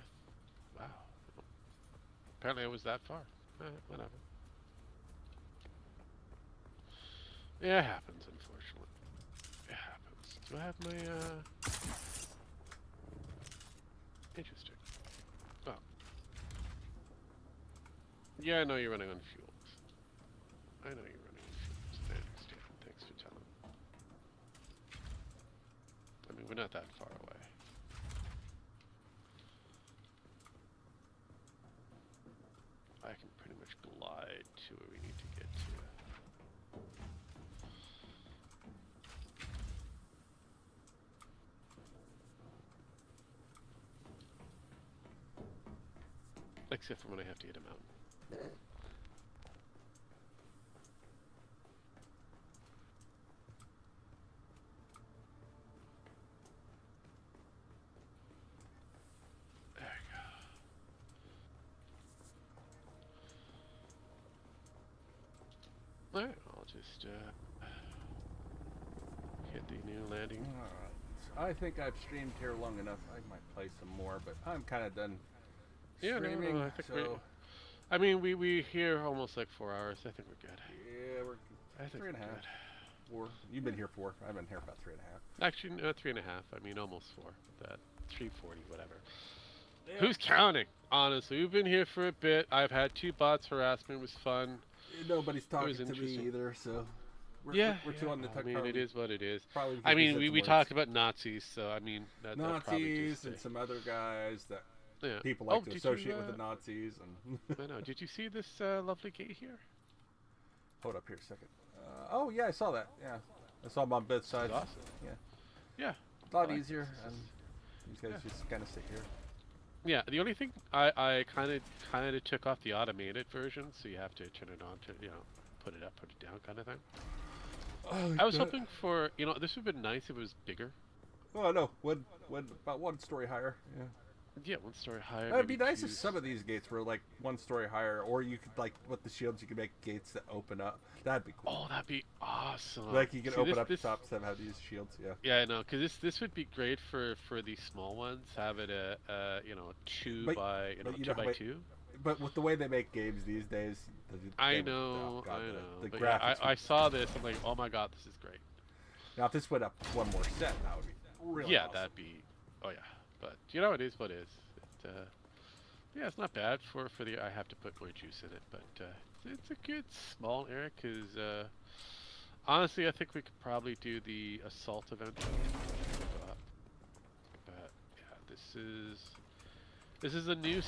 [SPEAKER 3] Wow. Apparently it was that far. Whatever. Yeah, it happens, unfortunately. It happens. Do I have my, Interesting. Oh. Yeah, I know you're running on fuels. I know you're running on fuels. I understand. Thanks for telling me. I mean, we're not that far away. I can pretty much glide to where we need to get to. Except for when I have to hit a mountain. There we go. Alright, I'll just hit the new landing.
[SPEAKER 2] I think I've streamed here long enough. I might play some more, but I'm kind of done
[SPEAKER 3] Yeah,
[SPEAKER 2] streaming.
[SPEAKER 3] no, I think
[SPEAKER 2] so
[SPEAKER 3] I mean, we here almost like 4 hours. I think we're good.
[SPEAKER 2] yeah, we're
[SPEAKER 3] I think
[SPEAKER 2] 3.5.
[SPEAKER 3] we're good.
[SPEAKER 2] 4. You've been here 4. I've been here about 3.5.
[SPEAKER 3] Actually, no, 3.5. I mean, almost 4. That 340, whatever.
[SPEAKER 2] Yeah.
[SPEAKER 3] Who's counting? Honestly, we've been here for a bit. I've had 2 bots harass me. It was fun.
[SPEAKER 2] Nobody's talking
[SPEAKER 3] was
[SPEAKER 2] to me
[SPEAKER 3] interesting.
[SPEAKER 2] either, so we're too on the
[SPEAKER 3] I mean, it is what it is.
[SPEAKER 2] Probably
[SPEAKER 3] I mean,
[SPEAKER 2] because
[SPEAKER 3] we
[SPEAKER 2] it's words.
[SPEAKER 3] talked about Nazis, so I mean, that probably
[SPEAKER 2] Nazis
[SPEAKER 3] just,
[SPEAKER 2] and some other guys that
[SPEAKER 3] yeah.
[SPEAKER 2] people like to
[SPEAKER 3] did
[SPEAKER 2] associate
[SPEAKER 3] you,
[SPEAKER 2] with the Nazis. And
[SPEAKER 3] I know. Did you see this lovely gate here?
[SPEAKER 2] hold up here a second. Oh yeah, I saw that. Yeah, I saw them on both sides.
[SPEAKER 3] Awesome.
[SPEAKER 2] Yeah,
[SPEAKER 3] Yeah.
[SPEAKER 2] a lot
[SPEAKER 3] I like
[SPEAKER 2] easier.
[SPEAKER 3] this.
[SPEAKER 2] And these guys just kind of sit here.
[SPEAKER 3] Yeah, the only thing I kind of took off the automated version, so you have to turn it on to put it up, put it down, kind of thing.
[SPEAKER 2] Oh,
[SPEAKER 3] I was hoping for this would have been nice if it was bigger.
[SPEAKER 2] Oh no, about 1 story higher. Yeah.
[SPEAKER 3] Yeah, 1 story higher.
[SPEAKER 2] It'd be
[SPEAKER 3] maybe
[SPEAKER 2] nice
[SPEAKER 3] 2.
[SPEAKER 2] if some of these gates were like 1 story higher, or you could like with the shields you could make gates that open up. That'd be cool.
[SPEAKER 3] Oh, that'd be awesome.
[SPEAKER 2] Like you can
[SPEAKER 3] See,
[SPEAKER 2] open up the
[SPEAKER 3] this,
[SPEAKER 2] top instead of have these shields. Yeah.
[SPEAKER 3] Yeah, I know, because this would be great for these small ones. Have it a 2
[SPEAKER 2] But-
[SPEAKER 3] by
[SPEAKER 2] but
[SPEAKER 3] 2 by
[SPEAKER 2] wait,
[SPEAKER 3] 2.
[SPEAKER 2] But with the way they make games these days,
[SPEAKER 3] I
[SPEAKER 2] they-
[SPEAKER 3] know,
[SPEAKER 2] oh, God,
[SPEAKER 3] I know.
[SPEAKER 2] The
[SPEAKER 3] But yeah,
[SPEAKER 2] graphics.
[SPEAKER 3] I saw this. I'm like, oh my god, this is great.
[SPEAKER 2] Now if this went up 1 more set, that would be really
[SPEAKER 3] Yeah,
[SPEAKER 2] awesome.
[SPEAKER 3] that'd be. Oh yeah, but it is what it is. Yeah, it's not bad for the. I have to put more juice in it, but it's a good small area. Cause honestly, I think we could probably do the assault eventually. But yeah, this is a new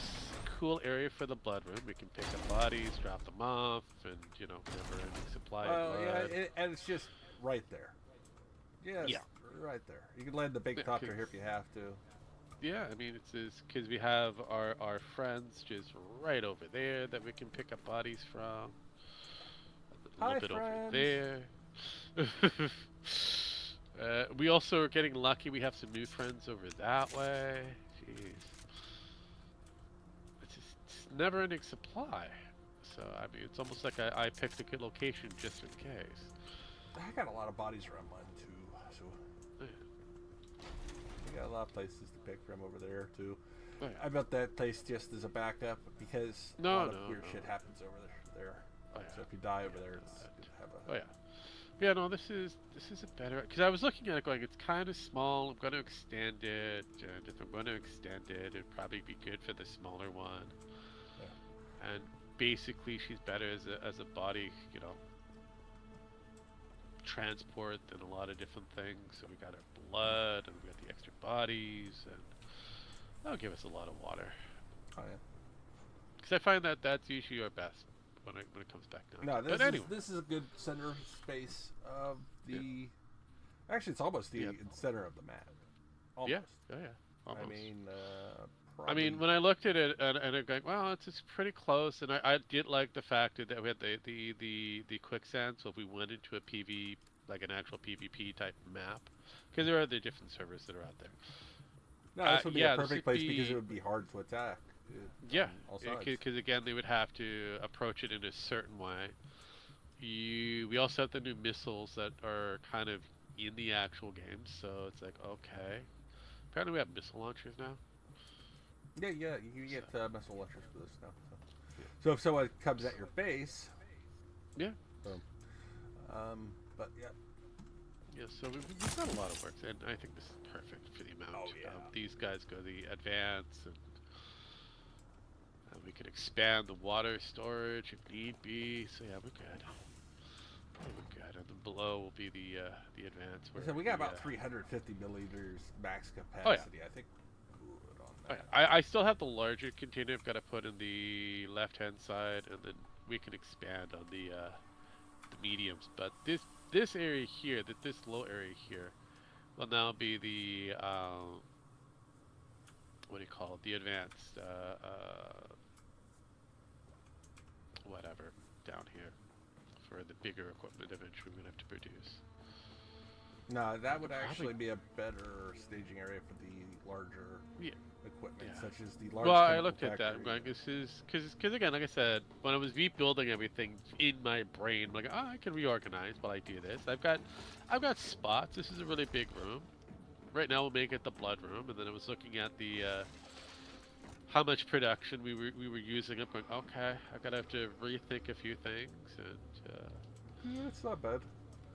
[SPEAKER 3] cool area for the blood room. We can pick up bodies, drop them off, and never-ending supply of blood.
[SPEAKER 2] And it's just right there. Yes,
[SPEAKER 3] Yeah.
[SPEAKER 2] right there. You can land the big copter here if you have to.
[SPEAKER 3] Yeah, I mean, it's because we have our friends just right over there that we can pick up bodies from. A little bit
[SPEAKER 2] friends.
[SPEAKER 3] over there. We also are getting lucky. We have some new friends over that way. Jeez. It's never-ending supply. So, I mean, it's almost like I picked a good location just in case.
[SPEAKER 2] I got a lot of bodies around mine, too. So I got a lot of places to pick from over there, too.
[SPEAKER 3] Oh, yeah.
[SPEAKER 2] I built that place just as a backup because a lot of weird shit happens over there.
[SPEAKER 3] Oh, yeah.
[SPEAKER 2] So if you die over there, it's good to have a...
[SPEAKER 3] Oh, yeah. Yeah, no, this is a better... Because I was looking at it going, it's kind of small. I'm going to extend it. And if I'm going to extend it, it'd probably be good for the smaller one. Yeah. And basically, she's better as a body, transport than a lot of different things. So we got our blood, and we got the extra bodies, and that'll give us a lot of water.
[SPEAKER 2] Oh, yeah.
[SPEAKER 3] Because I find that that's usually our best when it comes back down.
[SPEAKER 2] No,
[SPEAKER 3] but anyway.
[SPEAKER 2] This is a good center space of the... Yeah. Actually, it's almost the center of the map. Almost.
[SPEAKER 3] Yeah, oh yeah. Almost.
[SPEAKER 2] I mean,
[SPEAKER 3] when I looked at it and I'm going, well, it's pretty close, and I did like the fact that we had the quicksand. So if we went into a PV, like an actual PvP type map, because there are other different servers that are out there.
[SPEAKER 2] No, this would be a perfect place because it would be hard to attack.
[SPEAKER 3] Yeah, because again, they would have to approach it in a certain way. We also have the new missiles that are kind of in the actual game, so it's like, okay. Apparently we have missile launchers now.
[SPEAKER 2] Yeah, you get missile launchers for this now. So if someone comes at your base...
[SPEAKER 3] Yeah.
[SPEAKER 2] Boom. But, yeah.
[SPEAKER 3] Yeah, so we've done a lot of work, and I think this is perfect for the amount. These guys go the advance, and we can expand the water storage if need be. So yeah, we're good. We're good. And then below will be the advance.
[SPEAKER 2] So we got about 350 milliliters max capacity.
[SPEAKER 3] Oh, yeah.
[SPEAKER 2] I think. Good on that.
[SPEAKER 3] Oh, yeah. I still have the larger container. I've got to put in the left-hand side, and then we can expand on the mediums. But this area here, this low area here, will now be the what do you call it? The advanced whatever down here for the bigger equipment eventually we're gonna have to produce.
[SPEAKER 2] No, that would actually be a better staging area for the larger equipment, such as the large.
[SPEAKER 3] Well, I looked at that. I'm going, this is because again, like I said, when I was rebuilding everything in my brain, I'm like, oh, I can reorganize while I do this. I've got spots. This is a really big room. Right now, we'll make it the blood room, and then I was looking at the how much production we were using. I'm going, okay, I'm gonna have to rethink a few things, and
[SPEAKER 2] yeah, it's not bad.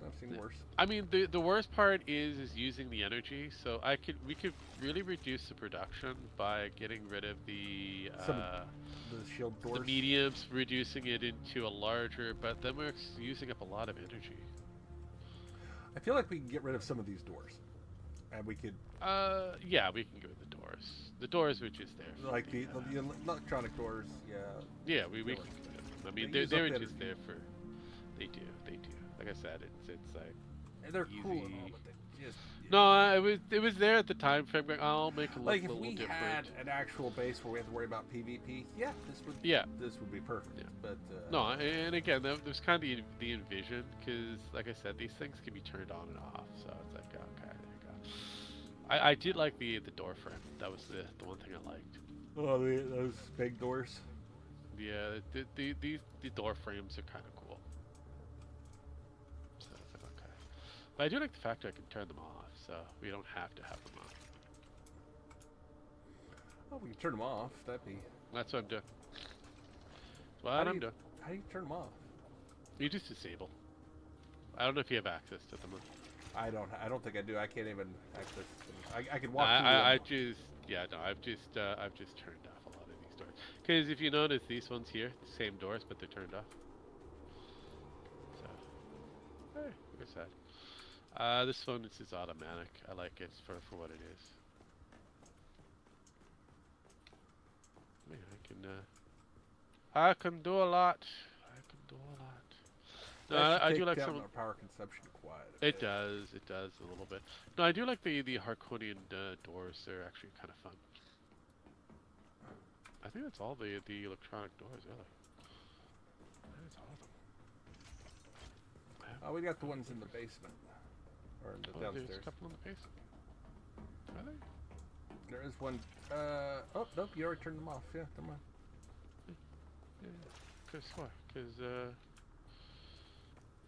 [SPEAKER 2] I've seen worse.
[SPEAKER 3] I mean, the worst part is using the energy. So we could really reduce the production by getting rid of the
[SPEAKER 2] shield doors.
[SPEAKER 3] The mediums, reducing it into a larger, but then we're using up a lot of energy.
[SPEAKER 2] I feel like we can get rid of some of these doors, and we could.
[SPEAKER 3] Yeah, we can get rid of the doors. The doors were just there.
[SPEAKER 2] Like the electronic doors, yeah.
[SPEAKER 3] Yeah, we can get rid of them. I mean, they were just there for. They do. Like I said, it's like.
[SPEAKER 2] And they're
[SPEAKER 3] easy.
[SPEAKER 2] cool and all, but they just.
[SPEAKER 3] No, it was there at the time frame. I'll make it look
[SPEAKER 2] like
[SPEAKER 3] a little
[SPEAKER 2] if we
[SPEAKER 3] different.
[SPEAKER 2] had an actual base where we had to worry about PvP, this would be perfect. Yeah. But
[SPEAKER 3] no, and again, there's kind of the envision because, like I said, these things can be turned on and off. So it's like, okay, there you go. I did like the door frame. That was the one thing I liked.
[SPEAKER 2] Oh, those big doors.
[SPEAKER 3] Yeah, the door frames are kind of cool. So it's like, okay. But I do like the fact that I can turn them off, so we don't have to have them on.
[SPEAKER 2] Oh, we can turn them off. That'd be.
[SPEAKER 3] That's what I'm doing. What I'm doing.
[SPEAKER 2] How do you turn them off?
[SPEAKER 3] You just disable. I don't know if you have access to them.
[SPEAKER 2] I don't think I do. I can't even access them. I can walk through them.
[SPEAKER 3] I've just turned off a lot of these doors. Because if you notice, these ones here, the same doors, but they're turned off. So, hey, look at that. This one, this is automatic. I like it for what it is. Yeah, I can I can do a lot. I can do a lot. No,
[SPEAKER 2] That
[SPEAKER 3] I
[SPEAKER 2] should
[SPEAKER 3] do
[SPEAKER 2] take
[SPEAKER 3] like
[SPEAKER 2] down
[SPEAKER 3] some.
[SPEAKER 2] our power consumption quite a
[SPEAKER 3] It
[SPEAKER 2] bit.
[SPEAKER 3] does. It does a little bit. No, I do like the Harkonian doors. They're actually kind of fun. I think that's all the electronic doors, really. I think that's all of them.
[SPEAKER 2] Oh, we got the ones in the basement. Or in the
[SPEAKER 3] There's
[SPEAKER 2] downstairs.
[SPEAKER 3] a couple in the basement. Are they?
[SPEAKER 2] There is one. Oh, nope, you already turned them off. Yeah, come on.
[SPEAKER 3] Yeah.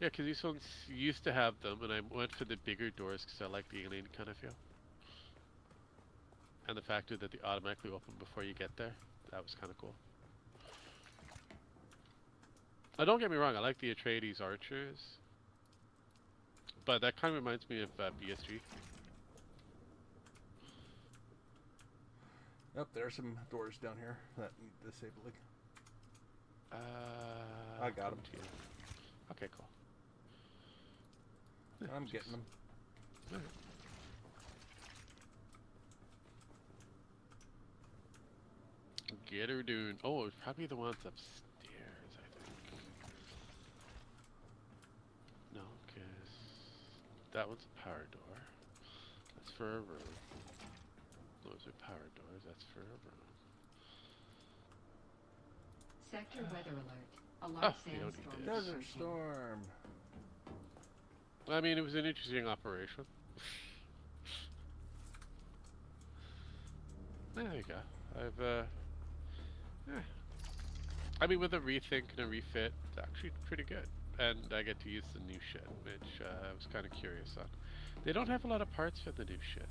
[SPEAKER 3] Because these ones used to have them, and I went for the bigger doors because I like the alien kind of feel. And the fact that they automatically open before you get there, that was kind of cool. Now, don't get me wrong, I like the Atreides archers, but that kind of reminds me of BSG.
[SPEAKER 2] Nope, there are some doors down here that need disabling. I got them.
[SPEAKER 3] Okay, cool.
[SPEAKER 2] I'm getting them.
[SPEAKER 3] Alright. Getter Dune. Oh, it's probably the ones upstairs, I think. No, because that one's a power door. That's for a room. Those are power doors. That's for a room.
[SPEAKER 6] Sector weather alert. A large
[SPEAKER 3] we don't need
[SPEAKER 6] sandstorm.
[SPEAKER 3] this.
[SPEAKER 6] is
[SPEAKER 2] Desert
[SPEAKER 6] approaching.
[SPEAKER 2] storm.
[SPEAKER 3] I mean, it was an interesting operation. There you go. I mean, with a rethink and a refit, it's actually pretty good. And I get to use the new shit, which I was kind of curious on. They don't have a lot of parts for the new shit.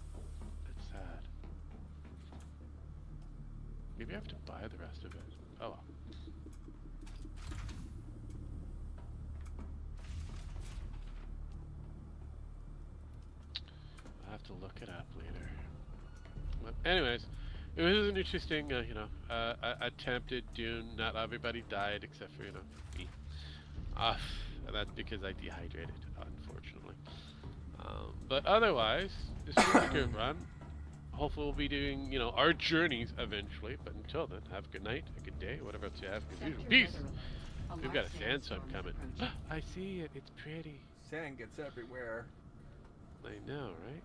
[SPEAKER 3] It's sad. Maybe I have to buy the rest of it. Oh well. I'll have to look it up later. But anyways, it was an interesting, attempted Dune. Not everybody died except for, me. And that's because I dehydrated, unfortunately. But otherwise, this was a good run. Hopefully we'll be doing, our journeys eventually. But until then, have a good night, a good day, whatever else you have.
[SPEAKER 6] Sector
[SPEAKER 3] Peace!
[SPEAKER 6] weather alert. A
[SPEAKER 3] We've
[SPEAKER 6] large
[SPEAKER 3] got a sandstorm
[SPEAKER 6] is
[SPEAKER 3] coming.
[SPEAKER 6] approaching.
[SPEAKER 3] I see it, it's pretty.
[SPEAKER 2] Sand gets everywhere.
[SPEAKER 3] I know, right?